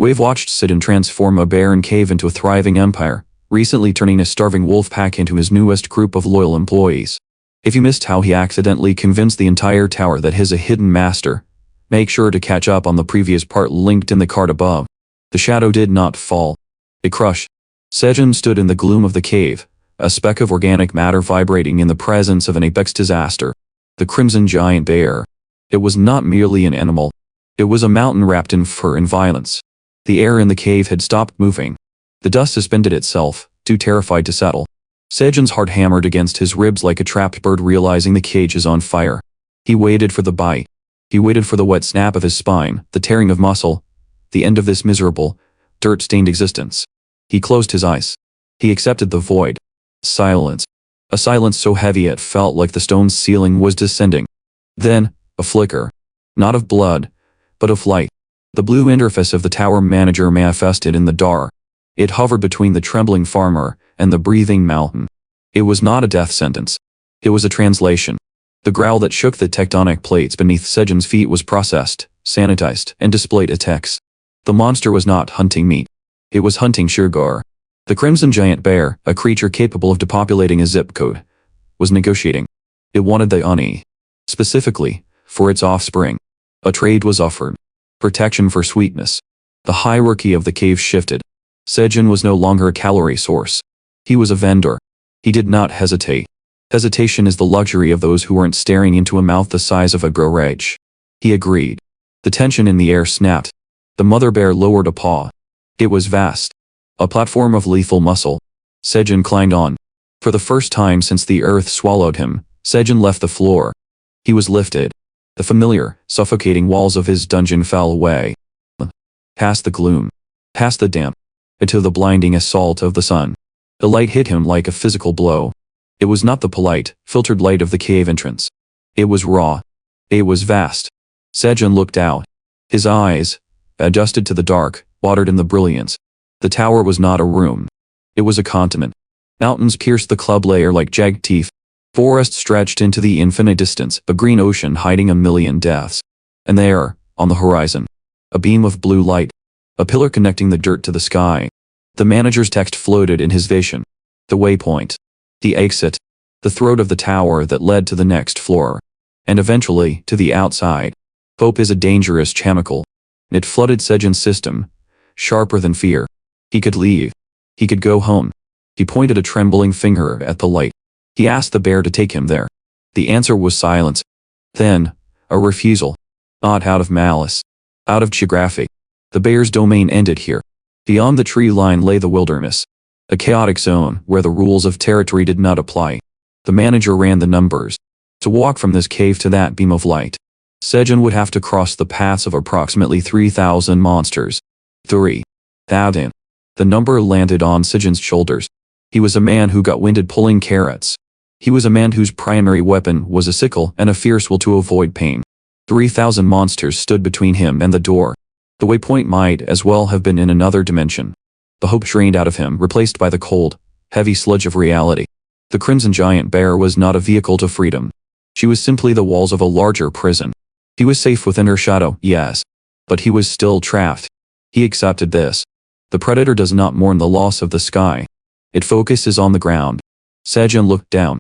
We've watched Sejun transform a barren cave into a thriving empire, recently turning a starving wolf pack into his newest group of loyal employees. If you missed how he accidentally convinced the entire tower that he's a hidden master, make sure to catch up on the previous part linked in the card above. The shadow did not fall. It crushed. Sejun stood in the gloom of the cave, a speck of organic matter vibrating in the presence of an apex disaster. The crimson giant bear. It was not merely an animal. It was a mountain wrapped in fur and violence. The air in the cave had stopped moving. The dust suspended itself, too terrified to settle. Sejun's heart hammered against his ribs like a trapped bird realizing the cage is on fire. He waited for the bite. He waited for the wet snap of his spine, the tearing of muscle, the end of this miserable, dirt-stained existence. He closed his eyes. He accepted the void. Silence. A silence so heavy it felt like the stone ceiling was descending. Then, a flicker. Not of blood, but of light. The blue interface of the tower manager manifested in the dark. It hovered between the trembling farmer and the breathing mountain. It was not a death sentence. It was a translation. The growl that shook the tectonic plates beneath Sejun's feet was processed, sanitized, and displayed a text. The monster was not hunting meat. It was hunting sugar. The crimson giant bear, a creature capable of depopulating a zip code, was negotiating. It wanted the honey. Specifically, for its offspring. A trade was offered. Protection for sweetness. The hierarchy of the cave shifted. Sejun was no longer a calorie source. He was a vendor. He did not hesitate. Hesitation is the luxury of those who aren't staring into a mouth the size of a garage. He agreed. The tension in the air snapped. The mother bear lowered a paw. It was vast. A platform of lethal muscle. Sejun climbed on. For the first time since the earth swallowed him, Sejun left the floor. He was lifted. The familiar, suffocating walls of his dungeon fell away. Past the gloom. Past the damp. Into the blinding assault of the sun. The light hit him like a physical blow. It was not the polite, filtered light of the cave entrance. It was raw. It was vast. Sejun looked out. His eyes, adjusted to the dark, watered in the brilliance. The tower was not a room. It was a continent. Mountains pierced the club layer like jagged teeth. Forest stretched into the infinite distance, a green ocean hiding a million deaths. And there, on the horizon, a beam of blue light. A pillar connecting the dirt to the sky. The manager's text floated in his vision. The waypoint. The exit. The throat of the tower that led to the next floor. And eventually, to the outside. Hope is a dangerous chemical. It flooded Sejun's system. Sharper than fear. He could leave. He could go home. He pointed a trembling finger at the light. He asked the bear to take him there. The answer was silence. Then, a refusal. Not out of malice. Out of geography. The bear's domain ended here. Beyond the tree line lay the wilderness. A chaotic zone where the rules of territory did not apply. The manager ran the numbers. To walk from this cave to that beam of light, Sejun would have to cross the paths of approximately 3,000 monsters. 3,000. The number landed on Sejun's shoulders. He was a man who got winded pulling carrots. He was a man whose primary weapon was a sickle and a fierce will to avoid pain. 3,000 monsters stood between him and the door. The waypoint might as well have been in another dimension. The hope drained out of him, replaced by the cold, heavy sludge of reality. The crimson giant bear was not a vehicle to freedom. She was simply the walls of a larger prison. He was safe within her shadow, yes. But he was still trapped. He accepted this. The predator does not mourn the loss of the sky. It focuses on the ground. Sejun looked down.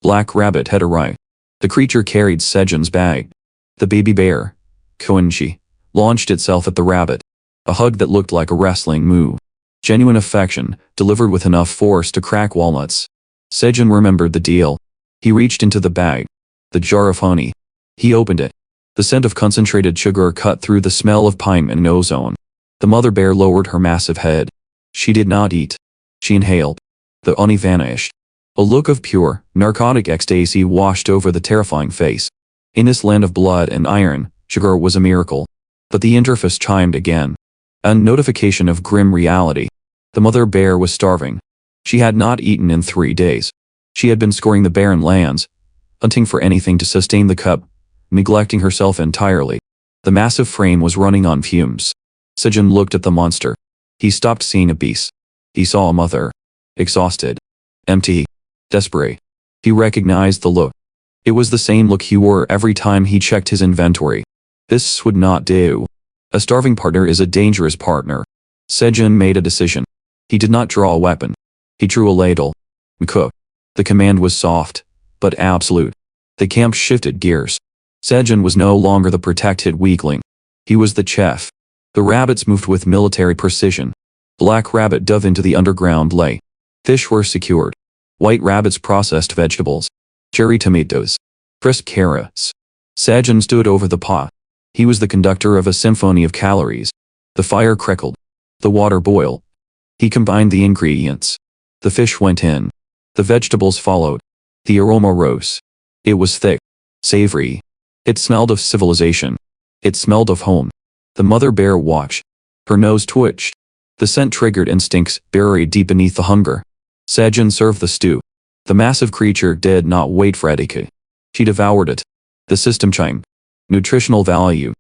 Black Rabbit had arrived. The creature carried Sejun's bag. The baby bear, Koenji, launched itself at the rabbit. A hug that looked like a wrestling move. Genuine affection, delivered with enough force to crack walnuts. Sejun remembered the deal. He reached into the bag. The jar of honey. He opened it. The scent of concentrated sugar cut through the smell of pine and ozone. The mother bear lowered her massive head. She did not eat. She inhaled. The honey vanished. A look of pure, narcotic ecstasy washed over the terrifying face. In this land of blood and iron, sugar was a miracle. But the interface chimed again. A notification of grim reality. The mother bear was starving. She had not eaten in 3 days. She had been scoring the barren lands, hunting for anything to sustain the cub, neglecting herself entirely. The massive frame was running on fumes. Sejun looked at the monster. He stopped seeing a beast. He saw a mother. Exhausted. Empty. Desperate. He recognized the look. It was the same look he wore every time he checked his inventory. This would not do. A starving partner is a dangerous partner. Sejun made a decision. He did not draw a weapon. He drew a ladle. Cook. The command was soft, but absolute. The camp shifted gears. Sejun was no longer the protected weakling. He was the chef. The rabbits moved with military precision. Black rabbit dove into the underground lay. Fish were secured. White rabbits processed vegetables. Cherry tomatoes. Crisp carrots. Sejun stood over the pot. He was the conductor of a symphony of calories. The fire crackled. The water boiled. He combined the ingredients. The fish went in. The vegetables followed. The aroma rose. It was thick. Savory. It smelled of civilization. It smelled of home. The mother bear watched. Her nose twitched. The scent triggered instincts buried deep beneath the hunger. Sejun served the stew. The massive creature did not wait for etiquette. She devoured it. The system chimed. Nutritional value.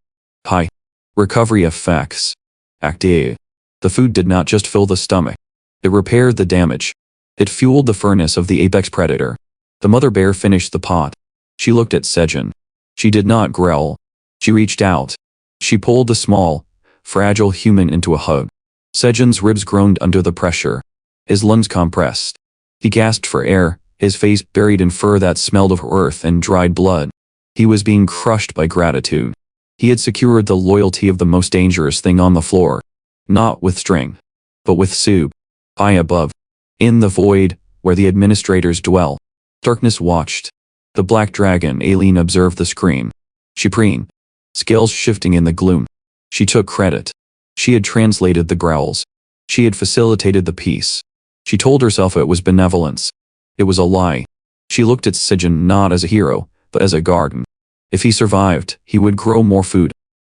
High. Recovery effects. Active. The food did not just fill the stomach. It repaired the damage. It fueled the furnace of the apex predator. The mother bear finished the pot. She looked at Sejun. She did not growl. She reached out. She pulled the small, fragile human into a hug. Sejun's ribs groaned under the pressure. His lungs compressed. He gasped for air, his face buried in fur that smelled of earth and dried blood. He was being crushed by gratitude. He had secured the loyalty of the most dangerous thing on the floor. Not with string, but with soup. High above. In the void, where the administrators dwell. Darkness watched. The black dragon alien observed the scream. She preened. Scales shifting in the gloom. She took credit. She had translated the growls. She had facilitated the peace. She told herself it was benevolence. It was a lie. She looked at Sejun not as a hero, but as a garden. If he survived, he would grow more food.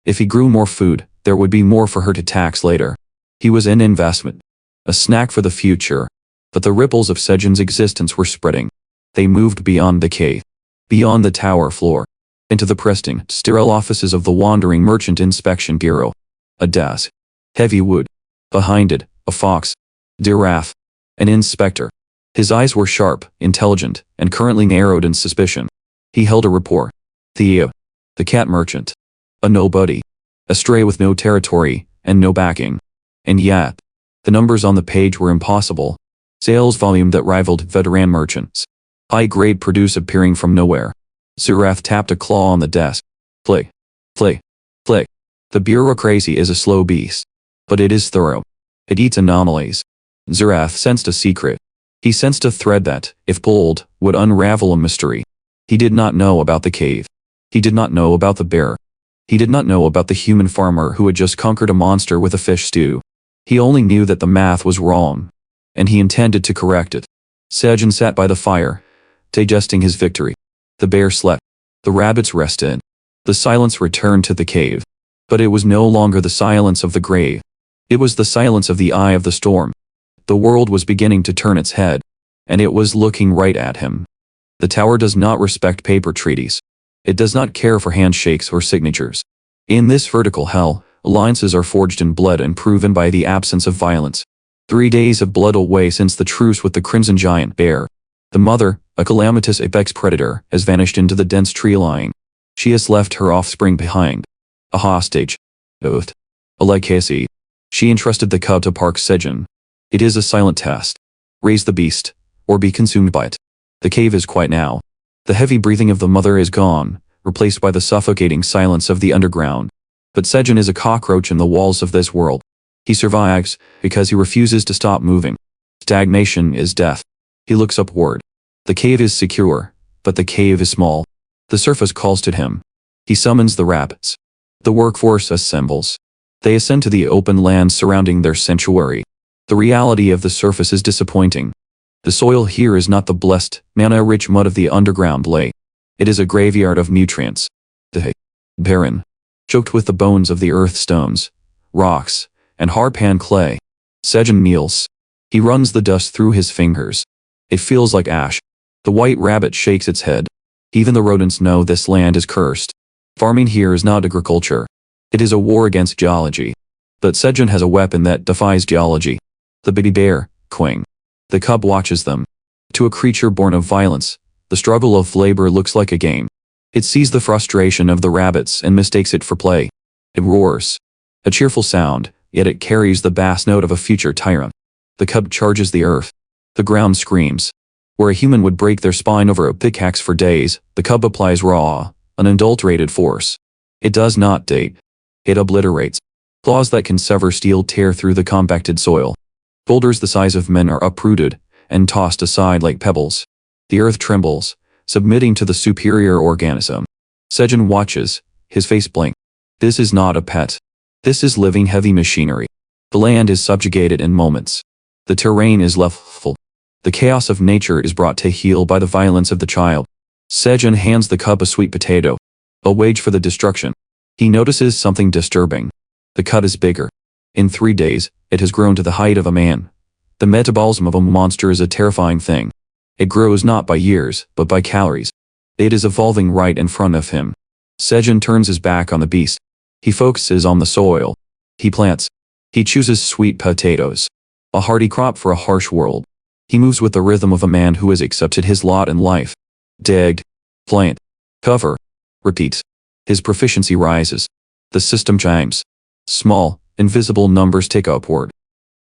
If he grew more food, there would be more for her to tax later. He was an investment. A snack for the future. But the ripples of Sejun's existence were spreading. They moved beyond the cave. Beyond the tower floor. Into the pristine, sterile offices of the Wandering Merchant Inspection Bureau. A desk. Heavy wood. Behind it, a fox. Giraffe. An inspector. His eyes were sharp, intelligent, and currently narrowed in suspicion. He held a rapport. Theo. The cat merchant. A nobody. A stray with no territory, and no backing. And yet, the numbers on the page were impossible. Sales volume that rivaled veteran merchants. High-grade produce appearing from nowhere. Surath tapped a claw on the desk. Play. Play. Play. The bureaucracy is a slow beast. But it is thorough. It eats anomalies. Zurath sensed a secret. He sensed a thread that, if pulled, would unravel a mystery. He did not know about the cave. He did not know about the bear. He did not know about the human farmer who had just conquered a monster with a fish stew. He only knew that the math was wrong. And he intended to correct it. Sejun sat by the fire, digesting his victory. The bear slept. The rabbits rested. The silence returned to the cave. But it was no longer the silence of the grave. It was the silence of the eye of the storm. The world was beginning to turn its head. And it was looking right at him. The tower does not respect paper treaties. It does not care for handshakes or signatures. In this vertical hell, alliances are forged in blood and proven by the absence of violence. 3 days of blood away since the truce with the crimson giant bear. The mother, a calamitous apex predator, has vanished into the dense tree line. She has left her offspring behind. A hostage. Oath. A legacy. She entrusted the cub to Park Sejun. It is a silent test. Raise the beast, or be consumed by it. The cave is quiet now. The heavy breathing of the mother is gone, replaced by the suffocating silence of the underground. But Sejun is a cockroach in the walls of this world. He survives, because he refuses to stop moving. Stagnation is death. He looks upward. The cave is secure, but the cave is small. The surface calls to him. He summons the rabbits. The workforce assembles. They ascend to the open land surrounding their sanctuary. The reality of the surface is disappointing. The soil here is not the blessed, mana-rich mud of the underground lay. It is a graveyard of nutrients. Barren. Choked with the bones of the earth stones, rocks, and hard-pan clay. Sejun kneels. He runs the dust through his fingers. It feels like ash. The white rabbit shakes its head. Even the rodents know this land is cursed. Farming here is not agriculture. It is a war against geology. But Sejun has a weapon that defies geology. The baby bear, Quang. The cub watches them. To a creature born of violence, the struggle of labor looks like a game. It sees the frustration of the rabbits and mistakes it for play. It roars. A cheerful sound, yet it carries the bass note of a future tyrant. The cub charges the earth. The ground screams. Where a human would break their spine over a pickaxe for days, the cub applies raw, unadulterated force. It does not date. It obliterates. Claws that can sever steel tear through the compacted soil. Boulders the size of men are uprooted and tossed aside like pebbles. The earth trembles, submitting to the superior organism. Sejun watches, his face blank. This is not a pet. This is living heavy machinery. The land is subjugated in moments. The terrain is level. The chaos of nature is brought to heel by the violence of the child. Sejun hands the cub a sweet potato. A wage for the destruction. He notices something disturbing. The cub is bigger. In 3 days, it has grown to the height of a man. The metabolism of a monster is a terrifying thing. It grows not by years, but by calories. It is evolving right in front of him. Sejun turns his back on the beast. He focuses on the soil. He plants. He chooses sweet potatoes. A hardy crop for a harsh world. He moves with the rhythm of a man who has accepted his lot in life. Dig. Plant. Cover. Repeat. His proficiency rises. The system chimes. Small, invisible numbers tick upward.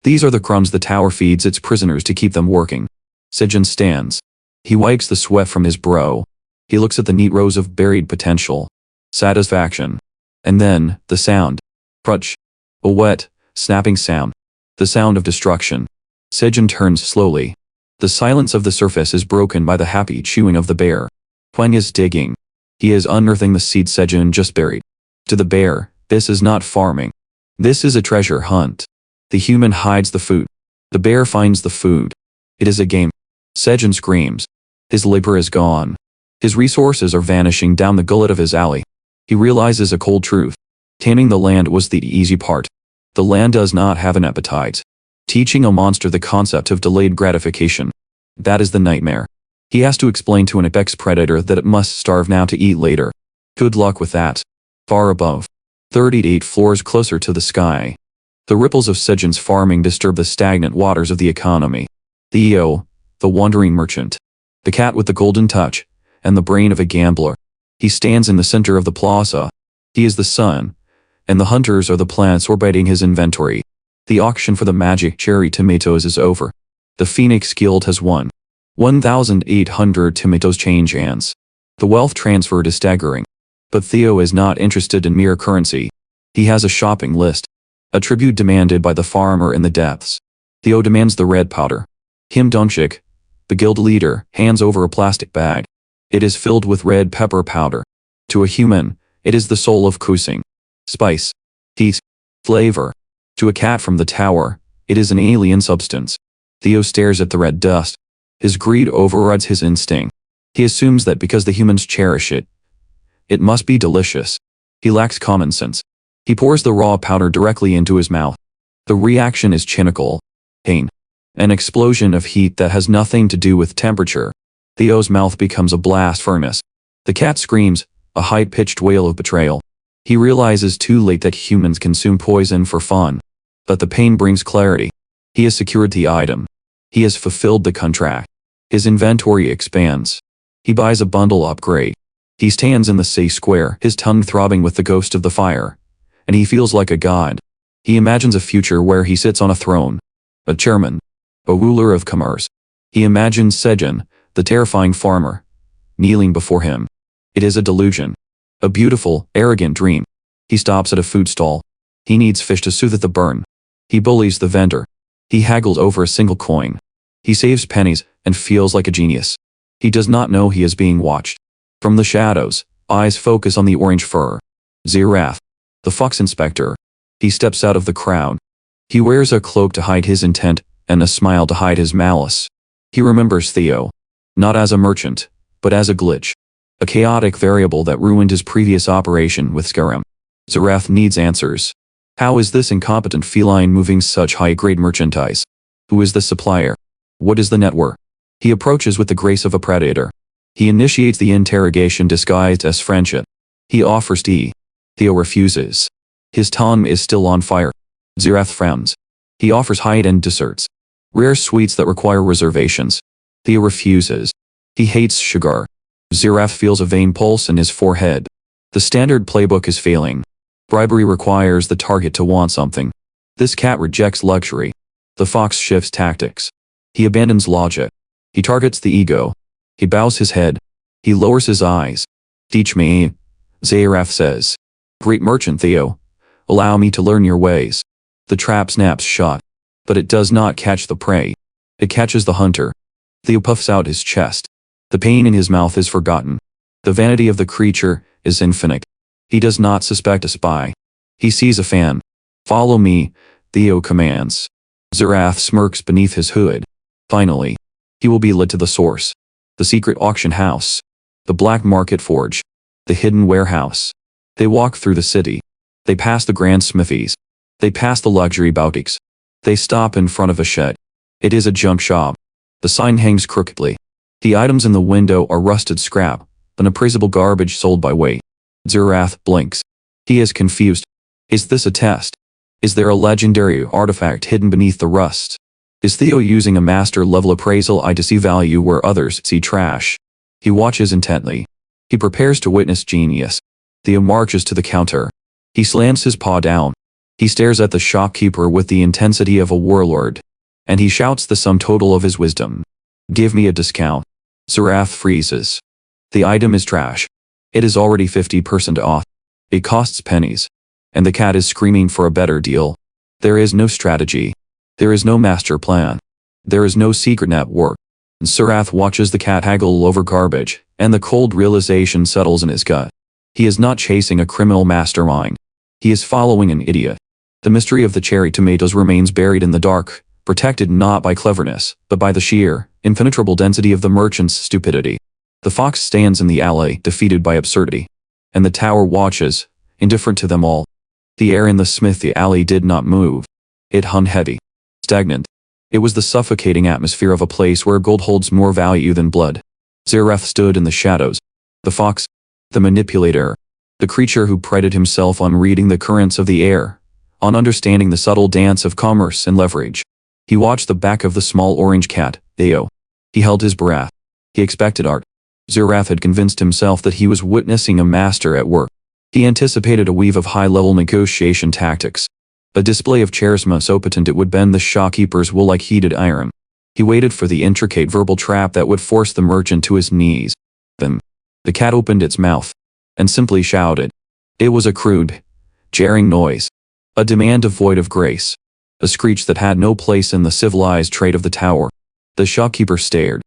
These are the crumbs the tower feeds its prisoners to keep them working. Sejun stands. He wipes the sweat from his brow. He looks at the neat rows of buried potential. Satisfaction. And then, the sound. Crunch. A wet, snapping sound. The sound of destruction. Sejun turns slowly. The silence of the surface is broken by the happy chewing of the bear. Huang is digging. He is unearthing the seed Sejun just buried. To the bear, this is not farming. This is a treasure hunt. The human hides the food. The bear finds the food. It is a game. Sejun screams. His labor is gone. His resources are vanishing down the gullet of his alley. He realizes a cold truth. Taming the land was the easy part. The land does not have an appetite. Teaching a monster the concept of delayed gratification. That is the nightmare. He has to explain to an apex predator that it must starve now to eat later. Good luck with that. Far above. 38 floors closer to the sky. The ripples of Sejun's farming disturb the stagnant waters of the economy. Theo, the wandering merchant. The cat with the golden touch, and the brain of a gambler. He stands in the center of the plaza. He is the sun, and the hunters are the plants orbiting his inventory. The auction for the magic cherry tomatoes is over. The Phoenix Guild has won. 1,800 tomatoes change hands. The wealth transferred is staggering. But Theo is not interested in mere currency. He has a shopping list. A tribute demanded by the farmer in the depths. Theo demands the red powder. Kim Dongshik, the guild leader, hands over a plastic bag. It is filled with red pepper powder. To a human, it is the soul of cuisine. Spice. Heat. Flavor. To a cat from the tower, it is an alien substance. Theo stares at the red dust. His greed overrides his instinct. He assumes that because the humans cherish it, it must be delicious. He lacks common sense. He pours the raw powder directly into his mouth. The reaction is chemical. Pain. An explosion of heat that has nothing to do with temperature. Theo's mouth becomes a blast furnace. The cat screams, a high-pitched wail of betrayal. He realizes too late that humans consume poison for fun. But the pain brings clarity. He has secured the item. He has fulfilled the contract. His inventory expands. He buys a bundle upgrade. He stands in the city square, his tongue throbbing with the ghost of the fire. And he feels like a god. He imagines a future where he sits on a throne. A chairman. A ruler of commerce. He imagines Sejun, the terrifying farmer, kneeling before him. It is a delusion. A beautiful, arrogant dream. He stops at a food stall. He needs fish to soothe the burn. He bullies the vendor. He haggles over a single coin. He saves pennies and feels like a genius. He does not know he is being watched. From the shadows, eyes focus on the orange fur. Zirath, the fox inspector. He steps out of the crowd. He wears a cloak to hide his intent and a smile to hide his malice. He remembers Theo. Not as a merchant, but as a glitch. A chaotic variable that ruined his previous operation with Scaram. Zirath needs answers. How is this incompetent feline moving such high-grade merchandise? Who is the supplier? What is the network? He approaches with the grace of a predator. He initiates the interrogation disguised as friendship. He offers tea. Theo refuses. His tongue is still on fire. Zirath frowns. He offers high-end desserts. Rare sweets that require reservations. Theo refuses. He hates sugar. Zirath feels a vein pulse in his forehead. The standard playbook is failing. Bribery requires the target to want something. This cat rejects luxury. The fox shifts tactics. He abandons logic. He targets the ego. He bows his head. He lowers his eyes. Teach me, Zairaf says. Great merchant Theo. Allow me to learn your ways. The trap snaps shut. But it does not catch the prey. It catches the hunter. Theo puffs out his chest. The pain in his mouth is forgotten. The vanity of the creature is infinite. He does not suspect a spy. He sees a fan. Follow me, Theo commands. Zairaf smirks beneath his hood. Finally, he will be led to the source. The secret auction house. The black market forge. The hidden warehouse. They walk through the city. They pass the grand smithies. They pass the luxury boutiques. They stop in front of a shed. It is a junk shop. The sign hangs crookedly. The items in the window are rusted scrap, unappraisable garbage sold by weight. Zairaf blinks. He is confused. Is this a test? Is there a legendary artifact hidden beneath the rust? Is Theo using a master-level appraisal eye to see value where others see trash? He watches intently. He prepares to witness genius. Theo marches to the counter. He slams his paw down. He stares at the shopkeeper with the intensity of a warlord. And he shouts the sum total of his wisdom. Give me a discount. Zairaf freezes. The item is trash. It is already 50% off. It costs pennies. And the cat is screaming for a better deal. There is no strategy. There is no master plan. There is no secret network. Zairaf watches the cat haggle over garbage, and the cold realization settles in his gut. He is not chasing a criminal mastermind. He is following an idiot. The mystery of the cherry tomatoes remains buried in the dark, protected not by cleverness, but by the sheer, impenetrable density of the merchant's stupidity. The fox stands in the alley, defeated by absurdity. And the tower watches, indifferent to them all. The air in the smithy alley did not move. It hung heavy. Stagnant. It was the suffocating atmosphere of a place where gold holds more value than blood. Zairaf stood in the shadows. The fox. The manipulator. The creature who prided himself on reading the currents of the air, on understanding the subtle dance of commerce and leverage. He watched the back of the small orange cat, Theo. He held his breath. He expected art. Zairaf had convinced himself that he was witnessing a master at work. He anticipated a weave of high-level negotiation tactics. A display of charisma so potent it would bend the shopkeeper's will like heated iron. He waited for the intricate verbal trap that would force the merchant to his knees. Then, the cat opened its mouth. And simply shouted. It was a crude, jarring noise. A demand devoid of grace. A screech that had no place in the civilized trade of the tower. The shopkeeper stared.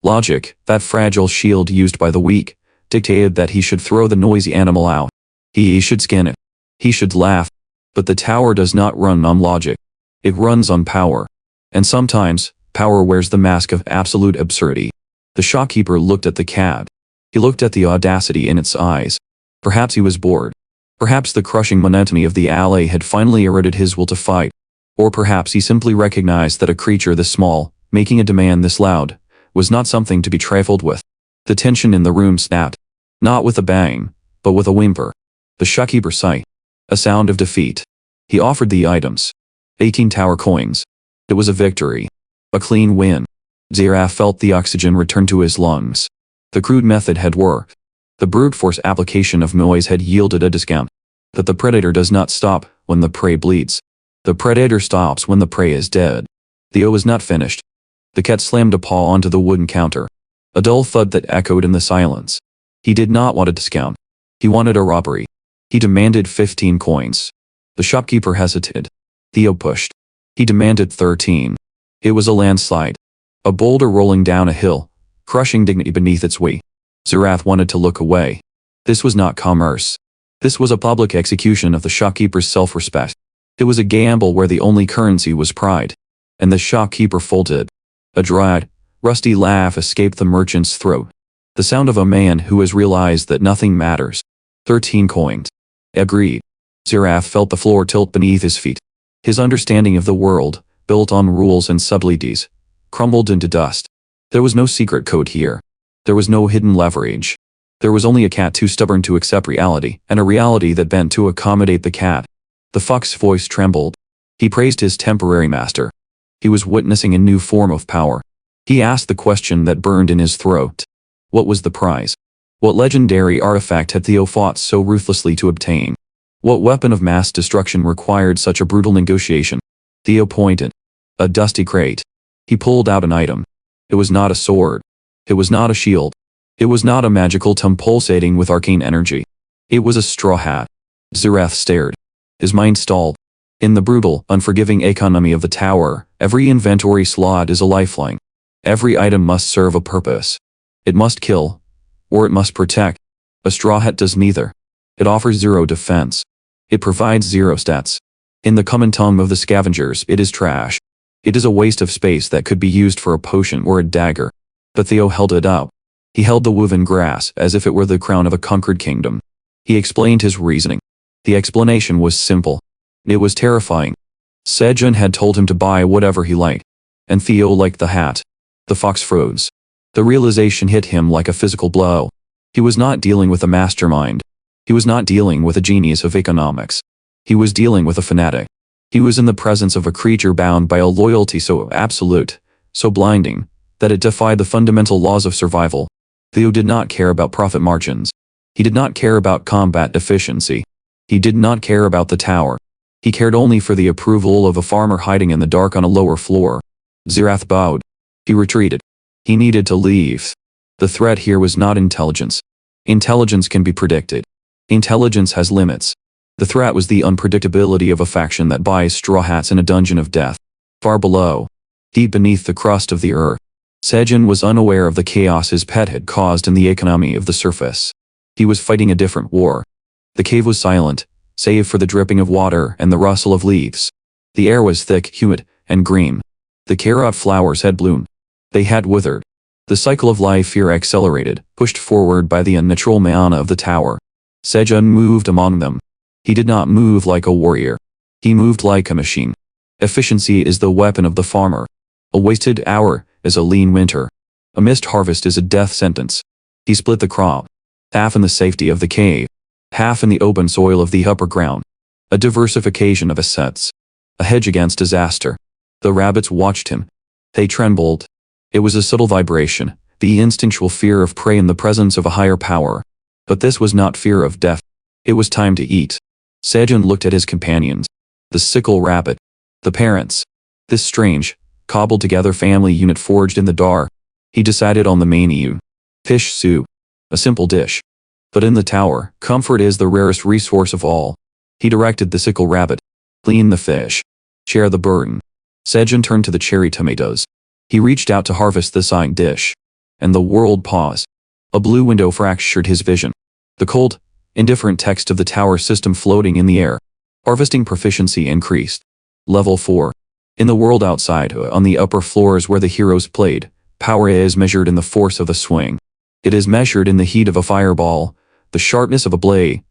Logic, that fragile shield used by the weak, dictated that he should throw the noisy animal out. He should skin it. He should laugh. But the tower does not run on logic. It runs on power. And sometimes, power wears the mask of absolute absurdity. The shopkeeper looked at the cat. He looked at the audacity in its eyes. Perhaps he was bored. Perhaps the crushing monotony of the alley had finally eroded his will to fight. Or perhaps he simply recognized that a creature this small, making a demand this loud, was not something to be trifled with. The tension in the room snapped. Not with a bang, but with a whimper. The shopkeeper sighed. A sound of defeat. He offered the items. 18 tower coins. It was a victory. A clean win. Zairaf felt the oxygen return to his lungs. The crude method had worked. The brute force application of noise had yielded a discount. But the predator does not stop when the prey bleeds. The predator stops when the prey is dead. Theo was not finished. The cat slammed a paw onto the wooden counter. A dull thud that echoed in the silence. He did not want a discount. He wanted a robbery. He demanded 15 coins. The shopkeeper hesitated. Theo pushed. He demanded 13. It was a landslide. A boulder rolling down a hill, crushing dignity beneath its weight. Zairaf wanted to look away. This was not commerce. This was a public execution of the shopkeeper's self-respect. It was a gamble where the only currency was pride. And the shopkeeper folded. A dried, rusty laugh escaped the merchant's throat. The sound of a man who has realized that nothing matters. 13 coins. Agreed. Zairaf felt the floor tilt beneath his feet. His understanding of the world, built on rules and subtleties, crumbled into dust. There was no secret code here. There was no hidden leverage. There was only a cat too stubborn to accept reality, and a reality that bent to accommodate the cat. The fox's voice trembled. He praised his temporary master. He was witnessing a new form of power. He asked the question that burned in his throat. What was the prize? What legendary artifact had Theo fought so ruthlessly to obtain? What weapon of mass destruction required such a brutal negotiation? Theo pointed. A dusty crate. He pulled out an item. It was not a sword. It was not a shield. It was not a magical tome pulsating with arcane energy. It was a straw hat. Zerath stared. His mind stalled. In the brutal, unforgiving economy of the tower, every inventory slot is a lifeline. Every item must serve a purpose. It must kill, or it must protect. A straw hat does neither. It offers zero defense. It provides zero stats. In the common tongue of the scavengers, it is trash. It is a waste of space that could be used for a potion or a dagger. But Theo held it up. He held the woven grass as if it were the crown of a conquered kingdom. He explained his reasoning. The explanation was simple. It was terrifying. Sejun had told him to buy whatever he liked. And Theo liked the hat. The fox froze. The realization hit him like a physical blow. He was not dealing with a mastermind. He was not dealing with a genius of economics. He was dealing with a fanatic. He was in the presence of a creature bound by a loyalty so absolute, so blinding, that it defied the fundamental laws of survival. Theo did not care about profit margins. He did not care about combat efficiency. He did not care about the tower. He cared only for the approval of a farmer hiding in the dark on a lower floor. Zerath bowed. He retreated. He needed to leave. The threat here was not intelligence. Intelligence can be predicted. Intelligence has limits. The threat was the unpredictability of a faction that buys straw hats in a dungeon of death. Far below, deep beneath the crust of the earth, Sejun was unaware of the chaos his pet had caused in the economy of the surface. He was fighting a different war. The cave was silent, save for the dripping of water and the rustle of leaves. The air was thick, humid, and green. The carrot flowers had bloomed. They had withered. The cycle of life here accelerated, pushed forward by the unnatural mana of the tower. Sejun moved among them. He did not move like a warrior. He moved like a machine. Efficiency is the weapon of the farmer. A wasted hour is a lean winter. A missed harvest is a death sentence. He split the crop. Half in the safety of the cave. Half in the open soil of the upper ground. A diversification of assets. A hedge against disaster. The rabbits watched him. They trembled. It was a subtle vibration, the instinctual fear of prey in the presence of a higher power. But this was not fear of death. It was time to eat. Sejun looked at his companions. The sickle rabbit. The parents. This strange, cobbled-together family unit forged in the dark. He decided on the menu. Fish soup. A simple dish. But in the tower, comfort is the rarest resource of all. He directed the sickle rabbit. Clean the fish. Share the burden. Sejun turned to the cherry tomatoes. He reached out to harvest the side dish. And the world paused. A blue window fractured his vision. The cold, indifferent text of the tower system floating in the air. Harvesting proficiency increased. Level 4. In the world outside, on the upper floors where the heroes played, power is measured in the force of the swing. It is measured in the heat of a fireball, the sharpness of a blade,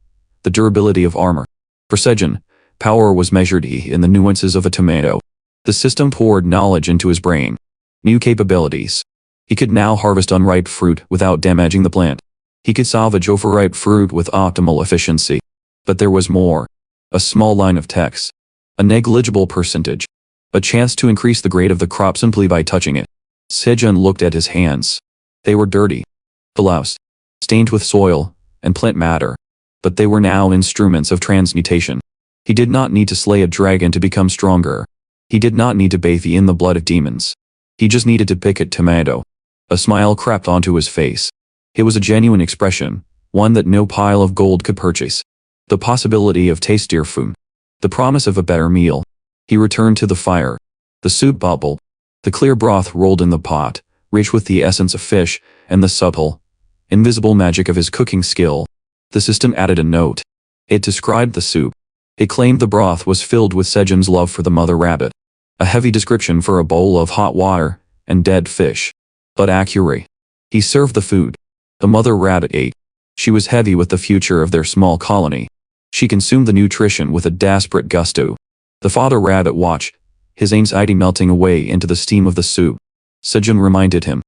the durability of armor. For Sejun, power was measured in the nuances of a tomato. The system poured knowledge into his brain. New capabilities. He could now harvest unripe fruit without damaging the plant. He could salvage overripe fruit with optimal efficiency. But there was more. A small line of text. A negligible percentage. A chance to increase the grade of the crop simply by touching it. Sejun looked at his hands. They were dirty. Bloused. Stained with soil and plant matter. But they were now instruments of transmutation. He did not need to slay a dragon to become stronger. He did not need to bathe in the blood of demons. He just needed to pick a tomato. A smile crept onto his face. It was a genuine expression, one that no pile of gold could purchase. The possibility of tastier food. The promise of a better meal. He returned to the fire. The soup bubbled. The clear broth rolled in the pot, rich with the essence of fish, and the subtle, invisible magic of his cooking skill. The system added a note. It described the soup. It claimed the broth was filled with Sejun's love for the mother rabbit. A heavy description for a bowl of hot water and dead fish. But accurate. He served the food. The mother rabbit ate. She was heavy with the future of their small colony. She consumed the nutrition with a desperate gusto. The father rabbit watched, his anxiety melting away into the steam of the soup. Sejun reminded him.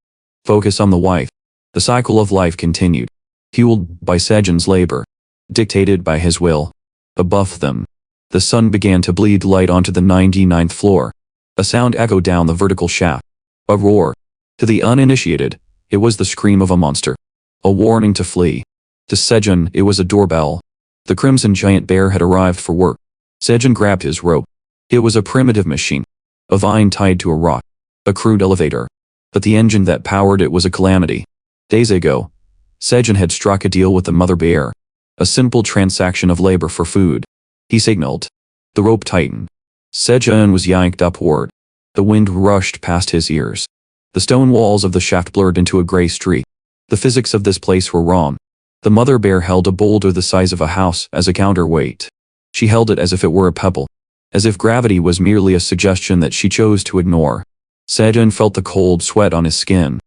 Focus on the wife. The cycle of life continued. Fueled by Sejun's labor. Dictated by his will. Above them, the sun began to bleed light onto the 99th floor. A sound echoed down the vertical shaft. A roar. To the uninitiated, it was the scream of a monster. A warning to flee. To Sejun, it was a doorbell. The crimson giant bear had arrived for work. Sejun grabbed his rope. It was a primitive machine. A vine tied to a rock. A crude elevator. But the engine that powered it was a calamity. Days ago, Sejun had struck a deal with the mother bear. A simple transaction of labor for food. He signaled. The rope tightened. Sejun was yanked upward. The wind rushed past his ears. The stone walls of the shaft blurred into a gray streak. The physics of this place were wrong. The mother bear held a boulder the size of a house as a counterweight. She held it as if it were a pebble. As if gravity was merely a suggestion that she chose to ignore. Sejun felt the cold sweat on his skin.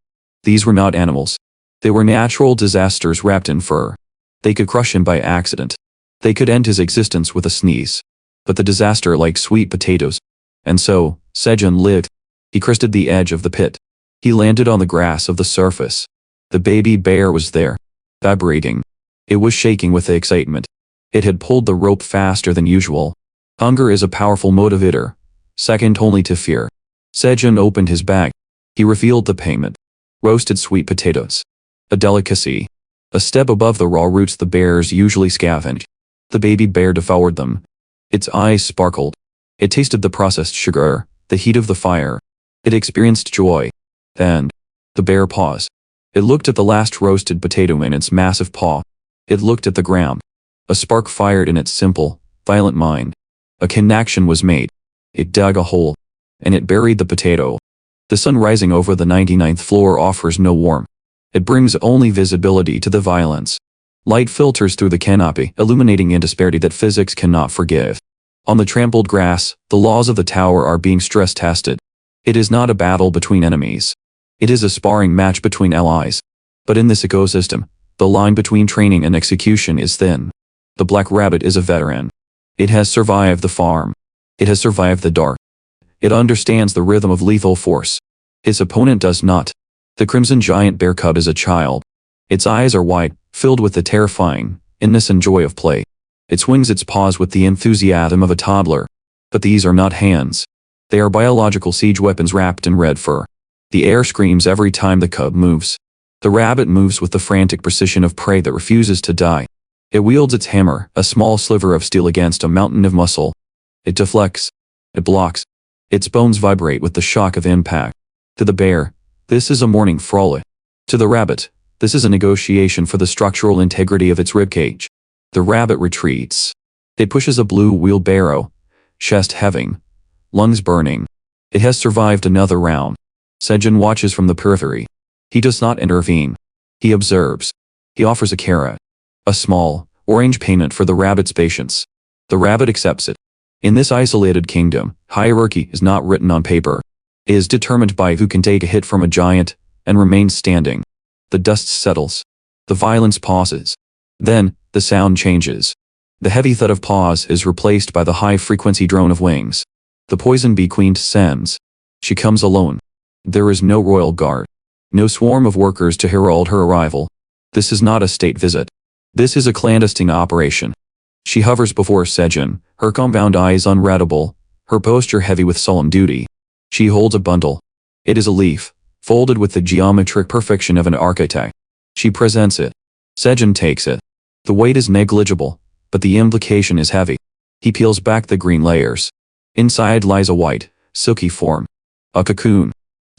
These were not animals. They were natural disasters wrapped in fur. They could crush him by accident. They could end his existence with a sneeze. But the disaster like sweet potatoes. And so, Sejun lived. He crested the edge of the pit. He landed on the grass of the surface. The baby bear was there. Vibrating. It was shaking with excitement. It had pulled the rope faster than usual. Hunger is a powerful motivator, second only to fear. Sejun opened his bag. He revealed the payment. Roasted sweet potatoes. A delicacy. A step above the raw roots the bears usually scavenge. The baby bear devoured them. Its eyes sparkled. It tasted the processed sugar, the heat of the fire. It experienced joy. Then, the bear paused. It looked at the last roasted potato in its massive paw. It looked at the ground. A spark fired in its simple, violent mind. A connection was made. It dug a hole. And it buried the potato. The sun rising over the 99th floor offers no warmth. It brings only visibility to the violence. Light filters through the canopy, illuminating a disparity that physics cannot forgive. On the trampled grass, the laws of the tower are being stress tested. It is not a battle between enemies. It is a sparring match between allies. But in this ecosystem, the line between training and execution is thin. The black rabbit is a veteran. It has survived the farm. It has survived the dark. It understands the rhythm of lethal force. Its opponent does not. The crimson giant bear cub is a child. Its eyes are wide, filled with the terrifying, innocent joy of play. It swings its paws with the enthusiasm of a toddler. But these are not hands. They are biological siege weapons wrapped in red fur. The air screams every time the cub moves. The rabbit moves with the frantic precision of prey that refuses to die. It wields its hammer, a small sliver of steel against a mountain of muscle. It deflects. It blocks. Its bones vibrate with the shock of impact. To the bear, this is a morning frolic. To the rabbit, this is a negotiation for the structural integrity of its ribcage. The rabbit retreats. It pushes a blue wheelbarrow, chest heaving, lungs burning. It has survived another round. Sejun watches from the periphery. He does not intervene. He observes. He offers a carrot. A small, orange payment for the rabbit's patience. The rabbit accepts it. In this isolated kingdom, hierarchy is not written on paper. It is determined by who can take a hit from a giant and remain standing. The dust settles. The violence pauses. Then, the sound changes. The heavy thud of paws is replaced by the high-frequency drone of wings. The poison bee queen descends. She comes alone. There is no royal guard. No swarm of workers to herald her arrival. This is not a state visit. This is a clandestine operation. She hovers before Sejun, her compound eyes unreadable, her posture heavy with solemn duty. She holds a bundle. It is a leaf, folded with the geometric perfection of an architect. She presents it. Sejun takes it. The weight is negligible, but the implication is heavy. He peels back the green layers. Inside lies a white, silky form. A cocoon.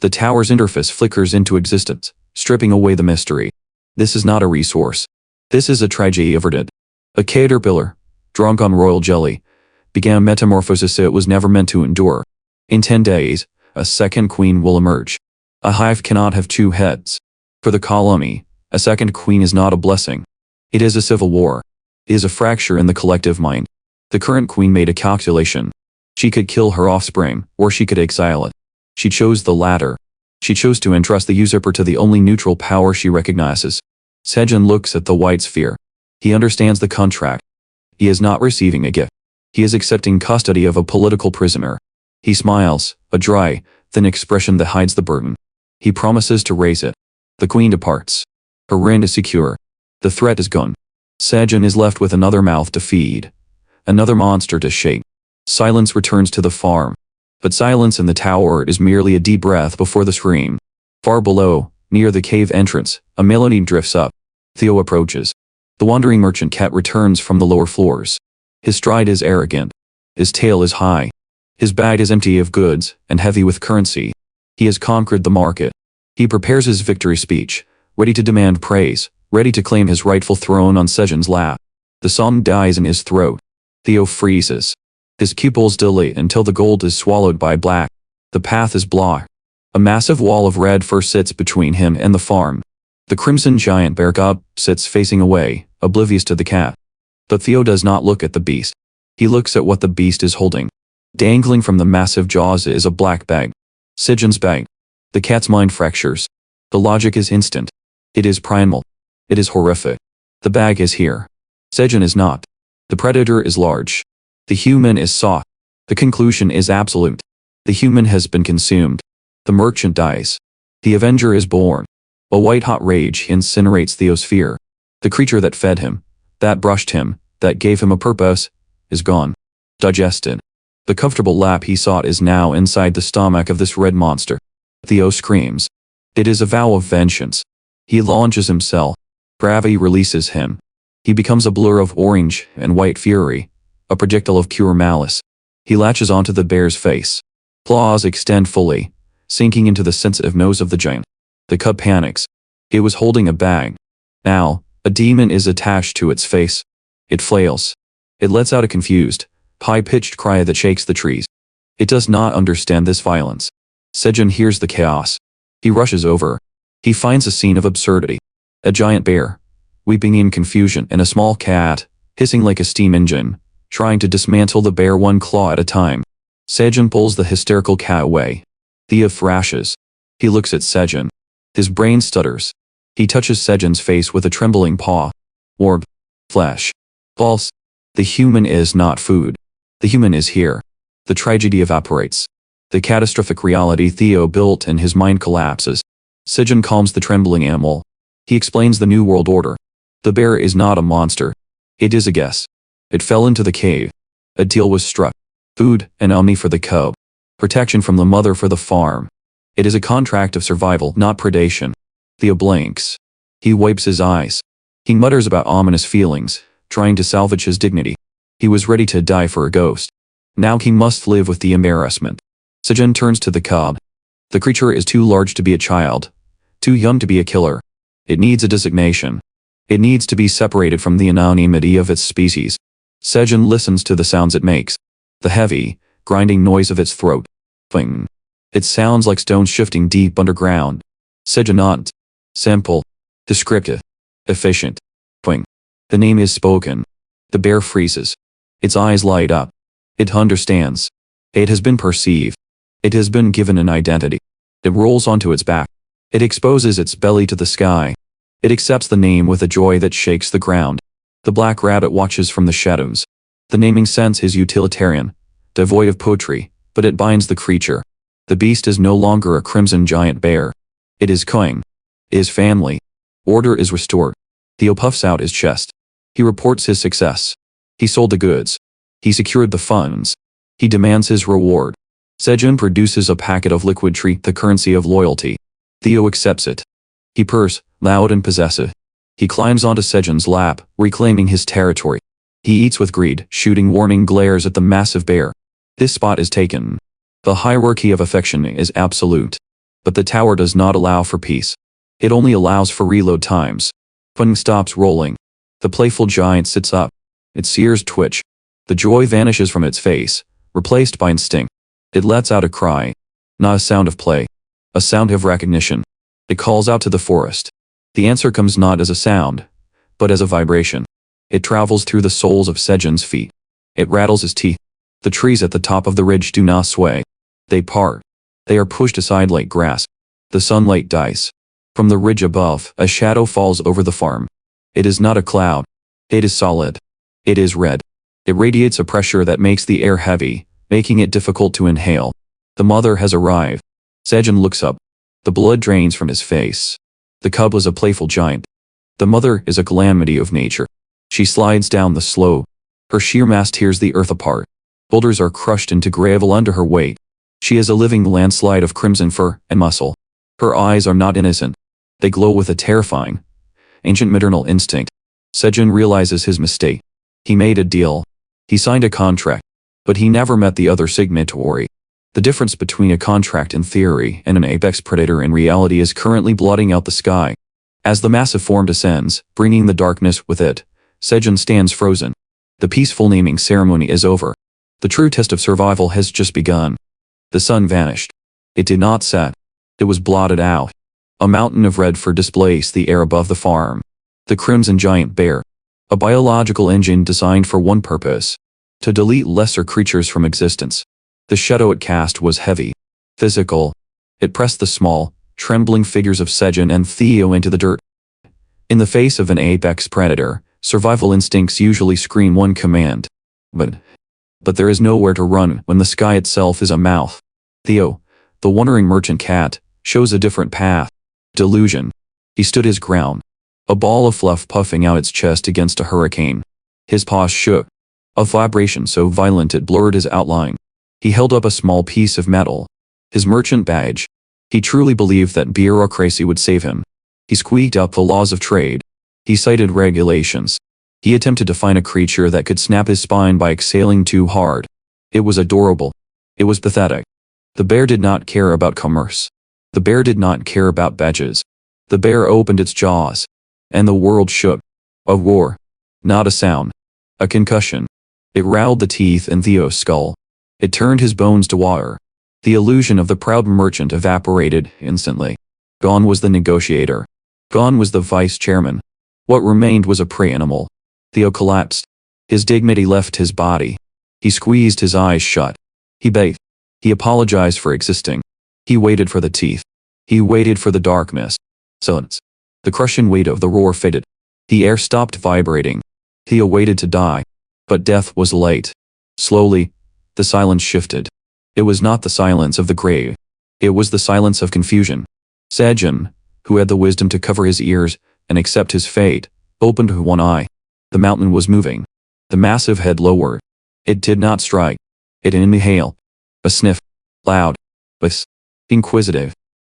The tower's interface flickers into existence, stripping away the mystery. This is not a resource. This is a tragedy averted. A caterpillar, drunk on royal jelly, began a metamorphosis it was never meant to endure. In 10 days, a second queen will emerge. A hive cannot have two heads. For the colony, a second queen is not a blessing. It is a civil war. It is a fracture in the collective mind. The current queen made a calculation. She could kill her offspring, or she could exile it. She chose the latter. She chose to entrust the usurper to the only neutral power she recognizes. Sejun looks at the white sphere. He understands the contract. He is not receiving a gift. He is accepting custody of a political prisoner. He smiles, a dry, thin expression that hides the burden. He promises to raise it. The queen departs. Her reign is secure. The threat is gone. Sejun is left with another mouth to feed. Another monster to shake. Silence returns to the farm. But silence in the tower is merely a deep breath before the scream. Far below, near the cave entrance, a melody drifts up. Theo approaches. The wandering merchant cat returns from the lower floors. His stride is arrogant. His tail is high. His bag is empty of goods and heavy with currency. He has conquered the market. He prepares his victory speech, ready to demand praise, ready to claim his rightful throne on Sejun's lap. The song dies in his throat. Theo freezes. His pupils dilate until the gold is swallowed by black. The path is blocked. A massive wall of red fur sits between him and the farm. The crimson giant bear cub sits facing away, oblivious to the cat. But Theo does not look at the beast. He looks at what the beast is holding. Dangling from the massive jaws is a black bag. Sejun's bag. The cat's mind fractures. The logic is instant. It is primal. It is horrific. The bag is here. Sejun is not. The predator is large. The human is soft. The conclusion is absolute. The human has been consumed. The merchant dies. The avenger is born. A white-hot rage incinerates Theo's fear. The creature that fed him, that brushed him, that gave him a purpose, is gone. Digested. The comfortable lap he sought is now inside the stomach of this red monster. Theo screams. It is a vow of vengeance. He launches himself. Gravity releases him. He becomes a blur of orange and white fury, a projectile of pure malice. He latches onto the bear's face. Claws extend fully, sinking into the sensitive nose of the giant. The cub panics. It was holding a bag. Now, a demon is attached to its face. It flails. It lets out a confused, high-pitched cry that shakes the trees. It does not understand this violence. Sejun hears the chaos. He rushes over. He finds a scene of absurdity. A giant bear, weeping in confusion, and a small cat, hissing like a steam engine, trying to dismantle the bear one claw at a time. Sejun pulls the hysterical cat away. Theo thrashes. He looks at Sejun. His brain stutters. He touches Sejun's face with a trembling paw. Orb. Flesh. False. The human is not food. The human is here. The tragedy evaporates. The catastrophic reality Theo built in his mind collapses. Sejun calms the trembling animal. He explains the new world order. The bear is not a monster. It is a guess. It fell into the cave. A deal was struck. Food and omni for the cub. Protection from the mother for the farm. It is a contract of survival, not predation. Theo blinks. He wipes his eyes. He mutters about ominous feelings, trying to salvage his dignity. He was ready to die for a ghost. Now he must live with the embarrassment. Sejun turns to the cub. The creature is too large to be a child, too young to be a killer. It needs a designation. It needs to be separated from the anonymity of its species. Sejun listens to the sounds it makes. The heavy, grinding noise of its throat. Ping. It sounds like stones shifting deep underground. Sejun nods. Simple. Descriptive. Efficient. Ping. The name is spoken. The bear freezes. Its eyes light up. It understands. It has been perceived. It has been given an identity. It rolls onto its back. It exposes its belly to the sky. It accepts the name with a joy that shakes the ground. The black rabbit watches from the shadows. The naming sense is utilitarian, devoid of poetry, but it binds the creature. The beast is no longer a crimson giant bear. It is king. It is family. Order is restored. Theo puffs out his chest. He reports his success. He sold the goods. He secured the funds. He demands his reward. Sejun produces a packet of liquid tree, the currency of loyalty. Theo accepts it. He purrs, loud and possessive. He climbs onto Sejun's lap, reclaiming his territory. He eats with greed, shooting warning glares at the massive bear. This spot is taken. The hierarchy of affection is absolute. But the tower does not allow for peace. It only allows for reload times. Peng stops rolling. The playful giant sits up. Its ears twitch. The joy vanishes from its face, replaced by instinct. It lets out a cry. Not a sound of play. A sound of recognition. It calls out to the forest. The answer comes not as a sound, but as a vibration. It travels through the soles of Sejun's feet. It rattles his teeth. The trees at the top of the ridge do not sway. They part. They are pushed aside like grass. The sunlight dies. From the ridge above, a shadow falls over the farm. It is not a cloud. It is solid. It is red. It radiates a pressure that makes the air heavy, making it difficult to inhale. The mother has arrived. Sejun looks up. The blood drains from his face. The cub was a playful giant. The mother is a calamity of nature. She slides down the slope. Her sheer mass tears the earth apart. Boulders are crushed into gravel under her weight. She is a living landslide of crimson fur and muscle. Her eyes are not innocent. They glow with a terrifying, ancient maternal instinct. Sejun realizes his mistake. He made a deal. He signed a contract. But he never met the other signatory. The difference between a contract in theory and an apex predator in reality is currently blotting out the sky. As the massive form descends, bringing the darkness with it, Sejun stands frozen. The peaceful naming ceremony is over. The true test of survival has just begun. The sun vanished. It did not set. It was blotted out. A mountain of red fur displaced the air above the farm. The crimson giant bear. A biological engine designed for one purpose: to delete lesser creatures from existence. The shadow it cast was heavy, physical. It pressed the small, trembling figures of Sejun and Theo into the dirt. In the face of an apex predator, survival instincts usually scream one command. But there is nowhere to run when the sky itself is a mouth. Theo, the wandering merchant cat, shows a different path. Delusion. He stood his ground. A ball of fluff puffing out its chest against a hurricane. His paws shook. A vibration so violent it blurred his outline. He held up a small piece of metal. His merchant badge. He truly believed that bureaucracy would save him. He squeaked out the laws of trade. He cited regulations. He attempted to find a creature that could snap his spine by exhaling too hard. It was adorable. It was pathetic. The bear did not care about commerce. The bear did not care about badges. The bear opened its jaws. And the world shook. A roar. Not a sound. A concussion. It rattled the teeth in Theo's skull. It turned his bones to water. The illusion of the proud merchant evaporated instantly. Gone was the negotiator. Gone was the vice chairman. What remained was a prey animal. Theo collapsed. His dignity left his body. He squeezed his eyes shut. He begged. He apologized for existing. He waited for the teeth. He waited for the darkness. Silence. The crushing weight of the roar faded. The air stopped vibrating. Theo waited to die. But death was late. Slowly, the silence shifted. It was not the silence of the grave. It was the silence of confusion. Sejun, who had the wisdom to cover his ears and accept his fate, opened one eye. The mountain was moving. The massive head lowered. It did not strike. It inhaled. A sniff. Loud. But inquisitive.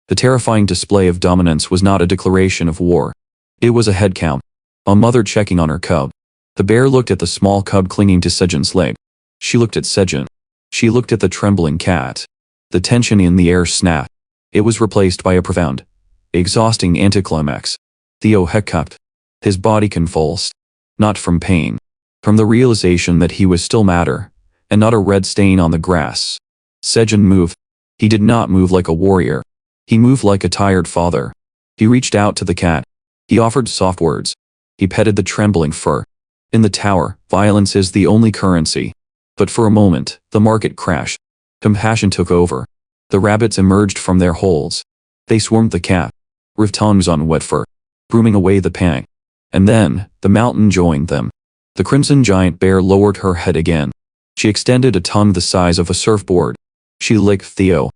The terrifying display of dominance was not a declaration of war. It was a head count. A mother checking on her cub. The bear looked at the small cub clinging to Sejun's leg. She looked at Sejun. She looked at the trembling cat. The tension in the air snapped. It was replaced by a profound, exhausting anticlimax. Theo hiccuped. His body convulsed. Not from pain. From the realization that he was still matter, and not a red stain on the grass. Sejun moved. He did not move like a warrior. He moved like a tired father. He reached out to the cat. He offered soft words. He petted the trembling fur. In the tower, violence is the only currency. But for a moment, the market crashed. Compassion took over. The rabbits emerged from their holes. They swarmed the cat, with tongues on wet fur, grooming away the pang. And then, the mountain joined them. The crimson giant bear lowered her head again. She extended a tongue the size of a surfboard. She licked Theo.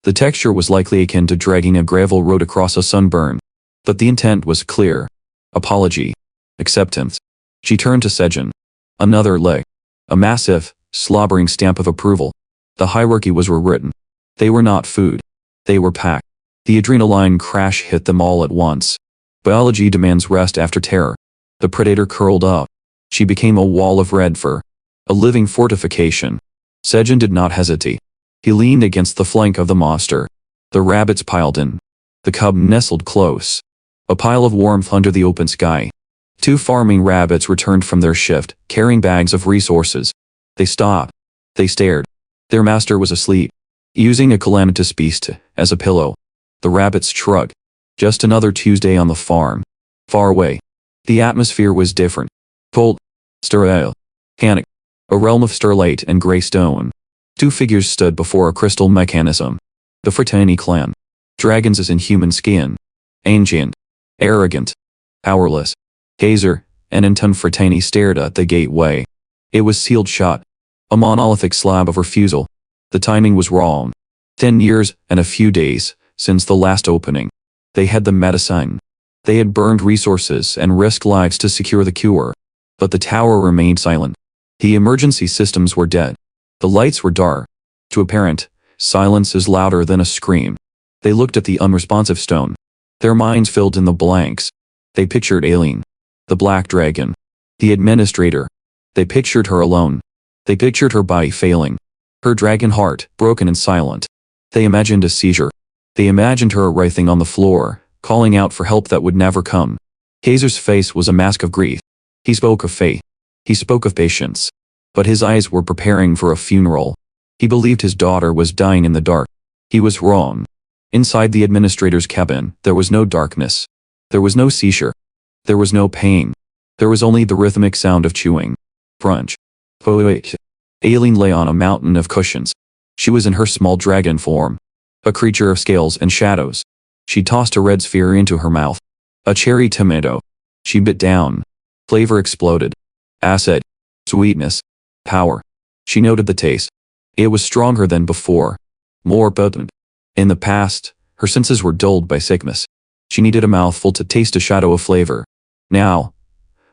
The texture was likely akin to dragging a gravel road across a sunburn. But the intent was clear. Apology. Acceptance. She turned to Sejun. Another leg. A massive, slobbering stamp of approval. The hierarchy was rewritten. They were not food. They were pack. The adrenaline crash hit them all at once. Biology demands rest after terror. The predator curled up. She became a wall of red fur. A living fortification. Sejun did not hesitate. He leaned against the flank of the monster. The rabbits piled in. The cub nestled close. A pile of warmth under the open sky. 2 farming rabbits returned from their shift, carrying bags of resources. They stopped. They stared. Their master was asleep, using a calamitous beast as a pillow. The rabbits shrugged. Just another Tuesday on the farm. Far away. The atmosphere was different. Cold. Sterile. Panic. A realm of starlight and gray stone. 2 figures stood before a crystal mechanism. The Fratani clan. Dragons in human skin. Ancient. Arrogant. Powerless. Gazer and Anton Fratani stared at the gateway. It was sealed shut. A monolithic slab of refusal. The timing was wrong. 10 years and a few days since the last opening. They had the medicine. They had burned resources and risked lives to secure the cure. But the tower remained silent. The emergency systems were dead. The lights were dark. To a parent, silence is louder than a scream. They looked at the unresponsive stone. Their minds filled in the blanks. They pictured Aileen. The black dragon. The administrator. They pictured her alone. They pictured her body failing. Her dragon heart, broken and silent. They imagined a seizure. They imagined her writhing on the floor, calling out for help that would never come. Kaiser's face was a mask of grief. He spoke of faith. He spoke of patience. But his eyes were preparing for a funeral. He believed his daughter was dying in the dark. He was wrong. Inside the administrator's cabin, there was no darkness. There was no seizure. There was no pain. There was only the rhythmic sound of chewing. Crunch. Wait. Aileen lay on a mountain of cushions. She was in her small dragon form. A creature of scales and shadows. She tossed a red sphere into her mouth. A cherry tomato. She bit down. Flavor exploded. Acid. Sweetness. Power. She noted the taste. It was stronger than before. More potent. In the past, her senses were dulled by sickness. She needed a mouthful to taste a shadow of flavor. Now,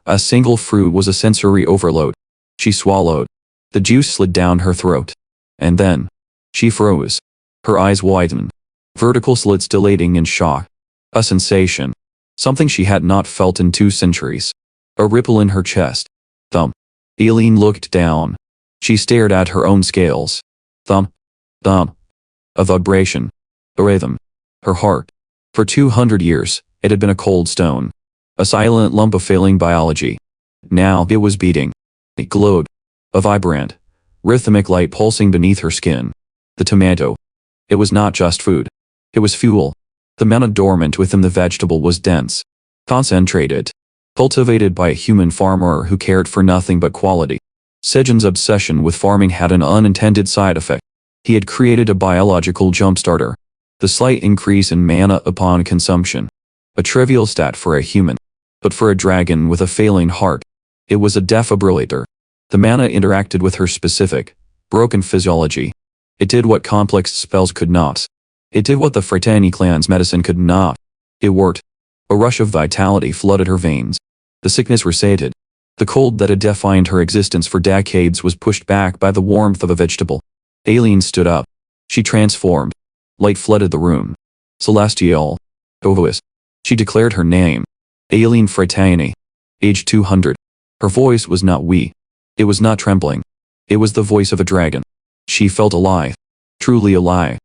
a single fruit was a sensory overload. She swallowed. The juice slid down her throat. And then, she froze. Her eyes widened. Vertical slits dilating in shock. A sensation. Something she had not felt in 2 centuries. A ripple in her chest. Thump. Aileen looked down. She stared at her own scales. Thump. Thump. A vibration. A rhythm. Her heart. For 200 years, it had been a cold stone. A silent lump of failing biology. Now it was beating. It glowed. A vibrant, rhythmic light pulsing beneath her skin. The tomato. It was not just food. It was fuel. The mana dormant within the vegetable was dense. Concentrated. Cultivated by a human farmer who cared for nothing but quality. Sejun's obsession with farming had an unintended side effect. He had created a biological jumpstarter. The slight increase in mana upon consumption. A trivial stat for a human. But for a dragon with a failing heart, it was a defibrillator. The mana interacted with her specific, broken physiology. It did what complex spells could not. It did what the Fratani clan's medicine could not. It worked. A rush of vitality flooded her veins. The sickness receded. The cold that had defined her existence for decades was pushed back by the warmth of a vegetable. Aileen stood up. She transformed. Light flooded the room. Celestial. Ovois. She declared her name. Aileen Fratani. Age 200. Her voice was not weak. It was not trembling. It was the voice of a dragon. She felt alive. Truly alive.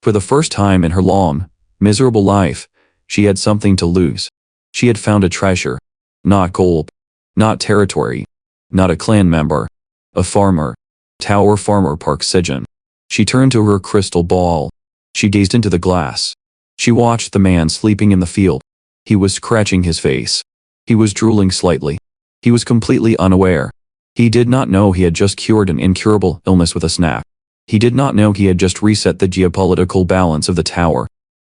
For the first time in her long, miserable life, she had something to lose. She had found a treasure. Not gold. Not territory. Not a clan member. A farmer. Tower farmer Park Sejun. She turned to her crystal ball. She gazed into the glass. She watched the man sleeping in the field. He was scratching his face. He was drooling slightly. He was completely unaware. He did not know he had just cured an incurable illness with a snap. He did not know he had just reset the geopolitical balance of the tower.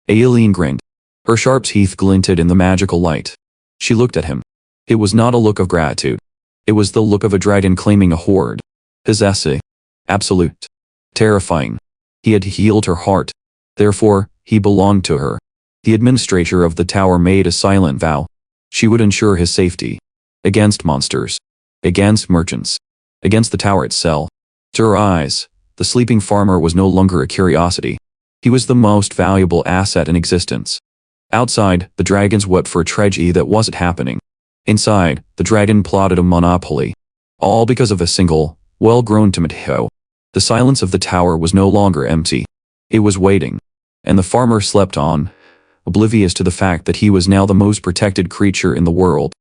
Aileen grinned. Her sharp teeth glinted in the magical light. She looked at him. It was not a look of gratitude. It was the look of a dragon claiming a horde. Possessive. Absolute. Terrifying. He had healed her heart. Therefore, he belonged to her. The administrator of the tower made a silent vow. She would ensure his safety. Against monsters. Against merchants. Against the tower itself. To her eyes, the sleeping farmer was no longer a curiosity. He was the most valuable asset in existence. Outside, the dragons wept for a tragedy that wasn't happening. Inside, the dragon plotted a monopoly. All because of a single, well-grown tomato. The silence of the tower was no longer empty. It was waiting. And the farmer slept on, oblivious to the fact that he was now the most protected creature in the world.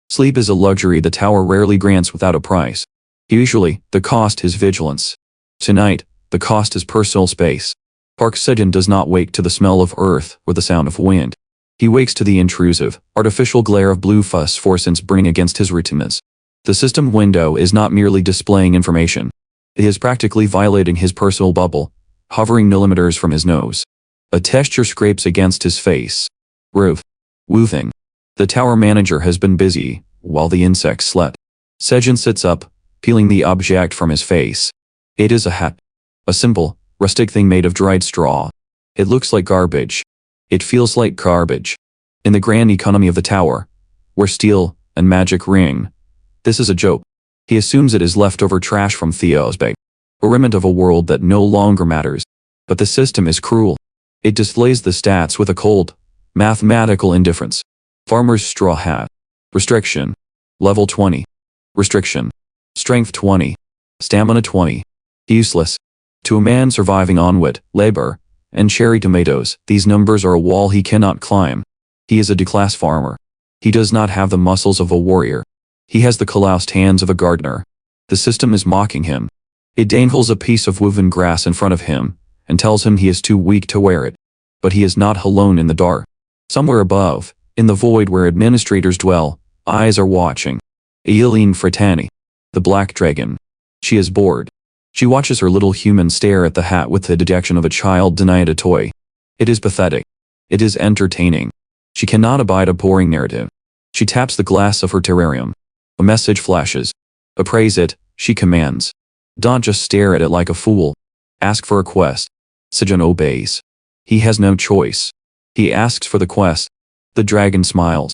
Sleep is a luxury the tower rarely grants without a price. Usually, the cost is vigilance. Tonight, the cost is personal space. Park Sejun does not wake to the smell of earth or the sound of wind. He wakes to the intrusive, artificial glare of blue phosphorescence burning against his retinas. The system window is not merely displaying information. It is practically violating his personal bubble, hovering millimeters from his nose. A texture scrapes against his face. Roof. Woofing. The tower manager has been busy, while the insects slept. Sejun sits up, peeling the object from his face. It is a hat. A simple, rustic thing made of dried straw. It looks like garbage. It feels like garbage. In the grand economy of the tower, where steel and magic ring, this is a joke. He assumes it is leftover trash from Theo's bag. A remnant of a world that no longer matters. But the system is cruel. It displays the stats with a cold, mathematical indifference. Farmer's straw hat. Restriction. Level 20. Restriction. Strength 20. Stamina 20. Useless. To a man surviving on wheat, labor, and cherry tomatoes, these numbers are a wall he cannot climb. He is a D-class farmer. He does not have the muscles of a warrior. He has the calloused hands of a gardener. The system is mocking him. It dangles a piece of woven grass in front of him, and tells him he is too weak to wear it. But he is not alone in the dark. Somewhere above, in the void where administrators dwell, eyes are watching. Eileen Fratani, the black dragon. She is bored. She watches her little human stare at the hat with the dejection of a child denied a toy. It is pathetic. It is entertaining. She cannot abide a boring narrative. She taps the glass of her terrarium. A message flashes. Appraise it, she commands. Don't just stare at it like a fool. Ask for a quest. Sejun obeys. He has no choice. He asks for the quest. The dragon smiles.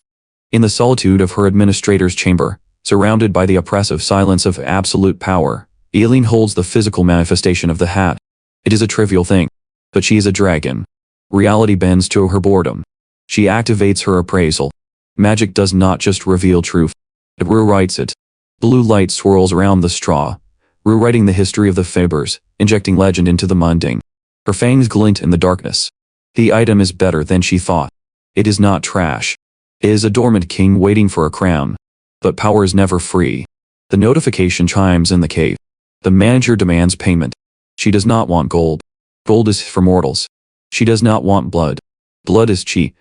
In the solitude of her administrator's chamber, surrounded by the oppressive silence of absolute power, Eileen holds the physical manifestation of the hat. It is a trivial thing. But she is a dragon. Reality bends to her boredom. She activates her appraisal. Magic does not just reveal truth. It rewrites it. Blue light swirls around the straw, rewriting the history of the fibers, injecting legend into the mundane. Her fangs glint in the darkness. The item is better than she thought. It is not trash. It is a dormant king waiting for a crown. But power is never free. The notification chimes in the cave. The manager demands payment. She does not want gold. Gold is for mortals. She does not want blood. Blood is cheap.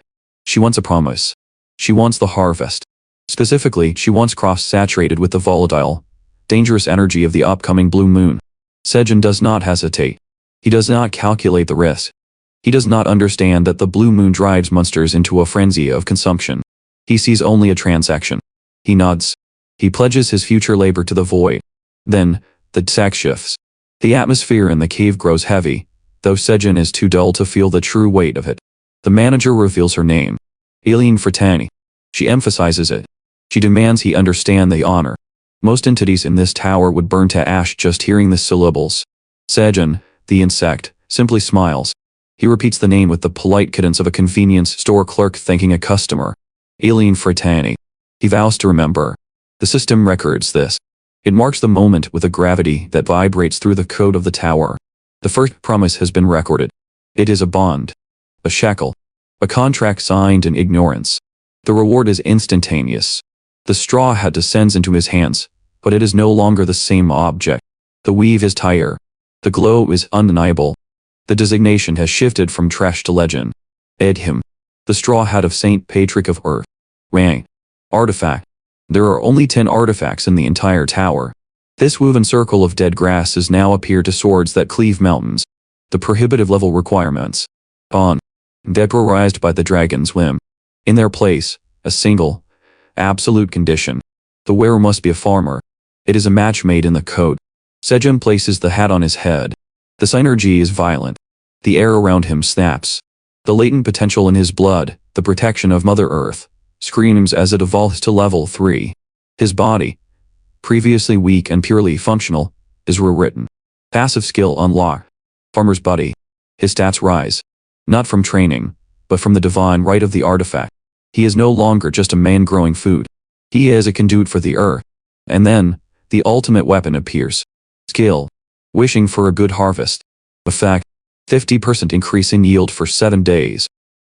She wants a promise. She wants the harvest. Specifically, she wants cross-saturated with the volatile, dangerous energy of the upcoming blue moon. Sejun does not hesitate. He does not calculate the risk. He does not understand that the blue moon drives monsters into a frenzy of consumption. He sees only a transaction. He nods. He pledges his future labor to the void. Then, the sack shifts. The atmosphere in the cave grows heavy, though Sejun is too dull to feel the true weight of it. The manager reveals her name. Eileen Fratani. She emphasizes it. She demands he understand the honor. Most entities in this tower would burn to ash just hearing the syllables. Sejun, the insect, simply smiles. He repeats the name with the polite cadence of a convenience store clerk thanking a customer. Eileen Fratani. He vows to remember. The system records this. It marks the moment with a gravity that vibrates through the code of the tower. The first promise has been recorded. It is a bond. A shackle. A contract signed in ignorance. The reward is instantaneous. The straw hat descends into his hands, but it is no longer the same object. The weave is tighter. The glow is undeniable. The designation has shifted from trash to legend. Edhim. The straw hat of Saint Patrick of Earth. Rank. Artifact. There are only 10 artifacts in the entire tower. This woven circle of dead grasses now appear to swords that cleave mountains. The prohibitive level requirements. On. Vaporized by the dragon's whim. In their place, a single, absolute condition. The wearer must be a farmer. It is a match made in the code. Sejun places the hat on his head. The synergy is violent. The air around him snaps. The latent potential in his blood, the protection of Mother Earth, screams as it evolves to level 3. His body, previously weak and purely functional, is rewritten. Passive skill unlocked. Farmer's body. His stats rise. Not from training, but from the divine right of the artifact. He is no longer just a man growing food. He is a conduit for the earth. And then, the ultimate weapon appears. Skill. Wishing for a good harvest. Effect. 50% increase in yield for 7 days.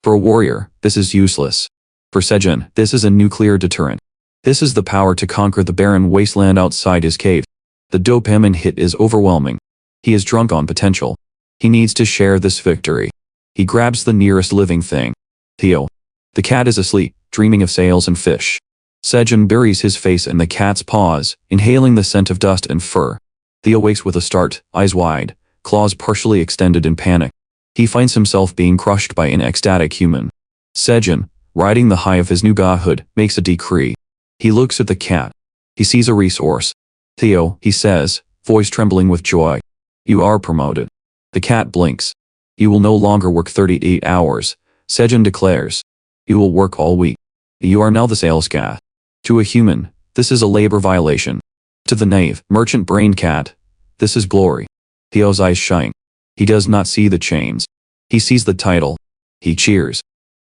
For a warrior, this is useless. For Sejun, this is a nuclear deterrent. This is the power to conquer the barren wasteland outside his cave. The dopamine hit is overwhelming. He is drunk on potential. He needs to share this victory. He grabs the nearest living thing. Theo. The cat is asleep, dreaming of sails and fish. Sejun buries his face in the cat's paws, inhaling the scent of dust and fur. Theo wakes with a start, eyes wide, claws partially extended in panic. He finds himself being crushed by an ecstatic human. Sejun, riding the high of his new godhood, makes a decree. He looks at the cat. He sees a resource. Theo, he says, voice trembling with joy. You are promoted. The cat blinks. You will no longer work 38 hours, Sejun declares. You will work all week. You are now the sales cat. To a human, this is a labor violation. To the naive, merchant brain cat, this is glory. Theo's eyes shine. He does not see the chains. He sees the title. He cheers.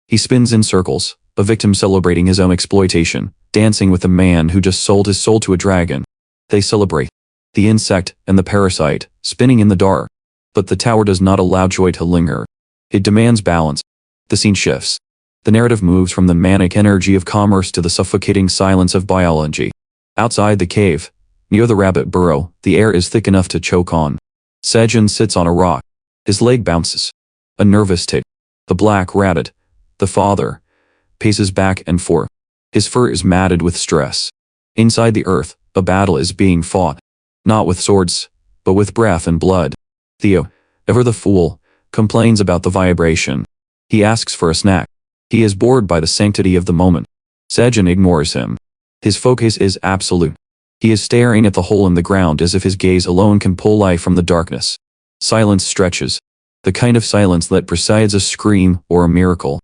He spins in circles, a victim celebrating his own exploitation, dancing with the man who just sold his soul to a dragon. They celebrate. The insect and the parasite, spinning in the dark. But the tower does not allow joy to linger. It demands balance. The scene shifts. The narrative moves from the manic energy of commerce to the suffocating silence of biology. Outside the cave, near the rabbit burrow, the air is thick enough to choke on. Sejun sits on a rock. His leg bounces. A nervous tick. The black rabbit, the father, paces back and forth. His fur is matted with stress. Inside the earth, a battle is being fought. Not with swords, but with breath and blood. Theo, ever the fool, complains about the vibration. He asks for a snack. He is bored by the sanctity of the moment. Sejun ignores him. His focus is absolute. He is staring at the hole in the ground as if his gaze alone can pull life from the darkness. Silence stretches. The kind of silence that precedes a scream or a miracle.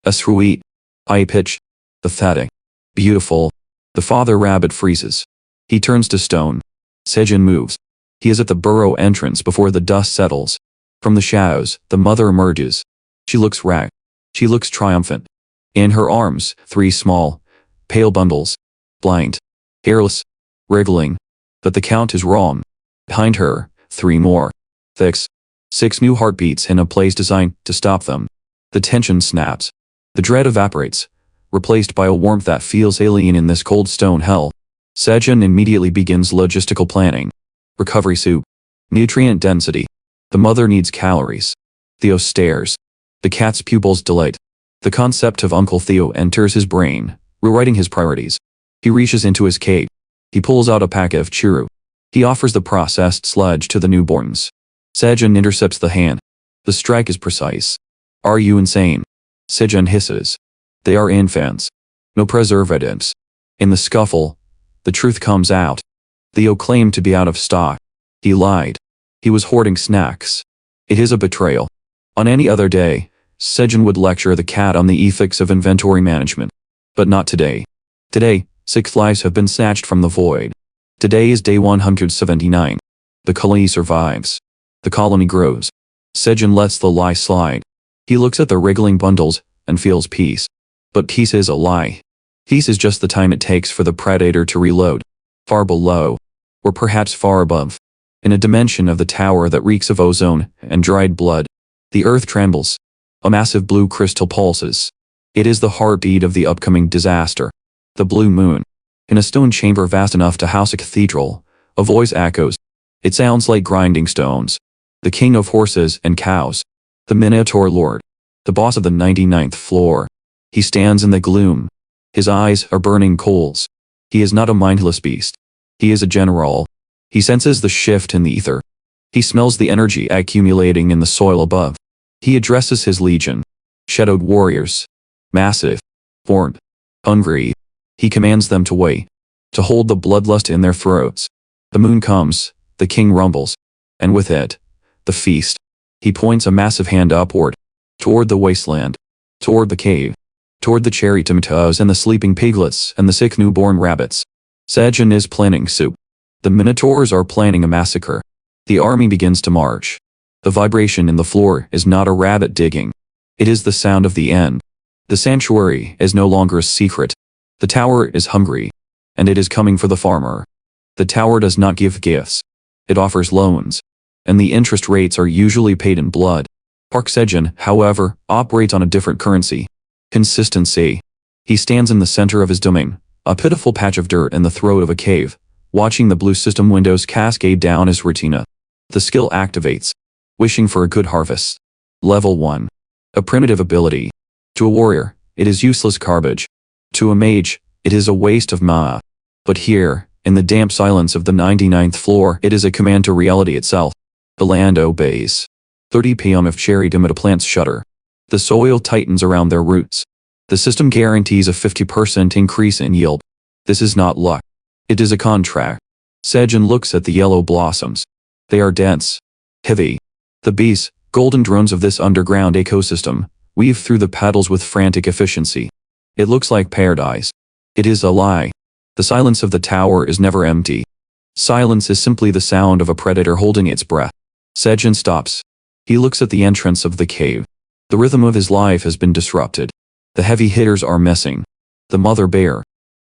A sweet, high pitch, pathetic, beautiful. The father rabbit freezes. He turns to stone. Sejun moves. He is at the burrow entrance before the dust settles. From the shadows, the mother emerges. She looks ragged. She looks triumphant. In her arms, 3 small, pale bundles. Blind. Hairless. Wriggling. But the count is wrong. Behind her, 3 more. 6 new heartbeats in a place designed to stop them. The tension snaps. The dread evaporates, replaced by a warmth that feels alien in this cold stone hell. Sejun immediately begins logistical planning. Recovery soup. Nutrient density. The mother needs calories. Theo stares. The cat's pupils dilate. The concept of Uncle Theo enters his brain, rewriting his priorities. He reaches into his cave. He pulls out a pack of churro. He offers the processed sludge to the newborns. Sejun intercepts the hand. The strike is precise. Are you insane? Sejun hisses. They are infants. No preservatives. In the scuffle, the truth comes out. Theo claimed to be out of stock. He lied. He was hoarding snacks. It is a betrayal. On any other day, Sejun would lecture the cat on the ethics of inventory management. But not today. Today, 6 lives have been snatched from the void. Today is day 179. The colony survives. The colony grows. Sejun lets the lie slide. He looks at the wriggling bundles and feels peace. But peace is a lie. Peace is just the time it takes for the predator to reload. Far below, or perhaps far above, in a dimension of the tower that reeks of ozone and dried blood, the earth trembles. A massive blue crystal pulses. It is the heartbeat of the upcoming disaster. The blue moon. In a stone chamber vast enough to house a cathedral, a voice echoes. It sounds like grinding stones. The king of horses and cows. The Minotaur Lord. The boss of the 99th floor. He stands in the gloom. His eyes are burning coals. He is not a mindless beast. He is a general. He senses the shift in the ether. He smells the energy accumulating in the soil above. He addresses his legion. Shadowed warriors. Massive. Formed. Hungry. He commands them to wait. To hold the bloodlust in their throats. The moon comes. The king rumbles. And with it, the feast. He points a massive hand upward. Toward the wasteland. Toward the cave. Toward the cherry tomatoes and the sleeping piglets and the sick newborn rabbits. Sejun is planning soup. The Minotaurs are planning a massacre. The army begins to march. The vibration in the floor is not a rabbit digging. It is the sound of the end. The sanctuary is no longer a secret. The tower is hungry. And it is coming for the farmer. The tower does not give gifts. It offers loans. And the interest rates are usually paid in blood. Park Sejun, however, operates on a different currency. Consistency. He stands in the center of his domain, a pitiful patch of dirt in the throat of a cave, watching the blue system windows cascade down his retina. The skill activates. Wishing for a good harvest. Level 1. A primitive ability. To a warrior, it is useless garbage. To a mage, it is a waste of mana. But here, in the damp silence of the 99th floor, it is a command to reality itself. The land obeys. 30 p.m. if cherry tomato plants shudder. The soil tightens around their roots. The system guarantees a 50% increase in yield. This is not luck. It is a contract. Sejun looks at the yellow blossoms. They are dense. Heavy. The bees, golden drones of this underground ecosystem, weave through the petals with frantic efficiency. It looks like paradise. It is a lie. The silence of the tower is never empty. Silence is simply the sound of a predator holding its breath. Sejun stops. He looks at the entrance of the cave. The rhythm of his life has been disrupted. The heavy hitters are missing. The mother bear.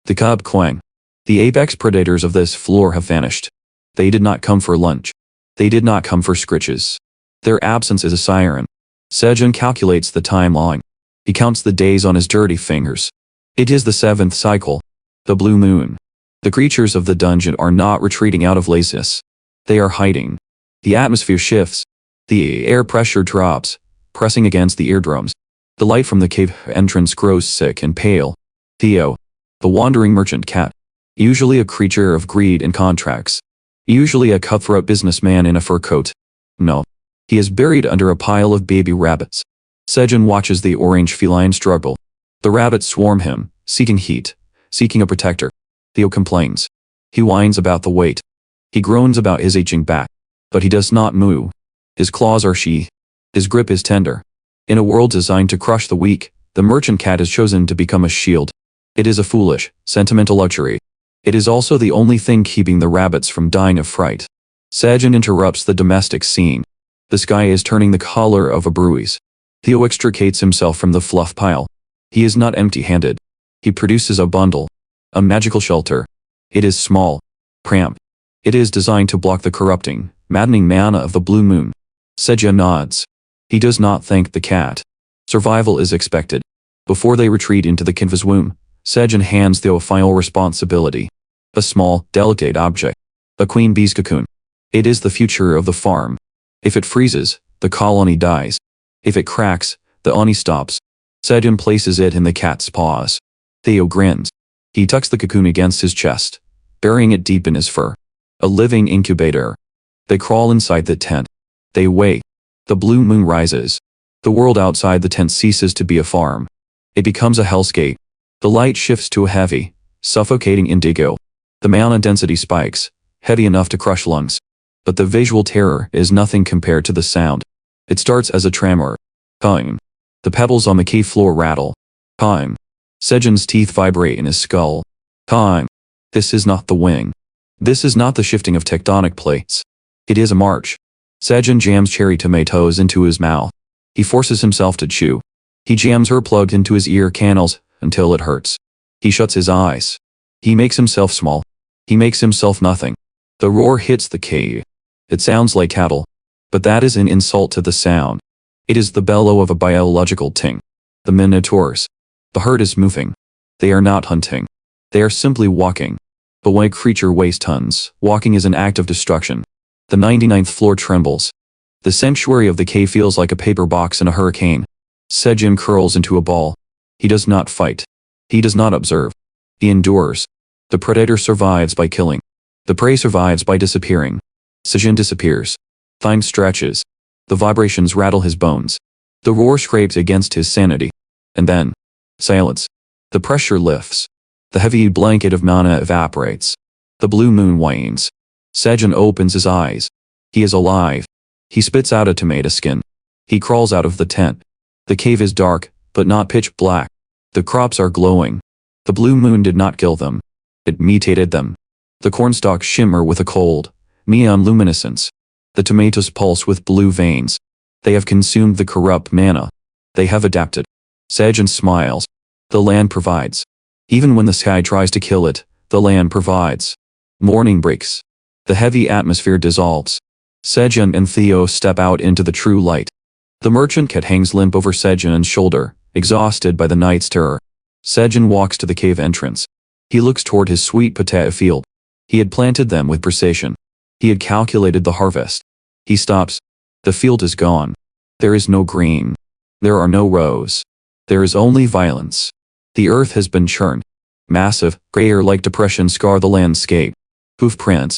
The cub quang. The apex predators of this floor have vanished. They did not come for lunch. They did not come for scritches. Their absence is a siren. Sejun calculates the timeline. He counts the days on his dirty fingers. It is the 7th cycle. The blue moon. The creatures of the dungeon are not retreating out of laziness. They are hiding. The atmosphere shifts. The air pressure drops, pressing against the eardrums. The light from the cave entrance grows sick and pale. Theo, the wandering merchant cat, usually a creature of greed and contracts, usually a cutthroat businessman in a fur coat. No, he is buried under a pile of baby rabbits. Sejun watches the orange feline struggle. The rabbits swarm him, seeking heat, seeking a protector. Theo complains. He whines about the weight. He groans about his aching back. But he does not moo. His claws are sheathed. His grip is tender. In a world designed to crush the weak, the merchant cat has chosen to become a shield. It is a foolish, sentimental luxury. It is also the only thing keeping the rabbits from dying of fright. Sejun interrupts the domestic scene. The sky is turning the color of a bruise. Theo extricates himself from the fluff pile. He is not empty-handed. He produces a bundle. A magical shelter. It is small. Cramped. It is designed to block the corrupting, maddening mana of the blue moon. Sejun nods. He does not thank the cat. Survival is expected. Before they retreat into the canvas womb, Sejun hands Theo a final responsibility. A small, delicate object. A queen bee's cocoon. It is the future of the farm. If it freezes, the colony dies. If it cracks, the honey stops. Sejun places it in the cat's paws. Theo grins. He tucks the cocoon against his chest, burying it deep in his fur. A living incubator. They crawl inside the tent. They wait. The blue moon rises. The world outside the tent ceases to be a farm. It becomes a hellscape. The light shifts to a heavy, suffocating indigo. The mana density spikes, heavy enough to crush lungs. But the visual terror is nothing compared to the sound. It starts as a tremor. Time. The pebbles on the cave floor rattle. Time. Sejun's teeth vibrate in his skull. Time. This is not the wing. This is not the shifting of tectonic plates. It is a march. Sejun jams cherry tomatoes into his mouth. He forces himself to chew. He jams her plugged into his ear canals until it hurts. He shuts his eyes. He makes himself small. He makes himself nothing. The roar hits the cave. It sounds like cattle. But that is an insult to the sound. It is the bellow of a biological ting. The minotaurs. The herd is moving. They are not hunting. They are simply walking. But when a creature weighs tons, walking is an act of destruction. The 99th floor trembles. The sanctuary of the cave feels like a paper box in a hurricane. Sejun curls into a ball. He does not fight. He does not observe. He endures. The predator survives by killing. The prey survives by disappearing. Sejun disappears. Time stretches. The vibrations rattle his bones. The roar scrapes against his sanity. And then, silence. The pressure lifts. The heavy blanket of mana evaporates. The blue moon wanes. Sejun opens his eyes. He is alive. He spits out a tomato skin. He crawls out of the tent. The cave is dark, but not pitch black. The crops are glowing. The blue moon did not kill them. It mutated them. The cornstalks shimmer with a cold, neon luminescence. The tomatoes pulse with blue veins. They have consumed the corrupt mana. They have adapted. Sejun smiles. The land provides. Even when the sky tries to kill it, the land provides. Morning breaks. The heavy atmosphere dissolves. Sejun and Theo step out into the true light. The merchant cat hangs limp over Sejun's shoulder, exhausted by the night's terror. Sejun walks to the cave entrance. He looks toward his sweet potato field. He had planted them with precision. He had calculated the harvest. He stops. The field is gone. There is no green. There are no rows. There is only violence. The earth has been churned. Massive, grayer-like depressions scar the landscape. Hoof prints.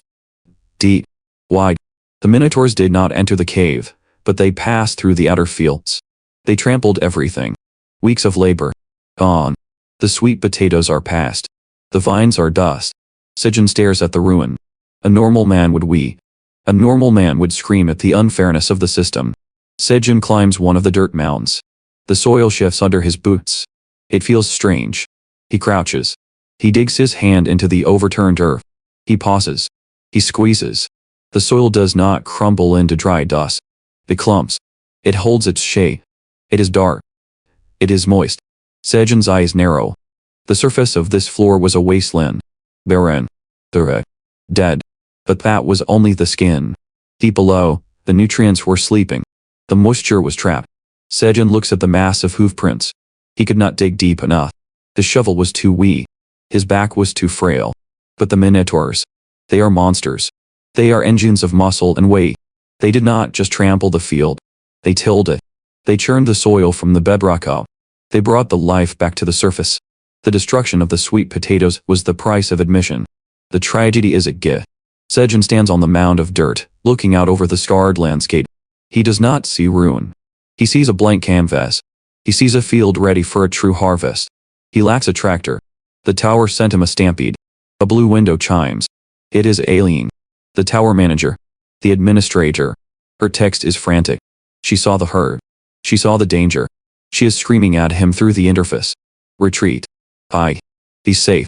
Deep. Wide. The minotaurs did not enter the cave, but they passed through the outer fields. They trampled everything. Weeks of labor. Gone. The sweet potatoes are past. The vines are dust. Sejun stares at the ruin. A normal man would weep. A normal man would scream at the unfairness of the system. Sejun climbs one of the dirt mounds. The soil shifts under his boots. It feels strange. He crouches. He digs his hand into the overturned earth. He pauses. He squeezes. The soil does not crumble into dry dust. It clumps. It holds its shape. It is dark. It is moist. Sejun's eyes narrow. The surface of this floor was a wasteland. Barren. Dead. But that was only the skin. Deep below, the nutrients were sleeping. The moisture was trapped. Sejun looks at the massive hoof prints. He could not dig deep enough. His shovel was too weak. His back was too frail. But the minotaurs. They are monsters. They are engines of muscle and weight. They did not just trample the field. They tilled it. They churned the soil from the bedrock up. They brought the life back to the surface. The destruction of the sweet potatoes was the price of admission. The tragedy is at Git. Sejun stands on the mound of dirt, looking out over the scarred landscape. He does not see ruin. He sees a blank canvas. He sees a field ready for a true harvest. He lacks a tractor. The tower sent him a stampede. A blue window chimes. It is Aileen, the tower manager, the administrator. Her text is frantic. She saw the hurt. She saw the danger. She is screaming at him through the interface. Retreat. Be safe.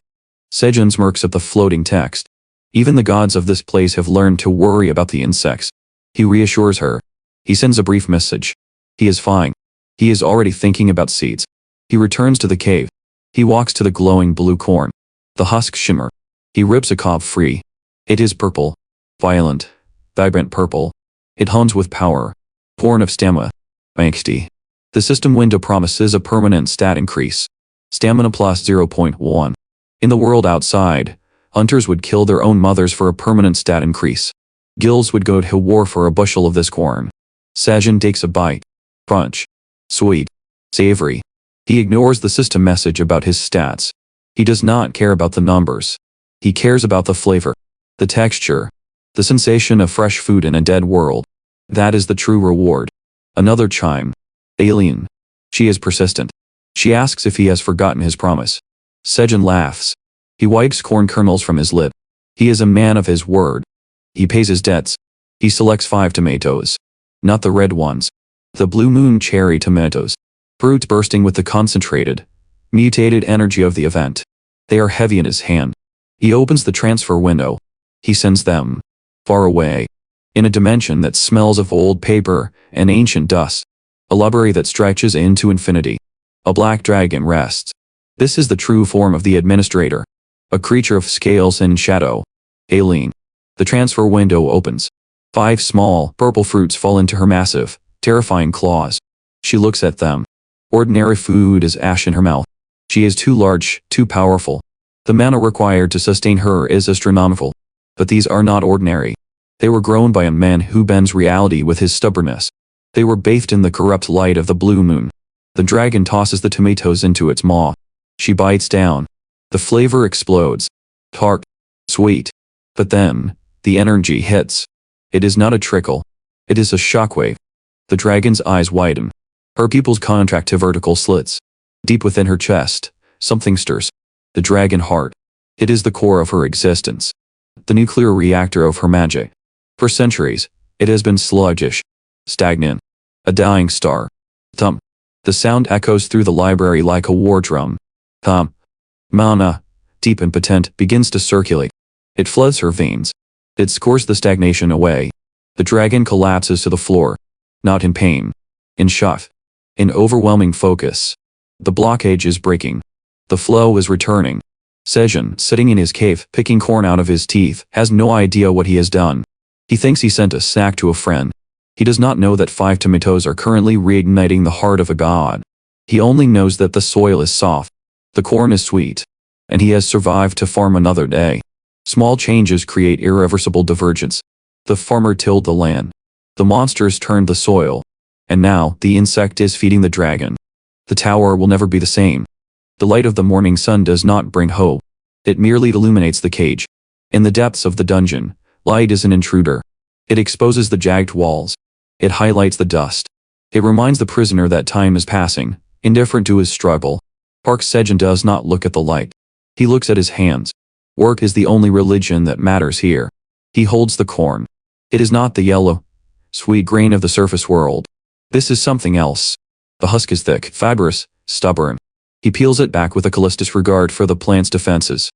Sejun smirks at the floating text. Even the gods of this place have learned to worry about the insects. He reassures her. He sends a brief message. He is fine. He is already thinking about seeds. He returns to the cave. He walks to the glowing blue corn. The husks shimmer. He rips a cob free. It is purple. Violent. Vibrant purple. It hums with power. Born of stamina. Angsty. The system window promises a permanent stat increase. Stamina plus 0.1. In the world outside, hunters would kill their own mothers for a permanent stat increase. Gills would go to war for a bushel of this corn. Sejun takes a bite. Crunch. Sweet. Savory. He ignores the system message about his stats. He does not care about the numbers. He cares about the flavor. The texture. The sensation of fresh food in a dead world. That is the true reward. Another chime. Aileen. She is persistent. She asks if he has forgotten his promise. Sejun laughs. He wipes corn kernels from his lip. He is a man of his word. He pays his debts. He selects 5 tomatoes. Not the red ones. The blue moon cherry tomatoes. Fruit bursting with the concentrated, mutated energy of the event. They are heavy in his hand. He opens the transfer window. He sends them far away. In a dimension that smells of old paper and ancient dust. A library that stretches into infinity. A black dragon rests. This is the true form of the administrator. A creature of scales and shadow. Aileen. The transfer window opens. 5 small, purple fruits fall into her massive, terrifying claws. She looks at them. Ordinary food is ash in her mouth. She is too large, too powerful. The mana required to sustain her is astronomical. But these are not ordinary. They were grown by a man who bends reality with his stubbornness. They were bathed in the corrupt light of the blue moon. The dragon tosses the tomatoes into its maw. She bites down. The flavor explodes. Tart. Sweet. But then, the energy hits. It is not a trickle. It is a shockwave. The dragon's eyes widen. Her pupils contract to vertical slits. Deep within her chest, something stirs. The dragon heart. It is the core of her existence. The nuclear reactor of her magic. For centuries, it has been sluggish. Stagnant. A dying star. Thump. The sound echoes through the library like a war drum. Thump. Mana, deep and potent, begins to circulate. It floods her veins. It scores the stagnation away. The dragon collapses to the floor. Not in pain. In shock. In overwhelming focus. The blockage is breaking. The flow is returning. Sejun, sitting in his cave, picking corn out of his teeth, has no idea what he has done. He thinks he sent a sack to a friend. He does not know that 5 tomatoes are currently reigniting the heart of a god. He only knows that the soil is soft. The corn is sweet. And he has survived to farm another day. Small changes create irreversible divergence. The farmer tilled the land. The monsters turned the soil. And now, the insect is feeding the dragon. The tower will never be the same. The light of the morning sun does not bring hope. It merely illuminates the cage. In the depths of the dungeon, light is an intruder. It exposes the jagged walls. It highlights the dust. It reminds the prisoner that time is passing, indifferent to his struggle. Park Sejun does not look at the light. He looks at his hands. Work is the only religion that matters here. He holds the corn. It is not the yellow, sweet grain of the surface world. This is something else. The husk is thick, fibrous, stubborn. He peels it back with a callous regard for the plant's defenses.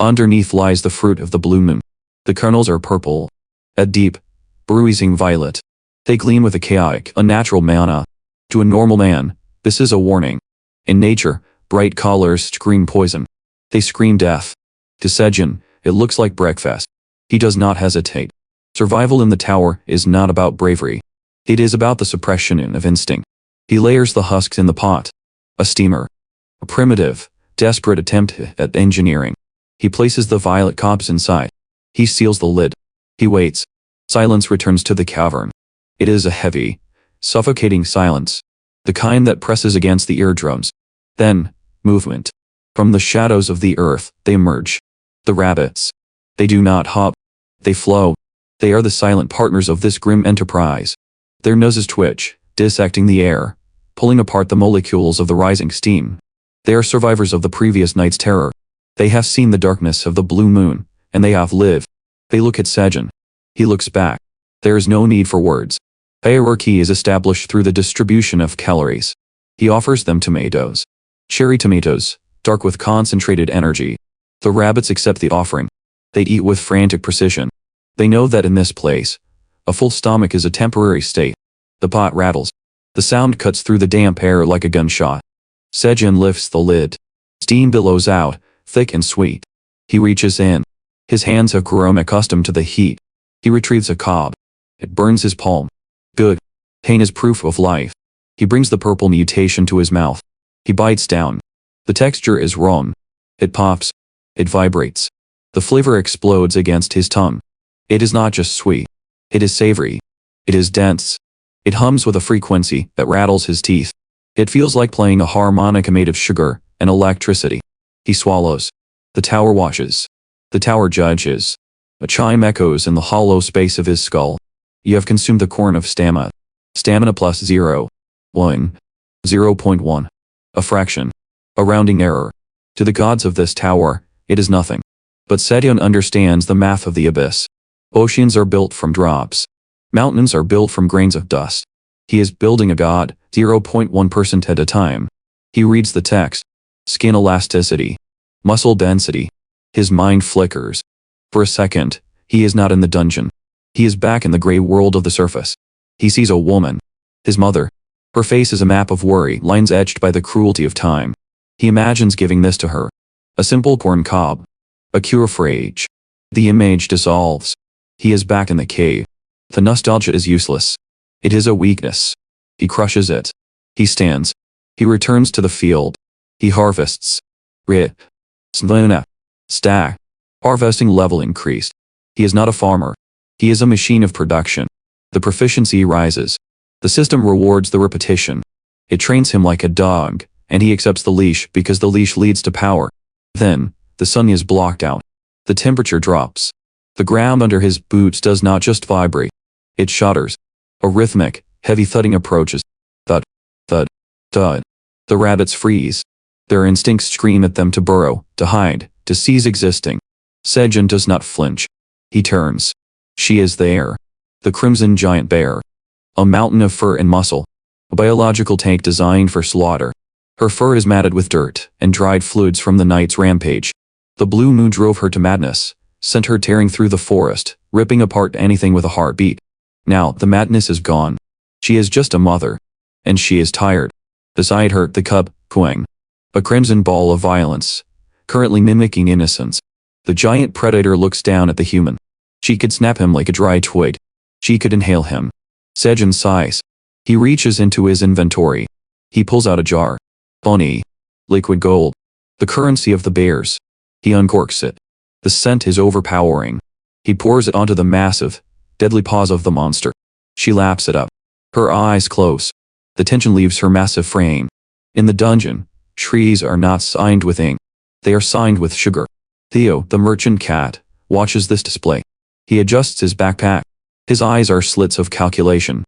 Underneath lies the fruit of the blue moon. The kernels are purple. A deep, bruising violet. They gleam with a chaotic, unnatural mana. To a normal man, this is a warning. In nature, bright colors scream poison. They scream death. To Sejun, it looks like breakfast. He does not hesitate. Survival in the tower is not about bravery. It is about the suppression of instinct. He layers the husks in the pot. A steamer. A primitive, desperate attempt at engineering. He places the violet cobs inside. He seals the lid. He waits. Silence returns to the cavern. It is a heavy, suffocating silence. The kind that presses against the eardrums. Then, movement. From the shadows of the earth, they emerge. The rabbits. They do not hop. They flow. They are the silent partners of this grim enterprise. Their noses twitch, dissecting the air, pulling apart the molecules of the rising steam. They are survivors of the previous night's terror. They have seen the darkness of the blue moon, and they have lived. They look at Sejun. He looks back. There is no need for words. Hierarchy is established through the distribution of calories. He offers them tomatoes. Cherry tomatoes, dark with concentrated energy. The rabbits accept the offering. They eat with frantic precision. They know that in this place, a full stomach is a temporary state. The pot rattles. The sound cuts through the damp air like a gunshot. Sejun lifts the lid. Steam billows out, thick and sweet. He reaches in. His hands have grown accustomed to the heat. He retrieves a cob. It burns his palm. Good. Pain is proof of life. He brings the purple mutation to his mouth. He bites down. The texture is wrong. It pops. It vibrates. The flavor explodes against his tongue. It is not just sweet. It is savory. It is dense. It hums with a frequency that rattles his teeth. It feels like playing a harmonica made of sugar and electricity. He swallows. The tower washes. The tower judges. A chime echoes in the hollow space of his skull. You have consumed the corn of stamina. Stamina plus 0. 1. 0.1. A fraction. A rounding error. To the gods of this tower, it is nothing. But Sejun understands the math of the abyss. Oceans are built from drops. Mountains are built from grains of dust. He is building a god, 0.1% at a time. He reads the text. Skin elasticity. Muscle density. His mind flickers. For a second, he is not in the dungeon. He is back in the gray world of the surface. He sees a woman. His mother. Her face is a map of worry, lines etched by the cruelty of time. He imagines giving this to her. A simple corn cob. A cure for age. The image dissolves. He is back in the cave. The nostalgia is useless. It is a weakness. He crushes it. He stands. He returns to the field. He harvests. Rip. Sluna. Stack. Harvesting level increased. He is not a farmer. He is a machine of production. The proficiency rises. The system rewards the repetition. It trains him like a dog, and he accepts the leash because the leash leads to power. Then, the sun is blocked out. The temperature drops. The ground under his boots does not just vibrate. It shudders. A rhythmic, heavy thudding approaches. Thud, thud, thud. The rabbits freeze. Their instincts scream at them to burrow, to hide, to cease existing. Sejun does not flinch. He turns. She is there. The crimson giant bear. A mountain of fur and muscle. A biological tank designed for slaughter. Her fur is matted with dirt and dried fluids from the night's rampage. The blue moon drove her to madness, sent her tearing through the forest, ripping apart anything with a heartbeat. Now, the madness is gone. She is just a mother. And she is tired. Beside her, the cub, cooing. A crimson ball of violence, currently mimicking innocence. The giant predator looks down at the human. She could snap him like a dry twig. She could inhale him. Sejun sighs. He reaches into his inventory. He pulls out a jar. Bunny. Liquid gold. The currency of the bears. He uncorks it. The scent is overpowering. He pours it onto the massive, deadly paws of the monster. She laps it up. Her eyes close. The tension leaves her massive frame. In the dungeon, trees are not signed with ink. They are signed with sugar. Theo, the merchant cat, watches this display. He adjusts his backpack. His eyes are slits of calculation.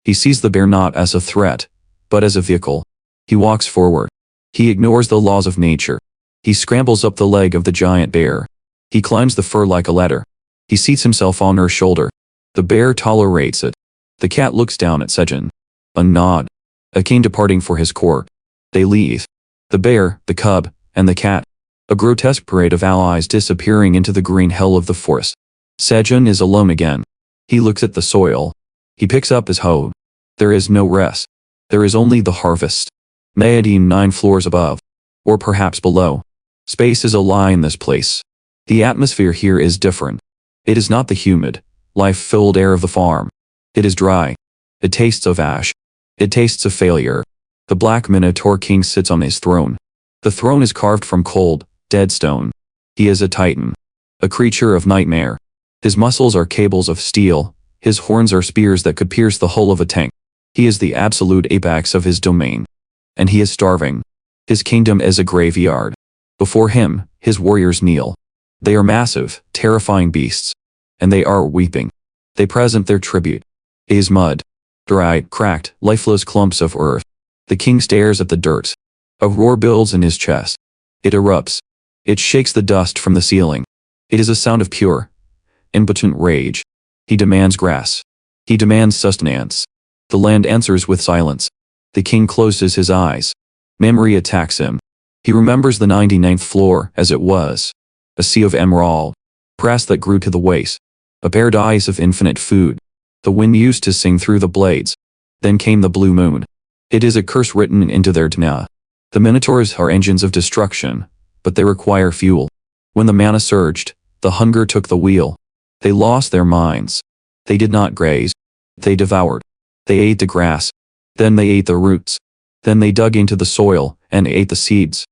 He sees the bear not as a threat, but as a vehicle. He walks forward. He ignores the laws of nature. He scrambles up the leg of the giant bear. He climbs the fur like a ladder. He seats himself on her shoulder. The bear tolerates it. The cat looks down at Sejun. A nod. A king departing for his court. They leave. The bear, the cub, and the cat. A grotesque parade of allies disappearing into the green hell of the forest. Sejun is alone again. He looks at the soil. He picks up his hoe. There is no rest. There is only the harvest. Maedim 9 floors above. Or perhaps below. Space is a lie in this place. The atmosphere here is different. It is not the humid, life-filled air of the farm. It is dry. It tastes of ash. It tastes of failure. The Black Minotaur King sits on his throne. The throne is carved from cold, dead stone. He is a titan. A creature of nightmare. His muscles are cables of steel. His horns are spears that could pierce the hull of a tank. He is the absolute apex of his domain. And he is starving. His kingdom is a graveyard. Before him, his warriors kneel. They are massive, terrifying beasts. And they are weeping. They present their tribute. It is mud. Dried, cracked, lifeless clumps of earth. The king stares at the dirt. A roar builds in his chest. It erupts. It shakes the dust from the ceiling. It is a sound of pure, impotent rage. He demands grass. He demands sustenance. The land answers with silence. The king closes his eyes. Memory attacks him. He remembers the 99th floor as it was. A sea of emerald. Grass that grew to the waist. A paradise of infinite food. The wind used to sing through the blades. Then came the blue moon. It is a curse written into their DNA. The Minotaurs are engines of destruction, but they require fuel. When the mana surged, the hunger took the wheel. They lost their minds. They did not graze. They devoured. They ate the grass. Then they ate the roots. Then they dug into the soil and ate the seeds.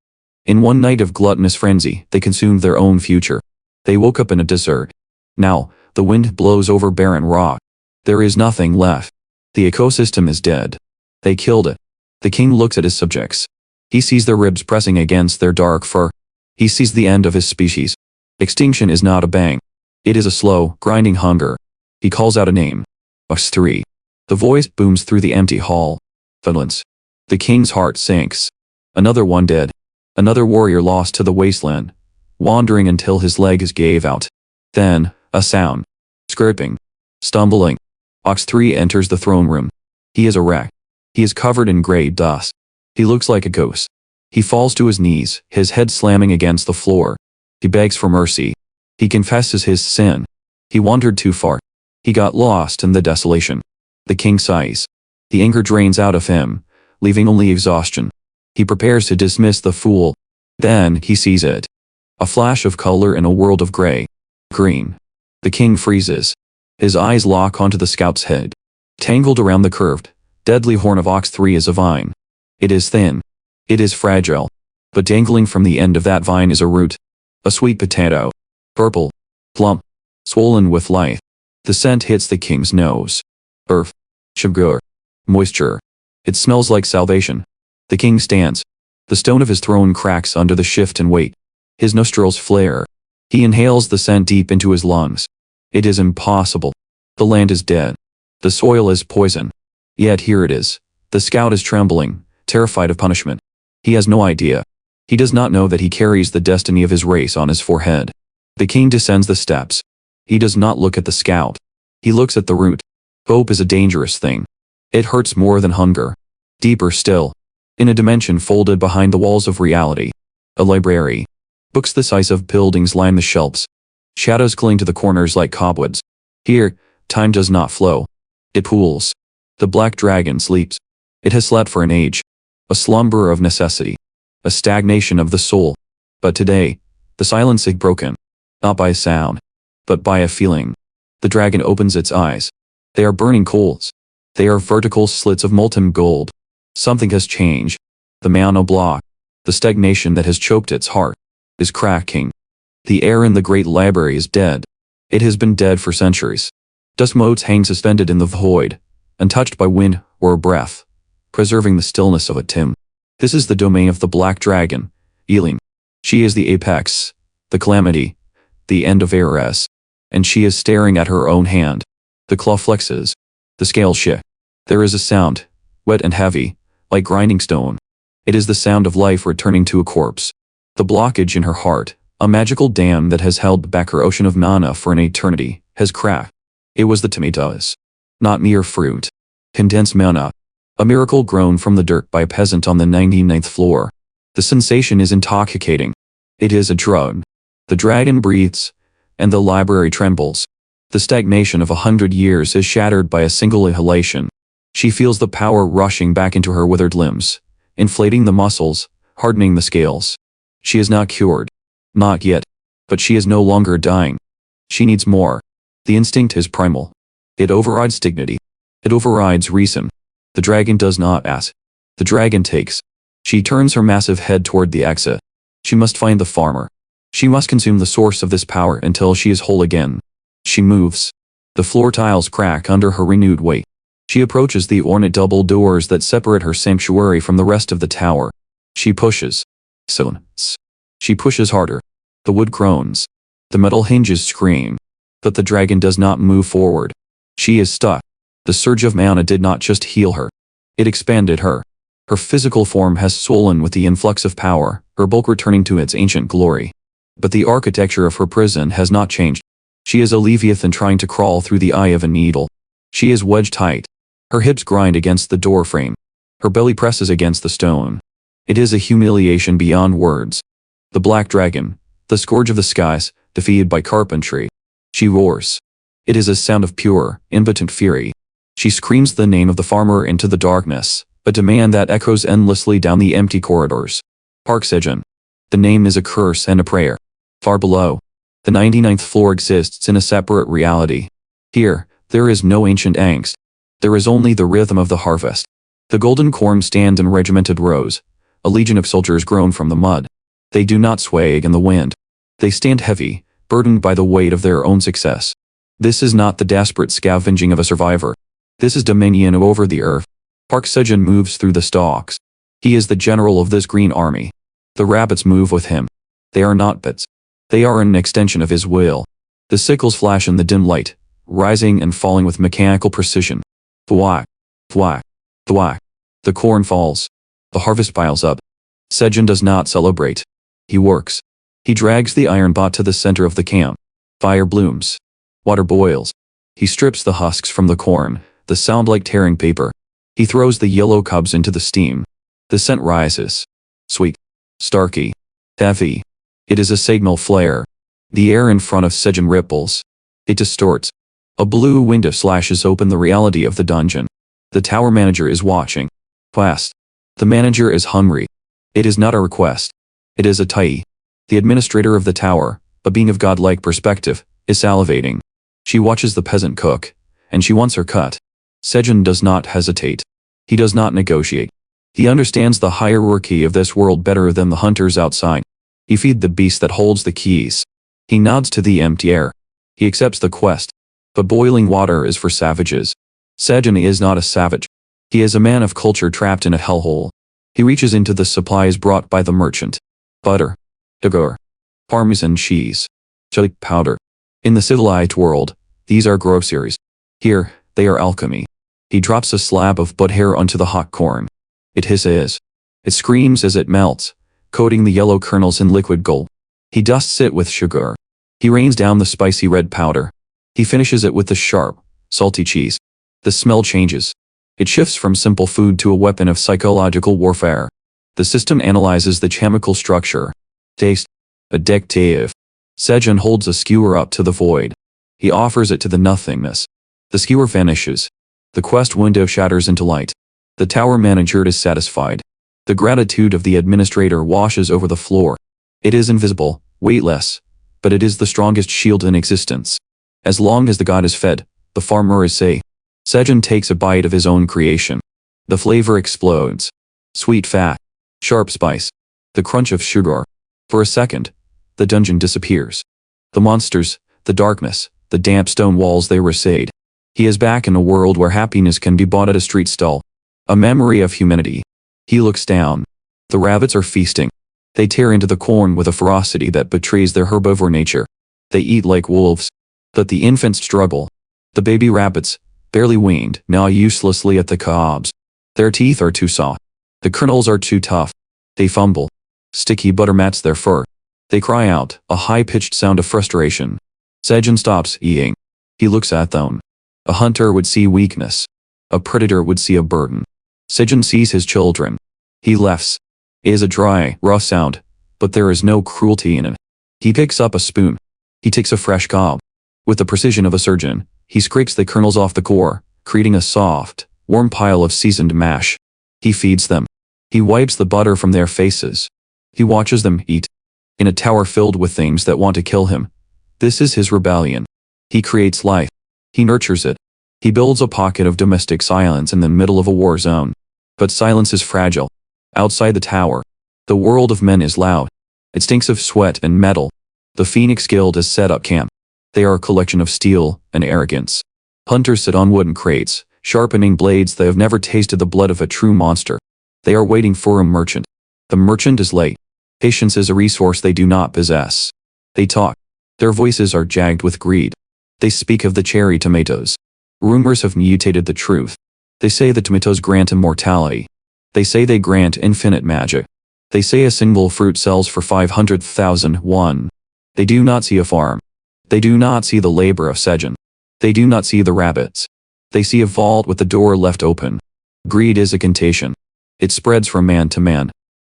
In one night of gluttonous frenzy, they consumed their own future. They woke up in a desert. Now, the wind blows over barren rock. There is nothing left. The ecosystem is dead. They killed it. The king looks at his subjects. He sees their ribs pressing against their dark fur. He sees the end of his species. Extinction is not a bang. It is a slow, grinding hunger. He calls out a name. X3. The voice booms through the empty hall. Silence. The king's heart sinks. Another one dead. Another warrior lost to the wasteland, wandering until his legs gave out. Then, a sound. Scraping. Stumbling. Ox3 enters the throne room. He is a wreck. He is covered in gray dust. He looks like a ghost. He falls to his knees, his head slamming against the floor. He begs for mercy. He confesses his sin. He wandered too far. He got lost in the desolation. The king sighs. The anger drains out of him, leaving only exhaustion. He prepares to dismiss the fool. Then he sees it. A flash of color in a world of gray. Green. The king freezes. His eyes lock onto the scout's head. Tangled around the curved, deadly horn of Ox3 is a vine. It is thin. It is fragile. But dangling from the end of that vine is a root. A sweet potato. Purple. Plump. Swollen with life. The scent hits the king's nose. Earth. Sugar. Moisture. It smells like salvation. The king stands. The stone of his throne cracks under the shift and weight. His nostrils flare. He inhales the scent deep into his lungs. It is impossible. The land is dead. The soil is poison. Yet here it is. The scout is trembling, terrified of punishment. He has no idea. He does not know that he carries the destiny of his race on his forehead. The king descends the steps. He does not look at the scout. He looks at the root. Hope is a dangerous thing. It hurts more than hunger. Deeper still. In a dimension folded behind the walls of reality. A library. Books the size of buildings line the shelves. Shadows cling to the corners like cobwebs. Here, time does not flow. It pools. The black dragon sleeps. It has slept for an age. A slumber of necessity. A stagnation of the soul. But today, the silence is broken. Not by a sound, but by a feeling. The dragon opens its eyes. They are burning coals. They are vertical slits of molten gold. Something has changed. The mana block, the stagnation that has choked its heart, is cracking. The air in the great library is dead. It has been dead for centuries. Dust motes hang suspended in the void, untouched by wind or breath, preserving the stillness of a tomb. This is the domain of the black dragon, Eileen. She is the apex, the calamity, the end of Eris, and she is staring at her own hand. The claw flexes. The scale shake. There is a sound, wet and heavy, like grinding stone. It is the sound of life returning to a corpse. The blockage in her heart, a magical dam that has held back her ocean of mana for an eternity, has cracked. It was the tomatoes. Not mere fruit. Condensed mana. A miracle grown from the dirt by a peasant on the 99th floor. The sensation is intoxicating. It is a drug. The dragon breathes, and the library trembles. The stagnation of 100 years is shattered by a single inhalation. She feels the power rushing back into her withered limbs, inflating the muscles, hardening the scales. She is not cured. Not yet. But she is no longer dying. She needs more. The instinct is primal. It overrides dignity. It overrides reason. The dragon does not ask. The dragon takes. She turns her massive head toward the exit. She must find the farmer. She must consume the source of this power until she is whole again. She moves. The floor tiles crack under her renewed weight. She approaches the ornate double doors that separate her sanctuary from the rest of the tower. She pushes. She pushes harder. The wood groans. The metal hinges scream. But the dragon does not move forward. She is stuck. The surge of mana did not just heal her. It expanded her. Her physical form has swollen with the influx of power, her bulk returning to its ancient glory. But the architecture of her prison has not changed. She is a leviathan trying to crawl through the eye of a needle. She is wedged tight. Her hips grind against the door frame. Her belly presses against the stone. It is a humiliation beyond words. The black dragon, the scourge of the skies, defeated by carpentry. She roars. It is a sound of pure, impotent fury. She screams the name of the farmer into the darkness, a demand that echoes endlessly down the empty corridors. Park Sejun. The name is a curse and a prayer. Far below, the 99th floor exists in a separate reality. Here, there is no ancient angst. There is only the rhythm of the harvest. The golden corn stands in regimented rows, a legion of soldiers grown from the mud. They do not sway in the wind. They stand heavy, burdened by the weight of their own success. This is not the desperate scavenging of a survivor. This is dominion over the earth. Park Sejun moves through the stalks. He is the general of this green army. The rabbits move with him. They are not bits. They are an extension of his will. The sickles flash in the dim light, rising and falling with mechanical precision. Thwack, thwack, thwack. The corn falls. The harvest piles up. Sejun does not celebrate. He works. He drags the iron bot to the center of the camp. Fire blooms. Water boils. He strips the husks from the corn, the sound like tearing paper. He throws the yellow cobs into the steam. The scent rises. Sweet. Starky. Heavy. It is a signal flare. The air in front of Sejun ripples. It distorts. A blue window slashes open the reality of the dungeon. The tower manager is watching. Quest. The manager is hungry. It is not a request. It is a tai. The administrator of the tower, a being of godlike perspective, is salivating. She watches the peasant cook, and she wants her cut. Sejun does not hesitate. He does not negotiate. He understands the hierarchy of this world better than the hunters outside. He feeds the beast that holds the keys. He nods to the empty air. He accepts the quest. But boiling water is for savages. Sejun is not a savage. He is a man of culture trapped in a hellhole. He reaches into the supplies brought by the merchant. Butter. Sugar. Parmesan cheese. Chili powder. In the civilized world, these are groceries. Here, they are alchemy. He drops a slab of butter onto the hot corn. It hisses. It screams as it melts, coating the yellow kernels in liquid gold. He dusts it with sugar. He rains down the spicy red powder. He finishes it with the sharp, salty cheese. The smell changes. It shifts from simple food to a weapon of psychological warfare. The system analyzes the chemical structure. Taste. Addictive. Sejun holds a skewer up to the void. He offers it to the nothingness. The skewer vanishes. The quest window shatters into light. The tower manager is satisfied. The gratitude of the administrator washes over the floor. It is invisible, weightless, but it is the strongest shield in existence. As long as the god is fed, the farmer is safe. Sejun takes a bite of his own creation. The flavor explodes. Sweet fat. Sharp spice. The crunch of sugar. For a second, the dungeon disappears. The monsters, the darkness, the damp stone walls, they recede. He is back in a world where happiness can be bought at a street stall. A memory of humanity. He looks down. The rabbits are feasting. They tear into the corn with a ferocity that betrays their herbivore nature. They eat like wolves. But the infants struggle. The baby rabbits, barely weaned, gnaw uselessly at the cobs. Their teeth are too soft. The kernels are too tough. They fumble. Sticky butter mats their fur. They cry out, a high-pitched sound of frustration. Sejun stops eating. He looks at them. A hunter would see weakness. A predator would see a burden. Sejun sees his children. He laughs. It is a dry, rough sound, but there is no cruelty in it. He picks up a spoon. He takes a fresh cob. With the precision of a surgeon, he scrapes the kernels off the core, creating a soft, warm pile of seasoned mash. He feeds them. He wipes the butter from their faces. He watches them eat. In a tower filled with things that want to kill him. This is his rebellion. He creates life. He nurtures it. He builds a pocket of domestic silence in the middle of a war zone. But silence is fragile. Outside the tower, the world of men is loud. It stinks of sweat and metal. The Phoenix Guild has set up camp. They are a collection of steel and arrogance. Hunters sit on wooden crates, sharpening blades that have never tasted the blood of a true monster. They are waiting for a merchant. The merchant is late. Patience is a resource they do not possess. They talk. Their voices are jagged with greed. They speak of the cherry tomatoes. Rumors have mutated the truth. They say the tomatoes grant immortality. They say they grant infinite magic. They say a single fruit sells for 500,000 won. They do not see a farm. They do not see the labor of Sejun. They do not see the rabbits. They see a vault with the door left open. Greed is a contagion. It spreads from man to man.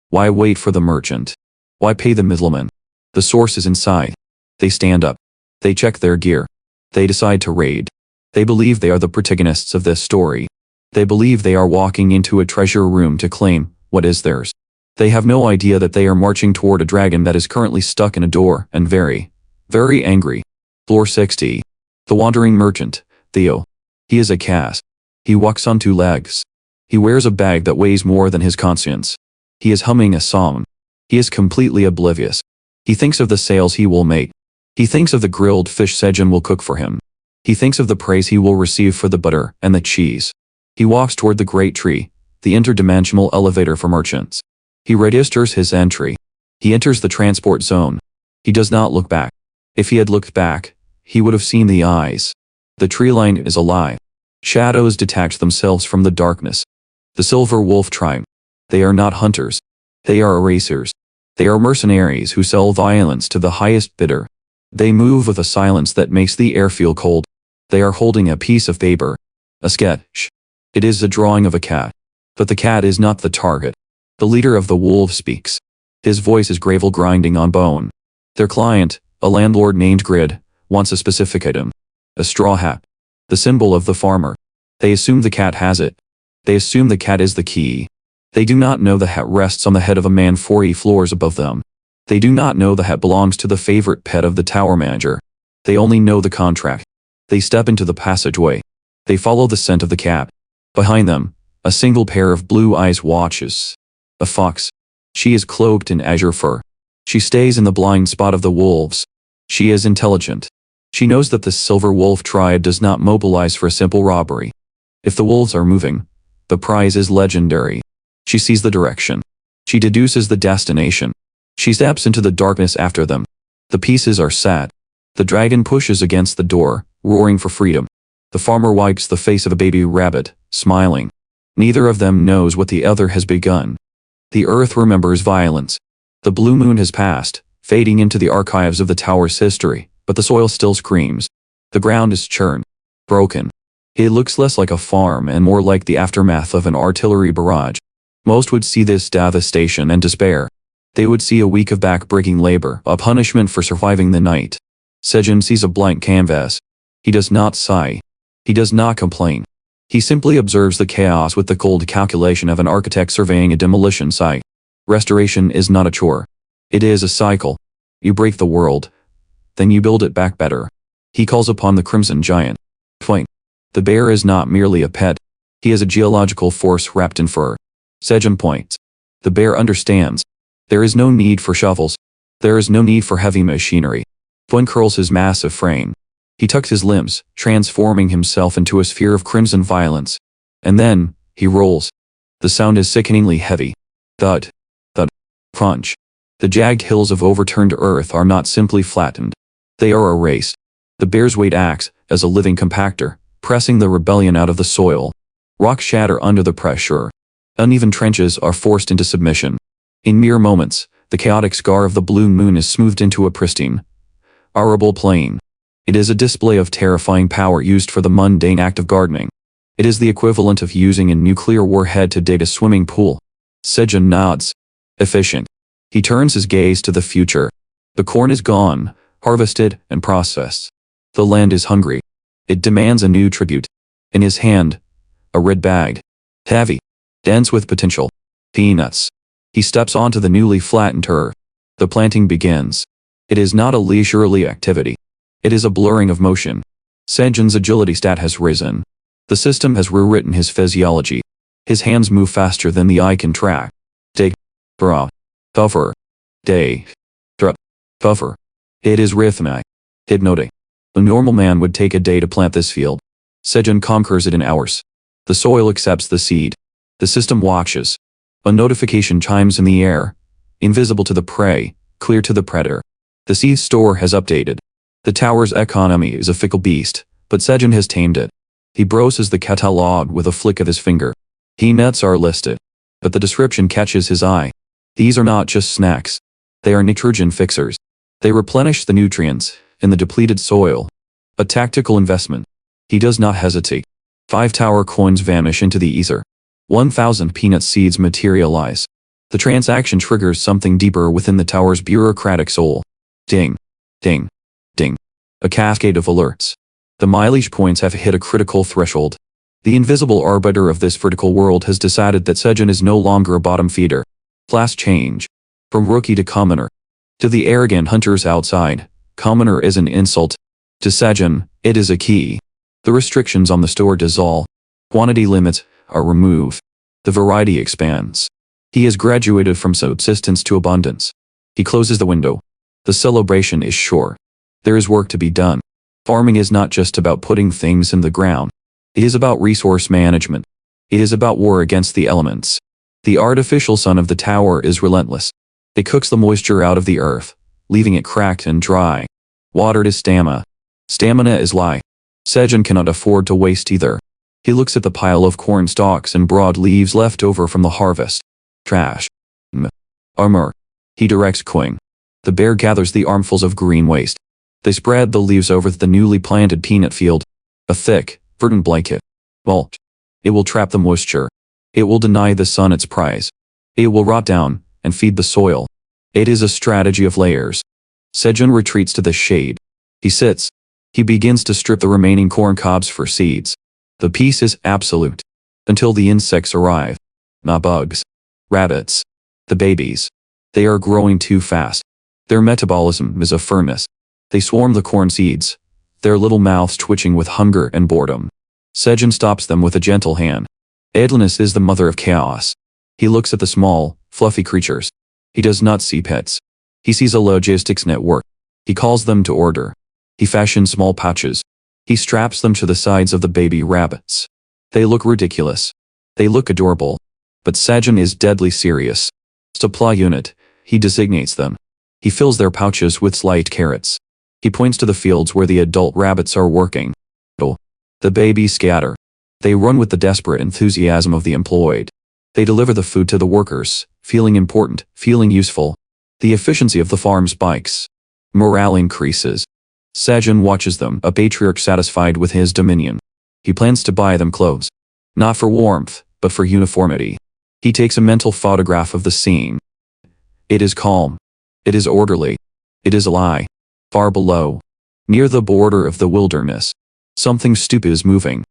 Why wait for the merchant? Why pay the middleman? The source is inside. They stand up. They check their gear. They decide to raid. They believe they are the protagonists of this story. They believe they are walking into a treasure room to claim what is theirs. They have no idea that they are marching toward a dragon that is currently stuck in a door and very, very angry. Floor 60. The Wandering Merchant, Theo. He is a caste. He walks on two legs. He wears a bag that weighs more than his conscience. He is humming a song. He is completely oblivious. He thinks of the sales he will make. He thinks of the grilled fish Sejun will cook for him. He thinks of the praise he will receive for the butter and the cheese. He walks toward the great tree, the interdimensional elevator for merchants. He registers his entry. He enters the transport zone. He does not look back. If he had looked back, he would have seen the eyes. The tree line is alive. Shadows detach themselves from the darkness. The Silver Wolf tribe. They are not hunters. They are erasers. They are mercenaries who sell violence to the highest bidder. They move with a silence that makes the air feel cold. They are holding a piece of paper. A sketch. It is a drawing of a cat. But the cat is not the target. The leader of the wolves speaks. His voice is gravel grinding on bone. Their client, a landlord named Grid, wants a specific item. A straw hat. The symbol of the farmer. They assume the cat has it. They assume the cat is the key. They do not know the hat rests on the head of a man 40 floors above them. They do not know the hat belongs to the favorite pet of the tower manager. They only know the contract. They step into the passageway. They follow the scent of the cat. Behind them, a single pair of blue eyes watches. A fox. She is cloaked in azure fur. She stays in the blind spot of the wolves. She is intelligent. She knows that the Silver Wolf tribe does not mobilize for a simple robbery. If the wolves are moving, the prize is legendary. She sees the direction. She deduces the destination. She steps into the darkness after them. The pieces are set. The dragon pushes against the door, roaring for freedom. The farmer wipes the face of a baby rabbit, smiling. Neither of them knows what the other has begun. The earth remembers violence. The blue moon has passed, fading into the archives of the tower's history, but the soil still screams. The ground is churned, broken. It looks less like a farm and more like the aftermath of an artillery barrage. Most would see this devastation and despair. They would see a week of back-breaking labor, a punishment for surviving the night. Sejun sees a blank canvas. He does not sigh. He does not complain. He simply observes the chaos with the cold calculation of an architect surveying a demolition site. Restoration is not a chore. It is a cycle. You break the world. Then you build it back better. He calls upon the Crimson Giant. Point. The bear is not merely a pet. He is a geological force wrapped in fur. Sejun points. The bear understands. There is no need for shovels. There is no need for heavy machinery. Fuen curls his massive frame. He tucks his limbs, transforming himself into a sphere of crimson violence. And then, he rolls. The sound is sickeningly heavy. Thud. Thud. Crunch. The jagged hills of overturned earth are not simply flattened. They are erased. The bear's weight acts as a living compactor, pressing the rebellion out of the soil. Rocks shatter under the pressure. Uneven trenches are forced into submission. In mere moments, the chaotic scar of the blue moon is smoothed into a pristine, arable plain. It is a display of terrifying power used for the mundane act of gardening. It is the equivalent of using a nuclear warhead to date a swimming pool. Sejun nods. Efficient. He turns his gaze to the future. The corn is gone, harvested and processed. The land is hungry. It demands a new tribute. In his hand, a red bag. Heavy. Dense with potential. Peanuts. He steps onto the newly flattened turf. The planting begins. It is not a leisurely activity. It is a blurring of motion. Sejun's agility stat has risen. The system has rewritten his physiology. His hands move faster than the eye can track. Dig. Bra. Buffer. Day. Drop. Buffer. It is rhythmic. Hypnotic. A normal man would take a day to plant this field. Sejun conquers it in hours. The soil accepts the seed. The system watches. A notification chimes in the air. Invisible to the prey, clear to the predator. The seed store has updated. The tower's economy is a fickle beast, but Sejun has tamed it. He browses the catalog with a flick of his finger. Peanuts are listed. But the description catches his eye. These are not just snacks. They are nitrogen fixers. They replenish the nutrients in the depleted soil. A tactical investment. He does not hesitate. 5 tower coins vanish into the ether. 1,000 peanut seeds materialize. The transaction triggers something deeper within the tower's bureaucratic soul. Ding. Ding. Ding. A cascade of alerts. The mileage points have hit a critical threshold. The invisible arbiter of this vertical world has decided that Sejun is no longer a bottom feeder. Class change. From rookie to commoner. To the arrogant hunters outside, commoner is an insult. To Sejun, it is a key. The restrictions on the store dissolve. Quantity limits are removed. The variety expands. He has graduated from subsistence to abundance. He closes the window. The celebration is sure. There is work to be done. Farming is not just about putting things in the ground. It is about resource management. It is about war against the elements. The artificial sun of the tower is relentless. It cooks the moisture out of the earth, leaving it cracked and dry. Water is stamina. Stamina is lie. Sejun cannot afford to waste either. He looks at the pile of corn stalks and broad leaves left over from the harvest. Trash. Armor. He directs Quing. The bear gathers the armfuls of green waste. They spread the leaves over the newly planted peanut field. A thick, verdant blanket. Mulch. It will trap the moisture. It will deny the sun its prize. It will rot down and feed the soil. It is a strategy of layers. Sejun retreats to the shade. He sits. He begins to strip the remaining corn cobs for seeds. The peace is absolute. Until the insects arrive. Not bugs. Rabbits. The babies. They are growing too fast. Their metabolism is a furnace. They swarm the corn seeds, their little mouths twitching with hunger and boredom. Sejun stops them with a gentle hand. Idleness is the mother of chaos. He looks at the small, fluffy creatures. He does not see pets. He sees a logistics network. He calls them to order. He fashions small pouches. He straps them to the sides of the baby rabbits. They look ridiculous. They look adorable. But Sejun is deadly serious. Supply unit, he designates them. He fills their pouches with sliced carrots. He points to the fields where the adult rabbits are working. The babies scatter. They run with the desperate enthusiasm of the employed. They deliver the food to the workers, feeling important, feeling useful. The efficiency of the farm spikes. Morale increases. Sejun watches them, a patriarch satisfied with his dominion. He plans to buy them clothes. Not for warmth, but for uniformity. He takes a mental photograph of the scene. It is calm. It is orderly. It is a lie. Far below, near the border of the wilderness, something stupid is moving.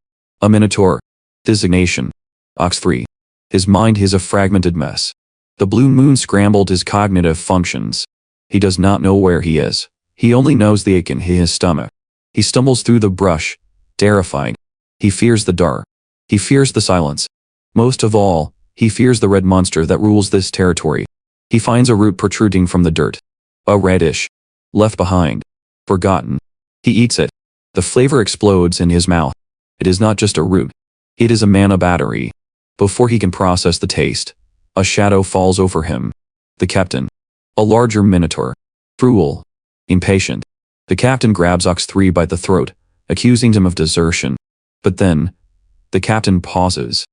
A minotaur. Designation. Ox 3. His mind is a fragmented mess. The blue moon scrambled his cognitive functions. He does not know where he is. He only knows the ache in his stomach. He stumbles through the brush, terrified. He fears the dark. He fears the silence. Most of all, he fears the red monster that rules this territory. He finds a root protruding from the dirt. A reddish. Left behind. Forgotten. He eats it. The flavor explodes in his mouth. It is not just a root. It is a mana battery. Before he can process the taste, a shadow falls over him. The captain. A larger minotaur. Cruel. Impatient. The captain grabs Ox 3 by the throat, accusing him of desertion. But then, the captain pauses.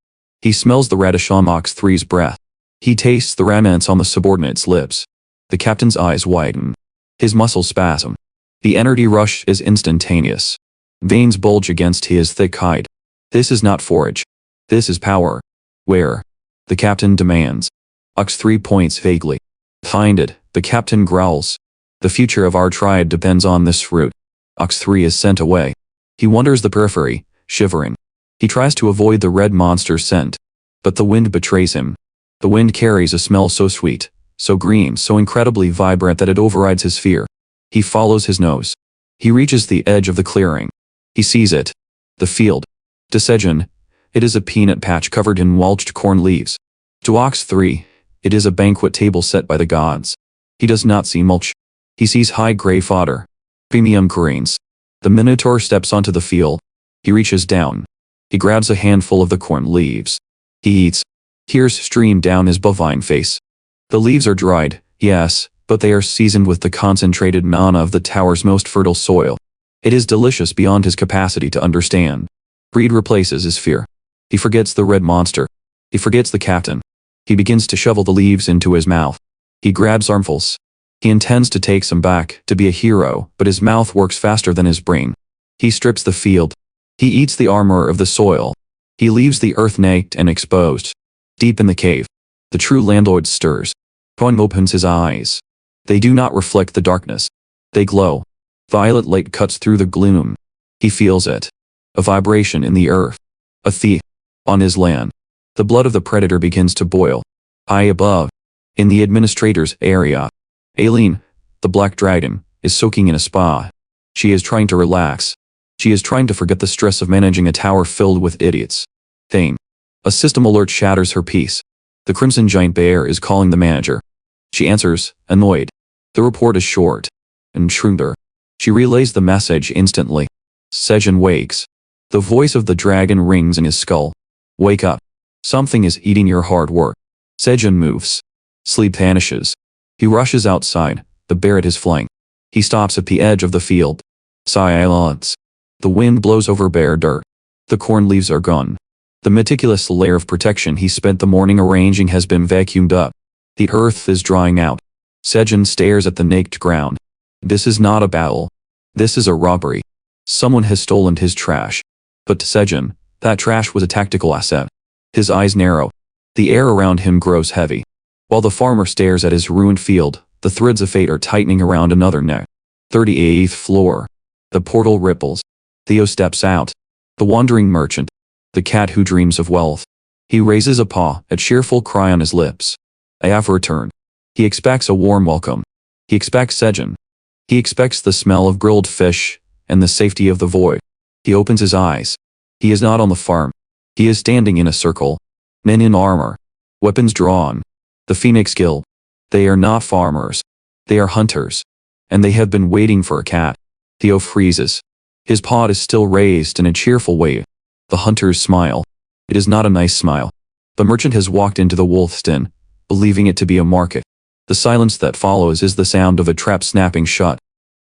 He smells the radish on Ox 3's breath. He tastes the remnants on the subordinate's lips. The captain's eyes widen. His muscles spasm. The energy rush is instantaneous. Veins bulge against his thick hide. This is not forage. This is power. Where? The captain demands. Ox 3 points vaguely. Find it, the captain growls. The future of our tribe depends on this fruit. Ox 3 is sent away. He wanders the periphery, shivering. He tries to avoid the red monster's scent. But the wind betrays him. The wind carries a smell so sweet, so green, so incredibly vibrant that it overrides his fear. He follows his nose. He reaches the edge of the clearing. He sees it. The field. To Sejun, it is a peanut patch covered in mulched corn leaves. To Ox 3, it is a banquet table set by the gods. He does not see mulch. He sees high gray fodder. Premium grains. The Minotaur steps onto the field. He reaches down. He grabs a handful of the corn leaves. He eats. Tears stream down his bovine face. The leaves are dried, yes, but they are seasoned with the concentrated mana of the tower's most fertile soil. It is delicious beyond his capacity to understand. Greed replaces his fear. He forgets the red monster. He forgets the captain. He begins to shovel the leaves into his mouth. He grabs armfuls. He intends to take some back, to be a hero, but his mouth works faster than his brain. He strips the field. He eats the armor of the soil. He leaves the earth naked and exposed. Deep in the cave, the true landlord stirs. Huang opens his eyes. They do not reflect the darkness. They glow. Violet light cuts through the gloom. He feels it. A vibration in the earth. A thief. On his land. The blood of the predator begins to boil. High above. In the administrator's area. Aileen, the black dragon, is soaking in a spa. She is trying to relax. She is trying to forget the stress of managing a tower filled with idiots. Thane. A system alert shatters her peace. The crimson giant bear is calling the manager. She answers, annoyed. The report is short. And shrewder. She relays the message instantly. Sejun wakes. The voice of the dragon rings in his skull. Wake up. Something is eating your hard work. Sejun moves. Sleep vanishes. He rushes outside, the bear at his flank. He stops at the edge of the field. Silence. The wind blows over bare dirt. The corn leaves are gone. The meticulous layer of protection he spent the morning arranging has been vacuumed up. The earth is drying out. Sejun stares at the naked ground. This is not a battle. This is a robbery. Someone has stolen his trash. But to Sejun, that trash was a tactical asset. His eyes narrow. The air around him grows heavy. While the farmer stares at his ruined field, the threads of fate are tightening around another neck. 38th floor. The portal ripples. Theo steps out. The wandering merchant. The cat who dreams of wealth. He raises a paw, a cheerful cry on his lips. I have returned. He expects a warm welcome. He expects Sejun. He expects the smell of grilled fish, and the safety of the void. He opens his eyes. He is not on the farm. He is standing in a circle. Men in armor. Weapons drawn. The Phoenix Guild. They are not farmers. They are hunters. And they have been waiting for a cat. Theo freezes. His paw is still raised in a cheerful way. The hunters smile. It is not a nice smile. The merchant has walked into the wolf's den, believing it to be a market. The silence that follows is the sound of a trap snapping shut.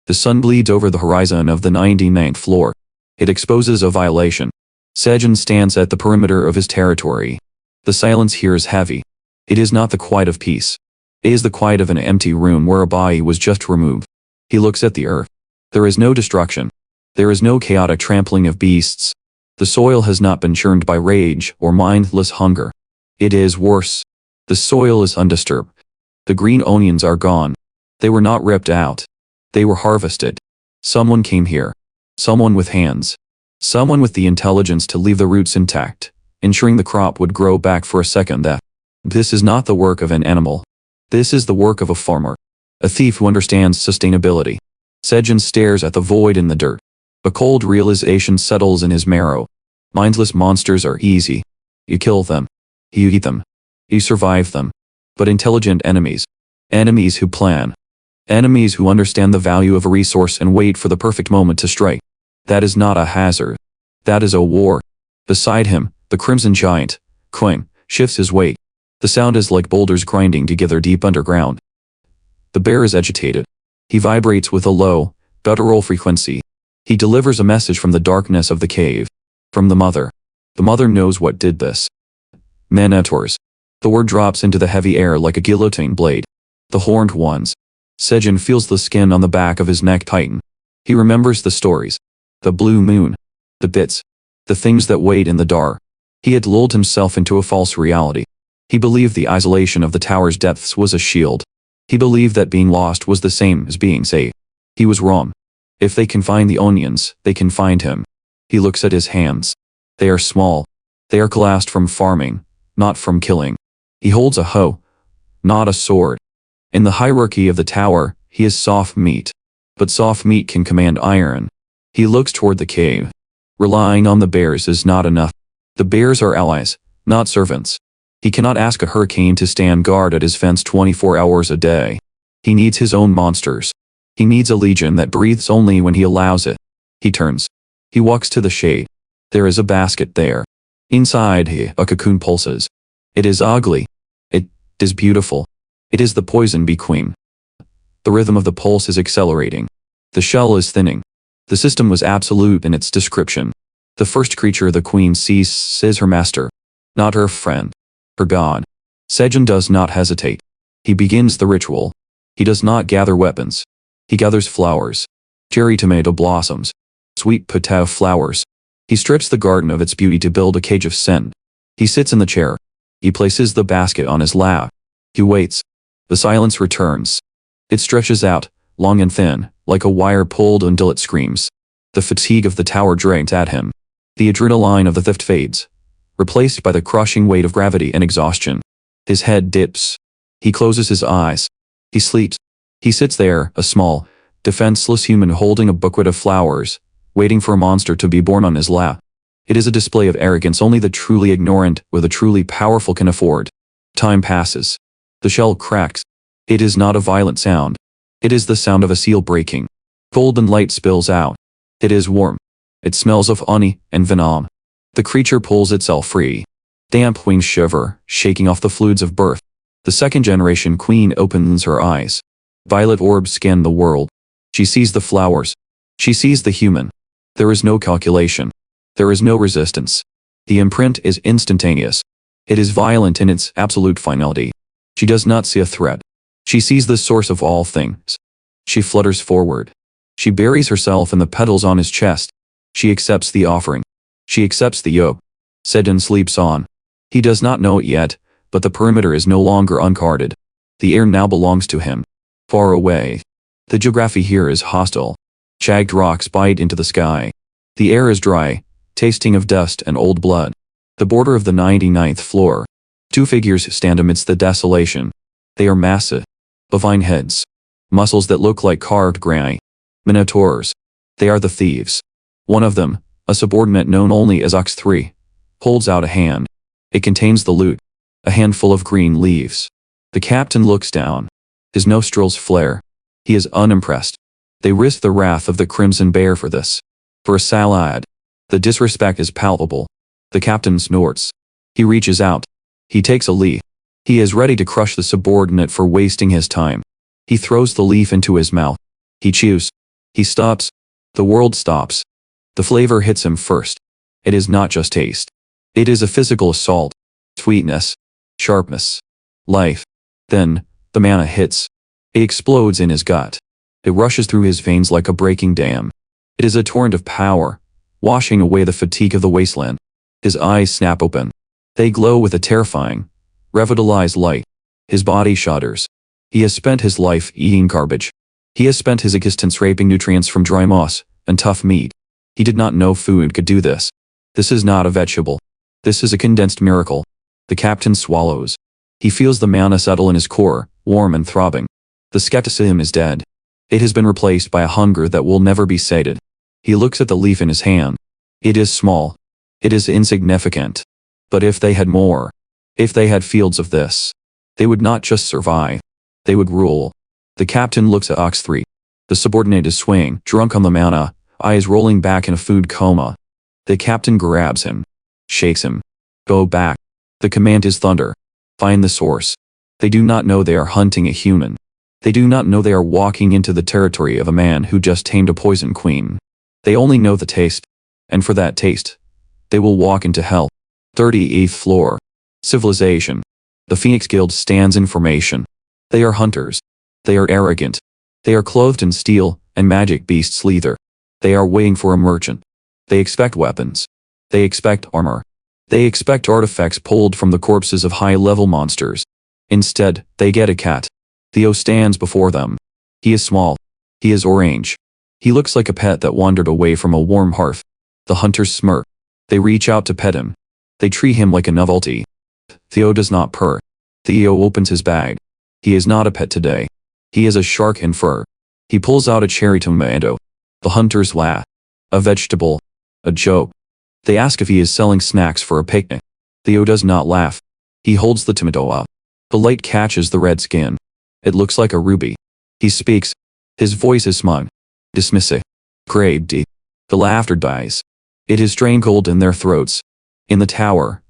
The sun bleeds over the horizon of the 99th floor. It exposes a violation. Sejun stands at the perimeter of his territory. The silence here is heavy. It is not the quiet of peace. It is the quiet of an empty room where a body was just removed. He looks at the earth. There is no destruction. There is no chaotic trampling of beasts. The soil has not been churned by rage or mindless hunger. It is worse. The soil is undisturbed. The green onions are gone. They were not ripped out. They were harvested. Someone came here. Someone with hands. Someone with the intelligence to leave the roots intact, ensuring the crop would grow back for a second death. This is not the work of an animal. This is the work of a farmer. A thief who understands sustainability. Sejun stares at the void in the dirt. A cold realization settles in his marrow. Mindless monsters are easy. You kill them. You eat them. You survive them. But intelligent enemies. Enemies who plan. Enemies who understand the value of a resource and wait for the perfect moment to strike. That is not a hazard. That is a war. Beside him, the crimson giant, Quang, shifts his weight. The sound is like boulders grinding together deep underground. The bear is agitated. He vibrates with a low, guttural frequency. He delivers a message from the darkness of the cave. From the mother. The mother knows what did this. Minotaurs. The word drops into the heavy air like a guillotine blade. The horned ones. Sejun feels the skin on the back of his neck tighten. He remembers the stories. The blue moon. The bits. The things that wait in the dark. He had lulled himself into a false reality. He believed the isolation of the tower's depths was a shield. He believed that being lost was the same as being safe. He was wrong. If they can find the onions, they can find him. He looks at his hands. They are small. They are collapsed from farming, not from killing. He holds a hoe, not a sword. In the hierarchy of the tower, he is soft meat. But soft meat can command iron. He looks toward the cave. Relying on the bears is not enough. The bears are allies, not servants. He cannot ask a hurricane to stand guard at his fence 24 hours a day. He needs his own monsters. He needs a legion that breathes only when he allows it. He turns. He walks to the shade. There is a basket there. Inside a cocoon pulses. It is ugly. It is beautiful. It is the poison bee queen. The rhythm of the pulse is accelerating. The shell is thinning. The system was absolute in its description. The first creature the queen sees is her master, not her friend, her god. Sejun does not hesitate. He begins the ritual. He does not gather weapons. He gathers flowers. Cherry tomato blossoms. Sweet potato flowers. He strips the garden of its beauty to build a cage of scent. He sits in the chair. He places the basket on his lap. He waits. The silence returns. It stretches out, long and thin, like a wire pulled until it screams. The fatigue of the tower drains at him. The adrenaline of the theft fades, replaced by the crushing weight of gravity and exhaustion. His head dips. He closes his eyes. He sleeps. He sits there, a small, defenseless human holding a bouquet of flowers, waiting for a monster to be born on his lap. It is a display of arrogance only the truly ignorant or the truly powerful can afford. Time passes. The shell cracks. It is not a violent sound. It is the sound of a seal breaking. Golden light spills out. It is warm. It smells of honey and venom. The creature pulls itself free. Damp wings shiver, shaking off the fluids of birth. The second-generation queen opens her eyes. Violet orbs scan the world. She sees the flowers. She sees the human. There is no calculation. There is no resistance. The imprint is instantaneous. It is violent in its absolute finality. She does not see a threat. She sees the source of all things. She flutters forward. She buries herself in the petals on his chest. She accepts the offering. She accepts the yoke. Sejun sleeps on. He does not know it yet, but the perimeter is no longer unguarded. The air now belongs to him. Far away. The geography here is hostile. Jagged rocks bite into the sky. The air is dry, tasting of dust and old blood. The border of the 99th floor. Two figures stand amidst the desolation. They are massive. Bovine heads. Muscles that look like carved granite. Minotaurs. They are the thieves. One of them, a subordinate known only as Ox 3, holds out a hand. It contains the loot. A handful of green leaves. The captain looks down. His nostrils flare. He is unimpressed. They risk the wrath of the Crimson Bear for this. For a salad. The disrespect is palpable. The captain snorts. He reaches out. He takes a leaf. He is ready to crush the subordinate for wasting his time. He throws the leaf into his mouth. He chews. He stops. The world stops. The flavor hits him first. It is not just taste. It is a physical assault. Sweetness. Sharpness. Life. Then, the mana hits. It explodes in his gut. It rushes through his veins like a breaking dam. It is a torrent of power, washing away the fatigue of the wasteland. His eyes snap open. They glow with a terrifying, revitalized light. His body shudders. He has spent his life eating garbage. He has spent his existence raping nutrients from dry moss and tough meat. He did not know food could do this. This is not a vegetable. This is a condensed miracle. The captain swallows. He feels the mana settle in his core, warm and throbbing. The skepticism is dead. It has been replaced by a hunger that will never be sated. He looks at the leaf in his hand. It is small. It is insignificant. But if they had more, if they had fields of this, they would not just survive. They would rule. The captain looks at Ox 3. The subordinate is swaying, drunk on the mana, eyes rolling back in a food coma. The captain grabs him. Shakes him. Go back. The command is thunder. Find the source. They do not know they are hunting a human. They do not know they are walking into the territory of a man who just tamed a poison queen. They only know the taste. And for that taste, they will walk into hell. 38th floor. Civilization. The Phoenix Guild stands in formation. They are hunters. They are arrogant. They are clothed in steel and magic beasts leather. They are waiting for a merchant. They expect weapons. They expect armor. They expect artifacts pulled from the corpses of high-level monsters. Instead, they get a cat. Theo stands before them. He is small. He is orange. He looks like a pet that wandered away from a warm hearth. The hunters smirk. They reach out to pet him. They treat him like a novelty. Theo does not purr. Theo opens his bag. He is not a pet today. He is a shark in fur. He pulls out a cherry tomato. The hunters laugh. A vegetable. A joke. They ask if he is selling snacks for a picnic. Theo does not laugh. He holds the tomato up. The light catches the red skin. It looks like a ruby. He speaks. His voice is smug. Dismissive. Grade D. The laughter dies. It is strangled in their throats. In the tower.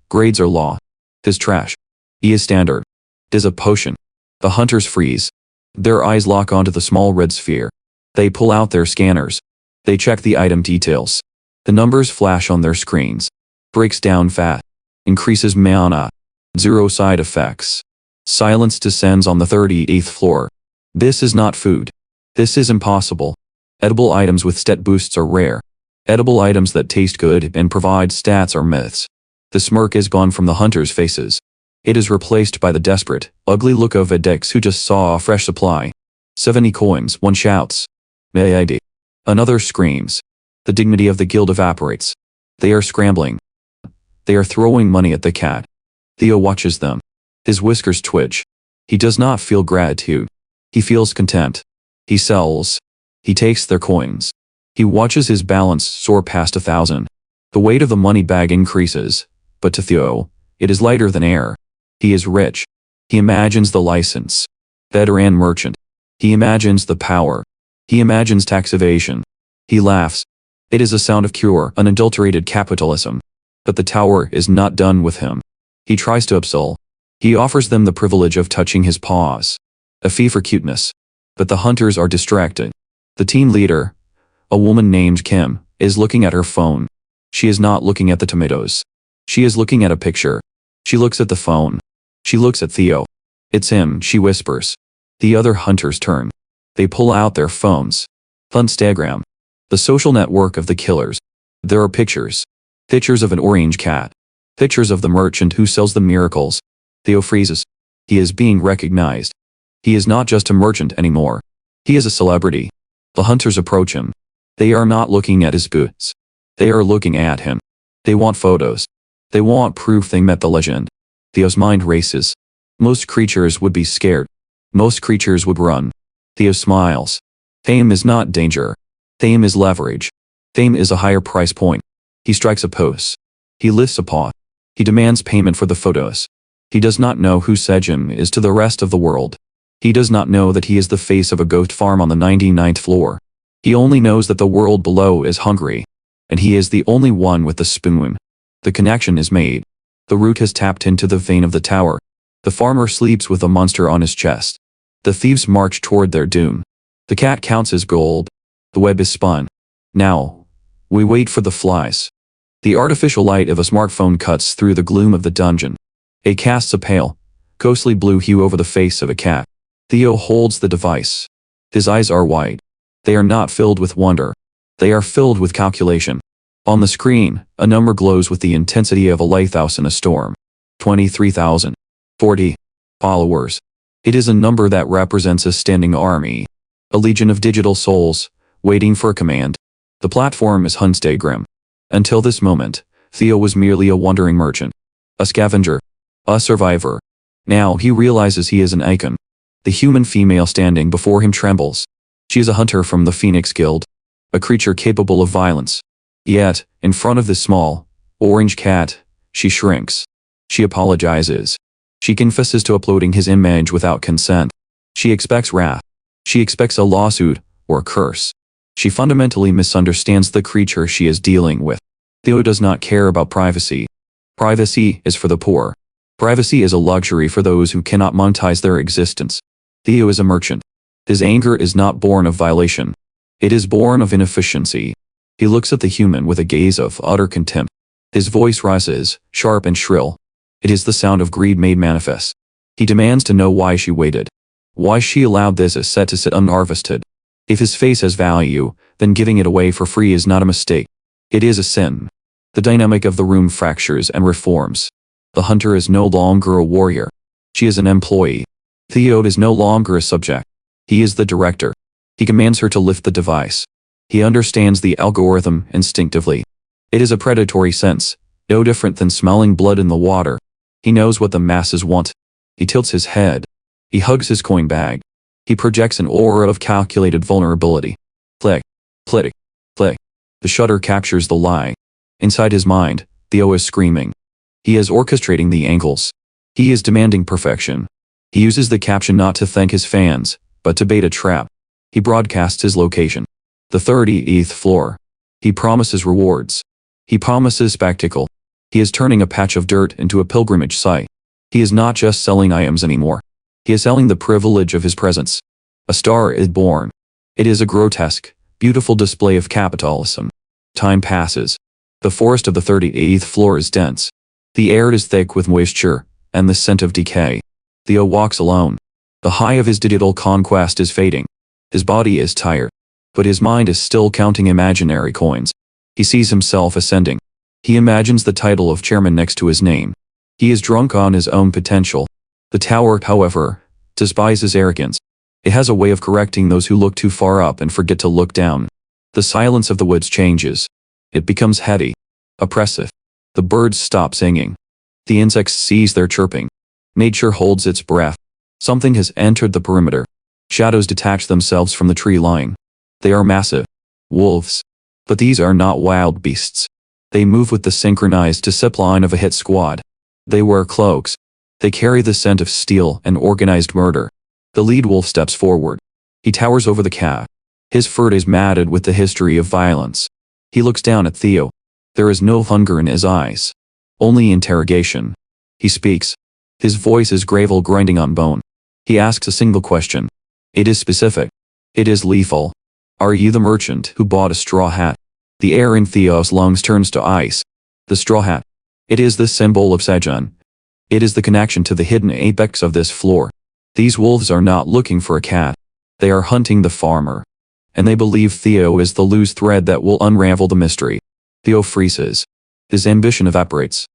Grades are law. Tis trash. E is standard. Tis a potion. The hunters freeze. Their eyes lock onto the small red sphere. They pull out their scanners. They check the item details. The numbers flash on their screens. Breaks down fat. Increases mana. 0 side effects. Silence descends on the 38th floor. This is not food. This is impossible. Edible items with stat boosts are rare. Edible items that taste good and provide stats are myths. The smirk is gone from the hunters' faces. It is replaced by the desperate, ugly look of addicts who just saw a fresh supply. 70 coins, one shouts. May ID. Another screams. The dignity of the guild evaporates. They are scrambling. They are throwing money at the cat. Theo watches them. His whiskers twitch. He does not feel gratitude. He feels contempt. He sells. He takes their coins. He watches his balance soar past 1,000. The weight of the money bag increases, but to Theo, it is lighter than air. He is rich. He imagines the license. Veteran merchant. He imagines the power. He imagines tax evasion. He laughs. It is a sound of pure, unadulterated capitalism. But the tower is not done with him. He tries to upsell. He offers them the privilege of touching his paws. A fee for cuteness. But the hunters are distracted. The team leader, a woman named Kim, is looking at her phone. She is not looking at the tomatoes. She is looking at a picture. She looks at the phone. She looks at Theo. It's him, she whispers. The other hunters turn. They pull out their phones. Instagram. The social network of the killers. There are pictures. Pictures of an orange cat. Pictures of the merchant who sells the miracles. Theo freezes. He is being recognized. He is not just a merchant anymore. He is a celebrity. The hunters approach him. They are not looking at his boots. They are looking at him. They want photos. They want proof they met the legend. Theo's mind races. Most creatures would be scared. Most creatures would run. Theo smiles. Fame is not danger. Fame is leverage. Fame is a higher price point. He strikes a pose. He lifts a paw. He demands payment for the photos. He does not know who Sejun is to the rest of the world. He does not know that he is the face of a goat farm on the 99th floor. He only knows that the world below is hungry. And he is the only one with the spoon. The connection is made. The root has tapped into the vein of the tower. The farmer sleeps with a monster on his chest. The thieves march toward their doom. The cat counts his gold. The web is spun. Now, we wait for the flies. The artificial light of a smartphone cuts through the gloom of the dungeon. It casts a pale, ghostly blue hue over the face of a cat. Theo holds the device. His eyes are white. They are not filled with wonder. They are filled with calculation. On the screen, a number glows with the intensity of a lighthouse in a storm. 23,000. 40. Followers. It is a number that represents a standing army. A legion of digital souls, waiting for a command. The platform is Instagram. Until this moment, Theo was merely a wandering merchant. A scavenger. A survivor. Now he realizes he is an icon. The human female standing before him trembles. She is a hunter from the Phoenix Guild. A creature capable of violence. Yet, in front of this small, orange cat, she shrinks. She apologizes. She confesses to uploading his image without consent. She expects wrath. She expects a lawsuit, or a curse. She fundamentally misunderstands the creature she is dealing with. Theo does not care about privacy. Privacy is for the poor. Privacy is a luxury for those who cannot monetize their existence. Theo is a merchant. His anger is not born of violation. It is born of inefficiency. He looks at the human with a gaze of utter contempt. His voice rises, sharp and shrill. It is the sound of greed made manifest. He demands to know why she waited. Why she allowed this asset to sit unharvested. If his face has value, then giving it away for free is not a mistake. It is a sin. The dynamic of the room fractures and reforms. The hunter is no longer a warrior. She is an employee. Theo is no longer a subject. He is the director. He commands her to lift the device. He understands the algorithm instinctively. It is a predatory sense, no different than smelling blood in the water. He knows what the masses want. He tilts his head. He hugs his coin bag. He projects an aura of calculated vulnerability. Click, click, click. The shutter captures the lie. Inside his mind, Theo is screaming. He is orchestrating the angles. He is demanding perfection. He uses the caption not to thank his fans, but to bait a trap. He broadcasts his location. The 38th floor. He promises rewards. He promises spectacle. He is turning a patch of dirt into a pilgrimage site. He is not just selling items anymore. He is selling the privilege of his presence. A star is born. It is a grotesque, beautiful display of capitalism. Time passes. The forest of the 38th floor is dense. The air is thick with moisture, and the scent of decay. Theo walks alone. The high of his digital conquest is fading. His body is tired, but his mind is still counting imaginary coins. He sees himself ascending. He imagines the title of chairman next to his name. He is drunk on his own potential. The tower, however, despises arrogance. It has a way of correcting those who look too far up and forget to look down. The silence of the woods changes. It becomes heady, oppressive. The birds stop singing. The insects cease their chirping. Nature holds its breath. Something has entered the perimeter. Shadows detach themselves from the tree line. They are massive. Wolves. But these are not wild beasts. They move with the synchronized discipline of a hit squad. They wear cloaks. They carry the scent of steel and organized murder. The lead wolf steps forward. He towers over the cat. His fur is matted with the history of violence. He looks down at Theo. There is no hunger in his eyes. Only interrogation. He speaks. His voice is gravel grinding on bone. He asks a single question. It is specific. It is lethal. Are you the merchant who bought a straw hat? The air in Theo's lungs turns to ice. The straw hat. It is the symbol of Sejun. It is the connection to the hidden apex of this floor. These wolves are not looking for a cat. They are hunting the farmer. And they believe Theo is the loose thread that will unravel the mystery. Theo freezes. His ambition evaporates.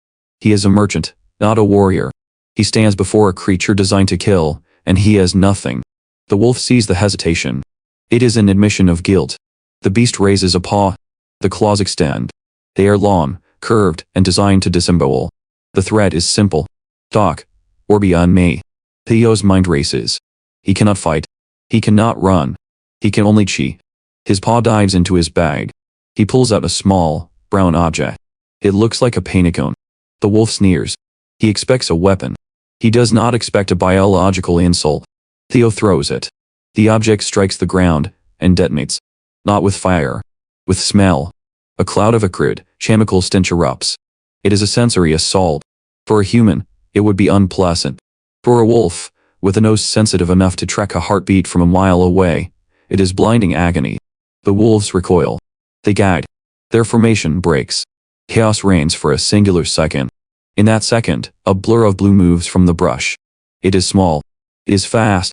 He is a merchant, not a warrior. He stands before a creature designed to kill, and he has nothing. The wolf sees the hesitation. It is an admission of guilt. The beast raises a paw. The claws extend. They are long, curved, and designed to disembowel. The threat is simple. Talk, or be on me. Theo's mind races. He cannot fight. He cannot run. He can only cheat. His paw dives into his bag. He pulls out a small, brown object. It looks like a paint cone. The wolf sneers. He expects a weapon. He does not expect a biological insult. Theo throws it. The object strikes the ground and detonates. Not with fire. With smell. A cloud of acrid, chemical stench erupts. It is a sensory assault. For a human, it would be unpleasant. For a wolf, with a nose sensitive enough to track a heartbeat from a mile away, it is blinding agony. The wolves recoil. They gag. Their formation breaks. Chaos reigns for a singular second. In that second, a blur of blue moves from the brush. It is small. It is fast.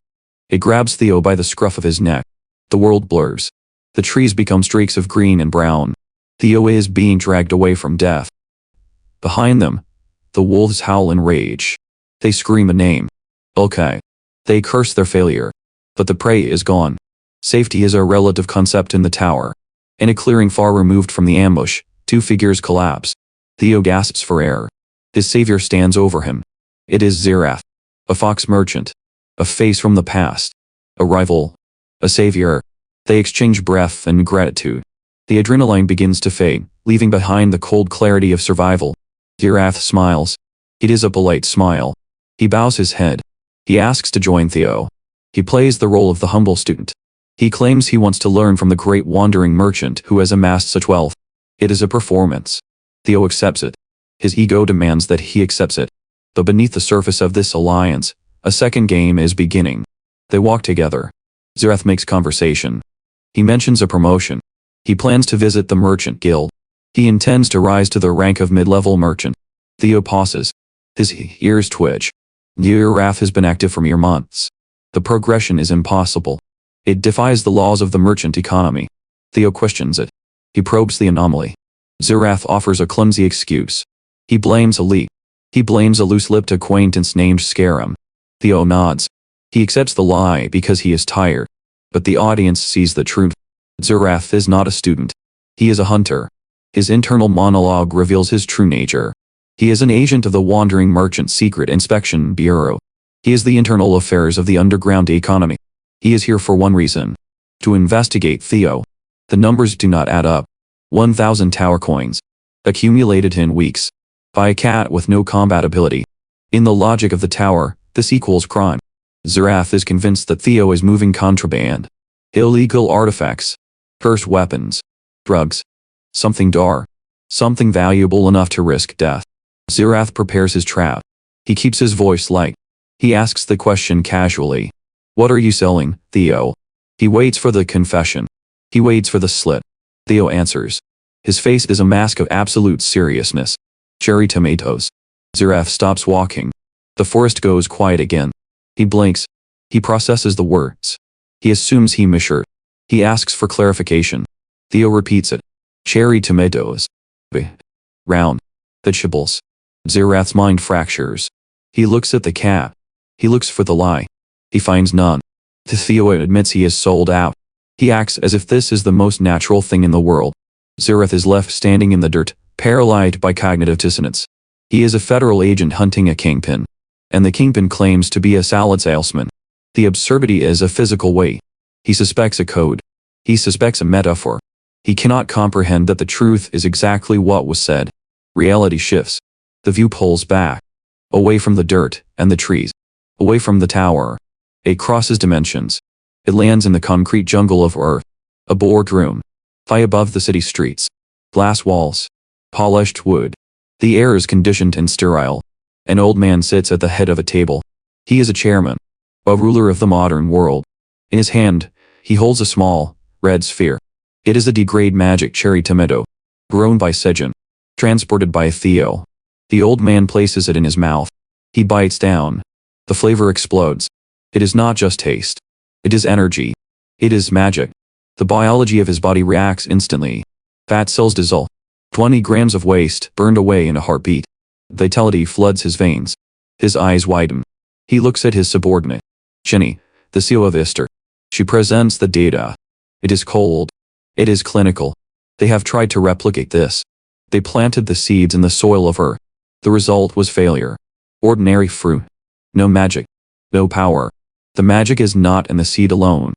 It grabs Theo by the scruff of his neck. The world blurs. The trees become streaks of green and brown. Theo is being dragged away from death. Behind them, the wolves howl in rage. They scream a name. Okay. They curse their failure. But the prey is gone. Safety is a relative concept in the tower. In a clearing far removed from the ambush, two figures collapse. Theo gasps for air. His savior stands over him. It is Zerath. A fox merchant. A face from the past. A rival. A savior. They exchange breath and gratitude. The adrenaline begins to fade, leaving behind the cold clarity of survival. Zerath smiles. It is a polite smile. He bows his head. He asks to join Theo. He plays the role of the humble student. He claims he wants to learn from the great wandering merchant who has amassed such wealth. It is a performance. Theo accepts it. His ego demands that he accepts it. But beneath the surface of this alliance, a second game is beginning. They walk together. Zerath makes conversation. He mentions a promotion. He plans to visit the merchant guild. He intends to rise to the rank of mid-level merchant. Theo pauses. His ears twitch. Zerath has been active for mere months. The progression is impossible. It defies the laws of the merchant economy. Theo questions it. He probes the anomaly. Zerath offers a clumsy excuse. He blames a leak. He blames a loose-lipped acquaintance named Scarum. Theo nods. He accepts the lie because he is tired. But the audience sees the truth. Zerath is not a student. He is a hunter. His internal monologue reveals his true nature. He is an agent of the Wandering Merchant Secret Inspection Bureau. He is the internal affairs of the underground economy. He is here for one reason: to investigate Theo. The numbers do not add up. 1,000 tower coins. Accumulated in weeks. By a cat with no combat ability. In the logic of the tower, this equals crime. Zerath is convinced that Theo is moving contraband. Illegal artifacts. Cursed weapons. Drugs. Something dark. Something valuable enough to risk death. Zerath prepares his trap. He keeps his voice light. He asks the question casually. What are you selling, Theo? He waits for the confession. He waits for the slit. Theo answers. His face is a mask of absolute seriousness. Cherry tomatoes. Zerath stops walking. The forest goes quiet again. He blinks. He processes the words. He assumes he misheard. He asks for clarification. Theo repeats it. Cherry tomatoes. Round. Vegetables. Zerath's mind fractures. He looks at the cat. He looks for the lie. He finds none. Theo admits he is sold out. He acts as if this is the most natural thing in the world. Zerath is left standing in the dirt, paralyzed by cognitive dissonance. He is a federal agent hunting a kingpin. And the kingpin claims to be a salad salesman. The absurdity is a physical weight. He suspects a code. He suspects a metaphor. He cannot comprehend that the truth is exactly what was said. Reality shifts. The view pulls back. Away from the dirt and the trees. Away from the tower. It crosses dimensions. It lands in the concrete jungle of Earth. A boardroom. High above the city streets. Glass walls. Polished wood. The air is conditioned and sterile. An old man sits at the head of a table. He is a chairman. A ruler of the modern world. In his hand, he holds a small, red sphere. It is a degrade magic cherry tomato. Grown by Sejun. Transported by Theo. The old man places it in his mouth. He bites down. The flavor explodes. It is not just taste. It is energy. It is magic. The biology of his body reacts instantly. Fat cells dissolve. 20 grams of waste burned away in a heartbeat. Vitality floods his veins. His eyes widen. He looks at his subordinate. Jenny, the CEO of Ister. She presents the data. It is cold. It is clinical. They have tried to replicate this. They planted the seeds in the soil of Earth. The result was failure. Ordinary fruit. No magic. No power. The magic is not in the seed alone.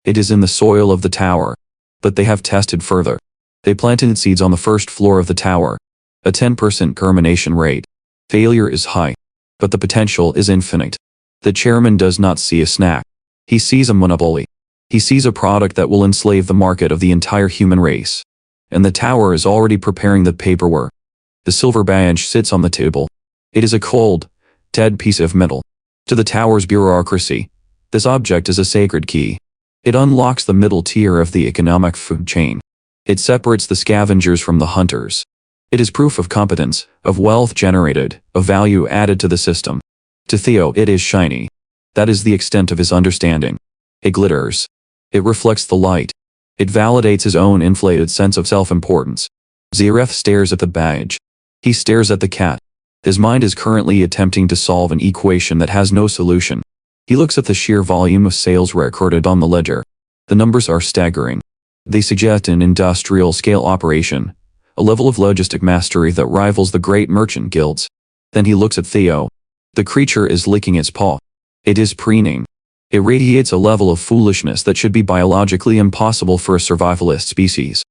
It is in the soil of the tower. But they have tested further. They planted seeds on the first floor of the tower. A 10% germination rate. Failure is high. But the potential is infinite. The chairman does not see a snack. He sees a monopoly. He sees a product that will enslave the market of the entire human race. And the tower is already preparing the paperwork. The silver badge sits on the table. It is a cold, dead piece of metal. To the tower's bureaucracy, this object is a sacred key. It unlocks the middle tier of the economic food chain. It separates the scavengers from the hunters. It is proof of competence, of wealth generated, of value added to the system. To Theo, it is shiny. That is the extent of his understanding. It glitters. It reflects the light. It validates his own inflated sense of self-importance. Zerath stares at the badge. He stares at the cat. His mind is currently attempting to solve an equation that has no solution. He looks at the sheer volume of sales recorded on the ledger. The numbers are staggering. They suggest an industrial-scale operation, a level of logistic mastery that rivals the great merchant guilds. Then he looks at Theo. The creature is licking its paw. It is preening. It radiates a level of foolishness that should be biologically impossible for a survivalist species.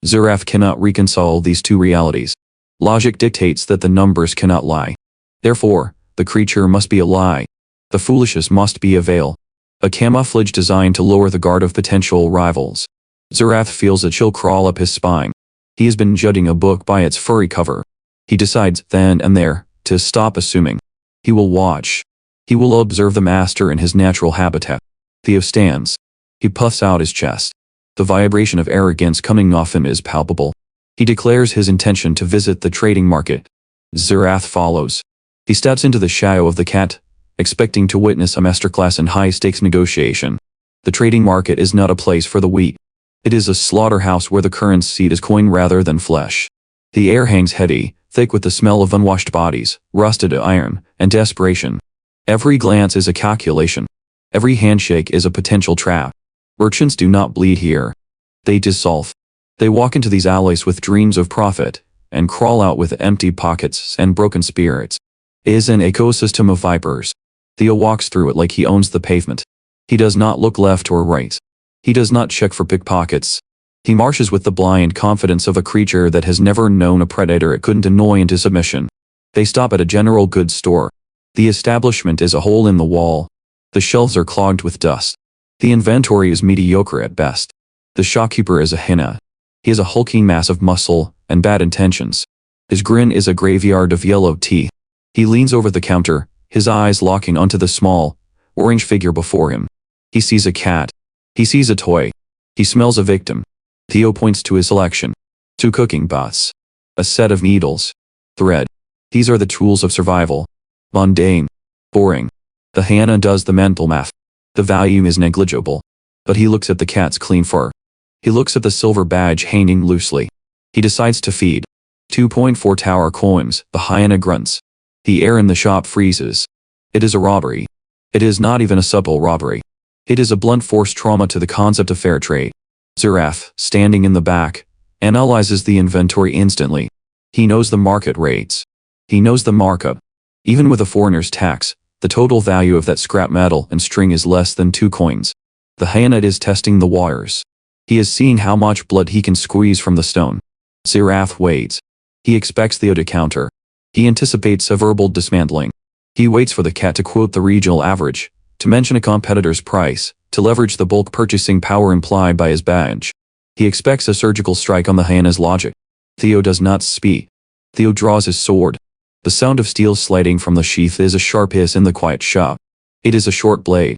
Zerath cannot reconcile these two realities. Logic dictates that the numbers cannot lie. Therefore, the creature must be a lie. The foolishness must be a veil. A camouflage designed to lower the guard of potential rivals. Zerath feels a chill crawl up his spine. He has been judging a book by its furry cover. He decides, then and there, to stop assuming. He will watch. He will observe the master in his natural habitat. Theo stands. He puffs out his chest. The vibration of arrogance coming off him is palpable. He declares his intention to visit the trading market. Zerath follows. He steps into the shadow of the cat, expecting to witness a masterclass in high-stakes negotiation. The trading market is not a place for the weak. It is a slaughterhouse where the currency is coin rather than flesh. The air hangs heady, thick with the smell of unwashed bodies, rusted iron, and desperation. Every glance is a calculation. Every handshake is a potential trap. Merchants do not bleed here. They dissolve. They walk into these alleys with dreams of profit, and crawl out with empty pockets and broken spirits. It is an ecosystem of vipers. Theo walks through it like he owns the pavement. He does not look left or right. He does not check for pickpockets. He marches with the blind confidence of a creature that has never known a predator it couldn't annoy into submission. They stop at a general goods store. The establishment is a hole in the wall. The shelves are clogged with dust. The inventory is mediocre at best. The shopkeeper is a hyena. He is a hulking mass of muscle and bad intentions. His grin is a graveyard of yellow teeth. He leans over the counter, his eyes locking onto the small, orange figure before him. He sees a cat. He sees a toy. He smells a victim. Theo points to his selection. 2 cooking pots. A set of needles. Thread. These are the tools of survival. Mundane. Boring. The hyena does the mental math. The value is negligible. But he looks at the cat's clean fur. He looks at the silver badge hanging loosely. He decides to feed. 2.4 tower coins, the hyena grunts. The air in the shop freezes. It is a robbery. It is not even a subtle robbery. It is a blunt force trauma to the concept of fair trade. Zeraf, standing in the back, analyzes the inventory instantly. He knows the market rates. He knows the markup. Even with a foreigner's tax, the total value of that scrap metal and string is less than 2 coins. The hyena is testing the wires. He is seeing how much blood he can squeeze from the stone. Zeraf waits. He expects Theo to counter. He anticipates a verbal dismantling. He waits for the cat to quote the regional average, to mention a competitor's price, to leverage the bulk purchasing power implied by his badge. He expects a surgical strike on the hyena's logic. Theo does not speak. Theo draws his sword. The sound of steel sliding from the sheath is a sharp hiss in the quiet shop. It is a short blade.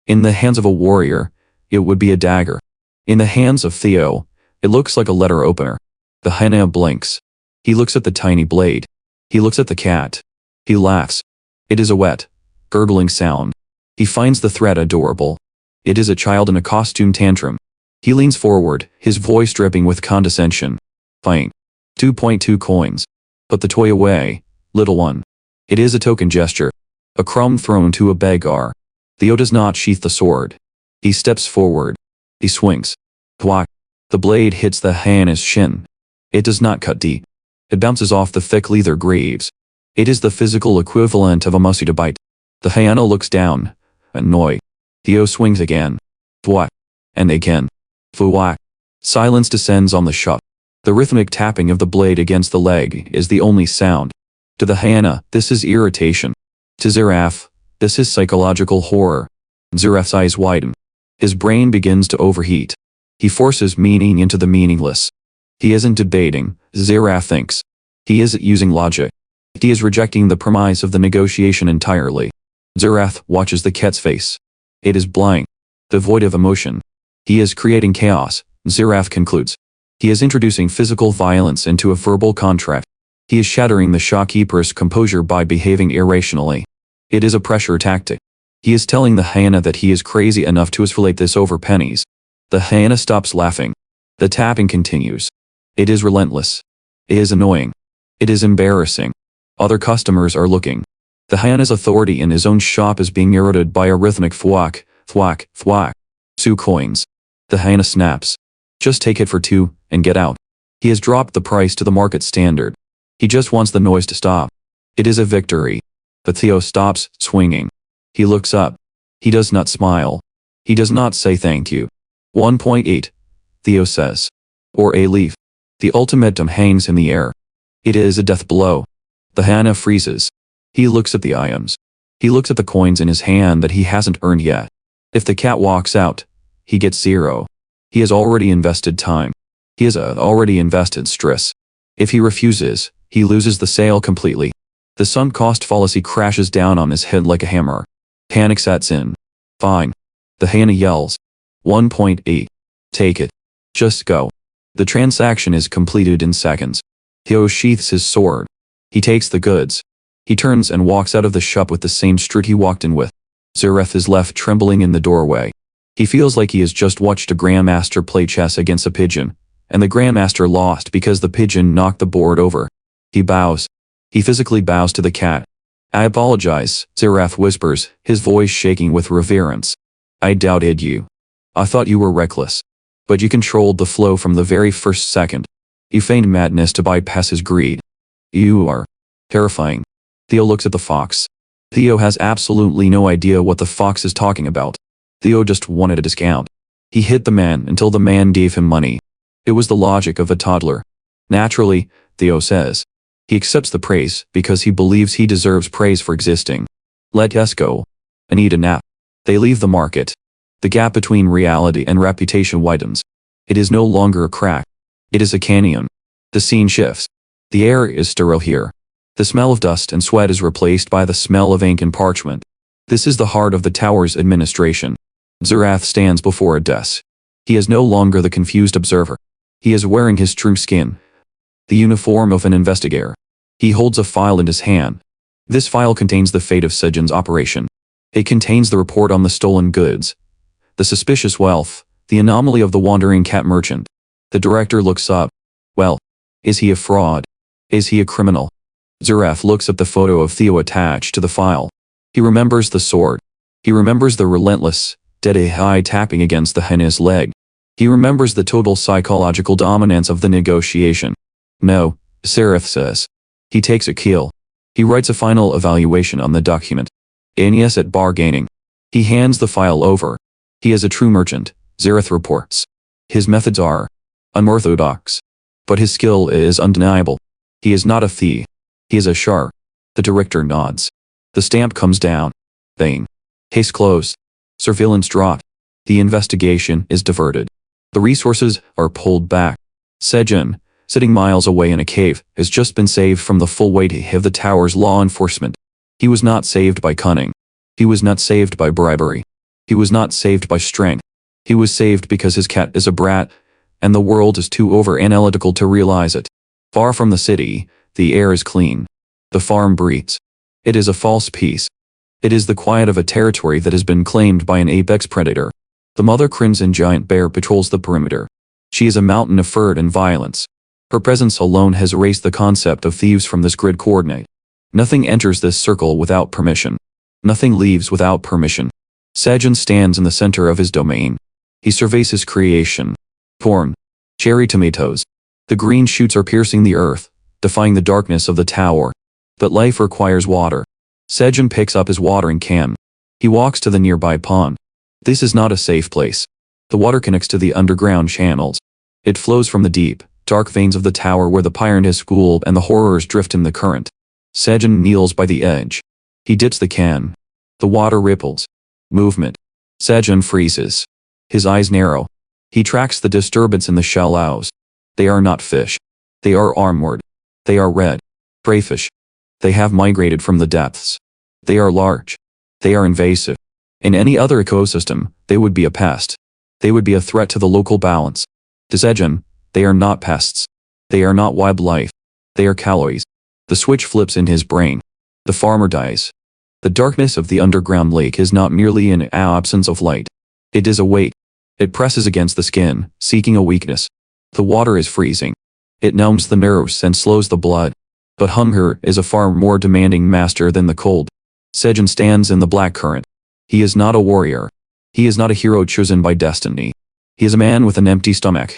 In the hands of a warrior, it would be a dagger. In the hands of Theo, it looks like a letter opener. The hyena blinks. He looks at the tiny blade. He looks at the cat. He laughs. It is a wet, gurgling sound. He finds the threat adorable. It is a child in a costume tantrum. He leans forward, his voice dripping with condescension. Fine. 2.2 coins. Put the toy away, little one. It is a token gesture. A crumb thrown to a beggar. Theo does not sheath the sword. He steps forward. He swings. Thwack. The blade hits the hyena's shin. It does not cut deep. It bounces off the thick leather greaves. It is the physical equivalent of a mosquito bite. The hyena looks down, annoyed. Theo swings again. Thwack. And again. Thwack. Silence descends on the shop. The rhythmic tapping of the blade against the leg is the only sound. To the hyena, this is irritation. To Zeraf, this is psychological horror. Zeraf's eyes widen. His brain begins to overheat. He forces meaning into the meaningless. He isn't debating, Zeraf thinks. He isn't using logic. He is rejecting the premise of the negotiation entirely. Zeraf watches the cat's face. It is blank, devoid of emotion. He is creating chaos, Zeraf concludes. He is introducing physical violence into a verbal contract. He is shattering the shopkeeper's composure by behaving irrationally. It is a pressure tactic. He is telling the hyena that he is crazy enough to escalate this over pennies. The hyena stops laughing. The tapping continues. It is relentless. It is annoying. It is embarrassing. Other customers are looking. The hyena's authority in his own shop is being eroded by a rhythmic thwack, thwack, thwack. 2 coins. The hyena snaps. Just take it for 2, and get out. He has dropped the price to the market standard. He just wants the noise to stop. It is a victory. But Theo stops, swinging. He looks up. He does not smile. He does not say thank you. 1.8. Theo says. Or a leaf. The ultimatum hangs in the air. It is a death blow. The hyena freezes. He looks at the items. He looks at the coins in his hand that he hasn't earned yet. If the cat walks out, he gets 0. He has already invested time. He has already invested stress. If he refuses, he loses the sale completely. The sunk cost fallacy crashes down on his head like a hammer. Panic sets in. Fine. The hyena yells. 1.8. Take it. Just go. The transaction is completed in seconds. Theo sheaths his sword. He takes the goods. He turns and walks out of the shop with the same strut he walked in with. Zeref is left trembling in the doorway. He feels like he has just watched a grandmaster play chess against a pigeon, and the grandmaster lost because the pigeon knocked the board over. He bows. He physically bows to the cat. I apologize, Zeref whispers, his voice shaking with reverence. I doubted you. I thought you were reckless. But you controlled the flow from the very first second. You feigned madness to bypass his greed. You are terrifying. Theo looks at the fox. Theo has absolutely no idea what the fox is talking about. Theo just wanted a discount. He hit the man until the man gave him money. It was the logic of a toddler. Naturally, Theo says. He accepts the praise because he believes he deserves praise for existing. Let us go. I need a nap. They leave the market. The gap between reality and reputation widens. It is no longer a crack. It is a canyon. The scene shifts. The air is sterile here. The smell of dust and sweat is replaced by the smell of ink and parchment. This is the heart of the tower's administration. Zerath stands before a desk. He is no longer the confused observer. He is wearing his true skin. The uniform of an investigator. He holds a file in his hand. This file contains the fate of Sejun's operation. It contains the report on the stolen goods, the suspicious wealth, the anomaly of the wandering cat merchant. The director looks up. Well, is he a fraud? Is he a criminal? Zerath looks at the photo of Theo attached to the file. He remembers the sword. He remembers the relentless, dead eye tapping against the hyena's leg. He remembers the total psychological dominance of the negotiation. No, Zerath says. He takes a keel. He writes a final evaluation on the document. Aeneas at bargaining. He hands the file over. He is a true merchant, Zerath reports. His methods are unorthodox. But his skill is undeniable. He is not a thief. He is a shark. The director nods. The stamp comes down. Vain. Case closed. Surveillance dropped. The investigation is diverted. The resources are pulled back. Sejun, sitting miles away in a cave, has just been saved from the full weight of the tower's law enforcement. He was not saved by cunning. He was not saved by bribery. He was not saved by strength. He was saved because his cat is a brat, and the world is too over-analytical to realize it. Far from the city, the air is clean. The farm breathes. It is a false peace. It is the quiet of a territory that has been claimed by an apex predator. The mother crimson giant bear patrols the perimeter. She is a mountain of fur and violence. Her presence alone has erased the concept of thieves from this grid coordinate. Nothing enters this circle without permission. Nothing leaves without permission. Sejun stands in the center of his domain. He surveys his creation. Corn. Cherry tomatoes. The green shoots are piercing the earth, defying the darkness of the tower. But life requires water. Sejun picks up his watering can. He walks to the nearby pond. This is not a safe place. The water connects to the underground channels. It flows from the deep, dark veins of the tower where the pirate has schooled and the horrors drift in the current. Sejun kneels by the edge. He dips the can. The water ripples. Movement. Sejun freezes. His eyes narrow. He tracks the disturbance in the shallows. They are not fish. They are armored. They are red. Crayfish. They have migrated from the depths. They are large. They are invasive. In any other ecosystem, they would be a pest. They would be a threat to the local balance. To Sejun, they are not pests. They are not wildlife. They are calories. The switch flips in his brain. The farmer dies. The darkness of the underground lake is not merely an absence of light. It is a weight. It presses against the skin, seeking a weakness. The water is freezing. It numbs the nerves and slows the blood. But hunger is a far more demanding master than the cold. Sejun stands in the black current. He is not a warrior. He is not a hero chosen by destiny. He is a man with an empty stomach,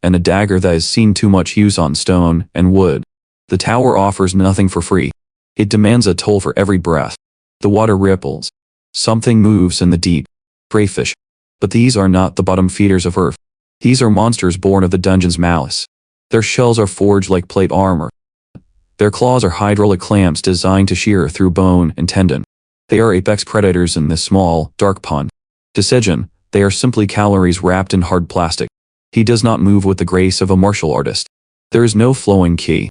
and a dagger that has seen too much use on stone and wood. The tower offers nothing for free. It demands a toll for every breath. The water ripples. Something moves in the deep. Crayfish. But these are not the bottom feeders of earth. These are monsters born of the dungeon's malice. Their shells are forged like plate armor. Their claws are hydraulic clamps designed to shear through bone and tendon. They are apex predators in this small, dark pond. To Sejun, they are simply calories wrapped in hard plastic. He does not move with the grace of a martial artist. There is no flowing ki.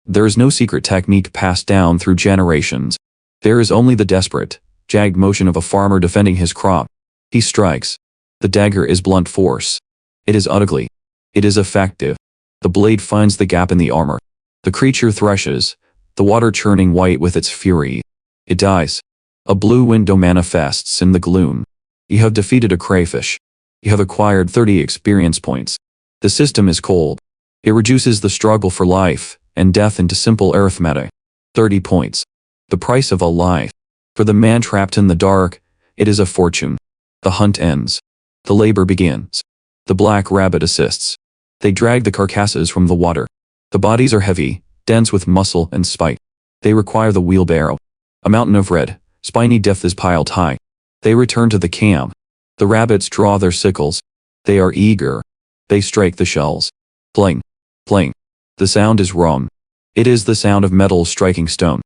There is no secret technique passed down through generations. There is only the desperate, jagged motion of a farmer defending his crop. He strikes. The dagger is blunt force. It is ugly. It is effective. The blade finds the gap in the armor. The creature threshes, the water churning white with its fury. It dies. A blue window manifests in the gloom. You have defeated a crayfish. You have acquired 30 experience points. The system is cold. It reduces the struggle for life and death into simple arithmetic. 30 points. The price of a life. For the man trapped in the dark, it is a fortune. The hunt ends. The labor begins. The black rabbit assists. They drag the carcasses from the water. The bodies are heavy, dense with muscle and spite. They require the wheelbarrow. A mountain of red, Spiny death is piled high. They return to the camp. The rabbits draw their sickles. They are eager. They strike the shells. Pling. Pling. The sound is wrong. It is the sound of metal striking stone.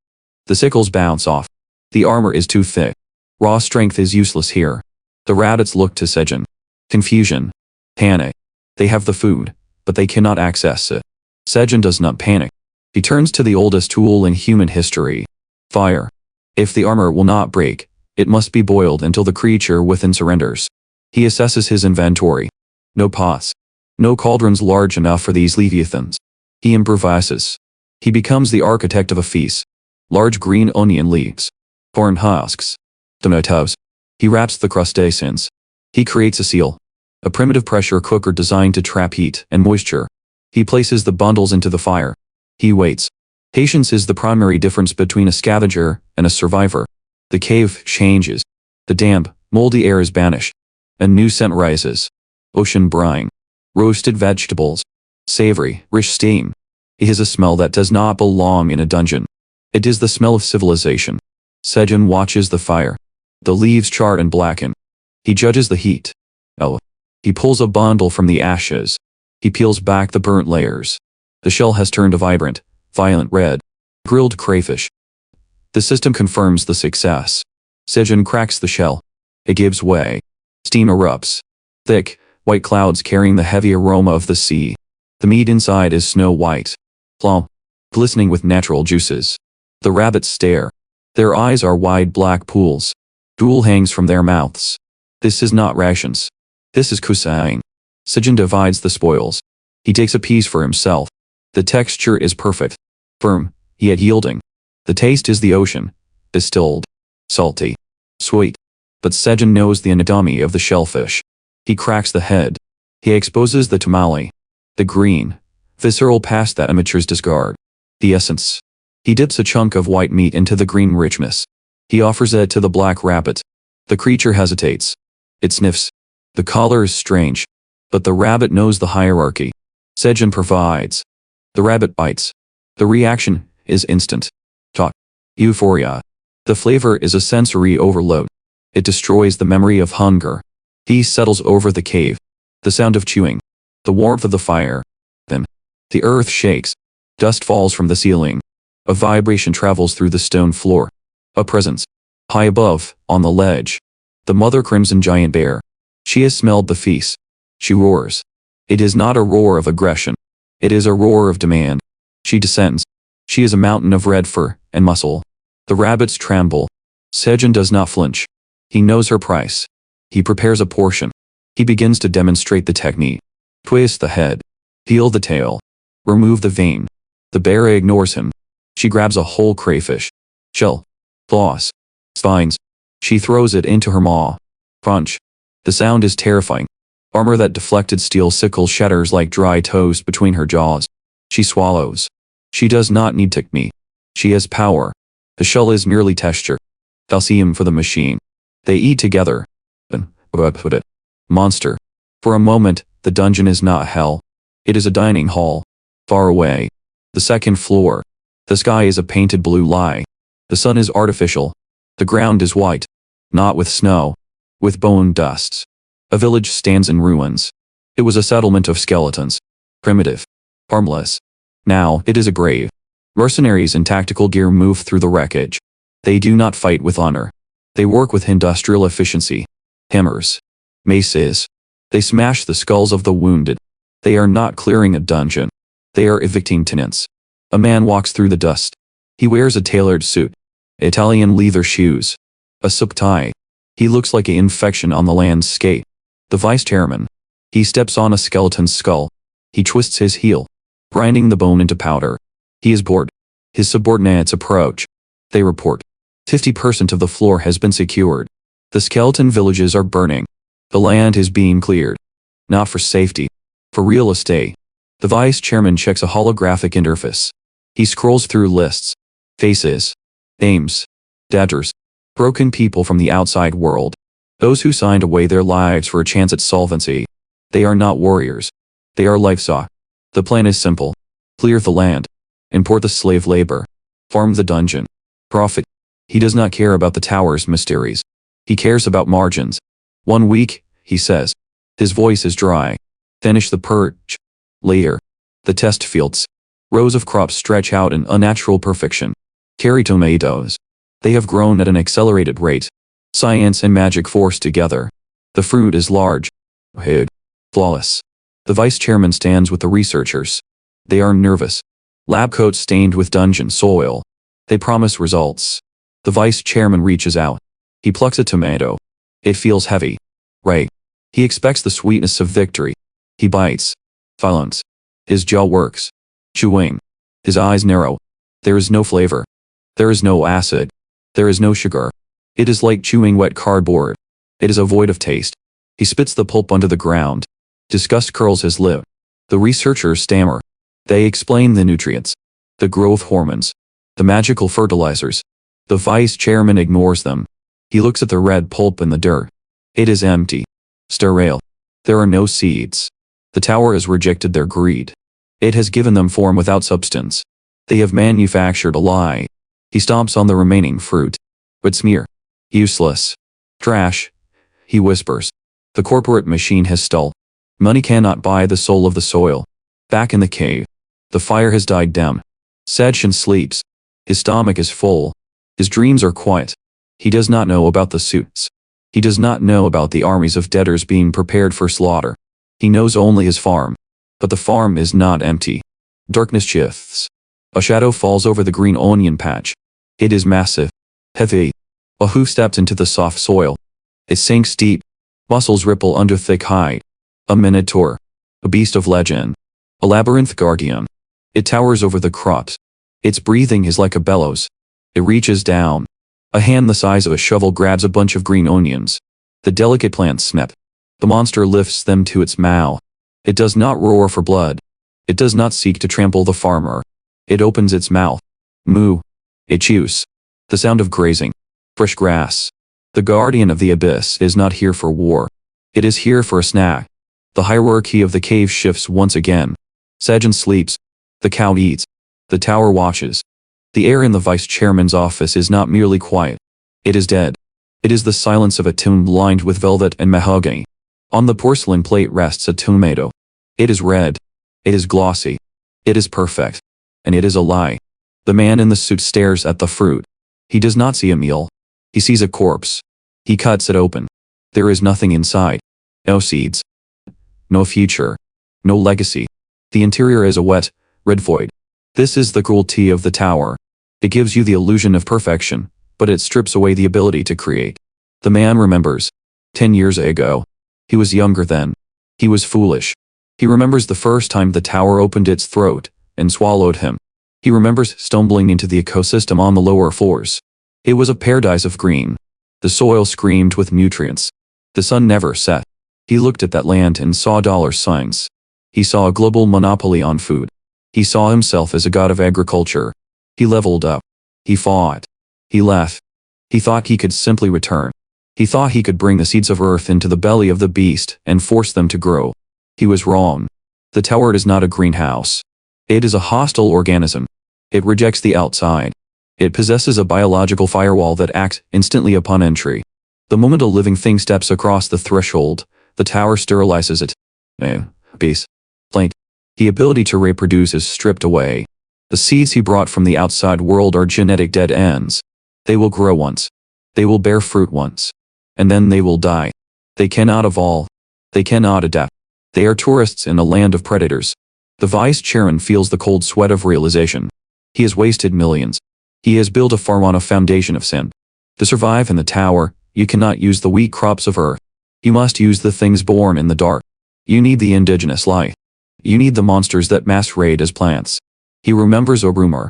The sickles bounce off. The armor is too thick. Raw strength is useless here. The rabbits look to Sejun. Confusion. Panic. They have the food, but they cannot access it. Sejun does not panic. He turns to the oldest tool in human history. Fire. If the armor will not break, it must be boiled until the creature within surrenders. He assesses his inventory. No pots. No cauldrons large enough for these leviathans. He improvises. He becomes the architect of a feast. Large green onion leaves. Corn husks. Tomatoes. He wraps the crustaceans. He creates a seal. A primitive pressure cooker designed to trap heat and moisture. He places the bundles into the fire. He waits. Patience is the primary difference between a scavenger and a survivor. The cave changes. The damp, moldy air is banished. A new scent rises. Ocean brine. Roasted vegetables. Savory, rich steam. It is a smell that does not belong in a dungeon. It is the smell of civilization. Sejun watches the fire. The leaves chart and blacken. He judges the heat. Oh. He pulls a bundle from the ashes. He peels back the burnt layers. The shell has turned a vibrant, violent red. Grilled crayfish. The system confirms the success. Sejun cracks the shell. It gives way. Steam erupts. Thick, white clouds carrying the heavy aroma of the sea. The meat inside is snow white. Plump. Glistening with natural juices. The rabbits stare. Their eyes are wide black pools. Drool hangs from their mouths. This is not rations. This is kusaing. Sejun divides the spoils. He takes a piece for himself. The texture is perfect. Firm, yet yielding. The taste is the ocean. Distilled. Salty. Sweet. But Sejun knows the anatomy of the shellfish. He cracks the head. He exposes the tamale. The green, visceral past that amateurs discard. The essence. He dips a chunk of white meat into the green richness. He offers it to the black rabbit. The creature hesitates. It sniffs. The color is strange. But the rabbit knows the hierarchy. Sejun provides. The rabbit bites. The reaction is instant. Talk. Euphoria. The flavor is a sensory overload. It destroys the memory of hunger. He settles over the cave. The sound of chewing. The warmth of the fire. Then, the earth shakes. Dust falls from the ceiling. A vibration travels through the stone floor. A presence. High above, on the ledge. The mother crimson giant bear. She has smelled the feast. She roars. It is not a roar of aggression. It is a roar of demand. She descends. She is a mountain of red fur and muscle. The rabbits tremble. Sejun does not flinch. He knows her price. He prepares a portion. He begins to demonstrate the technique. Twist the head. Peel the tail. Remove the vein. The bear ignores him. She grabs a whole crayfish. Shell. Claws. Spines. She throws it into her maw. Crunch. The sound is terrifying. Armor that deflected steel sickle shatters like dry toast between her jaws. She swallows. She does not need technique. She has power. The shell is merely texture. Calcium for the machine. They eat together. Monster. For a moment, the dungeon is not hell. It is a dining hall. Far away. The second floor. The sky is a painted blue lie. The sun is artificial. The ground is white. Not with snow. With bone dusts. A village stands in ruins. It was a settlement of skeletons. Primitive. Harmless. Now, it is a grave. Mercenaries in tactical gear move through the wreckage. They do not fight with honor. They work with industrial efficiency. Hammers. Maces. They smash the skulls of the wounded. They are not clearing a dungeon. They are evicting tenants. A man walks through the dust. He wears a tailored suit. Italian leather shoes. A silk tie. He looks like an infection on the landscape. The vice chairman. He steps on a skeleton's skull. He twists his heel, grinding the bone into powder. He is bored. His subordinates approach. They report. 50% of the floor has been secured. The skeleton villages are burning. The land is being cleared. Not for safety. For real estate. The vice chairman checks a holographic interface. He scrolls through lists. Faces. Names. Debtors. Broken people from the outside world. Those who signed away their lives for a chance at solvency. They are not warriors. They are livestock. The plan is simple. Clear the land. Import the slave labor. Farm the dungeon. Profit. He does not care about the tower's mysteries. He cares about margins. 1 week, he says. His voice is dry. Finish the perch. Later. The test fields. Rows of crops stretch out in unnatural perfection. Cherry tomatoes. They have grown at an accelerated rate. Science and magic forced together. The fruit is large. Hid. Flawless. The vice chairman stands with the researchers. They are nervous. Lab coats stained with dungeon soil. They promise results. The vice chairman reaches out. He plucks a tomato. It feels heavy. Right. He expects the sweetness of victory. He bites. Silence. His jaw works. Chewing. His eyes narrow. There is no flavor. There is no acid. There is no sugar. It is like chewing wet cardboard. It is a void of taste. He spits the pulp onto the ground. Disgust curls his lip. The researchers stammer. They explain the nutrients. The growth hormones. The magical fertilizers. The vice chairman ignores them. He looks at the red pulp in the dirt. It is empty. Sterile. There are no seeds. The tower has rejected their greed. It has given them form without substance. They have manufactured a lie. He stomps on the remaining fruit. But smear. Useless. Trash. He whispers. The corporate machine has stalled. Money cannot buy the soul of the soil. Back in the cave. The fire has died down. Sejun sleeps. His stomach is full. His dreams are quiet. He does not know about the suits. He does not know about the armies of debtors being prepared for slaughter. He knows only his farm. But the farm is not empty. Darkness shifts. A shadow falls over the green onion patch. It is massive. Heavy. A hoof steps into the soft soil. It sinks deep. Muscles ripple under thick hide. A minotaur. A beast of legend. A labyrinth guardian. It towers over the crops. Its breathing is like a bellows. It reaches down. A hand the size of a shovel grabs a bunch of green onions. The delicate plants snap. The monster lifts them to its mouth. It does not roar for blood. It does not seek to trample the farmer. It opens its mouth. Moo. It chews. The sound of grazing. Fresh grass. The guardian of the abyss is not here for war. It is here for a snack. The hierarchy of the cave shifts once again. Sejun sleeps. The cow eats. The tower watches. The air in the vice chairman's office is not merely quiet. It is dead. It is the silence of a tomb lined with velvet and mahogany. On the porcelain plate rests a tomato. It is red. It is glossy. It is perfect. And it is a lie. The man in the suit stares at the fruit. He does not see a meal. He sees a corpse. He cuts it open. There is nothing inside. No seeds. No future. No legacy. The interior is a wet, red void. This is the cruelty of the tower. It gives you the illusion of perfection, but it strips away the ability to create. The man remembers. 10 years ago. He was younger then. He was foolish. He remembers the first time the tower opened its throat and swallowed him. He remembers stumbling into the ecosystem on the lower floors. It was a paradise of green. The soil screamed with nutrients. The sun never set. He looked at that land and saw dollar signs. He saw a global monopoly on food. He saw himself as a god of agriculture. He leveled up. He fought. He left. He thought he could simply return. He thought he could bring the seeds of earth into the belly of the beast and force them to grow. He was wrong. The tower is not a greenhouse. It is a hostile organism. It rejects the outside. It possesses a biological firewall that acts instantly upon entry. The moment a living thing steps across the threshold, the tower sterilizes it. Beast. Plant. The ability to reproduce is stripped away. The seeds he brought from the outside world are genetic dead ends. They will grow once. They will bear fruit once. And then they will die. They cannot evolve. They cannot adapt. They are tourists in a land of predators. The vice chairman feels the cold sweat of realization. He has wasted millions. He has built a farm on a foundation of sin. To survive in the tower, you cannot use the wheat crops of earth. You must use the things born in the dark. You need the indigenous light. You need the monsters that masquerade as plants. He remembers a rumor.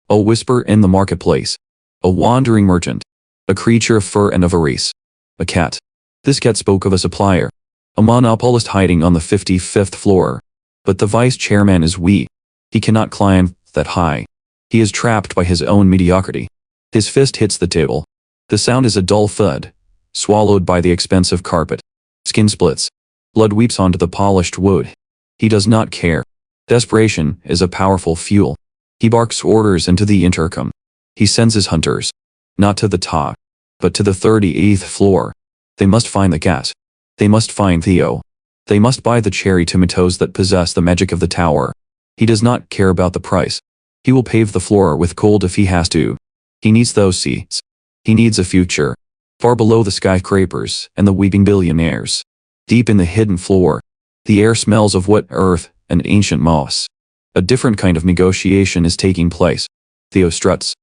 A whisper in the marketplace. A wandering merchant. A creature of fur and avarice. A cat. This cat spoke of a supplier. A monopolist hiding on the 55th floor. But the vice chairman is weak. He cannot climb that high. He is trapped by his own mediocrity. His fist hits the table. The sound is a dull thud, swallowed by the expensive carpet. Skin splits. Blood weeps onto the polished wood. He does not care. Desperation is a powerful fuel. He barks orders into the intercom. He sends his hunters. Not to the top, but to the 38th floor. They must find the gas. They must find Theo. They must buy the cherry tomatoes that possess the magic of the tower. He does not care about the price. He will pave the floor with gold if he has to. He needs those seats. He needs a future. Far below the skyscrapers and the weeping billionaires. Deep in the hidden floor. The air smells of wet earth and ancient moss. A different kind of negotiation is taking place. Theo struts.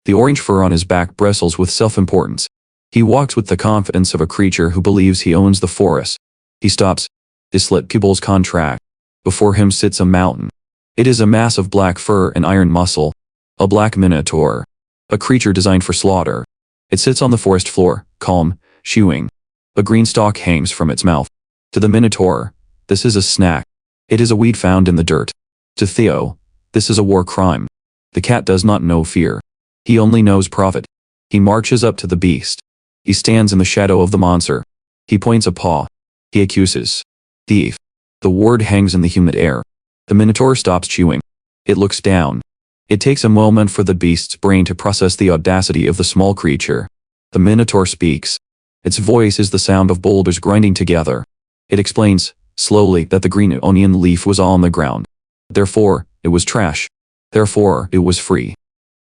The orange fur on his back bristles with self-importance. He walks with the confidence of a creature who believes he owns the forest. He stops. His slit pupils contract. Before him sits a mountain. It is a mass of black fur and iron muscle. A black minotaur. A creature designed for slaughter. It sits on the forest floor, calm, chewing. A green stalk hangs from its mouth. To the minotaur, this is a snack. It is a weed found in the dirt. To Theo, this is a war crime. The cat does not know fear. He only knows profit. He marches up to the beast. He stands in the shadow of the monster. He points a paw. He accuses. Thief. The word hangs in the humid air. The minotaur stops chewing. It looks down. It takes a moment for the beast's brain to process the audacity of the small creature. The minotaur speaks. Its voice is the sound of boulders grinding together. It explains, slowly, that the green onion leaf was on the ground. Therefore, it was trash. Therefore, it was free.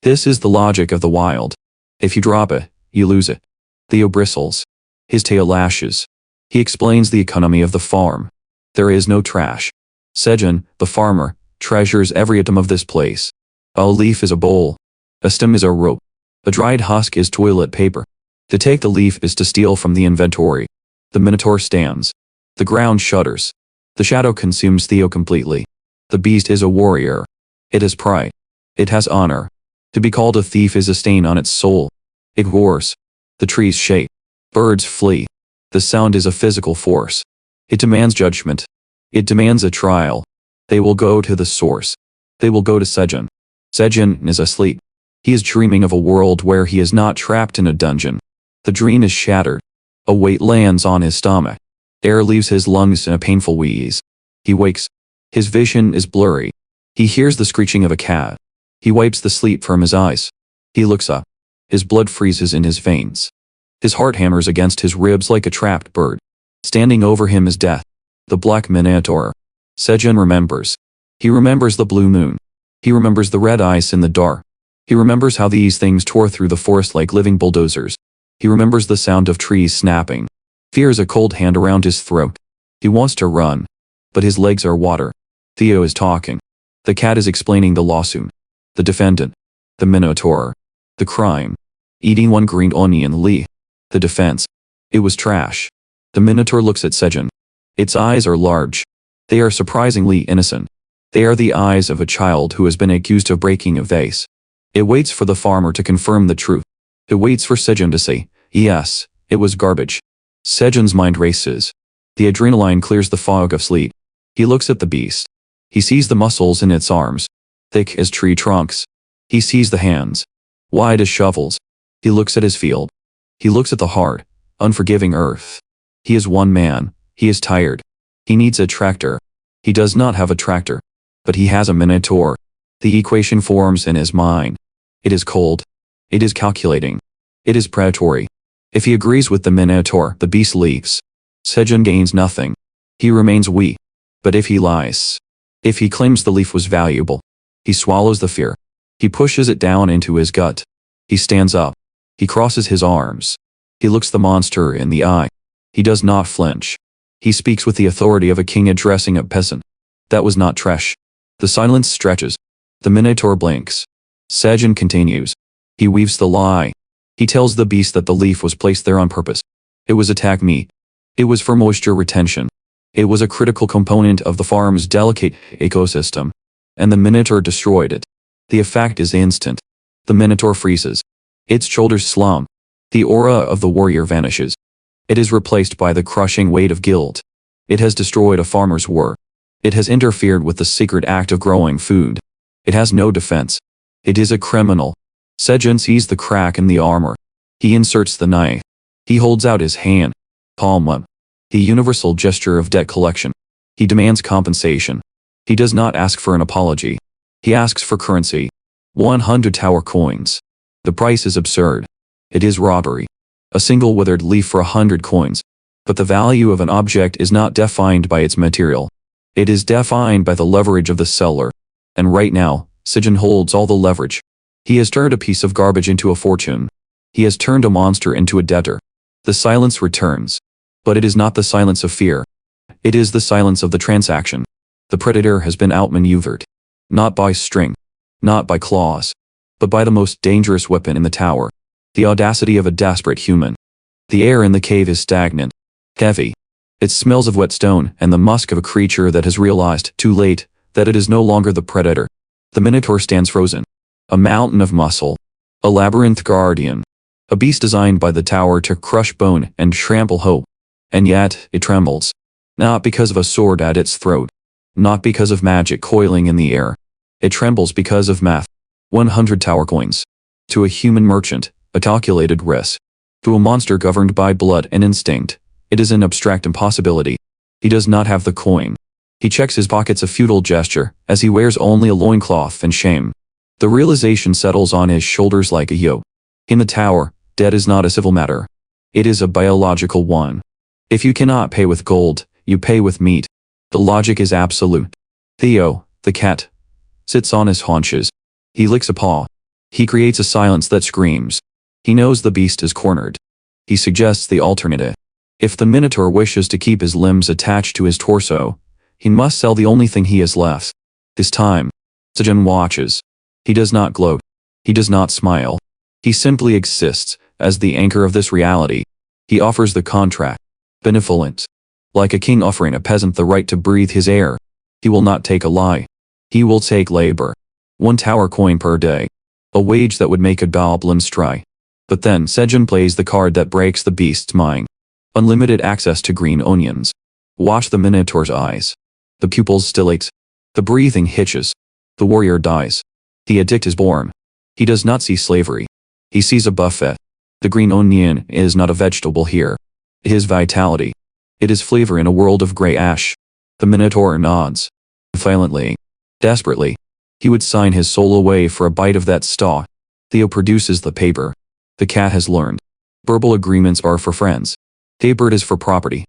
This is the logic of the wild. If you drop it, you lose it. Theo bristles. His tail lashes. He explains the economy of the farm. There is no trash. Sejun, the farmer, treasures every atom of this place. A leaf is a bowl. A stem is a rope. A dried husk is toilet paper. To take the leaf is to steal from the inventory. The minotaur stands. The ground shudders. The shadow consumes Theo completely. The beast is a warrior. It has pride. It has honor. To be called a thief is a stain on its soul. It roars. The trees shake. Birds flee. The sound is a physical force. It demands judgment. It demands a trial. They will go to the source. They will go to Sejun. Sejun is asleep. He is dreaming of a world where he is not trapped in a dungeon. The dream is shattered. A weight lands on his stomach. Air leaves his lungs in a painful wheeze. He wakes. His vision is blurry. He hears the screeching of a cat. He wipes the sleep from his eyes. He looks up. His blood freezes in his veins. His heart hammers against his ribs like a trapped bird. Standing over him is death. The black minotaur. Sejun remembers. He remembers the blue moon. He remembers the red ice in the dark. He remembers how these things tore through the forest like living bulldozers. He remembers the sound of trees snapping. Fears a cold hand around his throat. He wants to run. But his legs are water. Theo is talking. The cat is explaining the lawsuit. The defendant. The minotaur. The crime. Eating one green onion leaf. The defense. It was trash. The minotaur looks at Sejun. Its eyes are large. They are surprisingly innocent. They are the eyes of a child who has been accused of breaking a vase. It waits for the farmer to confirm the truth. It waits for Sejun to say, yes, it was garbage. Sejun's mind races. The adrenaline clears the fog of sleep. He looks at the beast. He sees the muscles in its arms, thick as tree trunks. He sees the hands, wide as shovels. He looks at his field. He looks at the hard, unforgiving earth. He is one man. He is tired. He needs a tractor. He does not have a tractor, but he has a minotaur. The equation forms in his mind. It is cold. It is calculating. It is predatory. If he agrees with the minotaur, the beast leaves. Sejun gains nothing. He remains weak. But if he lies, if he claims the leaf was valuable, he swallows the fear. He pushes it down into his gut. He stands up. He crosses his arms. He looks the monster in the eye. He does not flinch. He speaks with the authority of a king addressing a peasant. That was not trash. The silence stretches. The minotaur blinks. Sejun continues. He weaves the lie. He tells the beast that the leaf was placed there on purpose. It was attack meat. It was for moisture retention. It was a critical component of the farm's delicate ecosystem. And the minotaur destroyed it. The effect is instant. The minotaur freezes. Its shoulders slump. The aura of the warrior vanishes. It is replaced by the crushing weight of guilt. It has destroyed a farmer's work. It has interfered with the secret act of growing food. It has no defense. It is a criminal. Sejun sees the crack in the armor. He inserts the knife. He holds out his hand. Palm up. The universal gesture of debt collection. He demands compensation. He does not ask for an apology. He asks for currency. 100 tower coins. The price is absurd. It is robbery. A single withered leaf for 100 coins. But the value of an object is not defined by its material. It is defined by the leverage of the seller. And right now, Sejun holds all the leverage. He has turned a piece of garbage into a fortune. He has turned a monster into a debtor. The silence returns. But it is not the silence of fear. It is the silence of the transaction. The predator has been outmaneuvered. Not by string. Not by claws. But by the most dangerous weapon in the tower. The audacity of a desperate human. The air in the cave is stagnant. Heavy. It smells of wet stone and the musk of a creature that has realized, too late, that it is no longer the predator. The Minotaur stands frozen. A mountain of muscle. A labyrinth guardian. A beast designed by the tower to crush bone and trample hope. And yet, it trembles. Not because of a sword at its throat. Not because of magic coiling in the air. It trembles because of math. 100 tower coins. To a human merchant, a calculated risk. To a monster governed by blood and instinct, it is an abstract impossibility. He does not have the coin. He checks his pockets, a futile gesture, as he wears only a loincloth and shame. The realization settles on his shoulders like a yoke. In the tower, debt is not a civil matter. It is a biological one. If you cannot pay with gold, you pay with meat. The logic is absolute. Theo, the cat, sits on his haunches. He licks a paw. He creates a silence that screams. He knows the beast is cornered. He suggests the alternative. If the Minotaur wishes to keep his limbs attached to his torso, he must sell the only thing he has left. This time, Sejun watches. He does not gloat. He does not smile. He simply exists, as the anchor of this reality. He offers the contract. Benevolent. Like a king offering a peasant the right to breathe his air. He will not take a lie. He will take labor. 1 tower coin per day. A wage that would make a goblin stray. But then Sejun plays the card that breaks the beast's mind. Unlimited access to green onions. Watch the Minotaur's eyes. The pupils dilate. The breathing hitches. The warrior dies. The edict is born. He does not see slavery. He sees a buffet. The green onion is not a vegetable here. It is vitality. It is flavor in a world of gray ash. The Minotaur nods. Violently. Desperately. He would sign his soul away for a bite of that stalk. Theo produces the paper. The cat has learned. Verbal agreements are for friends. Paper is for property.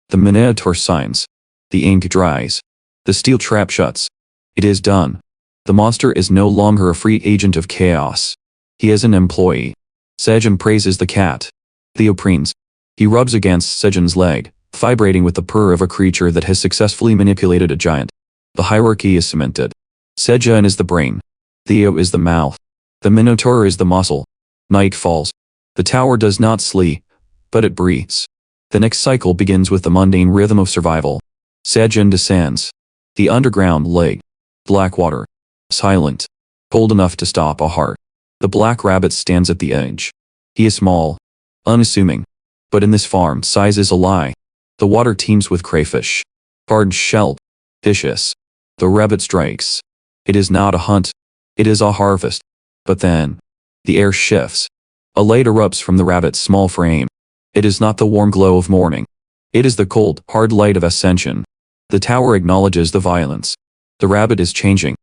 The Minotaur signs. The ink dries. The steel trap shuts. It is done. The monster is no longer a free agent of chaos. He is an employee. Sejun praises the cat. Theo preens. He rubs against Sejun's leg, vibrating with the purr of a creature that has successfully manipulated a giant. The hierarchy is cemented. Sejun is the brain. Theo is the mouth. The Minotaur is the muscle. Night falls. The tower does not sleep, but it breathes. The next cycle begins with the mundane rhythm of survival. Sejun descends. The underground lake. Black water. Silent. Cold enough to stop a heart. The black rabbit stands at the edge. He is small. Unassuming. But in this farm, size is a lie. The water teems with crayfish. Hard shell. Vicious. The rabbit strikes. It is not a hunt. It is a harvest. But then, the air shifts. A light erupts from the rabbit's small frame. It is not the warm glow of morning. It is the cold, hard light of ascension. The tower acknowledges the violence. The rabbit is changing.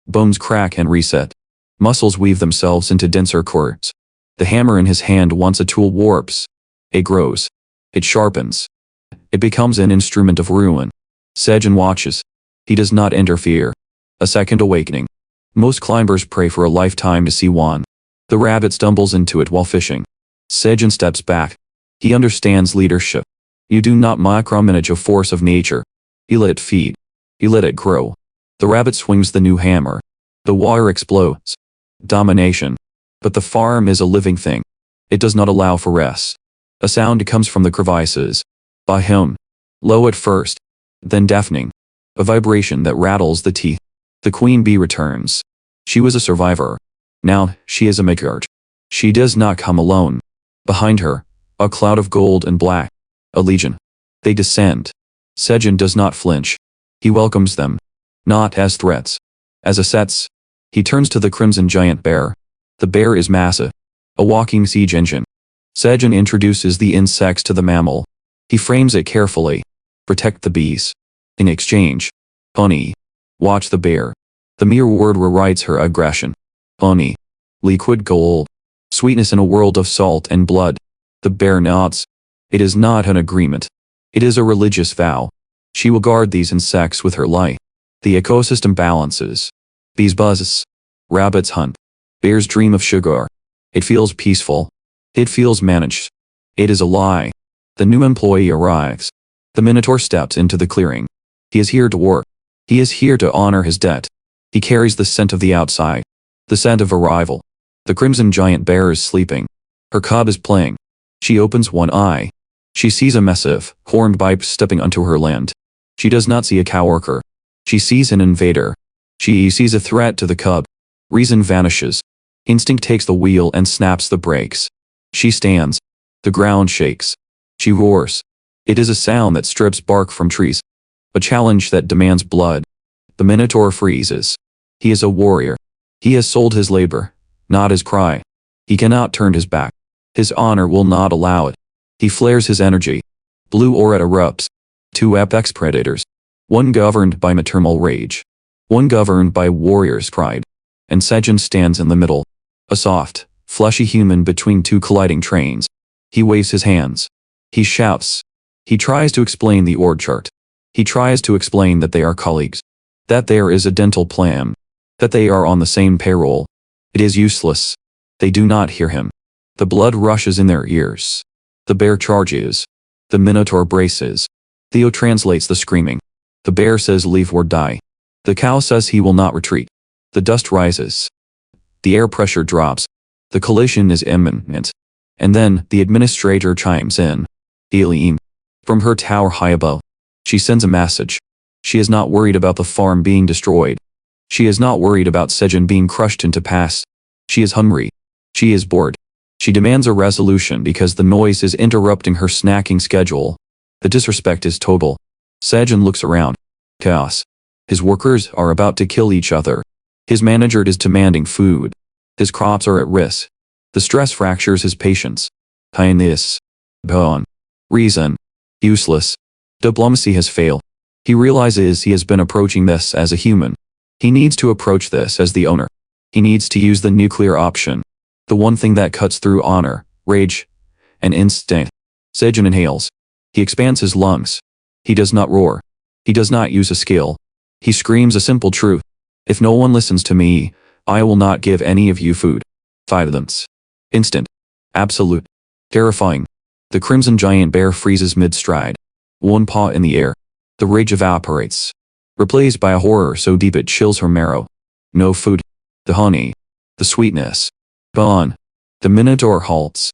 Bones crack and reset. Muscles weave themselves into denser cords. The hammer in his hand once a tool warps. It grows. It sharpens. It becomes an instrument of ruin. Sejun watches. He does not interfere. A second awakening. Most climbers pray for a lifetime to see one. The rabbit stumbles into it while fishing. Sejun steps back. He understands leadership. You do not micromanage a force of nature. You let it feed. You let it grow. The rabbit swings the new hammer. The wire explodes. Domination. But the farm is a living thing. It does not allow for rest. A sound comes from the crevices. By him. Low at first. Then deafening. A vibration that rattles the teeth. The queen bee returns. She was a survivor. Now, she is a matriarch. She does not come alone. Behind her, a cloud of gold and black. A legion. They descend. Sejun does not flinch. He welcomes them. Not as threats. As assets. He turns to the crimson giant bear. The bear is massive. A walking siege engine. Sejun introduces the insects to the mammal. He frames it carefully. Protect the bees. In exchange. Honey. Watch the bear. The mere word rewrites her aggression. Honey. Liquid gold. Sweetness in a world of salt and blood. The bear nods. It is not an agreement. It is a religious vow. She will guard these insects with her life. The ecosystem balances. Bees buzz. Rabbits hunt. Bears dream of sugar. It feels peaceful. It feels managed. It is a lie. The new employee arrives. The Minotaur steps into the clearing. He is here to work. He is here to honor his debt. He carries the scent of the outside. The scent of arrival. The crimson giant bear is sleeping. Her cub is playing. She opens one eye. She sees a massive, horned bipe stepping onto her land. She does not see a coworker. She sees an invader. She sees a threat to the cub. Reason vanishes. Instinct takes the wheel and snaps the brakes. She stands. The ground shakes. She roars. It is a sound that strips bark from trees. A challenge that demands blood. The Minotaur freezes. He is a warrior. He has sold his labor, not his cry. He cannot turn his back. His honor will not allow it. He flares his energy. Blue aura erupts. Two apex predators. One governed by maternal rage. One governed by warrior's pride. And Sejun stands in the middle. A soft, fleshy human between two colliding trains. He waves his hands. He shouts. He tries to explain the org chart. He tries to explain that they are colleagues. That there is a dental plan. That they are on the same payroll. It is useless. They do not hear him. The blood rushes in their ears. The bear charges. The Minotaur braces. Theo translates the screaming. The bear says leave or die. The cow says he will not retreat. The dust rises. The air pressure drops. The collision is imminent. And then, the administrator chimes in. Elim. From her tower high above. She sends a message. She is not worried about the farm being destroyed. She is not worried about Sejun being crushed into past. She is hungry. She is bored. She demands a resolution because the noise is interrupting her snacking schedule. The disrespect is total. Sejun looks around. Chaos. His workers are about to kill each other. His manager is demanding food. His crops are at risk. The stress fractures his patience. Kindness. Gone. Reason. Useless. Diplomacy has failed. He realizes he has been approaching this as a human. He needs to approach this as the owner. He needs to use the nuclear option. The one thing that cuts through honor, rage, and instinct. Sejun inhales. He expands his lungs. He does not roar. He does not use a skill. He screams a simple truth. If no one listens to me, I will not give any of you food. Violence. Instant. Absolute. Terrifying. The crimson giant bear freezes mid-stride. One paw in the air. The rage evaporates. Replaced by a horror so deep it chills her marrow. No food. The honey. The sweetness. Gone. The Minotaur halts.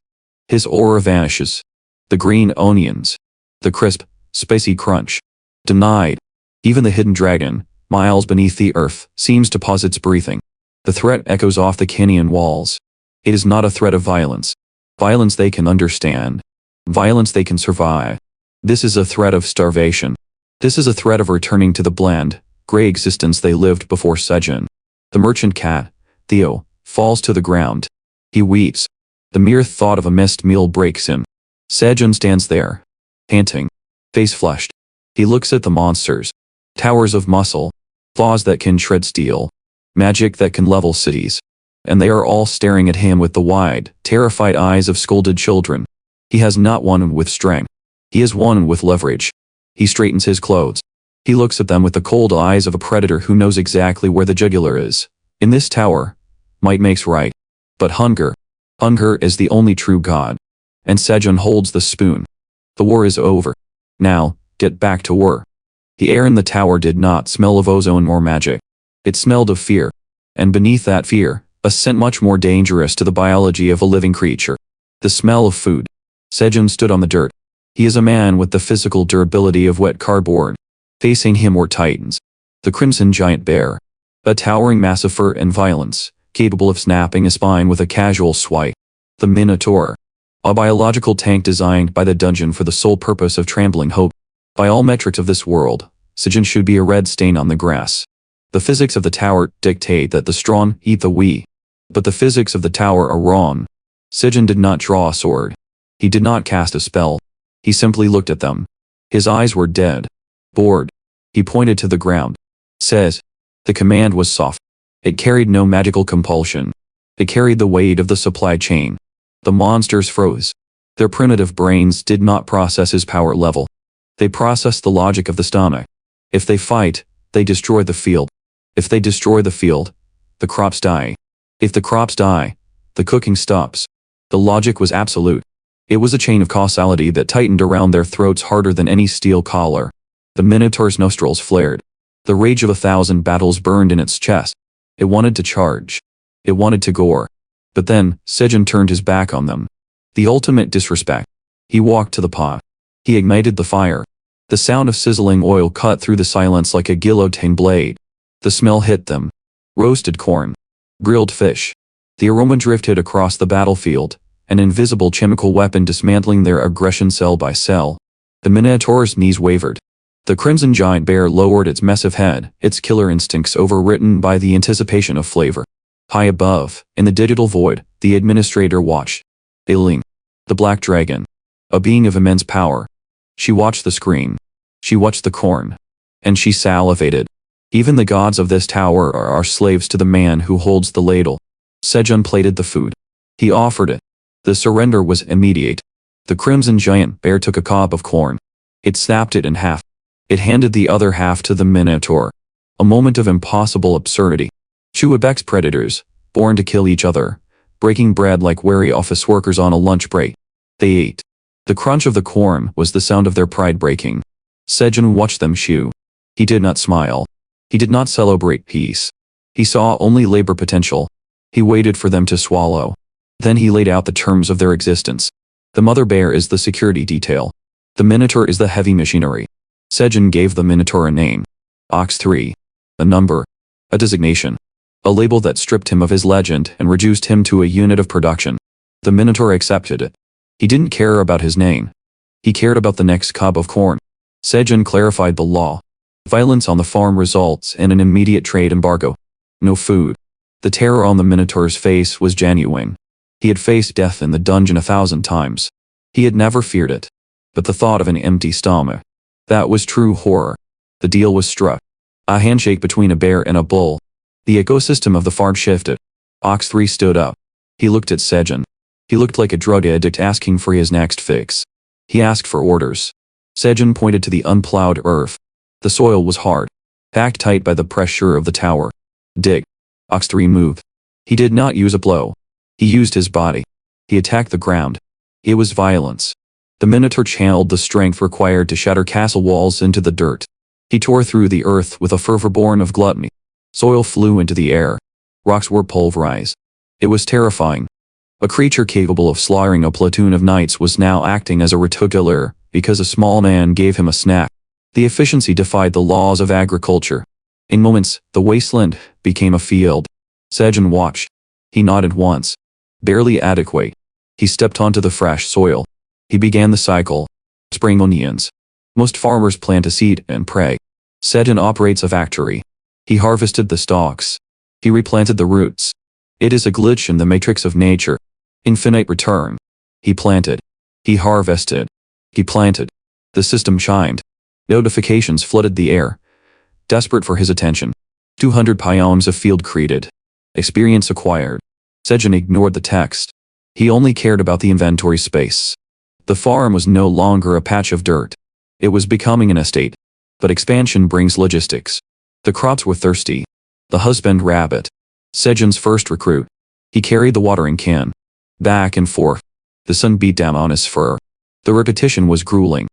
His aura vanishes. The green onions. The crisp, spicy crunch. Denied. Even the hidden dragon, miles beneath the earth, seems to pause its breathing. The threat echoes off the canyon walls. It is not a threat of violence. Violence they can understand. Violence they can survive. This is a threat of starvation. This is a threat of returning to the bland, gray existence they lived before Sejun. The merchant cat, Theo, falls to the ground. He weeps. The mere thought of a missed meal breaks him. Sejun stands there, panting, face flushed. He looks at the monsters. Towers of muscle. Claws that can shred steel. Magic that can level cities. And they are all staring at him with the wide, terrified eyes of scolded children. He has not one with strength. He is one with leverage. He straightens his clothes. He looks at them with the cold eyes of a predator who knows exactly where the jugular is. In this tower, might makes right. But hunger. Hunger is the only true god. And Sejun holds the spoon. The war is over. Now, get back to war. The air in the tower did not smell of ozone or magic. It smelled of fear. And beneath that fear, a scent much more dangerous to the biology of a living creature. The smell of food. Sejun stood on the dirt. He is a man with the physical durability of wet cardboard. Facing him were titans. The crimson giant bear. A towering mass of fur and violence, capable of snapping a spine with a casual swipe. The Minotaur. A biological tank designed by the dungeon for the sole purpose of trampling hope. By all metrics of this world, Sejun should be a red stain on the grass. The physics of the tower dictate that the strong eat the weak. But the physics of the tower are wrong. Sejun did not draw a sword. He did not cast a spell. He simply looked at them. His eyes were dead. Bored. He pointed to the ground. Says. The command was soft. It carried no magical compulsion. It carried the weight of the supply chain. The monsters froze. Their primitive brains did not process his power level. They processed the logic of the stomach. If they fight, they destroy the field. If they destroy the field, the crops die. If the crops die, the cooking stops. The logic was absolute. It was a chain of causality that tightened around their throats harder than any steel collar. The Minotaur's nostrils flared. The rage of 1,000 battles burned in its chest. It wanted to charge. It wanted to gore. But then, Sejun turned his back on them. The ultimate disrespect. He walked to the pot. He ignited the fire. The sound of sizzling oil cut through the silence like a guillotine blade. The smell hit them. Roasted corn. Grilled fish. The aroma drifted across the battlefield, an invisible chemical weapon dismantling their aggression cell by cell. The Minotaur's knees wavered. The crimson giant bear lowered its massive head, its killer instincts overwritten by the anticipation of flavor. High above, in the digital void, the administrator watched. Ailing. The black dragon. A being of immense power. She watched the screen. She watched the corn. And she salivated. Even the gods of this tower are slaves to the man who holds the ladle. Sejun plated the food. He offered it. The surrender was immediate. The crimson giant bear took a cob of corn. It snapped it in half. It handed the other half to the Minotaur. A moment of impossible absurdity. Chuabek's predators, born to kill each other, breaking bread like wary office workers on a lunch break. They ate. The crunch of the corn was the sound of their pride breaking. Sejun watched them chew. He did not smile. He did not celebrate peace. He saw only labor potential. He waited for them to swallow. Then he laid out the terms of their existence. The mother bear is the security detail. The Minotaur is the heavy machinery. Sejun gave the Minotaur a name. Ox 3. A number. A designation. A label that stripped him of his legend and reduced him to a unit of production. The Minotaur accepted it. He didn't care about his name. He cared about the next cob of corn. Sejun clarified the law. Violence on the farm results in an immediate trade embargo. No food. The terror on the Minotaur's face was genuine. He had faced death in the dungeon 1,000 times. He had never feared it. But the thought of an empty stomach. That was true horror. The deal was struck. A handshake between a bear and a bull. The ecosystem of the farm shifted. Ox 3 stood up. He looked at Sejun. He looked like a drug addict asking for his next fix. He asked for orders. Sejun pointed to the unplowed earth. The soil was hard, packed tight by the pressure of the tower. Dig. Ox 3 moved. He did not use a blow. He used his body. He attacked the ground. It was violence. The Minotaur channeled the strength required to shatter castle walls into the dirt. He tore through the earth with a fervor born of gluttony. Soil flew into the air. Rocks were pulverized. It was terrifying. A creature capable of slaughtering a platoon of knights was now acting as a retaliator because a small man gave him a snack. The efficiency defied the laws of agriculture. In moments, the wasteland became a field. Sejun watched. He nodded once. Barely adequate. He stepped onto the fresh soil. He began the cycle. Spring onions. Most farmers plant a seed and pray. Sejun operates a factory. He harvested the stalks. He replanted the roots. It is a glitch in the matrix of nature. Infinite return. He planted. He harvested. He planted. The system chimed. Notifications flooded the air. Desperate for his attention. 200 pioms of field created. Experience acquired. Sejun ignored the text. He only cared about the inventory space. The farm was no longer a patch of dirt. It was becoming an estate. But expansion brings logistics. The crops were thirsty. The husband rabbit. Sejun's first recruit. He carried the watering can. Back and forth. The sun beat down on his fur. The repetition was grueling.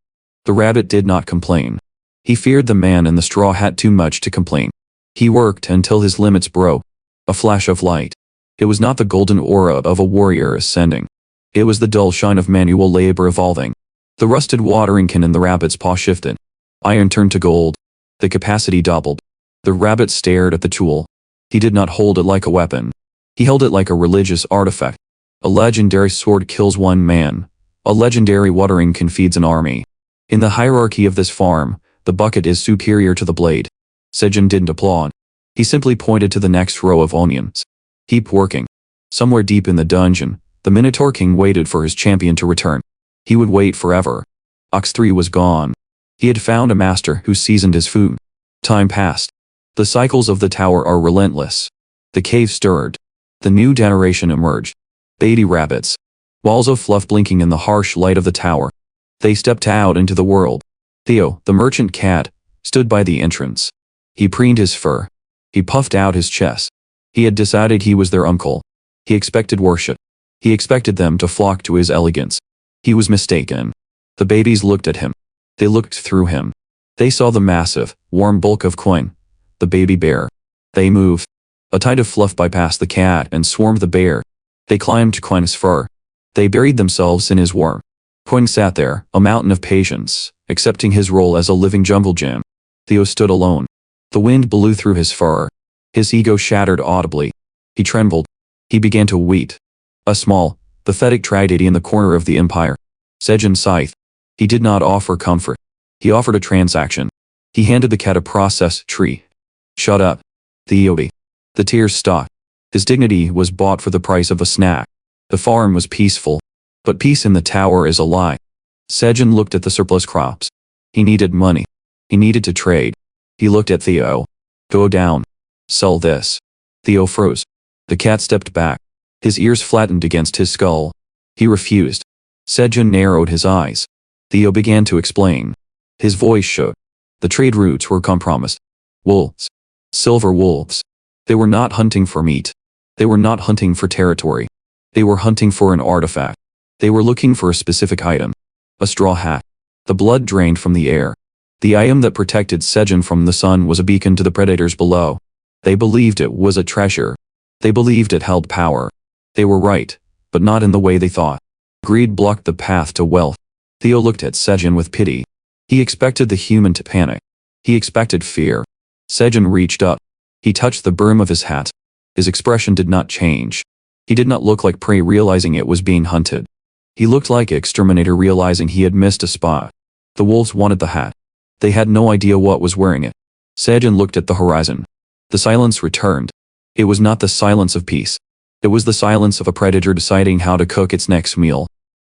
The rabbit did not complain. He feared the man in the straw hat too much to complain. He worked until his limits broke. A flash of light. It was not the golden aura of a warrior ascending. It was the dull shine of manual labor evolving. The rusted watering can in the rabbit's paw shifted. Iron turned to gold. The capacity doubled. The rabbit stared at the tool. He did not hold it like a weapon. He held it like a religious artifact. A legendary sword kills one man. A legendary watering can feeds an army. In the hierarchy of this farm, the bucket is superior to the blade. Sejun didn't applaud. He simply pointed to the next row of onions. Keep working. Somewhere deep in the dungeon, the Minotaur King waited for his champion to return. He would wait forever. Ox 3 was gone. He had found a master who seasoned his food. Time passed. The cycles of the tower are relentless. The cave stirred. The new generation emerged. Baby rabbits. Walls of fluff blinking in the harsh light of the tower. They stepped out into the world. Theo, the merchant cat, stood by the entrance. He preened his fur. He puffed out his chest. He had decided he was their uncle. He expected worship. He expected them to flock to his elegance. He was mistaken. The babies looked at him. They looked through him. They saw the massive, warm bulk of Coin, the baby bear. They moved. A tide of fluff bypassed the cat and swarmed the bear. They climbed to Coin's fur. They buried themselves in his warmth. Coin sat there, a mountain of patience, accepting his role as a living jungle gym. Theo stood alone. The wind blew through his fur. His ego shattered audibly. He trembled. He began to weep. A small, pathetic tragedy in the corner of the empire. Sejun sighed. He did not offer comfort. He offered a transaction. He handed the cat a processed tree. Shut up. Theo. The tears stopped. His dignity was bought for the price of a snack. The farm was peaceful. But peace in the tower is a lie. Sejun looked at the surplus crops. He needed money. He needed to trade. He looked at Theo. Go down. Sell this. Theo froze. The cat stepped back. His ears flattened against his skull. He refused. Sejun narrowed his eyes. Theo began to explain. His voice shook. The trade routes were compromised. Wolves. Silver wolves. They were not hunting for meat. They were not hunting for territory. They were hunting for an artifact. They were looking for a specific item. A straw hat. The blood drained from the air. The item that protected Sejun from the sun was a beacon to the predators below. They believed it was a treasure. They believed it held power. They were right, but not in the way they thought. Greed blocked the path to wealth. Theo looked at Sejun with pity. He expected the human to panic. He expected fear. Sejun reached up. He touched the brim of his hat. His expression did not change. He did not look like prey realizing it was being hunted. He looked like exterminator realizing he had missed a spot. The wolves wanted the hat. They had no idea what was wearing it. Sejun looked at the horizon. The silence returned. It was not the silence of peace. It was the silence of a predator deciding how to cook its next meal.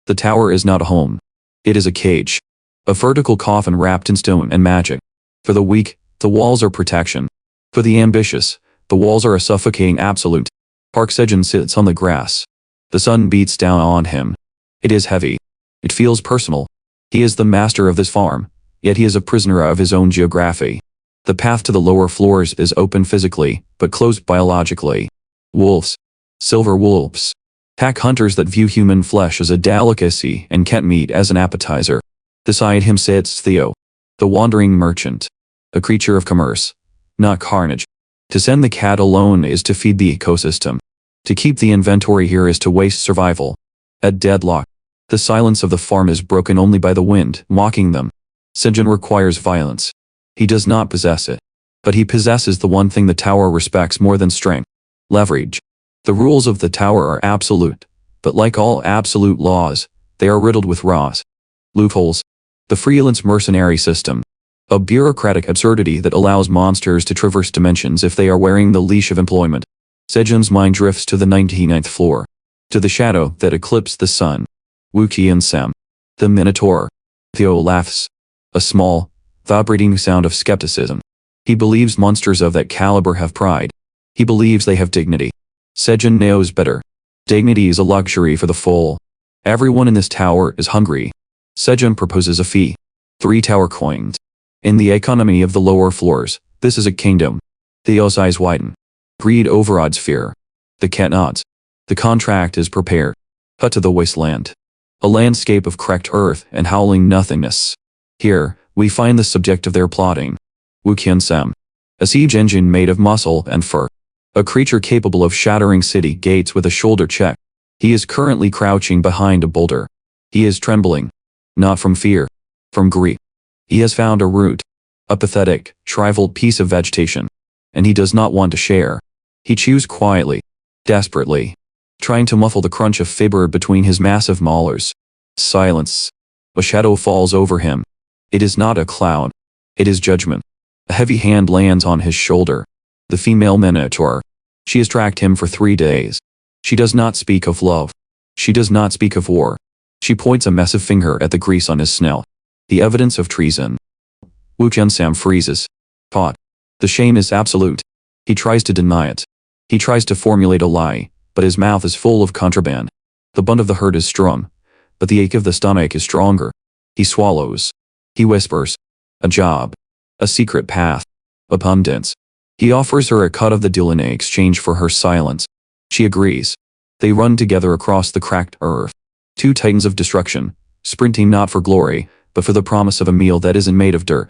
The tower is not a home. It is a cage. A vertical coffin wrapped in stone and magic. For the weak, the walls are protection. For the ambitious, the walls are a suffocating absolute. Park Sejun sits on the grass. The sun beats down on him. It is heavy. It feels personal. He is the master of this farm, yet he is a prisoner of his own geography. The path to the lower floors is open physically, but closed biologically. Wolves. Silver wolves. Pack hunters that view human flesh as a delicacy and cat meat as an appetizer. Beside him sits Theo, the wandering merchant. A creature of commerce, not carnage. To send the cat alone is to feed the ecosystem. To keep the inventory here is to waste survival. At deadlock, the silence of the farm is broken only by the wind mocking them. Sejun requires violence. He does not possess it. But he possesses the one thing the tower respects more than strength. Leverage. The rules of the tower are absolute, but like all absolute laws, they are riddled with raws. Loopholes. The freelance mercenary system. A bureaucratic absurdity that allows monsters to traverse dimensions if they are wearing the leash of employment. Sejun's mind drifts to the 99th floor. To the shadow that eclipsed the sun. Wuqian-sam. The Minotaur. Theo laughs. A small, vibrating sound of skepticism. He believes monsters of that caliber have pride. He believes they have dignity. Sejun knows better. Dignity is a luxury for the full. Everyone in this tower is hungry. Sejun proposes a fee. 3 tower coins. In the economy of the lower floors, this is a kingdom. Theo's eyes widen. Greed overrides fear. The cat nods. The contract is prepared. Cut to the wasteland. A landscape of cracked earth and howling nothingness. Here, we find the subject of their plotting. Wuqian-sam. A siege engine made of muscle and fur. A creature capable of shattering city gates with a shoulder check. He is currently crouching behind a boulder. He is trembling. Not from fear. From grief. He has found a root. A pathetic, shriveled piece of vegetation. And he does not want to share. He chews quietly. Desperately. Trying to muffle the crunch of fiber between his massive molars. Silence. A shadow falls over him. It is not a cloud. It is judgment. A heavy hand lands on his shoulder. The female Minotaur. She has tracked him for 3 days. She does not speak of love. She does not speak of war. She points a massive finger at the grease on his snout. The evidence of treason. Wuqian-sam freezes. Caught. The shame is absolute. He tries to deny it. He tries to formulate a lie, but his mouth is full of contraband. The bun of the hurt is strong, but the ache of the stomach is stronger. He swallows. He whispers. A job. A secret path. Abundance. He offers her a cut of the deal in exchange for her silence. She agrees. They run together across the cracked earth. Two titans of destruction, sprinting not for glory, but for the promise of a meal that isn't made of dirt.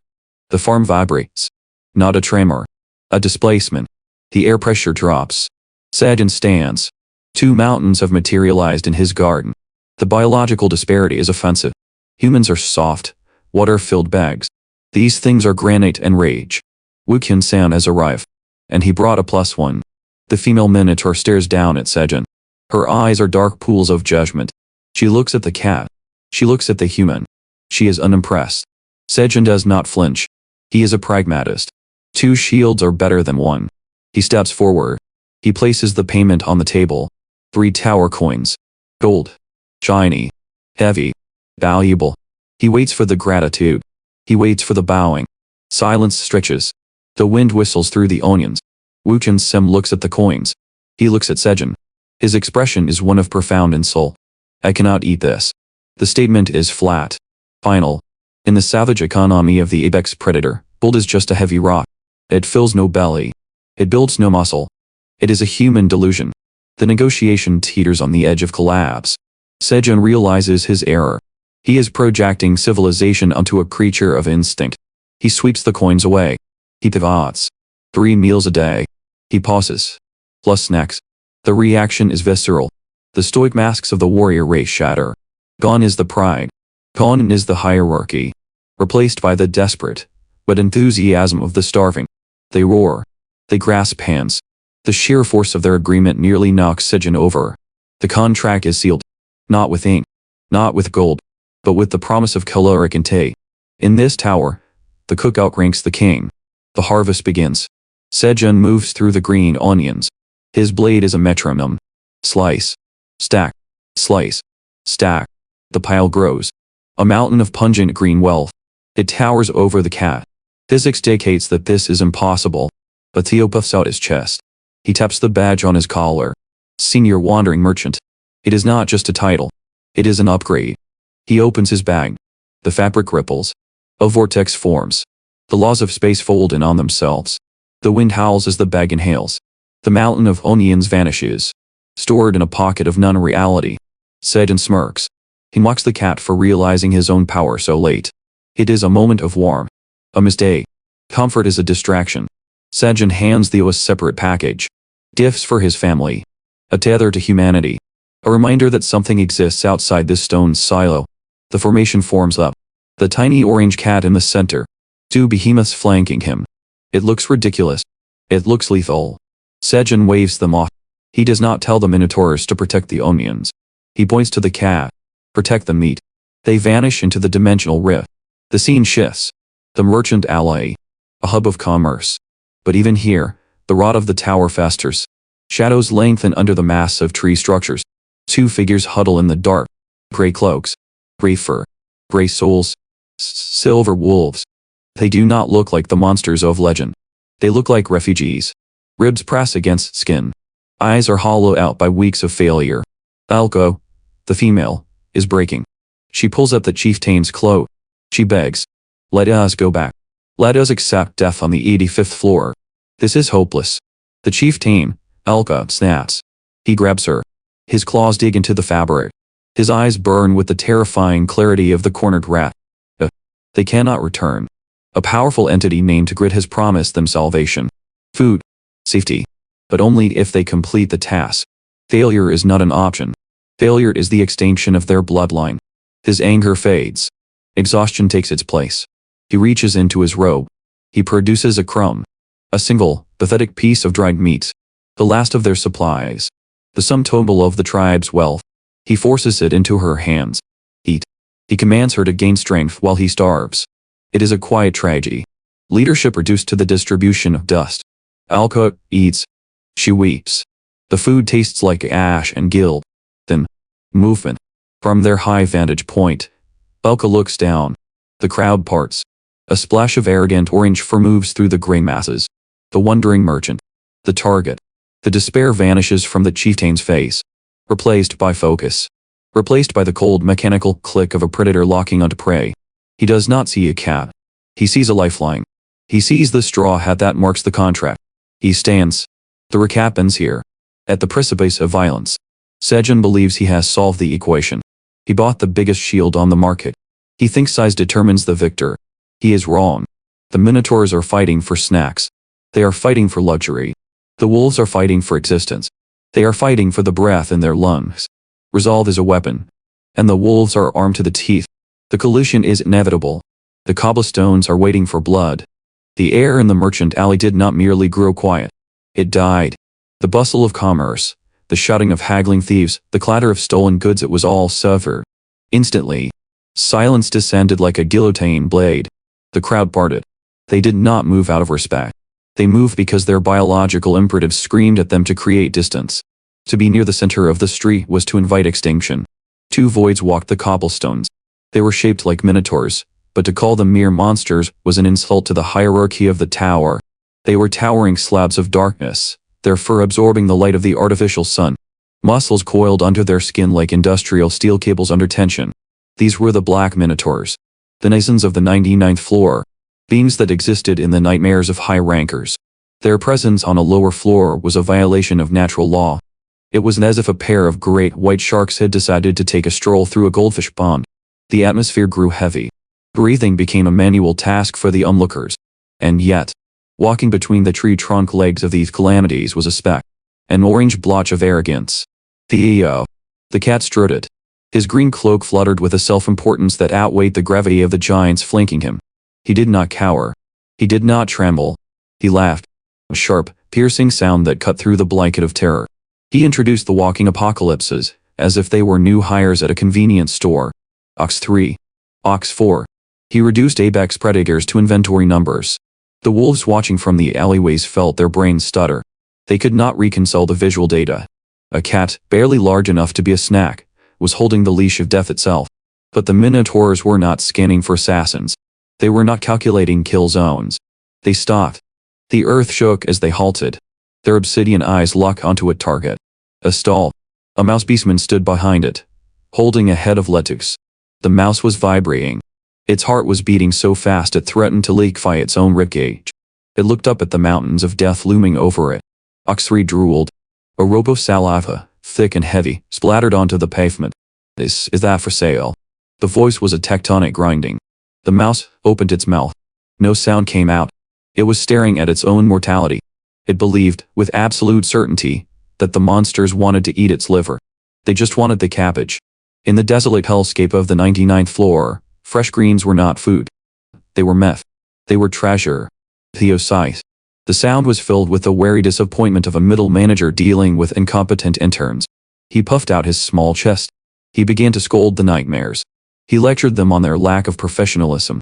The farm vibrates. Not a tremor. A displacement. The air pressure drops. Sejun stands. Two mountains have materialized in his garden. The biological disparity is offensive. Humans are soft, water-filled bags. These things are granite and rage. Woo-Kyun-san has arrived. And he brought a +1. The female minotaur stares down at Sejun. Her eyes are dark pools of judgment. She looks at the cat. She looks at the human. She is unimpressed. Sejun does not flinch. He is a pragmatist. Two shields are better than one. He steps forward. He places the payment on the table. 3 tower coins. Gold. Shiny. Heavy. Valuable. He waits for the gratitude. He waits for the bowing. Silence stretches. The wind whistles through the onions. Woo-Kyun-san looks at the coins. He looks at Sejun. His expression is one of profound insult. I cannot eat this. The statement is flat. Final. In the savage economy of the apex predator, gold is just a heavy rock. It fills no belly. It builds no muscle. It is a human delusion. The negotiation teeters on the edge of collapse. Sejun realizes his error. He is projecting civilization onto a creature of instinct. He sweeps the coins away. He pivots. 3 meals a day. He pauses. Plus snacks. The reaction is visceral. The stoic masks of the warrior race shatter. Gone is the pride. Gone is the hierarchy. Replaced by the desperate, but enthusiasm of the starving. They roar. They grasp hands. The sheer force of their agreement nearly knocks Sejun over. The contract is sealed. Not with ink. Not with gold. But with the promise of caloric intake. In this tower, the cook outranks the king. The harvest begins. Sejun moves through the green onions. His blade is a metronome. Slice. Stack. Slice. Stack. The pile grows. A mountain of pungent green wealth. It towers over the cat. Physics dictates that this is impossible. But Theo puffs out his chest. He taps the badge on his collar. Senior Wandering Merchant. It is not just a title. It is an upgrade. He opens his bag. The fabric ripples. A vortex forms. The laws of space fold in on themselves. The wind howls as the bag inhales. The mountain of onions vanishes. Stored in a pocket of non-reality. Sejun smirks. He mocks the cat for realizing his own power so late. It is a moment of warmth. A mistake. Comfort is a distraction. Sejun hands Theo a separate package. Gifts for his family. A tether to humanity. A reminder that something exists outside this stone silo. The formation forms up. The tiny orange cat in the center. 2 behemoths flanking him. It looks ridiculous. It looks lethal. Sejun waves them off. He does not tell the minotaurs to protect the onions. He points to the cat. Protect the meat. They vanish into the dimensional rift. The scene shifts. The merchant alley. A hub of commerce. But even here, the rot of the tower festers. Shadows lengthen under the mass of tree structures. 2 figures huddle in the dark. Gray cloaks. Gray fur. Gray souls. Silver wolves. They do not look like the monsters of legend. They look like refugees. Ribs press against skin. Eyes are hollowed out by weeks of failure. Alko, the female, is breaking. She pulls up the chieftain's cloak. She begs. Let us go back. Let us accept death on the 85th floor. This is hopeless. The chieftain, Alka, snaps. He grabs her. His claws dig into the fabric. His eyes burn with the terrifying clarity of the cornered rat. They cannot return. A powerful entity named Grit has promised them salvation. Food. Safety. But only if they complete the task. Failure is not an option. Failure is the extinction of their bloodline. His anger fades. Exhaustion takes its place. He reaches into his robe. He produces a crumb. A single, pathetic piece of dried meat. The last of their supplies. The sum total of the tribe's wealth. He forces it into her hands. Eat. He commands her to gain strength while he starves. It is a quiet tragedy. Leadership reduced to the distribution of dust. Alka eats. She weeps. The food tastes like ash and guilt. Then, movement. From their high vantage point, Alka looks down. The crowd parts. A splash of arrogant orange fur moves through the gray masses. The wandering merchant. The target. The despair vanishes from the chieftain's face, replaced by focus, replaced by the cold mechanical click of a predator locking onto prey. He does not see a cat. He sees a lifeline. He sees the straw hat that marks the contract. He stands. The recap ends here. At the precipice of violence, Sejun believes he has solved the equation. He bought the biggest shield on the market. He thinks size determines the victor. He is wrong. The minotaurs are fighting for snacks. They are fighting for luxury. The wolves are fighting for existence. They are fighting for the breath in their lungs. Resolve is a weapon. And the wolves are armed to the teeth. The collision is inevitable. The cobblestones are waiting for blood. The air in the merchant alley did not merely grow quiet. It died. The bustle of commerce, the shouting of haggling thieves, the clatter of stolen goods, it was all suffered. Instantly, silence descended like a guillotine blade. The crowd parted. They did not move out of respect. They moved because their biological imperatives screamed at them to create distance. To be near the center of the street was to invite extinction. Two voids walked the cobblestones. They were shaped like minotaurs, but to call them mere monsters was an insult to the hierarchy of the tower. They were towering slabs of darkness, their fur absorbing the light of the artificial sun. Muscles coiled under their skin like industrial steel cables under tension. These were the Black Minotaurs, the denizens of the 99th floor, beings that existed in the nightmares of high rankers. Their presence on a lower floor was a violation of natural law. It was as if a pair of great white sharks had decided to take a stroll through a goldfish pond. The atmosphere grew heavy. Breathing became a manual task for the onlookers. And yet, walking between the tree trunk legs of these calamities was a speck, an orange blotch of arrogance. The cat strutted. His green cloak fluttered with a self-importance that outweighed the gravity of the giants flanking him. He did not cower. He did not tremble. He laughed. A sharp, piercing sound that cut through the blanket of terror. He introduced the walking apocalypses, as if they were new hires at a convenience store. Ox 3. Ox 4. He reduced Apex predators to inventory numbers. The wolves watching from the alleyways felt their brains stutter. They could not reconcile the visual data. A cat, barely large enough to be a snack, was holding the leash of death itself. But the minotaurs were not scanning for assassins. They were not calculating kill zones. They stopped. The earth shook as they halted. Their obsidian eyes locked onto a target. A stall. A mouse beastman stood behind it, holding a head of lettuce. The mouse was vibrating. Its heart was beating so fast it threatened to liquefy its own ribcage. It looked up at the mountains of death looming over it. Ox 3 drooled. A rope of saliva, thick and heavy, splattered onto the pavement. Is that for sale? The voice was a tectonic grinding. The mouse opened its mouth. No sound came out. It was staring at its own mortality. It believed, with absolute certainty, that the monsters wanted to eat its liver. They just wanted the cabbage. In the desolate hellscape of the 99th floor, fresh greens were not food. They were meth. They were treasure. Theo sighed. The sound was filled with the wary disappointment of a middle manager dealing with incompetent interns. He puffed out his small chest. He began to scold the nightmares. He lectured them on their lack of professionalism.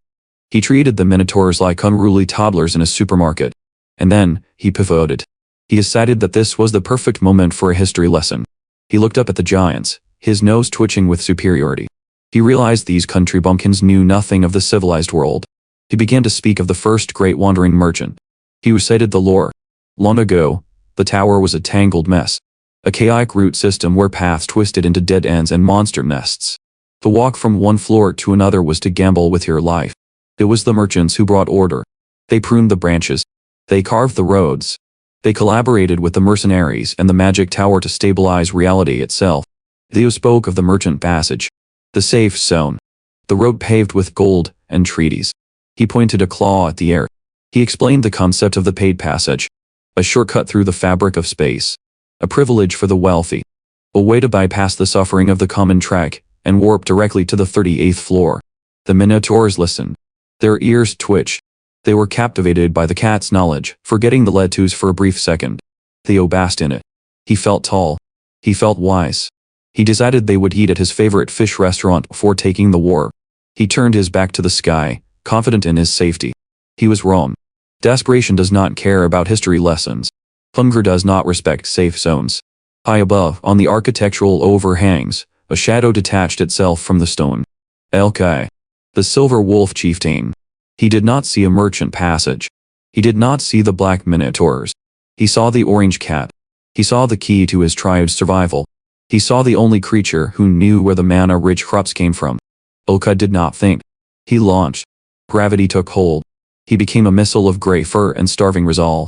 He treated the minotaurs like unruly toddlers in a supermarket. And then, he pivoted. He decided that this was the perfect moment for a history lesson. He looked up at the giants, his nose twitching with superiority. He realized these country bumpkins knew nothing of the civilized world. He began to speak of the first great wandering merchant. He recited the lore. Long ago, the tower was a tangled mess. A chaotic root system where paths twisted into dead ends and monster nests. The walk from one floor to another was to gamble with your life. It was the merchants who brought order. They pruned the branches. They carved the roads. They collaborated with the mercenaries and the magic tower to stabilize reality itself. Theo spoke of the merchant passage. The safe zone. The road paved with gold and treaties. He pointed a claw at the air. He explained the concept of the paid passage. A shortcut through the fabric of space. A privilege for the wealthy. A way to bypass the suffering of the common track and warp directly to the 38th floor. The minotaurs listened. Their ears twitched. They were captivated by the cat's knowledge, forgetting the lettuce for a brief second. Theo basked in it. He felt tall. He felt wise. He decided they would eat at his favorite fish restaurant before taking the war. He turned his back to the sky, confident in his safety. He was wrong. Desperation does not care about history lessons. Hunger does not respect safe zones. High above, on the architectural overhangs, a shadow detached itself from the stone. Elkai. The silver wolf chieftain. He did not see a merchant passage. He did not see the black minotaurs. He saw the orange cat. He saw the key to his tribe's survival. He saw the only creature who knew where the mana-rich crops came from. Ilka did not think. He launched. Gravity took hold. He became a missile of gray fur and starving resolve.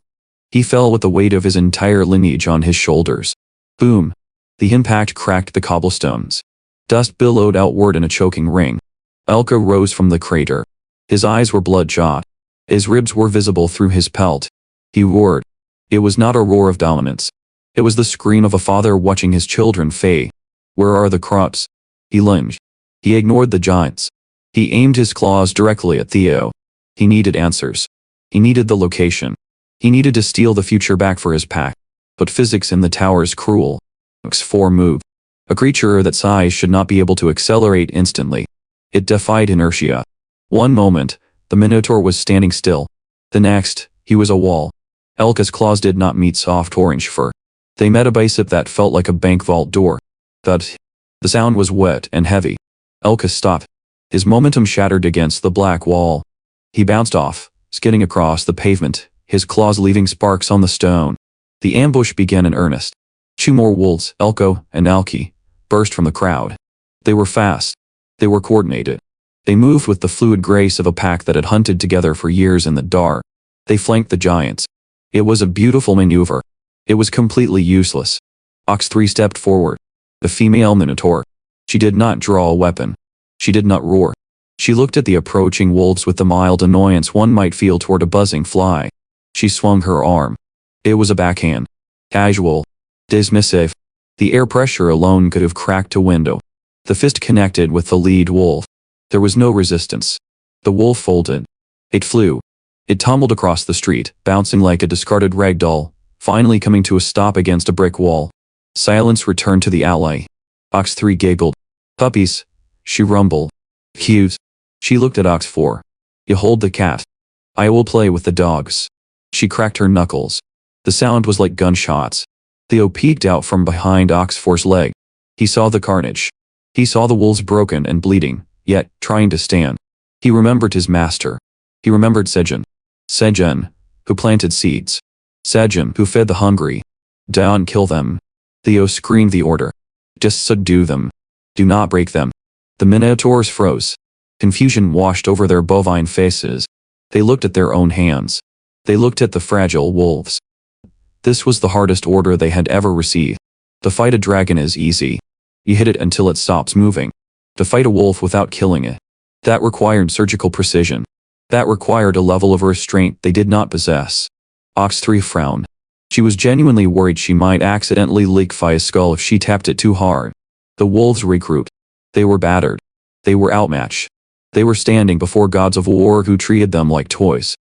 He fell with the weight of his entire lineage on his shoulders. Boom. The impact cracked the cobblestones. Dust billowed outward in a choking ring. Ilka rose from the crater. His eyes were bloodshot. His ribs were visible through his pelt. He roared. It was not a roar of dominance. It was the scream of a father watching his children fade. Where are the crops? He lunged. He ignored the giants. He aimed his claws directly at Theo. He needed answers. He needed the location. He needed to steal the future back for his pack. But physics in the tower is cruel. X4 moved. A creature that size should not be able to accelerate instantly. It defied inertia. One moment, the Minotaur was standing still. The next, he was a wall. Elka's claws did not meet soft orange fur. They met a bicep that felt like a bank vault door. Thud. The sound was wet and heavy. Elka stopped. His momentum shattered against the black wall. He bounced off, skidding across the pavement, his claws leaving sparks on the stone. The ambush began in earnest. Two more wolves, Elko and Alki, burst from the crowd. They were fast. They were coordinated. They moved with the fluid grace of a pack that had hunted together for years in the dark. They flanked the giants. It was a beautiful maneuver. It was completely useless. Ox 3 stepped forward. The female Minotaur. She did not draw a weapon. She did not roar. She looked at the approaching wolves with the mild annoyance one might feel toward a buzzing fly. She swung her arm. It was a backhand. Casual. Dismissive. The air pressure alone could have cracked a window. The fist connected with the lead wolf. There was no resistance. The wolf folded. It flew. It tumbled across the street, bouncing like a discarded rag doll, finally coming to a stop against a brick wall. Silence returned to the alley. Ox 3 giggled. Puppies, she rumbled. Cues. She looked at Ox 4. You hold the cat. I will play with the dogs. She cracked her knuckles. The sound was like gunshots. Theo peeked out from behind Ox 4's leg. He saw the carnage. He saw the wolves broken and bleeding, yet trying to stand. He remembered his master. He remembered Sejun. Sejun, who planted seeds. Sejun, who fed the hungry. Don't kill them. Theo screamed the order. Just subdue them. Do not break them. The Minotaurs froze. Confusion washed over their bovine faces. They looked at their own hands. They looked at the fragile wolves. This was the hardest order they had ever received. To fight a dragon is easy. You hit it until it stops moving. To fight a wolf without killing it. That required surgical precision. That required a level of restraint they did not possess. Ox 3 frowned. She was genuinely worried she might accidentally liquefy his skull if she tapped it too hard. The wolves regrouped. They were battered. They were outmatched. They were standing before gods of war who treated them like toys.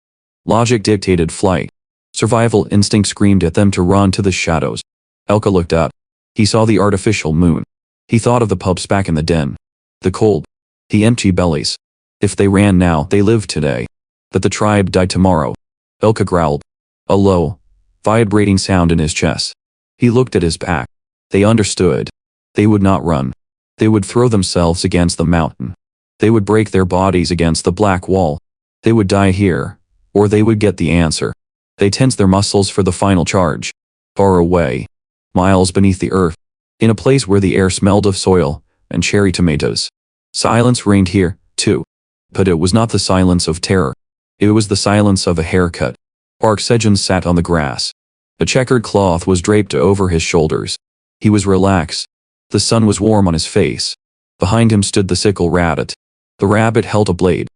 Logic dictated flight. Survival instinct screamed at them to run to the shadows. Elka looked up. He saw the artificial moon. He thought of the pups back in the den. The cold. The empty bellies. If they ran now, they lived today. But the tribe died tomorrow. Elka growled. A low, vibrating sound in his chest. He looked at his pack. They understood. They would not run. They would throw themselves against the mountain. They would break their bodies against the black wall. They would die here, or they would get the answer. They tensed their muscles for the final charge. Far away. Miles beneath the earth. In a place where the air smelled of soil and cherry tomatoes. Silence reigned here, too. But it was not the silence of terror. It was the silence of a haircut. Park Sejun sat on the grass. A checkered cloth was draped over his shoulders. He was relaxed. The sun was warm on his face. Behind him stood the sickle rabbit. The rabbit held a blade.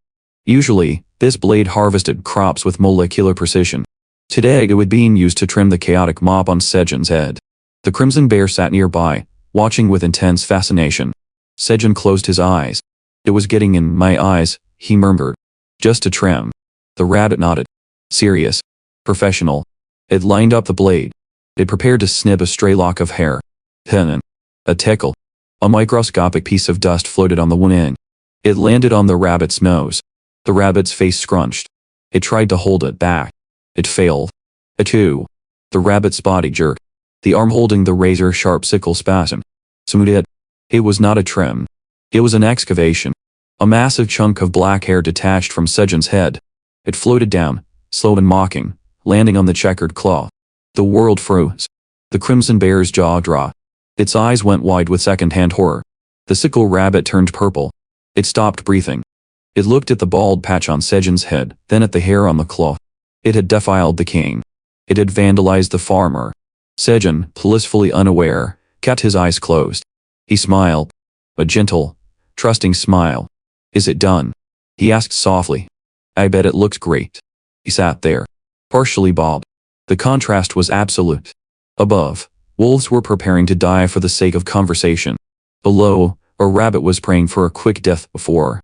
Usually, this blade harvested crops with molecular precision. Today it was being used to trim the chaotic mob on Sejun's head. The crimson bear sat nearby, watching with intense fascination. Sejun closed his eyes. It was getting in my eyes, he murmured. Just a trim. The rabbit nodded. Serious. Professional. It lined up the blade. It prepared to snip a stray lock of hair. Pennant. A tickle. A microscopic piece of dust floated on the wind. It landed on the rabbit's nose. The rabbit's face scrunched. It tried to hold it back. It failed. Achoo. The rabbit's body jerked. The arm holding the razor-sharp sickle spasmed. Smooth. It was not a trim. It was an excavation. A massive chunk of black hair detached from Sejun's head. It floated down, slow and mocking, landing on the checkered cloth. The world froze. The crimson bear's jaw dropped. Its eyes went wide with second-hand horror. The sickle rabbit turned purple. It stopped breathing. It looked at the bald patch on Sejun's head, then at the hair on the cloth. It had defiled the king. It had vandalized the farmer. Sejun, blissfully unaware, kept his eyes closed. He smiled. A gentle, trusting smile. "Is it done?" he asked softly. "I bet it looks great." He sat there, partially bald. The contrast was absolute. Above, wolves were preparing to die for the sake of conversation. Below, a rabbit was praying for a quick death before.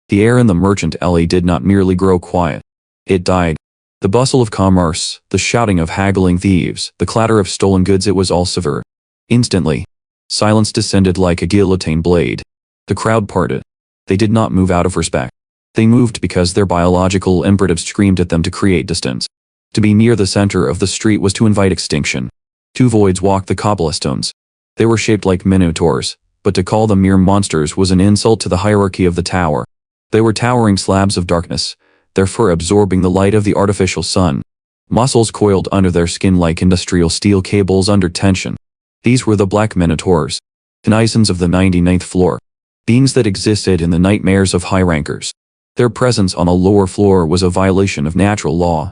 The air in the merchant alley did not merely grow quiet. It died. The bustle of commerce, the shouting of haggling thieves, the clatter of stolen goods, it was all severe. Instantly, silence descended like a guillotine blade. The crowd parted. They did not move out of respect. They moved because their biological imperatives screamed at them to create distance. To be near the center of the street was to invite extinction. Two voids walked the cobblestones. They were shaped like minotaurs, but to call them mere monsters was an insult to the hierarchy of the tower. They were towering slabs of darkness, their fur absorbing the light of the artificial sun. Muscles coiled under their skin like industrial steel cables under tension. These were the black minotaurs, denizens of the 99th floor, beings that existed in the nightmares of high rankers. Their presence on a lower floor was a violation of natural law.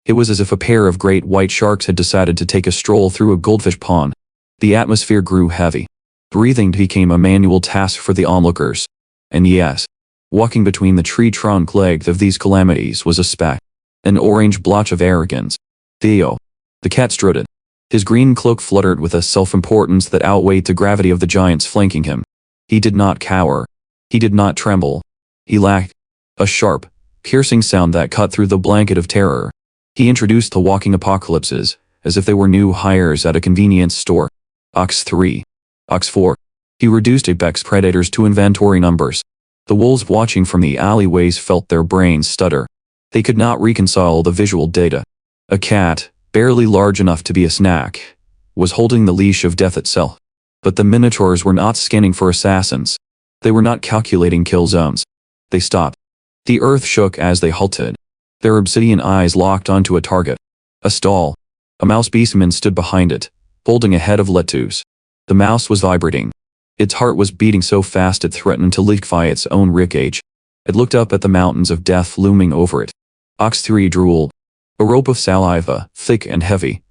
It was as if a pair of great white sharks had decided to take a stroll through a goldfish pond. The atmosphere grew heavy. Breathing became a manual task for the onlookers. And yes, walking between the tree trunk legs of these calamities was a speck. An orange blotch of arrogance. Theo. The cat strutted. His green cloak fluttered with a self-importance that outweighed the gravity of the giants flanking him. He did not cower. He did not tremble. He lacked a sharp, piercing sound that cut through the blanket of terror. He introduced the walking apocalypses, as if they were new hires at a convenience store. Ox 3. Ox 4. He reduced apex predators to inventory numbers. The wolves watching from the alleyways felt their brains stutter. They could not reconcile the visual data. A cat, barely large enough to be a snack, was holding the leash of death itself. But the minotaurs were not scanning for assassins. They were not calculating kill zones. They stopped. The earth shook as they halted. Their obsidian eyes locked onto a target. A stall. A mouse beastman stood behind it, holding a head of lettuce. The mouse was vibrating. Its heart was beating so fast it threatened to liquefy its own ribcage. It looked up at the mountains of death looming over it. Ox 3 drooled. A rope of saliva, thick and heavy,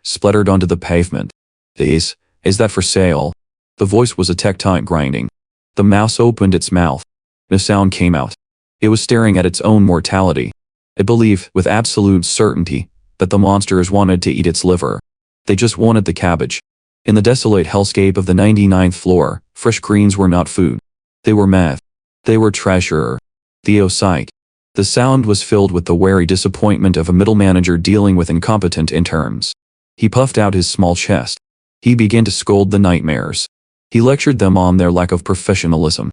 splattered onto the pavement. Is that for sale?" The voice was a tectonic grinding. The mouse opened its mouth. The sound came out. It was staring at its own mortality. It believed, with absolute certainty, that the monsters wanted to eat its liver. They just wanted the cabbage. In the desolate hellscape of the 99th floor, fresh greens were not food. They were meth. They were treasure. Theo sighed. The sound was filled with the wary disappointment of a middle manager dealing with incompetent interns. He puffed out his small chest. He began to scold the nightmares. He lectured them on their lack of professionalism.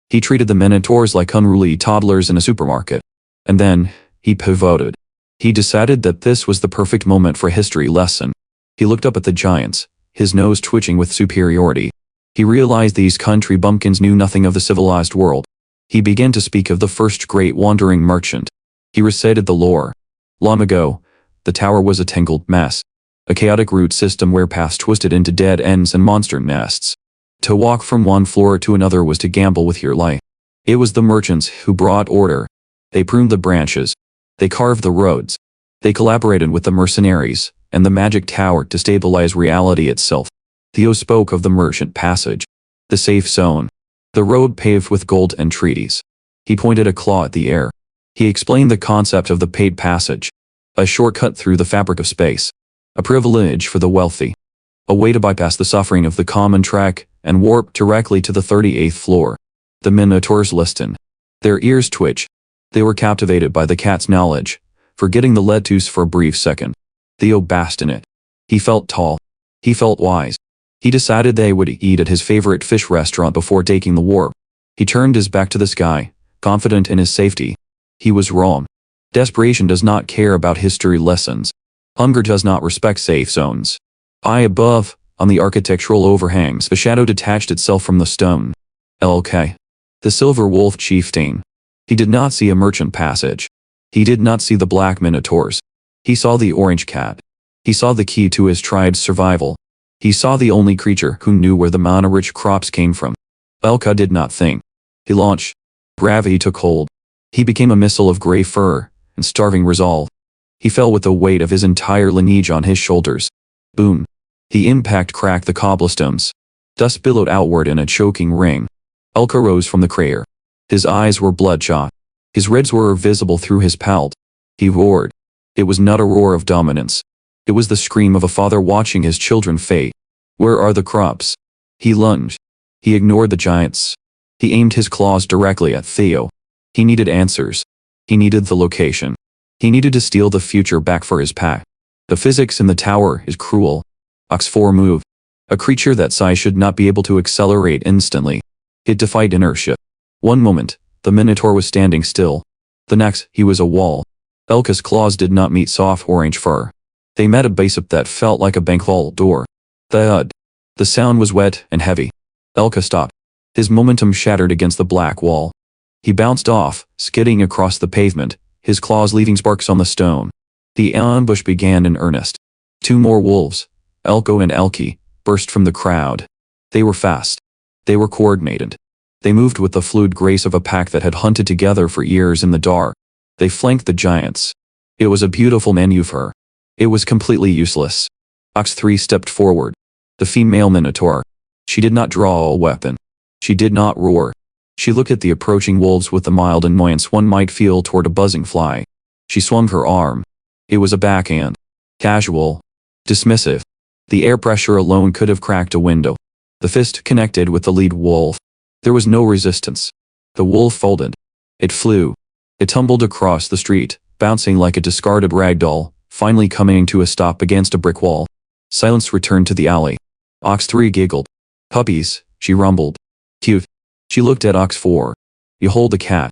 He treated the minotaurs like unruly toddlers in a supermarket. And then, he pivoted. He decided that this was the perfect moment for a history lesson. He looked up at the giants, his nose twitching with superiority. He realized these country bumpkins knew nothing of the civilized world. He began to speak of the first great wandering merchant. He recited the lore. Long ago, the tower was a tangled mess. A chaotic root system where paths twisted into dead ends and monster nests. To walk from one floor to another was to gamble with your life. It was the merchants who brought order. They pruned the branches. They carved the roads. They collaborated with the mercenaries and the magic tower to stabilize reality itself. Theo spoke of the merchant passage, the safe zone, the road paved with gold and treaties. He pointed a claw at the air. He explained the concept of the paid passage, a shortcut through the fabric of space, a privilege for the wealthy, a way to bypass the suffering of the common track and warp directly to the 38th floor. The minotaurs listened. Their ears twitched. They were captivated by the cat's knowledge, forgetting the lettuce for a brief second. Theo basked in it. He felt tall. He felt wise. He decided they would eat at his favorite fish restaurant before taking the warp. He turned his back to the sky, confident in his safety. He was wrong. Desperation does not care about history lessons. Hunger does not respect safe zones. High above, on the architectural overhangs, a shadow detached itself from the stone. LK. The silver wolf chieftain. He did not see a merchant passage. He did not see the black minotaurs. He saw the orange cat. He saw the key to his tribe's survival. He saw the only creature who knew where the mana-rich crops came from. Elka did not think. He launched. Gravity took hold. He became a missile of gray fur and starving resolve. He fell with the weight of his entire lineage on his shoulders. Boom. The impact cracked the cobblestones. Dust billowed outward in a choking ring. Elka rose from the crater. His eyes were bloodshot. His ribs were visible through his pelt. He roared. It was not a roar of dominance. It was the scream of a father watching his children fade. Where are the crops? He lunged. He ignored the giants. He aimed his claws directly at Theo. He needed answers. He needed the location. He needed to steal the future back for his pack. The physics in the tower is cruel. Ox 4 moved. A creature that size should not be able to accelerate instantly. It defied inertia. One moment, the Minotaur was standing still. The next, he was a wall. Elka's claws did not meet soft orange fur. They met a base up that felt like a bank vault door. Thud. The sound was wet and heavy. Elka stopped. His momentum shattered against the black wall. He bounced off, skidding across the pavement, his claws leaving sparks on the stone. The ambush began in earnest. 2 more wolves, Elko and Elki, burst from the crowd. They were fast. They were coordinated. They moved with the fluid grace of a pack that had hunted together for years in the dark. They flanked the giants. It was a beautiful maneuver. It was completely useless. Ox 3 stepped forward. The female Minotaur. She did not draw a weapon. She did not roar. She looked at the approaching wolves with the mild annoyance one might feel toward a buzzing fly. She swung her arm. It was a backhand. Casual. Dismissive. The air pressure alone could have cracked a window. The fist connected with the lead wolf. There was no resistance. The wolf folded. It flew. It tumbled across the street, bouncing like a discarded rag doll, finally coming to a stop against a brick wall. Silence returned to the alley. Ox 3 giggled. Puppies, she rumbled. Cute. She looked at Ox 4. You hold the cat.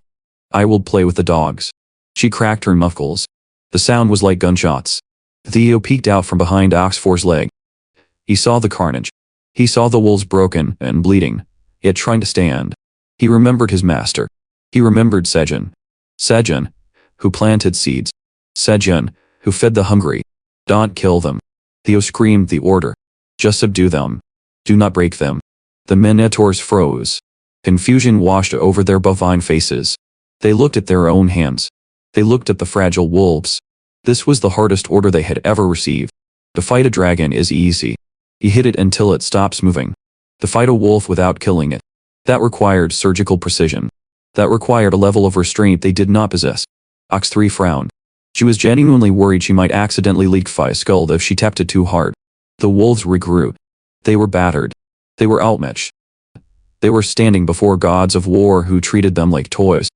I will play with the dogs. She cracked her knuckles. The sound was like gunshots. Theo peeked out from behind Ox 4's leg. He saw the carnage. He saw the wolves broken and bleeding, yet trying to stand. He remembered his master. He remembered Sejun. Sejun, who planted seeds. Sejun, who fed the hungry. Don't kill them. Theo screamed the order. Just subdue them. Do not break them. The Minotaurs froze. Confusion washed over their bovine faces. They looked at their own hands. They looked at the fragile wolves. This was the hardest order they had ever received. To fight a dragon is easy. You hit it until it stops moving. To fight a wolf without killing it. That required surgical precision. That required a level of restraint they did not possess. Ox 3 frowned. She was genuinely worried she might accidentally liquefy a skull if she tapped it too hard. The wolves regrouped. They were battered. They were outmatched. They were standing before gods of war who treated them like toys.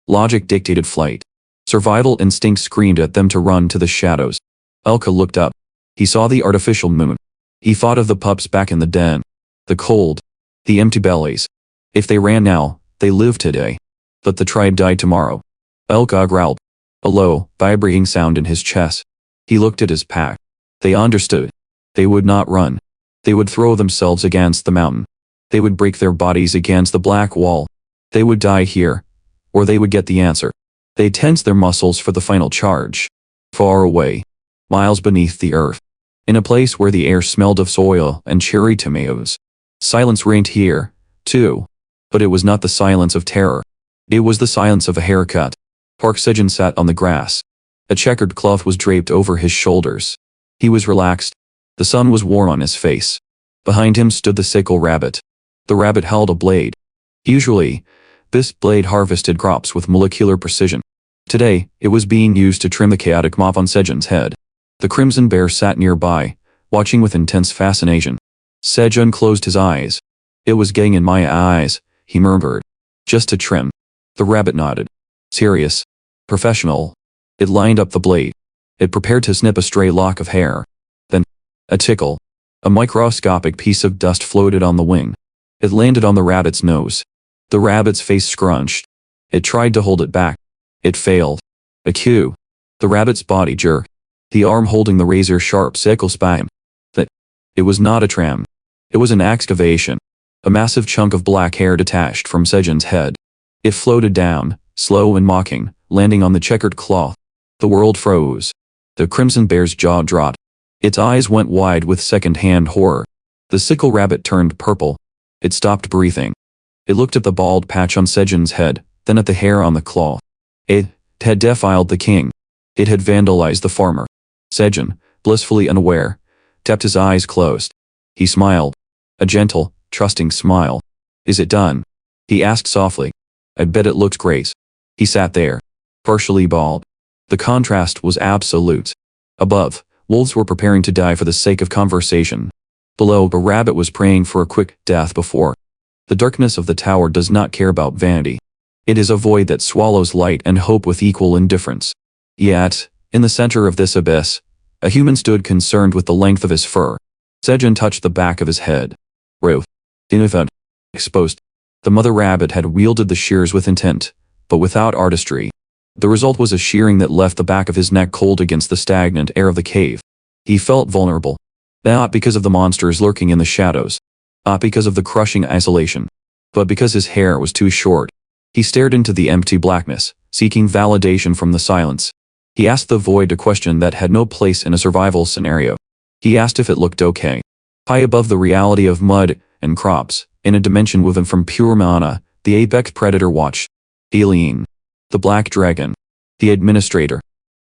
Logic dictated flight. Survival instinct screamed at them to run to the shadows. Elka looked up. He saw the artificial moon. He thought of the pups back in the den. The cold. The empty bellies. If they ran now, they lived today. But the tribe died tomorrow. Elka growled. A low, vibrating sound in his chest. He looked at his pack. They understood. They would not run. They would throw themselves against the mountain. They would break their bodies against the black wall. They would die here. Or they would get the answer. They tensed their muscles for the final charge. Far away. Miles beneath the earth. In a place where the air smelled of soil and cherry tomatoes. Silence reigned here, too. But it was not the silence of terror. It was the silence of a haircut. Park Sejun sat on the grass. A checkered cloth was draped over his shoulders. He was relaxed. The sun was warm on his face. Behind him stood the sickle rabbit. The rabbit held a blade. Usually, this blade harvested crops with molecular precision. Today, it was being used to trim the chaotic mop on Sejun's head. The crimson bear sat nearby, watching with intense fascination. Sejun closed his eyes. It was getting in my eyes, he murmured. Just to trim. The rabbit nodded. Serious. Professional. It lined up the blade. It prepared to snip a stray lock of hair. Then, a tickle. A microscopic piece of dust floated on the wing. It landed on the rabbit's nose. The rabbit's face scrunched. It tried to hold it back. It failed. A cue. The rabbit's body jerked. The arm holding the razor-sharp sickle spine. It was not a tram. It was an excavation. A massive chunk of black hair detached from Sejun's head. It floated down, slow and mocking, landing on the checkered cloth. The world froze. The crimson bear's jaw dropped. Its eyes went wide with second-hand horror. The sickle rabbit turned purple. It stopped breathing. It looked at the bald patch on Sejun's head, then at the hair on the claw. It had defiled the king. It had vandalized the farmer. Sejun, blissfully unaware, kept his eyes closed. He smiled. A gentle, trusting smile. Is it done? He asked softly. I bet it looked great. He sat there, partially bald. The contrast was absolute. Above, wolves were preparing to die for the sake of conversation. Below, a rabbit was praying for a quick death before. The darkness of the tower does not care about vanity. It is a void that swallows light and hope with equal indifference. Yet, in the center of this abyss, a human stood concerned with the length of his fur. Sejun touched the back of his head. Ruth. Infant. Exposed. The mother rabbit had wielded the shears with intent, but without artistry. The result was a shearing that left the back of his neck cold against the stagnant air of the cave. He felt vulnerable. Not because of the monsters lurking in the shadows. Not because of the crushing isolation. But because his hair was too short. He stared into the empty blackness, seeking validation from the silence. He asked the void a question that had no place in a survival scenario. He asked if it looked okay. High above the reality of mud and crops, in a dimension woven from pure mana, the apex predator watched. Eileen. The black dragon. The administrator.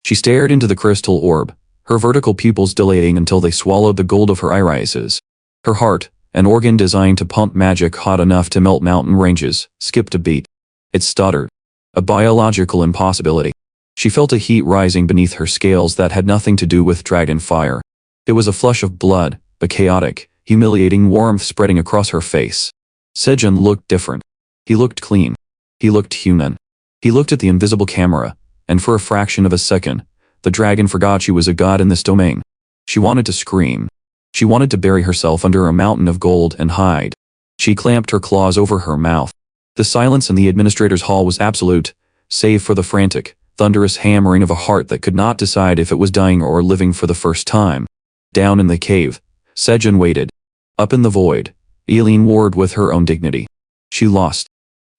She stared into the crystal orb, her vertical pupils dilating until they swallowed the gold of her irises. Her heart, an organ designed to pump magic hot enough to melt mountain ranges, skipped a beat. It stuttered. A biological impossibility. She felt a heat rising beneath her scales that had nothing to do with dragon fire. It was a flush of blood, a chaotic, humiliating warmth spreading across her face. Sejun looked different. He looked clean. He looked human. He looked at the invisible camera, and for a fraction of a second, the dragon forgot she was a god in this domain. She wanted to scream. She wanted to bury herself under a mountain of gold and hide. She clamped her claws over her mouth. The silence in the administrator's hall was absolute, save for the frantic, thunderous hammering of a heart that could not decide if it was dying or living for the first time. Down in the cave, Sejun waited. Up in the void, Eileen warred with her own dignity. She lost.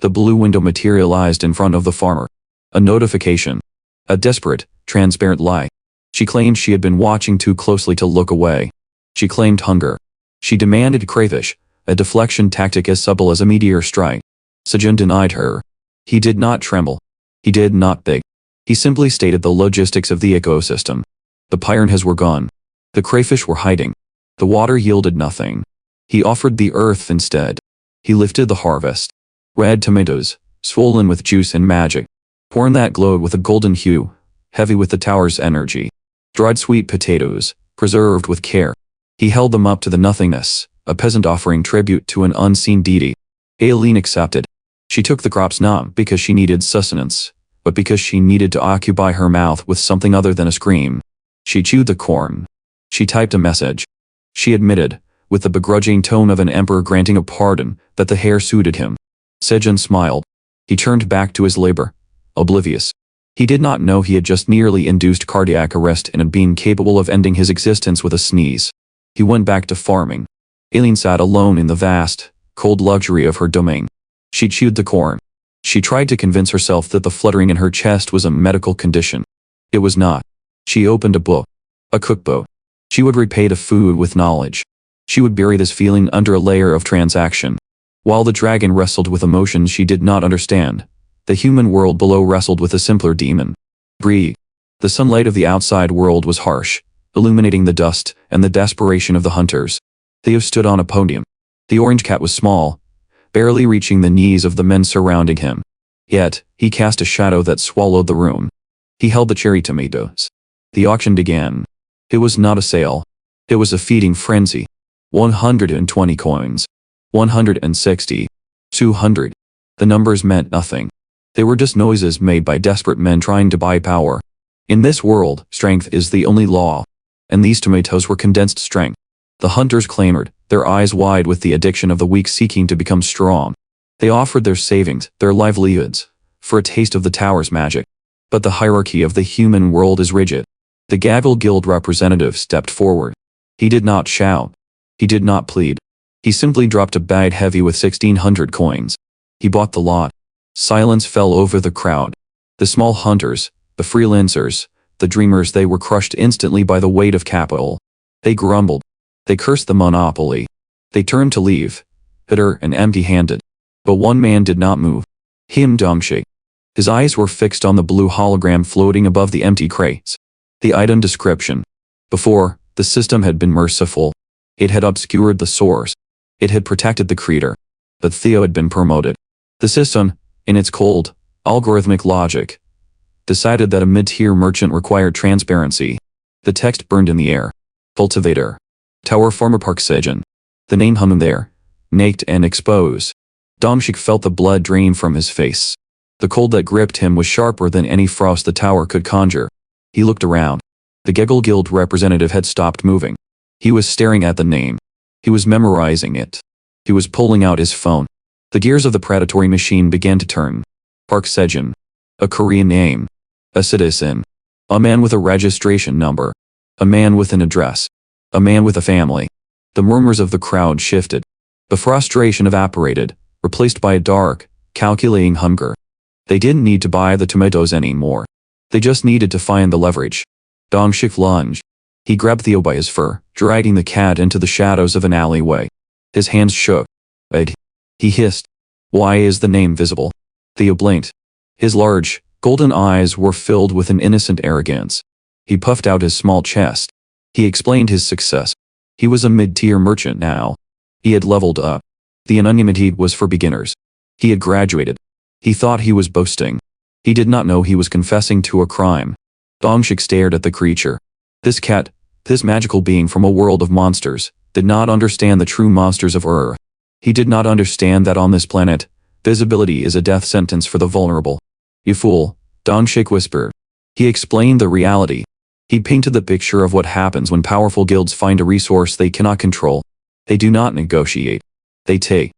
The blue window materialized in front of the farmer. A notification. A desperate, transparent lie. She claimed she had been watching too closely to look away. She claimed hunger. She demanded crayfish, a deflection tactic as subtle as a meteor strike. Sejun denied her. He did not tremble. He did not beg. He simply stated the logistics of the ecosystem. The piranhas were gone. The crayfish were hiding. The water yielded nothing. He offered the earth instead. He lifted the harvest. Red tomatoes, swollen with juice and magic. Corn that glowed with a golden hue, heavy with the tower's energy. Dried sweet potatoes, preserved with care. He held them up to the nothingness, a peasant offering tribute to an unseen deity. Eileen accepted. She took the crops not because she needed sustenance, but because she needed to occupy her mouth with something other than a scream. She chewed the corn. She typed a message. She admitted, with the begrudging tone of an emperor granting a pardon, that the hair suited him. Sejun smiled. He turned back to his labor, oblivious. He did not know he had just nearly induced cardiac arrest in a being capable of ending his existence with a sneeze. He went back to farming. Eileen sat alone in the vast, cold luxury of her domain. She chewed the corn. She tried to convince herself that the fluttering in her chest was a medical condition. It was not. She opened a book. A cookbook. She would repay the food with knowledge. She would bury this feeling under a layer of transaction. While the dragon wrestled with emotions she did not understand, the human world below wrestled with a simpler demon. Breathe. The sunlight of the outside world was harsh, illuminating the dust and the desperation of the hunters. Theo stood on a podium. The orange cat was small, barely reaching the knees of the men surrounding him. Yet, he cast a shadow that swallowed the room. He held the cherry tomatoes. The auction began. It was not a sale. It was a feeding frenzy. 120 coins. 160. 200. The numbers meant nothing. They were just noises made by desperate men trying to buy power. In this world, strength is the only law. And these tomatoes were condensed strength. The hunters clamored, their eyes wide with the addiction of the weak seeking to become strong. They offered their savings, their livelihoods, for a taste of the tower's magic. But the hierarchy of the human world is rigid. The Gaggle Guild representative stepped forward. He did not shout. He did not plead. He simply dropped a bag heavy with 1,600 coins. He bought the lot. Silence fell over the crowd. The small hunters, the freelancers, the dreamers, they were crushed instantly by the weight of capital. They grumbled. They cursed the monopoly. They turned to leave, bitter and empty-handed. But one man did not move. Dongshik. His eyes were fixed on the blue hologram floating above the empty crates. The item description. Before, the system had been merciful. It had obscured the source. It had protected the creator. But Theo had been promoted. The system, in its cold, algorithmic logic, decided that a mid-tier merchant required transparency. The text burned in the air. Cultivator. Tower Farmer Park Sejun. The name hung there, naked and exposed. Dongshik felt the blood drain from his face. The cold that gripped him was sharper than any frost the tower could conjure. He looked around. The Gegel Guild representative had stopped moving. He was staring at the name. He was memorizing it. He was pulling out his phone. The gears of the predatory machine began to turn. Park Sejun. A Korean name. A citizen. A man with a registration number. A man with an address. A man with a family. The murmurs of the crowd shifted. The frustration evaporated, replaced by a dark, calculating hunger. They didn't need to buy the tomatoes anymore. They just needed to find the leverage. Dongshik lunged. He grabbed Theo by his fur, dragging the cat into the shadows of an alleyway. His hands shook. "Ed," he hissed. "Why is the name visible?" Theo blinked. His large, golden eyes were filled with an innocent arrogance. He puffed out his small chest. He explained his success. He was a mid-tier merchant now. He had leveled up. The anonymity was for beginners. He had graduated. He thought he was boasting. He did not know he was confessing to a crime. Dongshik stared at the creature. This cat, this magical being from a world of monsters, did not understand the true monsters of Earth. He did not understand that on this planet, visibility is a death sentence for the vulnerable. "You fool," Dongshik whispered. He explained the reality. He painted the picture of what happens when powerful guilds find a resource they cannot control. They do not negotiate. They take.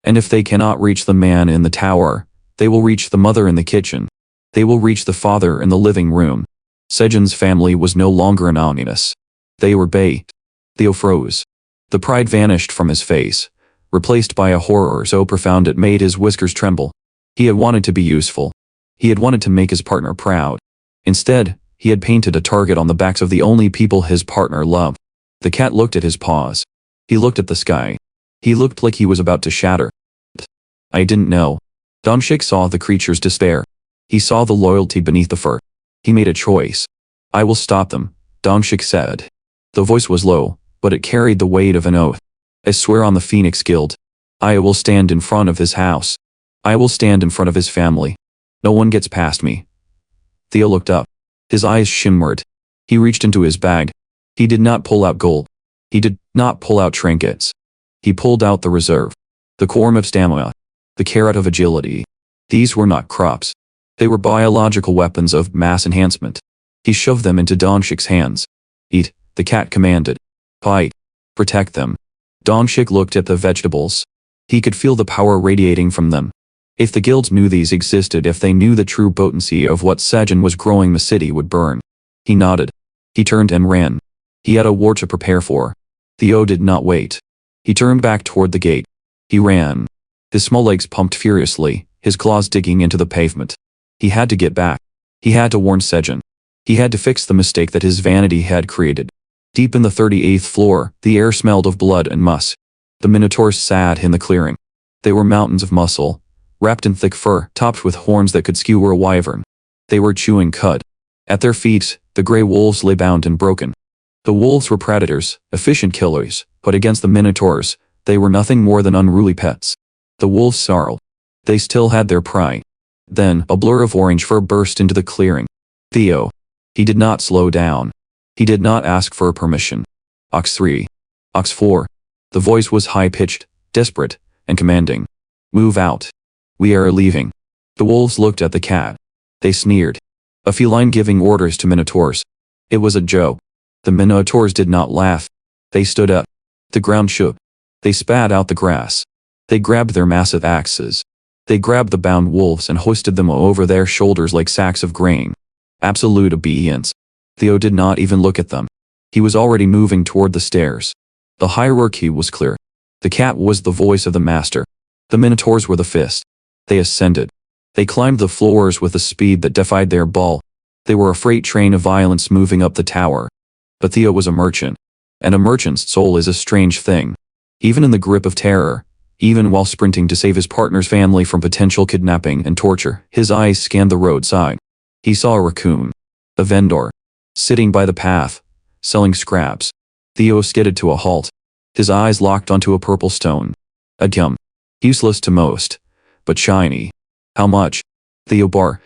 And if they cannot reach the man in the tower, they will reach the mother in the kitchen. They will reach the father in the living room. Sejun's family was no longer anonymous. They were bait. Theo froze. The pride vanished from his face, replaced by a horror so profound it made his whiskers tremble. He had wanted to be useful. He had wanted to make his partner proud. Instead, he had painted a target on the backs of the only people his partner loved. The cat looked at his paws. He looked at the sky. He looked like he was about to shatter. "I didn't know." Dongshik saw the creature's despair. He saw the loyalty beneath the fur. He made a choice. "I will stop them," Dongshik said. The voice was low, but it carried the weight of an oath. "I swear on the Phoenix Guild. I will stand in front of his house. I will stand in front of his family. No one gets past me." Theo looked up. His eyes shimmered. He reached into his bag. He did not pull out gold. He did not pull out trinkets. He pulled out the reserve. The corm of stamina. The carrot of agility. These were not crops. They were biological weapons of mass enhancement. He shoved them into Dongshik's hands. "Eat," the cat commanded. "Fight. Protect them." Dongshik looked at the vegetables. He could feel the power radiating from them. If the guilds knew these existed, if they knew the true potency of what Sejun was growing, the city would burn. He nodded. He turned and ran. He had a war to prepare for. Theo did not wait. He turned back toward the gate. He ran. His small legs pumped furiously, his claws digging into the pavement. He had to get back. He had to warn Sejun. He had to fix the mistake that his vanity had created. Deep in the 38th floor, the air smelled of blood and musk. The minotaurs sat in the clearing. They were mountains of muscle, wrapped in thick fur, topped with horns that could skewer a wyvern. They were chewing cud. At their feet, the gray wolves lay bound and broken. The wolves were predators, efficient killers, but against the minotaurs, they were nothing more than unruly pets. The wolves snarled. They still had their pride. Then, a blur of orange fur burst into the clearing. Theo. He did not slow down. He did not ask for permission. Ox 3. Ox 4. The voice was high-pitched, desperate, and commanding. "Move out. We are leaving." The wolves looked at the cat. They sneered. A feline giving orders to minotaurs. It was a joke. The minotaurs did not laugh. They stood up. The ground shook. They spat out the grass. They grabbed their massive axes. They grabbed the bound wolves and hoisted them over their shoulders like sacks of grain. Absolute obedience. Theo did not even look at them. He was already moving toward the stairs. The hierarchy was clear. The cat was the voice of the master. The minotaurs were the fist. They ascended. They climbed the floors with a speed that defied their ball. They were a freight train of violence moving up the tower. But Theo was a merchant. And a merchant's soul is a strange thing. Even in the grip of terror, even while sprinting to save his partner's family from potential kidnapping and torture, his eyes scanned the roadside. He saw a raccoon, a vendor, sitting by the path, selling scraps. Theo skidded to a halt. His eyes locked onto a purple stone. A gem. Useless to most, but shiny. How much? Theo barked.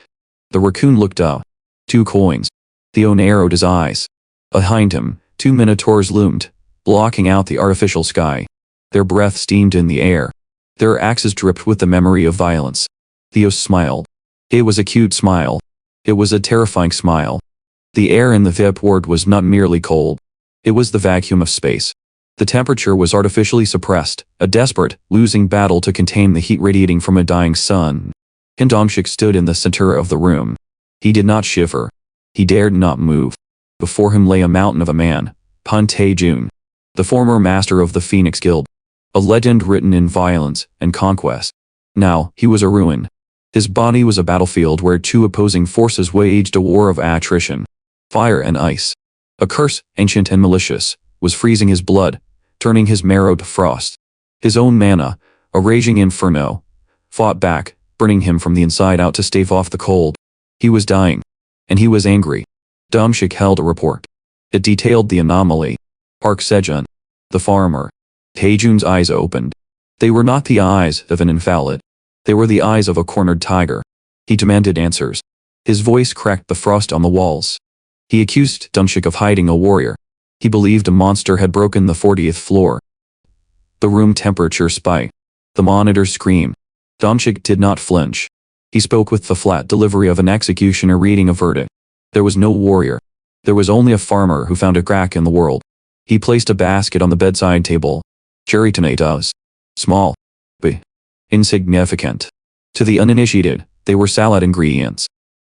The raccoon looked up. 2 coins. Theo narrowed his eyes. Behind him, 2 minotaurs loomed, blocking out the artificial sky. Their breath steamed in the air. Their axes dripped with the memory of violence. Theo smiled. It was a cute smile. It was a terrifying smile. The air in the VIP ward was not merely cold. It was the vacuum of space. The temperature was artificially suppressed, a desperate, losing battle to contain the heat radiating from a dying sun. Dongshik stood in the center of the room. He did not shiver. He dared not move. Before him lay a mountain of a man, Sejun, the former master of the Phoenix Guild. A legend written in violence and conquest. Now, he was a ruin. His body was a battlefield where 2 opposing forces waged a war of attrition. Fire and ice. A curse, ancient and malicious, was freezing his blood, turning his marrow to frost. His own mana, a raging inferno, fought back, burning him from the inside out to stave off the cold. He was dying. And he was angry. Dongshik held a report. It detailed the anomaly. Park Sejun, the farmer. Taejun's eyes opened. They were not the eyes of an invalid. They were the eyes of a cornered tiger. He demanded answers. His voice cracked the frost on the walls. He accused Dongshik of hiding a warrior. He believed a monster had broken the 40th floor. The room temperature spiked. The monitor screamed. Dongshik did not flinch. He spoke with the flat delivery of an executioner reading a verdict. There was no warrior. There was only a farmer who found a crack in the world. He placed a basket on the bedside table. Cherry tomatoes. Small. But insignificant. To the uninitiated, they were salad ingredients.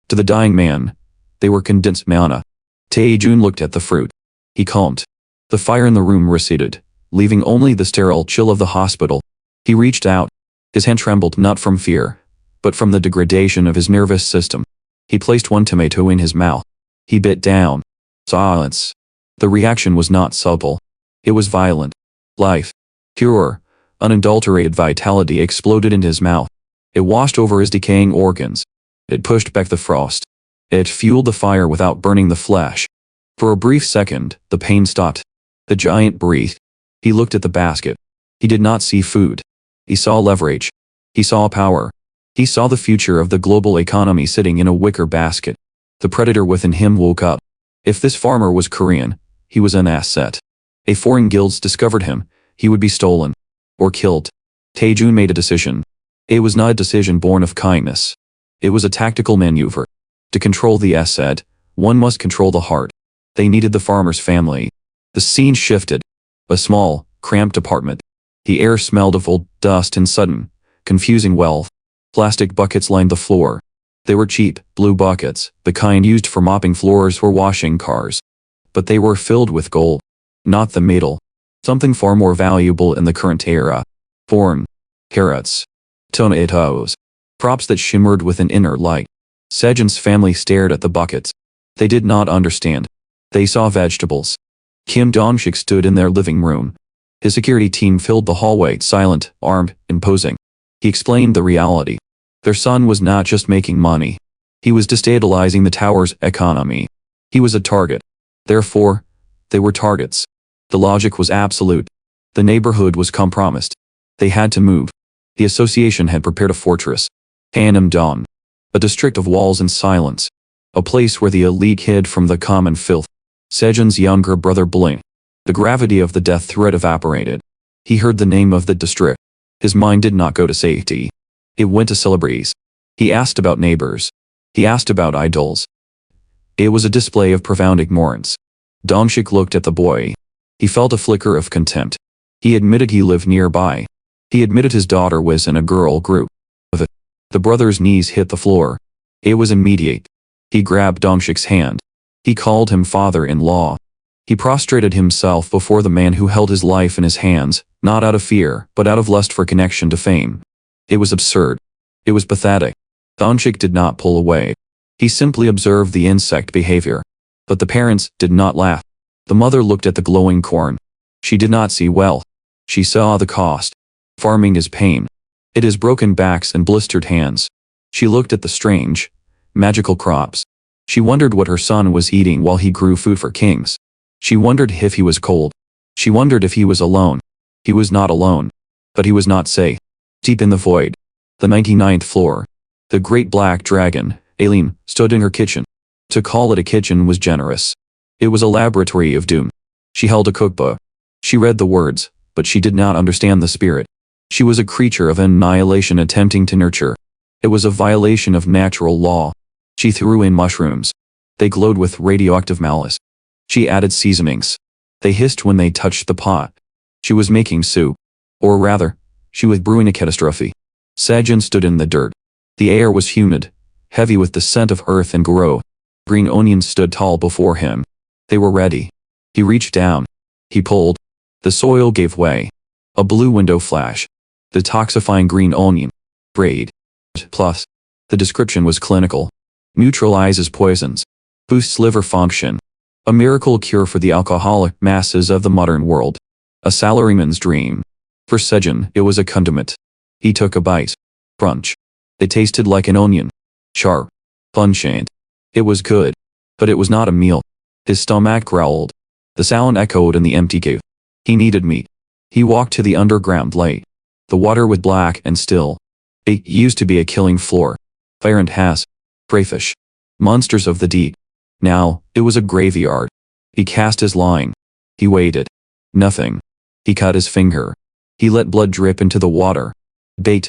To the dying man, they were condensed mana. Taejun looked at the fruit. He calmed. The fire in the room receded, leaving only the sterile chill of the hospital. He reached out. His hand trembled not from fear, but from the degradation of his nervous system. He placed 1 tomato in his mouth. He bit down. Silence. The reaction was not subtle. It was violent. Life. Pure, unadulterated vitality exploded into his mouth. It washed over his decaying organs. It pushed back the frost. It fueled the fire without burning the flesh. For a brief second, the pain stopped. The giant breathed. He looked at the basket. He did not see food. He saw leverage. He saw power. He saw the future of the global economy sitting in a wicker basket. The predator within him woke up. If this farmer was Korean, he was an asset. If foreign guilds discovered him, he would be stolen. Or killed. Taejun made a decision. It was not a decision born of kindness. It was a tactical maneuver. To control the asset, one must control the heart. They needed the farmer's family. The scene shifted. A small, cramped apartment. The air smelled of old dust and sudden, confusing wealth. Plastic buckets lined the floor. They were cheap, blue buckets, the kind used for mopping floors or washing cars. But they were filled with gold. Not the metal. Something far more valuable in the current era. Corn. Carrots. Tomatoes. Crops that shimmered with an inner light. Sejun's family stared at the buckets. They did not understand. They saw vegetables. Kim Dongshik stood in their living room. His security team filled the hallway, silent, armed, imposing. He explained the reality. Their son was not just making money. He was destabilizing the tower's economy. He was a target. Therefore, they were targets. The logic was absolute. The neighborhood was compromised. They had to move. The association had prepared a fortress. Hanam-don. A district of walls and silence. A place where the elite hid from the common filth. Sejun's younger brother blinked. The gravity of the death threat evaporated. He heard the name of the district. His mind did not go to safety. It went to celebrities. He asked about neighbors. He asked about idols. It was a display of profound ignorance. Dongshik looked at the boy. He felt a flicker of contempt. He admitted he lived nearby. He admitted his daughter was in a girl group. The brother's knees hit the floor. It was immediate. He grabbed Dongshik's hand. He called him father-in-law. He prostrated himself before the man who held his life in his hands, not out of fear, but out of lust for connection to fame. It was absurd. It was pathetic. Dongshik did not pull away. He simply observed the insect behavior. But the parents did not laugh. The mother looked at the glowing corn. She did not see well. She saw the cost. Farming is pain. It is broken backs and blistered hands. She looked at the strange, magical crops. She wondered what her son was eating while he grew food for kings. She wondered if he was cold. She wondered if he was alone. He was not alone. But he was not safe. Deep in the void. The 99th floor. The great black dragon, Aileen, stood in her kitchen. To call it a kitchen was generous. It was a laboratory of doom. She held a cookbook. She read the words, but she did not understand the spirit. She was a creature of annihilation attempting to nurture. It was a violation of natural law. She threw in mushrooms. They glowed with radioactive malice. She added seasonings. They hissed when they touched the pot. She was making soup. Or rather, she was brewing a catastrophe. Sejun stood in the dirt. The air was humid, heavy with the scent of earth and growth. Green onions stood tall before him. They were ready. He reached down. He pulled. The soil gave way. A blue window flash. Detoxifying green onion. Braid. Plus. The description was clinical. Neutralizes poisons. Boosts liver function. A miracle cure for the alcoholic masses of the modern world. A salaryman's dream. For Sejun, it was a condiment. He took a bite. Crunch. It tasted like an onion. Sharp. Pungent. It was good. But it was not a meal. His stomach growled. The sound echoed in the empty cave. He needed meat. He walked to the underground lake. The water was black and still. It used to be a killing floor. Fire and has. Crayfish. Monsters of the deep. Now, it was a graveyard. He cast his line. He waited. Nothing. He cut his finger. He let blood drip into the water. Bait.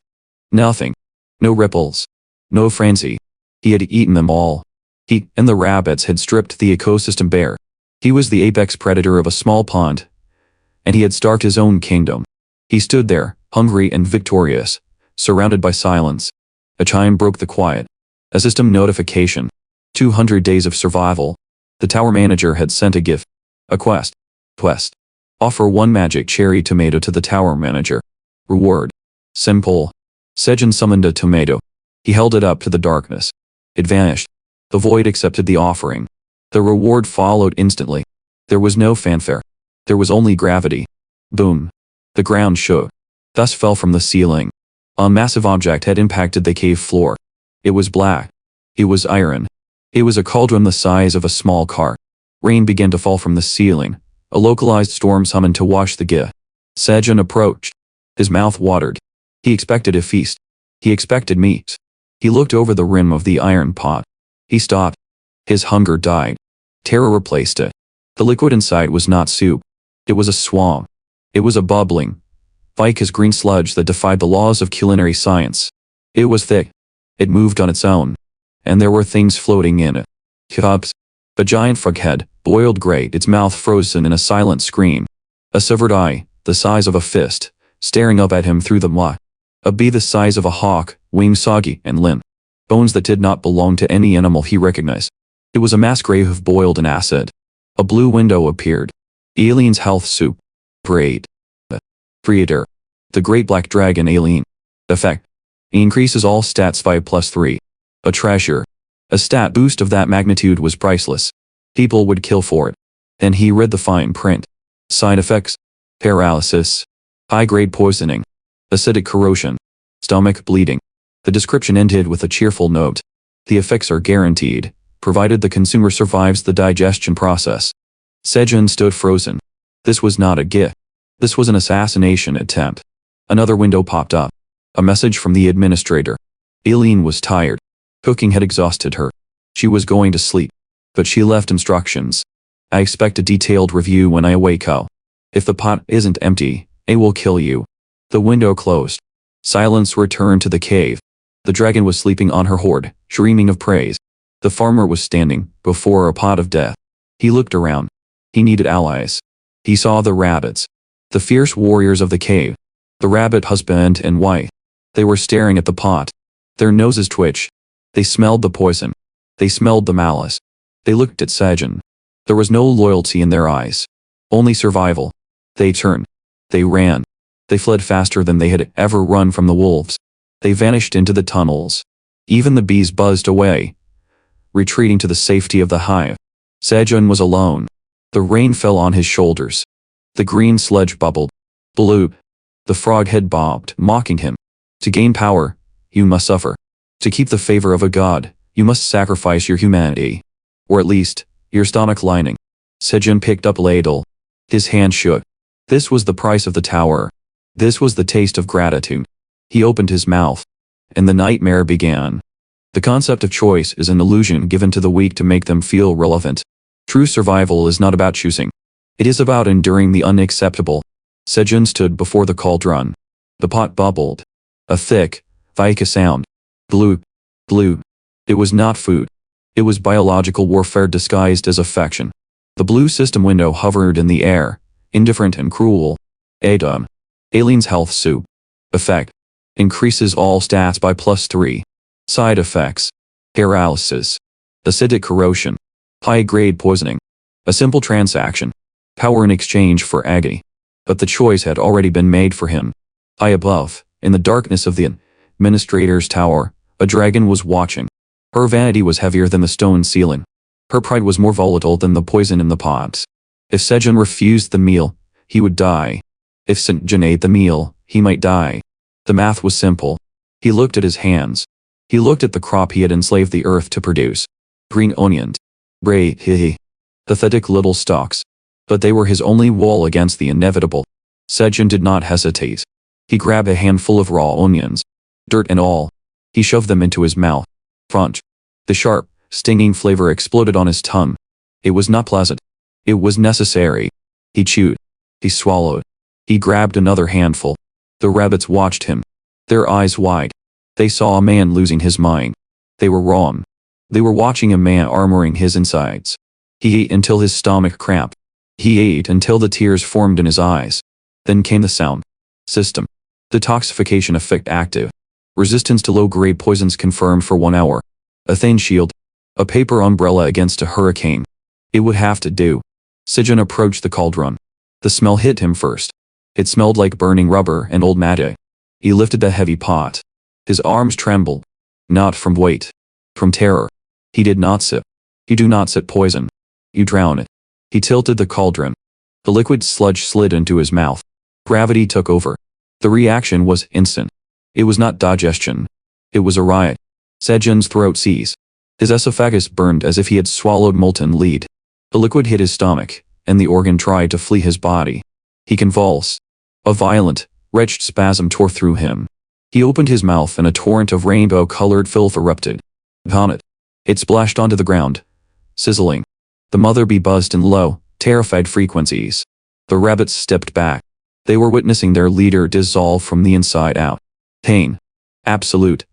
Nothing. No ripples. No frenzy. He had eaten them all. He and the rabbits had stripped the ecosystem bare. He was the apex predator of a small pond. And he had starved his own kingdom. He stood there, hungry and victorious, surrounded by silence. A chime broke the quiet. A system notification. 200 days of survival. The tower manager had sent a gift. A quest. Quest. Offer 1 magic cherry tomato to the tower manager. Reward. Simple. Sejun summoned a tomato. He held it up to the darkness. It vanished. The void accepted the offering. The reward followed instantly. There was no fanfare. There was only gravity. Boom. The ground shook. Dust fell from the ceiling. A massive object had impacted the cave floor. It was black. It was iron. It was a cauldron the size of a small car. Rain began to fall from the ceiling. A localized storm summoned to wash the gift. Sejun approached. His mouth watered. He expected a feast. He expected meat. He looked over the rim of the iron pot. He stopped. His hunger died. Terror replaced it. The liquid inside was not soup. It was a swamp. It was a bubbling, viscous green sludge that defied the laws of culinary science. It was thick. It moved on its own. And there were things floating in it. Cups. A giant frog head, boiled gray, its mouth frozen in a silent scream. A severed eye, the size of a fist, staring up at him through the muck. A bee the size of a hawk, wings soggy and limp. Bones that did not belong to any animal he recognized. It was a mass grave of boiled in acid. A blue window appeared. Alien's health soup. Braid. Creator. The great black dragon Alien. Effect. Increases all stats by +3. A treasure. A stat boost of that magnitude was priceless. People would kill for it. Then he read the fine print. Side effects. Paralysis. High-grade poisoning. Acidic corrosion. Stomach bleeding. The description ended with a cheerful note. The effects are guaranteed, provided the consumer survives the digestion process. Sejun stood frozen. This was not a gift. This was an assassination attempt. Another window popped up. A message from the administrator. Aileen was tired. Cooking had exhausted her. She was going to sleep. But she left instructions. I expect a detailed review when I wake up. If the pot isn't empty, it will kill you. The window closed. Silence returned to the cave. The dragon was sleeping on her hoard, dreaming of praise. The farmer was standing before a pot of death. He looked around. He needed allies. He saw the rabbits. The fierce warriors of the cave. The rabbit husband and wife. They were staring at the pot. Their noses twitched. They smelled the poison. They smelled the malice. They looked at Sejun. There was no loyalty in their eyes. Only survival. They turned. They ran. They fled faster than they had ever run from the wolves. They vanished into the tunnels. Even the bees buzzed away, retreating to the safety of the hive. Sejun was alone. The rain fell on his shoulders. The green sludge bubbled. Bloop. The frog head bobbed, mocking him. To gain power, you must suffer. To keep the favor of a god, you must sacrifice your humanity. Or at least, your stomach lining. Sejun picked up a ladle. His hand shook. This was the price of the tower. This was the taste of gratitude. He opened his mouth. And the nightmare began. The concept of choice is an illusion given to the weak to make them feel relevant. True survival is not about choosing. It is about enduring the unacceptable. Sejun stood before the cauldron. The pot bubbled. A thick, vika sound. Bloop. Bloop. It was not food. It was biological warfare disguised as affection. The blue system window hovered in the air, indifferent and cruel. Adam. Alien's health soup. Effect. Increases all stats by +3. Side effects. Paralysis. Acidic corrosion. High-grade poisoning. A simple transaction. Power in exchange for agony. But the choice had already been made for him. High above, in the darkness of the administrator's tower, a dragon was watching. Her vanity was heavier than the stone ceiling. Her pride was more volatile than the poison in the pots. If Sejun refused the meal, he would die. If Sejun ate the meal, he might die. The math was simple. He looked at his hands. He looked at the crop he had enslaved the earth to produce. Green onions. Bray, pathetic little stalks. But they were his only wall against the inevitable. Sejun did not hesitate. He grabbed a handful of raw onions. Dirt and all. He shoved them into his mouth. Crunch. The sharp, stinging flavor exploded on his tongue. It was not pleasant. It was necessary. He chewed. He swallowed. He grabbed another handful. The rabbits watched him. Their eyes wide. They saw a man losing his mind. They were wrong. They were watching a man armoring his insides. He ate until his stomach cramped. He ate until the tears formed in his eyes. Then came the sound. System. Detoxification effect active. Resistance to low-grade poisons confirmed for 1 hour. A thin shield. A paper umbrella against a hurricane. It would have to do. Sejun approached the cauldron. The smell hit him first. It smelled like burning rubber and old matting. He lifted the heavy pot. His arms trembled. Not from weight. From terror. He did not sip. You do not sip poison. You drown it. He tilted the cauldron. The liquid sludge slid into his mouth. Gravity took over. The reaction was instant. It was not digestion. It was a riot. Sejun's throat seized. His esophagus burned as if he had swallowed molten lead. The liquid hit his stomach, and the organ tried to flee his body. He convulsed. A violent, wretched spasm tore through him. He opened his mouth and a torrent of rainbow-colored filth erupted. Vomit. It splashed onto the ground. Sizzling. The mother bee buzzed in low, terrified frequencies. The rabbits stepped back. They were witnessing their leader dissolve from the inside out. Pain. Absolute.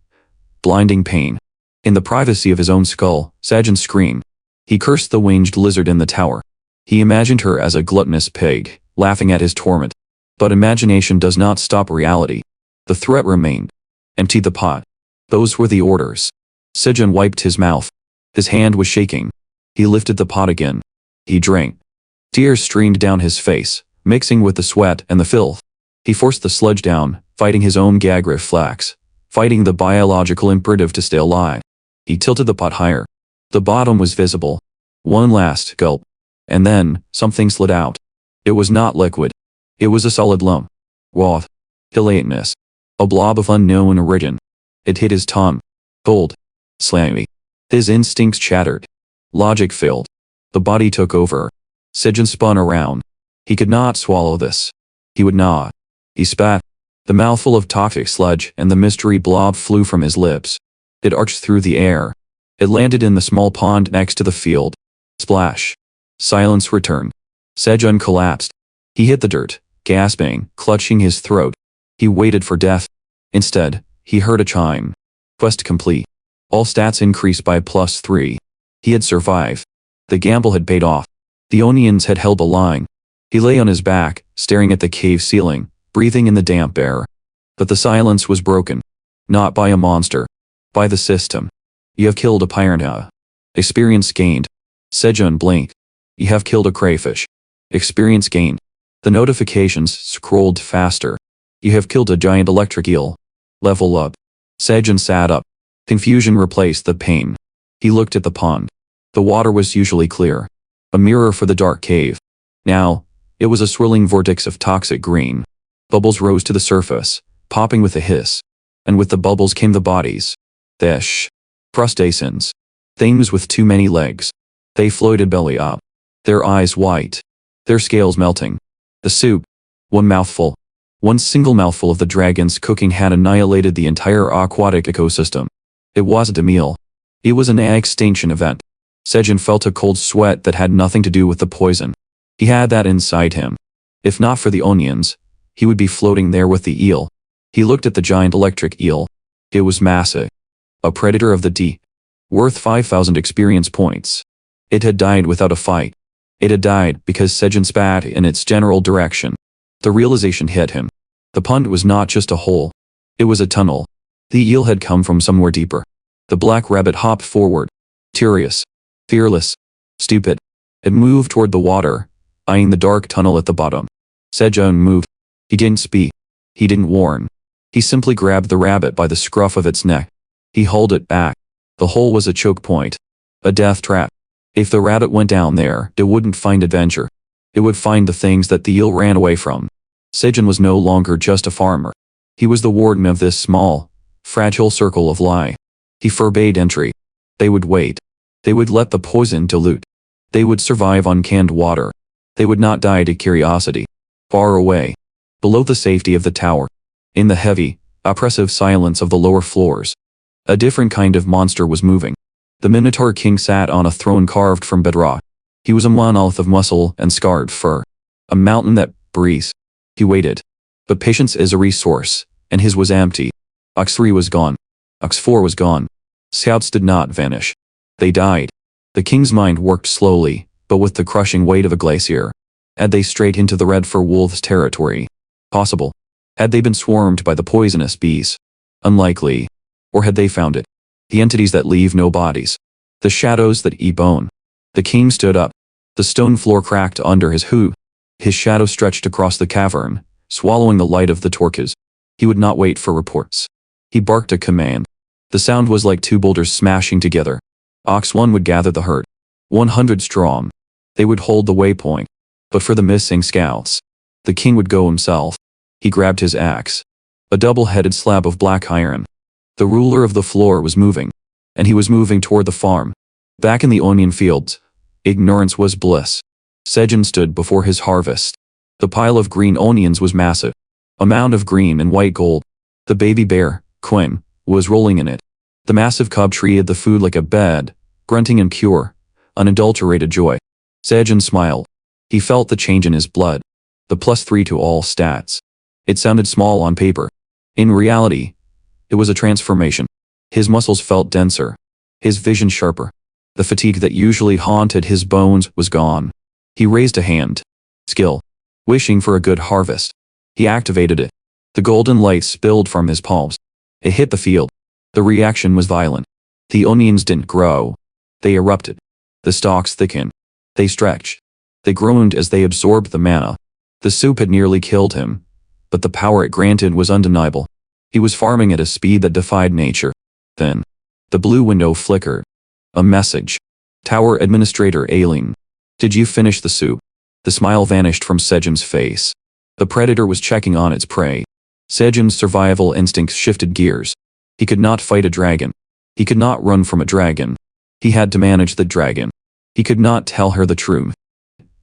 Blinding pain. In the privacy of his own skull, Sejun screamed. He cursed the winged lizard in the tower. He imagined her as a gluttonous pig, laughing at his torment. But imagination does not stop reality. The threat remained. Empty the pot. Those were the orders. Sejun wiped his mouth. His hand was shaking. He lifted the pot again. He drank. Tears streamed down his face, mixing with the sweat and the filth. He forced the sludge down, fighting his own gag reflex, fighting the biological imperative to stay alive. He tilted the pot higher. The bottom was visible. One last gulp. And then, something slid out. It was not liquid. It was a solid lump. Raw. Gelatinous. A blob of unknown origin. It hit his tongue. Cold. Slimy. His instincts chattered. Logic failed. The body took over. Sejun spun around. He could not swallow this. He would not. He spat. The mouthful of toxic sludge and the mystery blob flew from his lips. It arched through the air. It landed in the small pond next to the field. Splash. Silence returned. Sejun collapsed. He hit the dirt, gasping, clutching his throat. He waited for death. Instead, he heard a chime. Quest complete. All stats increased by +3. He had survived. The gamble had paid off. The onions had held the line. He lay on his back, staring at the cave ceiling, breathing in the damp air. But the silence was broken. Not by a monster. By the system. You have killed a piranha. Experience gained. Sejun blinked. You have killed a crayfish. Experience gained. The notifications scrolled faster. You have killed a giant electric eel. Level up. Sejun sat up. Confusion replaced the pain. He looked at the pond. The water was usually clear. A mirror for the dark cave. Now, it was a swirling vortex of toxic green. Bubbles rose to the surface, popping with a hiss. And with the bubbles came the bodies. Fish. Crustaceans. Things with too many legs. They floated belly up. Their eyes white. Their scales melting. The soup. One mouthful. One single mouthful of the dragon's cooking had annihilated the entire aquatic ecosystem. It wasn't a meal. It was an extinction event. Sejun felt a cold sweat that had nothing to do with the poison. He had that inside him. If not for the onions, he would be floating there with the eel. He looked at the giant electric eel. It was massive. A predator of the deep. Worth 5,000 experience points. It had died without a fight. It had died because Sejun spat in its general direction. The realization hit him. The pond was not just a hole. It was a tunnel. The eel had come from somewhere deeper. The black rabbit hopped forward. Curious. Fearless. Stupid. It moved toward the water, eyeing the dark tunnel at the bottom. Sejun moved. He didn't speak. He didn't warn. He simply grabbed the rabbit by the scruff of its neck. He hauled it back. The hole was a choke point. A death trap. If the rabbit went down there, it wouldn't find adventure. It would find the things that the eel ran away from. Sejun was no longer just a farmer. He was the warden of this small, fragile circle of lie. He forbade entry. They would wait. They would let the poison dilute. They would survive on canned water. They would not die to curiosity. Far away. Below the safety of the tower. In the heavy, oppressive silence of the lower floors. A different kind of monster was moving. The Minotaur King sat on a throne carved from bedrock. He was a monolith of muscle and scarred fur. A mountain that breathes. He waited. But patience is a resource, and his was empty. Ox 3 was gone. Ox 4 was gone. Scouts did not vanish. They died. The king's mind worked slowly, but with the crushing weight of a glacier. Had they strayed into the Red Fur Wolves' territory? Possible. Had they been swarmed by the poisonous bees? Unlikely. Or had they found it? The entities that leave no bodies. The shadows that eat bone. The king stood up. The stone floor cracked under his hoof. His shadow stretched across the cavern, swallowing the light of the torches. He would not wait for reports. He barked a command. The sound was like two boulders smashing together. Ox 1 would gather the herd. 100 strong. They would hold the waypoint. But for the missing scouts, the king would go himself. He grabbed his axe. A double-headed slab of black iron. The ruler of the floor was moving. And he was moving toward the farm. Back in the onion fields, ignorance was bliss. Sejun stood before his harvest. The pile of green onions was massive. A mound of green and white gold. The baby bear, Quinn, was rolling in it. The massive cub treated the food like a bed, grunting in pure, unadulterated joy. Sejun smiled. He felt the change in his blood. The +3 to all stats. It sounded small on paper. In reality, it was a transformation. His muscles felt denser. His vision sharper. The fatigue that usually haunted his bones was gone. He raised a hand. Skill. Wishing for a good harvest. He activated it. The golden light spilled from his palms. It hit the field. The reaction was violent. The onions didn't grow. They erupted. The stalks thickened. They stretched. They groaned as they absorbed the mana. The soup had nearly killed him, but the power it granted was undeniable. He was farming at a speed that defied nature. Then, the blue window flickered. A message. Tower Administrator Aileen. Did you finish the soup? The smile vanished from Sejun's face. The predator was checking on its prey. Sejun's survival instincts shifted gears. He could not fight a dragon. He could not run from a dragon. He had to manage the dragon. He could not tell her the truth.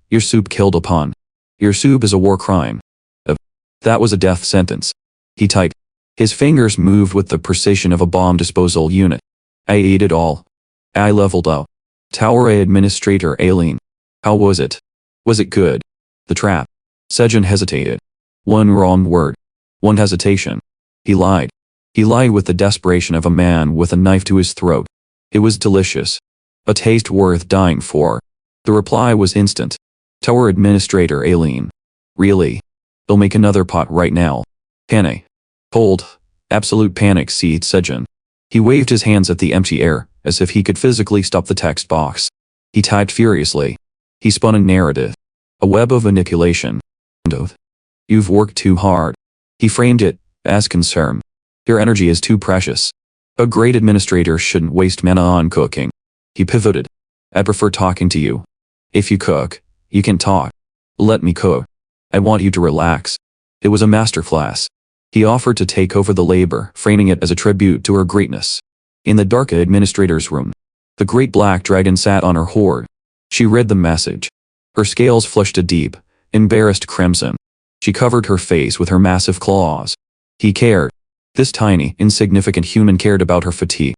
Your soup killed a pawn. Your soup is a war crime. That was a death sentence. He typed. His fingers moved with the precision of a bomb disposal unit. I ate it all. I leveled up. Tower Administrator Aileen. How was it? Was it good? The trap. Sejun hesitated. One wrong word. One hesitation. He lied. He lied with the desperation of a man with a knife to his throat. It was delicious. A taste worth dying for. The reply was instant. Tower Administrator Aileen. Really? They'll make another pot right now. Panic. Cold. Absolute panic seized Sejun. He waved his hands at the empty air, as if he could physically stop the text box. He typed furiously. He spun a narrative. A web of manipulation. You've worked too hard. He framed it as concern. Your energy is too precious. A great administrator shouldn't waste mana on cooking. He pivoted. I prefer talking to you. If you cook, you can talk. Let me cook. I want you to relax. It was a masterclass. He offered to take over the labor, framing it as a tribute to her greatness. In the dark administrator's room, the great black dragon sat on her hoard. She read the message. Her scales flushed a deep, embarrassed crimson. She covered her face with her massive claws. He cared. This tiny, insignificant human cared about her fatigue.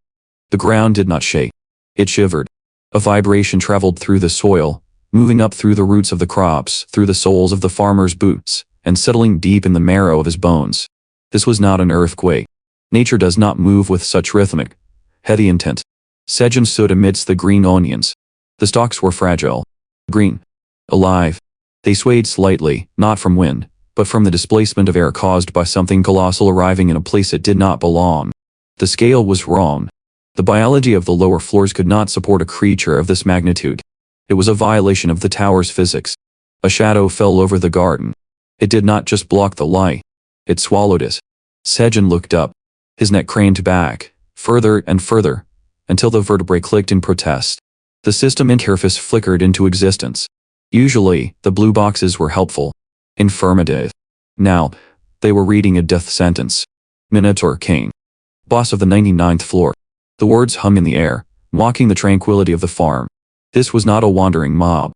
The ground did not shake. It shivered. A vibration traveled through the soil, moving up through the roots of the crops, through the soles of the farmer's boots, and settling deep in the marrow of his bones. This was not an earthquake. Nature does not move with such rhythmic, heady intent. Sejun stood amidst the green onions. The stalks were fragile. Green. Alive. They swayed slightly, not from wind, but from the displacement of air caused by something colossal arriving in a place it did not belong. The scale was wrong. The biology of the lower floors could not support a creature of this magnitude. It was a violation of the tower's physics. A shadow fell over the garden. It did not just block the light. It swallowed it. Sejun looked up. His neck craned back, further and further, until the vertebrae clicked in protest. The system interface flickered into existence. Usually, the blue boxes were helpful. Informative. Now, they were reading a death sentence. Minotaur King. Boss of the 99th floor. The words hung in the air, mocking the tranquility of the farm. This was not a wandering mob.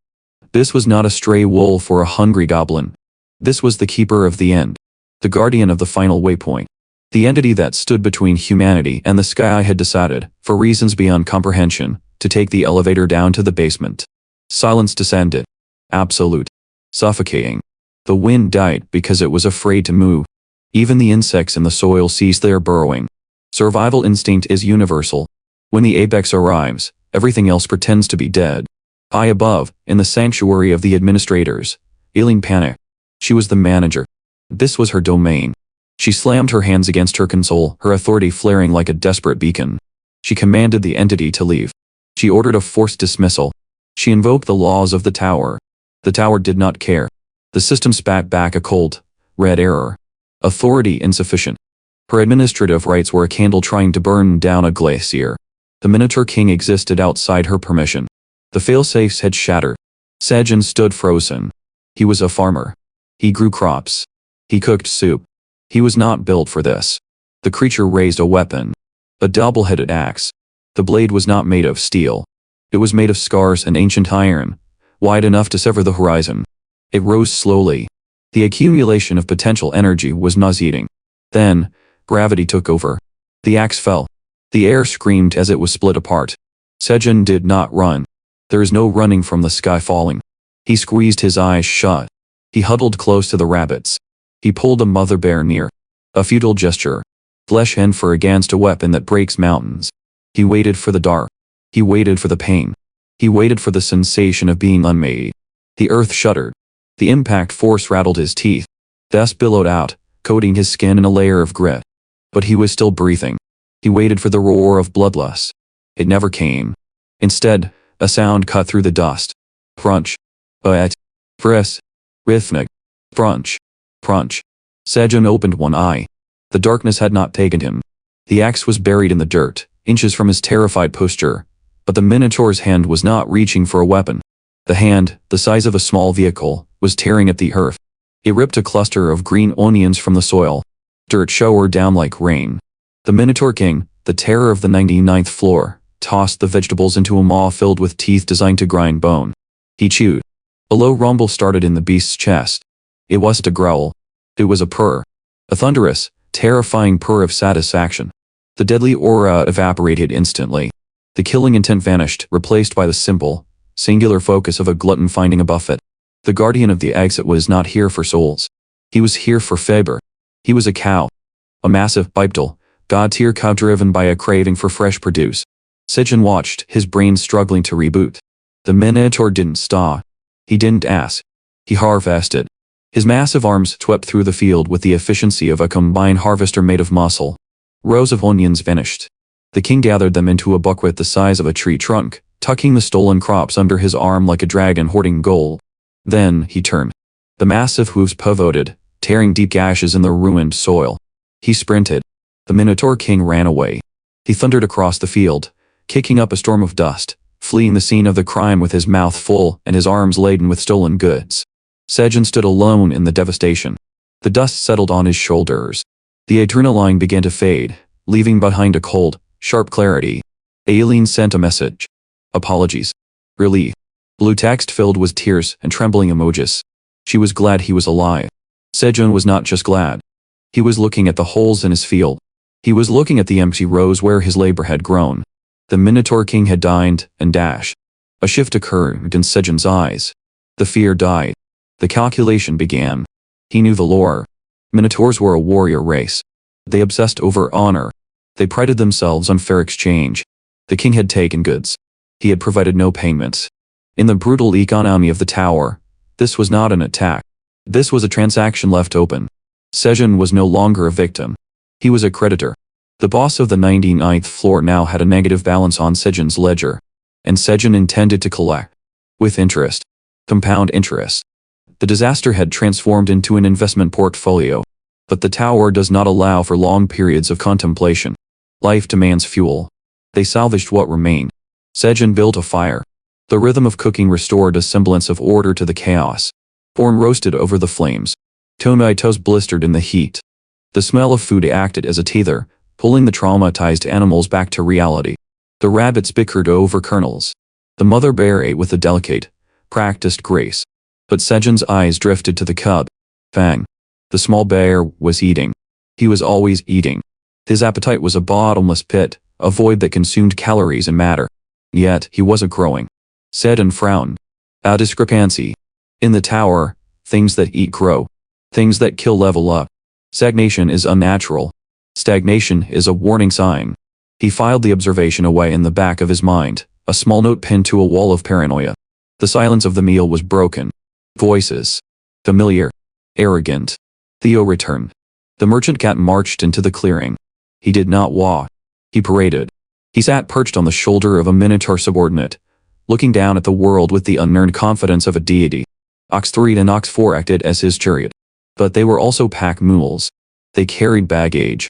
This was not a stray wolf or a hungry goblin. This was the keeper of the end. The guardian of the final waypoint. The entity that stood between humanity and the sky had decided, for reasons beyond comprehension, to take the elevator down to the basement. Silence descended. Absolute. Suffocating. The wind died because it was afraid to move. Even the insects in the soil ceased their burrowing. Survival instinct is universal. When the apex arrives, everything else pretends to be dead. High above, in the sanctuary of the administrators, Aileen panicked. She was the manager. This was her domain. She slammed her hands against her console, her authority flaring like a desperate beacon. She commanded the entity to leave. She ordered a forced dismissal. She invoked the laws of the tower. The tower did not care. The system spat back a cold, red error. Authority insufficient. Her administrative rights were a candle trying to burn down a glacier. The Minotaur King existed outside her permission. The failsafes had shattered. Sejun stood frozen. He was a farmer. He grew crops. He cooked soup. He was not built for this. The creature raised a weapon. A double-headed axe. The blade was not made of steel. It was made of scars and ancient iron, wide enough to sever the horizon. It rose slowly. The accumulation of potential energy was nauseating. Then, gravity took over. The axe fell. The air screamed as it was split apart. Sejun did not run. There is no running from the sky falling. He squeezed his eyes shut. He huddled close to the rabbits. He pulled a mother bear near. A futile gesture. Flesh and fur against a weapon that breaks mountains. He waited for the dark. He waited for the pain. He waited for the sensation of being unmade. The earth shuddered. The impact force rattled his teeth. Dust billowed out, coating his skin in a layer of grit. But he was still breathing. He waited for the roar of bloodlust. It never came. Instead, a sound cut through the dust. Crunch. But. Friss. Rhythmic. Crunch. Crunch. Sejun opened one eye. The darkness had not taken him. The axe was buried in the dirt, inches from his terrified posture, but the Minotaur's hand was not reaching for a weapon. The hand, the size of a small vehicle, was tearing at the earth. It ripped a cluster of green onions from the soil. Dirt showered down like rain. The Minotaur King, the terror of the 99th floor, tossed the vegetables into a maw filled with teeth designed to grind bone. He chewed. A low rumble started in the beast's chest. It wasn't a growl. It was a purr. A thunderous, terrifying purr of satisfaction. The deadly aura evaporated instantly. The killing intent vanished, replaced by the simple, singular focus of a glutton finding a buffet. The guardian of the exit was not here for souls. He was here for favor. He was a cow. A massive, bipedal, god-tier cow driven by a craving for fresh produce. Sejun watched, his brain struggling to reboot. The Minotaur didn't stop. He didn't ask. He harvested. His massive arms swept through the field with the efficiency of a combine harvester made of muscle. Rows of onions vanished. The king gathered them into a bucket the size of a tree trunk, tucking the stolen crops under his arm like a dragon hoarding gold. Then, he turned. The massive hooves pivoted, tearing deep gashes in the ruined soil. He sprinted. The Minotaur King ran away. He thundered across the field, kicking up a storm of dust, fleeing the scene of the crime with his mouth full and his arms laden with stolen goods. Sejun stood alone in the devastation. The dust settled on his shoulders. The adrenaline began to fade, leaving behind a cold, sharp clarity. Aileen sent a message. Apologies. Relief. Blue text filled with tears and trembling emojis. She was glad he was alive. Sejun was not just glad. He was looking at the holes in his field. He was looking at the empty rows where his labor had grown. The Minotaur King had dined and dashed. A shift occurred in Sejun's eyes. The fear died. The calculation began. He knew the lore. Minotaurs were a warrior race. They obsessed over honor. They prided themselves on fair exchange. The king had taken goods. He had provided no payments. In the brutal economy of the tower, this was not an attack. This was a transaction left open. Sejun was no longer a victim. He was a creditor. The boss of the 99th floor now had a negative balance on Sejun's ledger, and Sejun intended to collect. With interest. Compound interest. The disaster had transformed into an investment portfolio. But the tower does not allow for long periods of contemplation. Life demands fuel. They salvaged what remained. Sejun built a fire. The rhythm of cooking restored a semblance of order to the chaos. Corn roasted over the flames. Tomatoes blistered in the heat. The smell of food acted as a tether, pulling the traumatized animals back to reality. The rabbits bickered over kernels. The mother bear ate with a delicate, practiced grace. But Sejun's eyes drifted to the cub. Fang. The small bear was eating. He was always eating. His appetite was a bottomless pit, a void that consumed calories and matter. Yet, he wasn't growing. Sejun frowned. A discrepancy. In the tower, things that eat grow. Things that kill level up. Stagnation is unnatural. Stagnation is a warning sign. He filed the observation away in the back of his mind, a small note pinned to a wall of paranoia. The silence of the meal was broken. Voices. Familiar. Arrogant. Theo returned. The merchant cat marched into the clearing. He did not walk. He paraded. He sat perched on the shoulder of a Minotaur subordinate, looking down at the world with the unearned confidence of a deity. Ox 3 and Ox 4 acted as his chariot. But they were also pack mules. They carried baggage.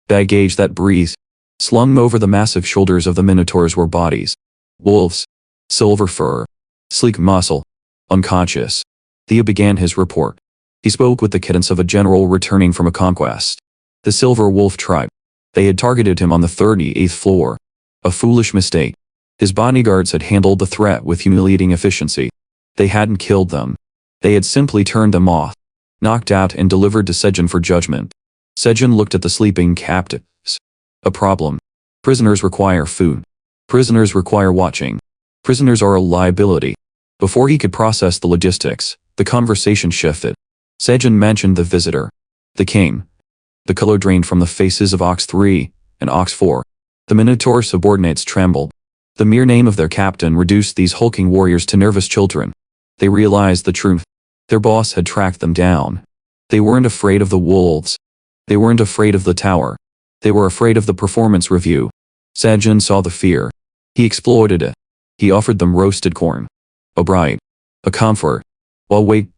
Baggage that breathed. Slung over the massive shoulders of the Minotaurs were bodies. Wolves. Silver fur. Sleek muscle. Unconscious. Theo began his report. He spoke with the cadence of a general returning from a conquest. The Silver Wolf tribe. They had targeted him on the 38th floor. A foolish mistake. His bodyguards had handled the threat with humiliating efficiency. They hadn't killed them. They had simply turned them off. Knocked out and delivered to Sejun for judgment. Sejun looked at the sleeping captives. A problem. Prisoners require food. Prisoners require watching. Prisoners are a liability. Before he could process the logistics, the conversation shifted. Sejun mentioned the visitor. The king. The color drained from the faces of Ox 3 and Ox 4. The Minotaur subordinates trembled. The mere name of their captain reduced these hulking warriors to nervous children. They realized the truth. Their boss had tracked them down. They weren't afraid of the wolves. They weren't afraid of the tower. They were afraid of the performance review. Sejun saw the fear. He exploited it. He offered them roasted corn. A bribe. A comfort. While wait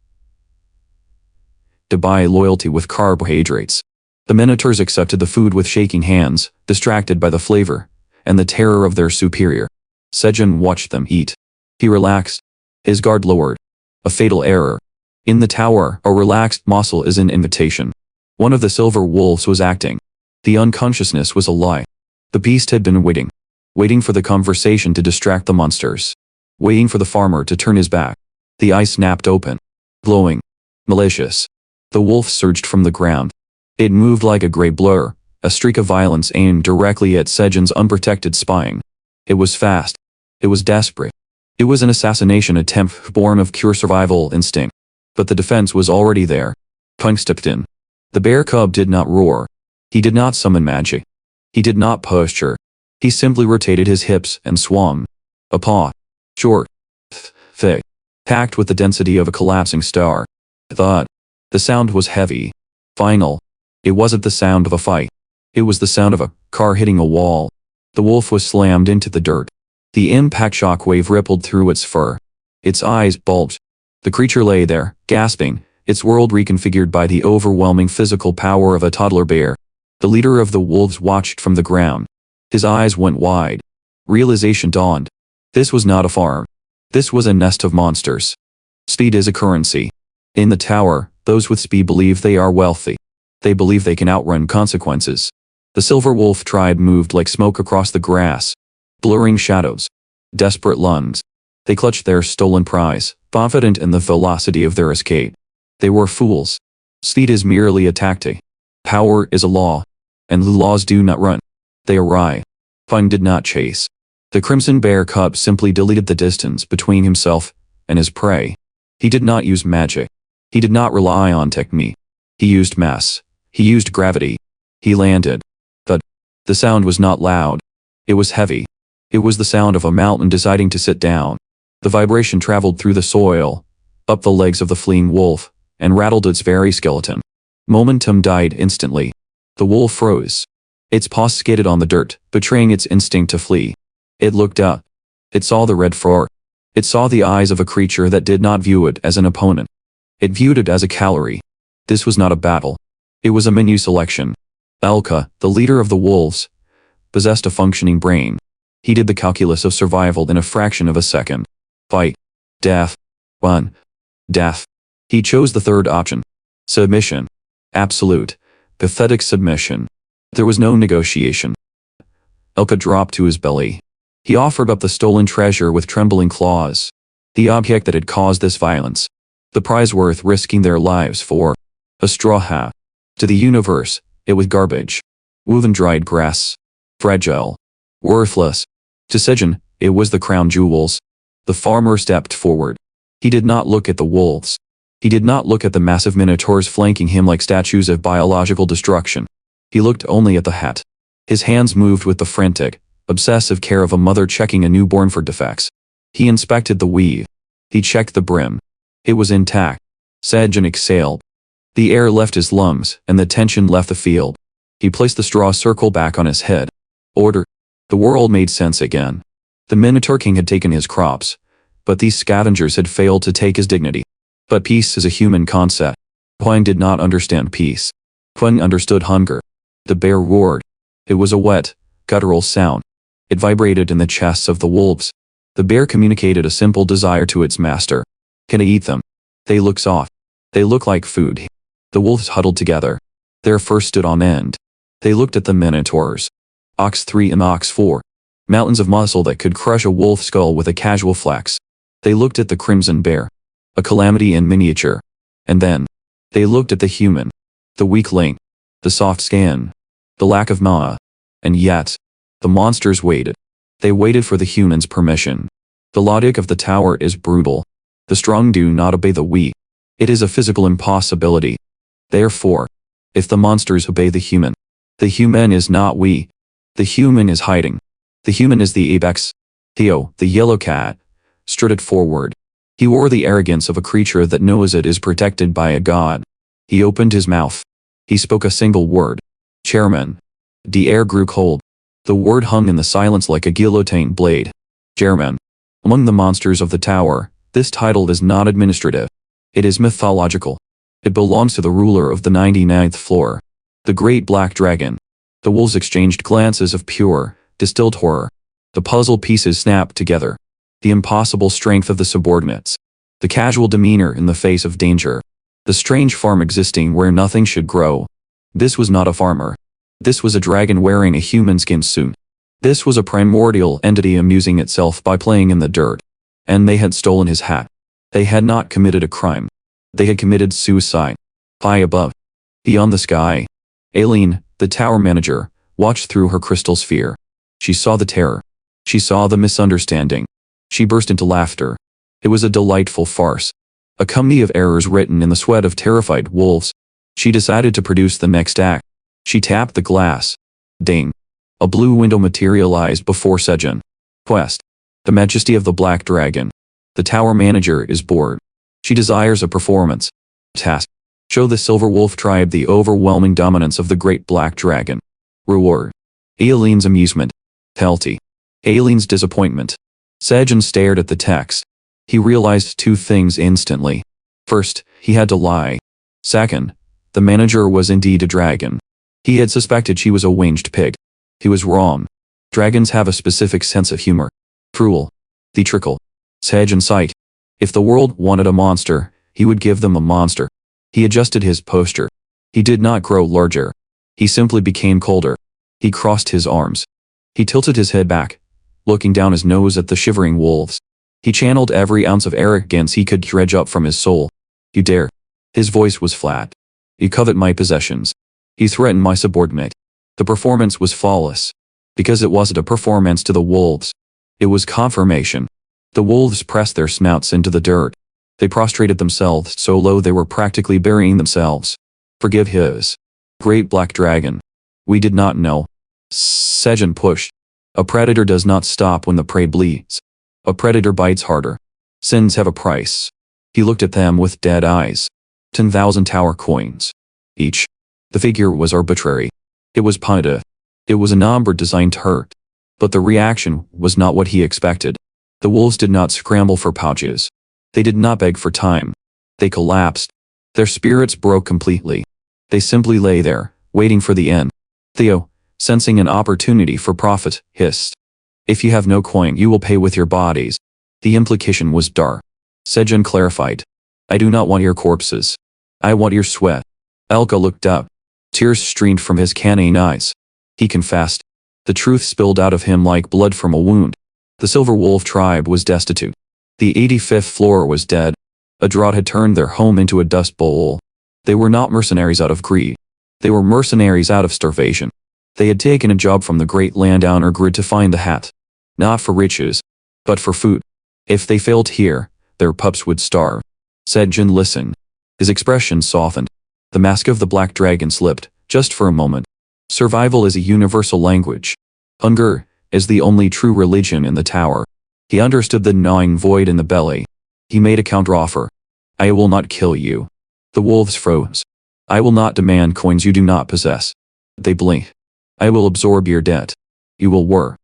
to buy loyalty with carbohydrates. The Minotaurs accepted the food with shaking hands, distracted by the flavor and the terror of their superior. Sejun watched them eat. He relaxed. His guard lowered. A fatal error. In the tower, a relaxed muscle is an invitation. One of the silver wolves was acting. The unconsciousness was a lie. The beast had been waiting. Waiting for the conversation to distract the monsters. Waiting for the farmer to turn his back. The eye snapped open. Glowing. Malicious. The wolf surged from the ground. It moved like a gray blur, a streak of violence aimed directly at Sejun's unprotected spine. It was fast. It was desperate. It was an assassination attempt born of pure survival instinct. But the defense was already there. Punk stepped in. The bear cub did not roar. He did not summon magic. He did not posture. He simply rotated his hips and swung. A paw. Short. Thick. Packed with the density of a collapsing star. Thud. The sound was heavy. Final. It wasn't the sound of a fight. It was the sound of a car hitting a wall. The wolf was slammed into the dirt. The impact shockwave rippled through its fur. Its eyes bulged. The creature lay there, gasping, its world reconfigured by the overwhelming physical power of a toddler bear. The leader of the wolves watched from the ground. His eyes went wide. Realization dawned. This was not a farm. This was a nest of monsters. Speed is a currency. In the tower, Those with speed believe they are wealthy. They believe they can outrun consequences. The silver wolf tribe moved like smoke across the grass. Blurring shadows. Desperate lungs. They clutched their stolen prize, confident in the velocity of their escape. They were fools. Speed is merely a tactic. Power is a law. And the laws do not run. They arrive. Fun did not chase. The crimson bear cub simply deleted the distance between himself and his prey. He did not use magic. He did not rely on technique. He used mass. He used gravity. He landed. The sound was not loud. It was heavy. It was the sound of a mountain deciding to sit down. The vibration traveled through the soil, up the legs of the fleeing wolf, and rattled its very skeleton. Momentum died instantly. The wolf froze. Its paws skidded on the dirt, betraying its instinct to flee. It looked up. It saw the red fur. It saw the eyes of a creature that did not view it as an opponent. It viewed it as a calorie. This was not a battle. It was a menu selection. Elka, the leader of the wolves, possessed a functioning brain. He did the calculus of survival in a fraction of a second. Fight. Death. Run. Death. He chose the third option. Submission. Absolute, pathetic submission. There was no negotiation. Elka dropped to his belly. He offered up the stolen treasure with trembling claws. The object that had caused this violence. The prize worth risking their lives for. A straw hat. To the universe, it was garbage. Woven dried grass. Fragile. Worthless. To Sejun, it was the crown jewels. The farmer stepped forward. He did not look at the wolves. He did not look at the massive minotaurs flanking him like statues of biological destruction. He looked only at the hat. His hands moved with the frantic, obsessive care of a mother checking a newborn for defects. He inspected the weave. He checked the brim. It was intact. Sejun exhaled. The air left his lungs, and the tension left the field. He placed the straw circle back on his head. Order. The world made sense again. The Minotaur King had taken his crops, but these scavengers had failed to take his dignity. But peace is a human concept. Huang did not understand peace. Huang understood hunger. The bear roared. It was a wet, guttural sound. It vibrated in the chests of the wolves. The bear communicated a simple desire to its master. Can I eat them? They look soft. They look like food. The wolves huddled together. Their fur stood on end. They looked at the minotaurs. Ox 3 and Ox 4. Mountains of muscle that could crush a wolf skull with a casual flex. They looked at the crimson bear. A calamity in miniature. And then, they looked at the human. The weak link. The soft skin. The lack of ma. And yet, the monsters waited. They waited for the human's permission. The logic of the tower is brutal. The strong do not obey the weak. It is a physical impossibility. Therefore, if the monsters obey the human is not weak. The human is hiding. The human is the apex. Theo, the yellow cat, strutted forward. He wore the arrogance of a creature that knows it is protected by a god. He opened his mouth. He spoke a single word. Chairman. The air grew cold. The word hung in the silence like a guillotine blade. Chairman. Among the monsters of the tower, this title is not administrative. It is mythological. It belongs to the ruler of the 99th floor. The great black dragon. The wolves exchanged glances of pure, distilled horror. The puzzle pieces snapped together. The impossible strength of the subordinates. The casual demeanor in the face of danger. The strange farm existing where nothing should grow. This was not a farmer. This was a dragon wearing a human skin suit. This was a primordial entity amusing itself by playing in the dirt. And they had stolen his hat. They had not committed a crime. They had committed suicide. High above. Beyond the sky. Aileen, the tower manager, watched through her crystal sphere. She saw the terror. She saw the misunderstanding. She burst into laughter. It was a delightful farce. A comedy of errors written in the sweat of terrified wolves. She decided to produce the next act. She tapped the glass. Ding. A blue window materialized before Sejun. Quest. The majesty of the black dragon. The tower manager is bored. She desires a performance. Task. Show the silver wolf tribe the overwhelming dominance of the great black dragon. Reward. Aileen's amusement. Penalty. Aileen's disappointment. Sejun stared at the text. He realized two things instantly. First, he had to lie. Second, the manager was indeed a dragon. He had suspected she was a winged pig. He was wrong. Dragons have a specific sense of humor. Cruel. Theatrical. Sejun sighed. If the world wanted a monster, he would give them a monster. He adjusted his posture. He did not grow larger. He simply became colder. He crossed his arms. He tilted his head back, looking down his nose at the shivering wolves. He channeled every ounce of arrogance he could dredge up from his soul. You dare. His voice was flat. You covet my possessions. You threaten my subordinate. The performance was flawless. Because it wasn't a performance to the wolves. It was confirmation. The wolves pressed their snouts into the dirt. They prostrated themselves so low they were practically burying themselves. Forgive his great black dragon. We did not know. Sejun pushed. A predator does not stop when the prey bleeds. A predator bites harder. Sins have a price. He looked at them with dead eyes. 10,000 tower coins. Each. The figure was arbitrary. It was punitive. It was a number designed to hurt. But the reaction was not what he expected. The wolves did not scramble for pouches. They did not beg for time. They collapsed. Their spirits broke completely. They simply lay there, waiting for the end. Theo, sensing an opportunity for profit, hissed. If you have no coin, you will pay with your bodies. The implication was dark. Sejun clarified. I do not want your corpses. I want your sweat. Elka looked up. Tears streamed from his canine eyes. He confessed. The truth spilled out of him like blood from a wound. The Silver Wolf tribe was destitute. The 85th floor was dead. A drought had turned their home into a dust bowl. They were not mercenaries out of greed. They were mercenaries out of starvation. They had taken a job from the great landowner grid to find the hat. Not for riches, but for food. If they failed here, their pups would starve. Sejun listened. His expression softened. The mask of the black dragon slipped, just for a moment. Survival is a universal language. Hunger is the only true religion in the tower. He understood the gnawing void in the belly. He made a counteroffer. I will not kill you. The wolves froze. I will not demand coins you do not possess. They blinked. I will absorb your debt. You will work.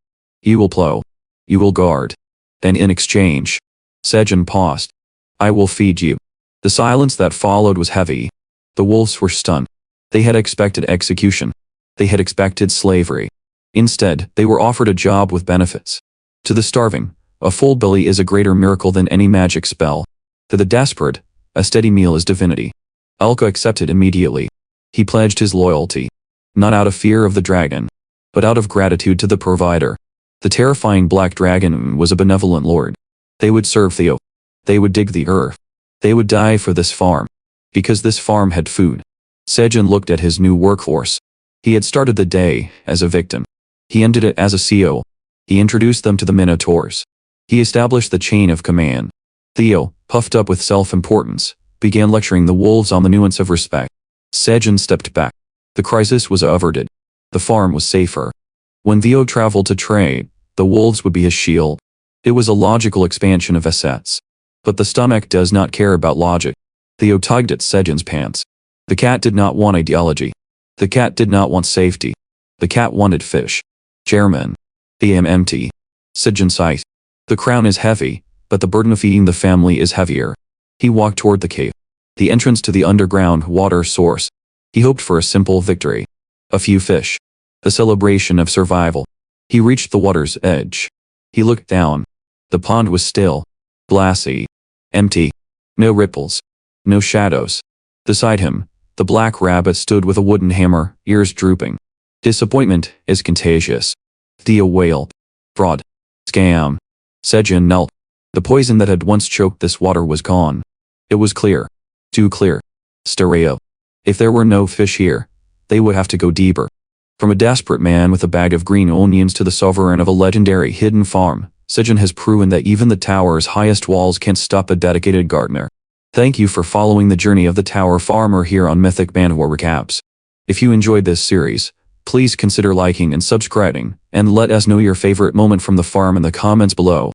You will plow. You will guard. Then in exchange. Sejun paused. I will feed you. The silence that followed was heavy. The wolves were stunned. They had expected execution. They had expected slavery. Instead, they were offered a job with benefits. To the starving, a full belly is a greater miracle than any magic spell. To the desperate, a steady meal is divinity. Elka accepted immediately. He pledged his loyalty. Not out of fear of the dragon, but out of gratitude to the provider. The terrifying black dragon was a benevolent lord. They would serve Theo. They would dig the earth. They would die for this farm. Because this farm had food. Sejun looked at his new workforce. He had started the day as a victim. He ended it as a CO. He introduced them to the Minotaurs. He established the chain of command. Theo, puffed up with self-importance, began lecturing the wolves on the nuance of respect. Sejun stepped back. The crisis was averted. The farm was safer. When Theo traveled to trade, the wolves would be his shield. It was a logical expansion of assets. But the stomach does not care about logic. Theo tugged at Sejun's pants. The cat did not want ideology. The cat did not want safety. The cat wanted fish. Chairman. I am empty. Sejun sighed. The crown is heavy, but the burden of feeding the family is heavier. He walked toward the cave. The entrance to the underground water source. He hoped for a simple victory. A few fish. A celebration of survival. He reached the water's edge. He looked down. The pond was still. Glassy. Empty. No ripples. No shadows. Beside him, the black rabbit stood with a wooden hammer, ears drooping. Disappointment is contagious. Theo wailed. Fraud. Scam. Sejun knelt. The poison that had once choked this water was gone. It was clear. Too clear. Stereo. If there were no fish here, they would have to go deeper. From a desperate man with a bag of green onions to the sovereign of a legendary hidden farm, Sejun has proven that even the tower's highest walls can't stop a dedicated gardener. Thank you for following the journey of the tower farmer here on Mythic Manhwa Recaps. If you enjoyed this series, please consider liking and subscribing, and let us know your favorite moment from the farm in the comments below.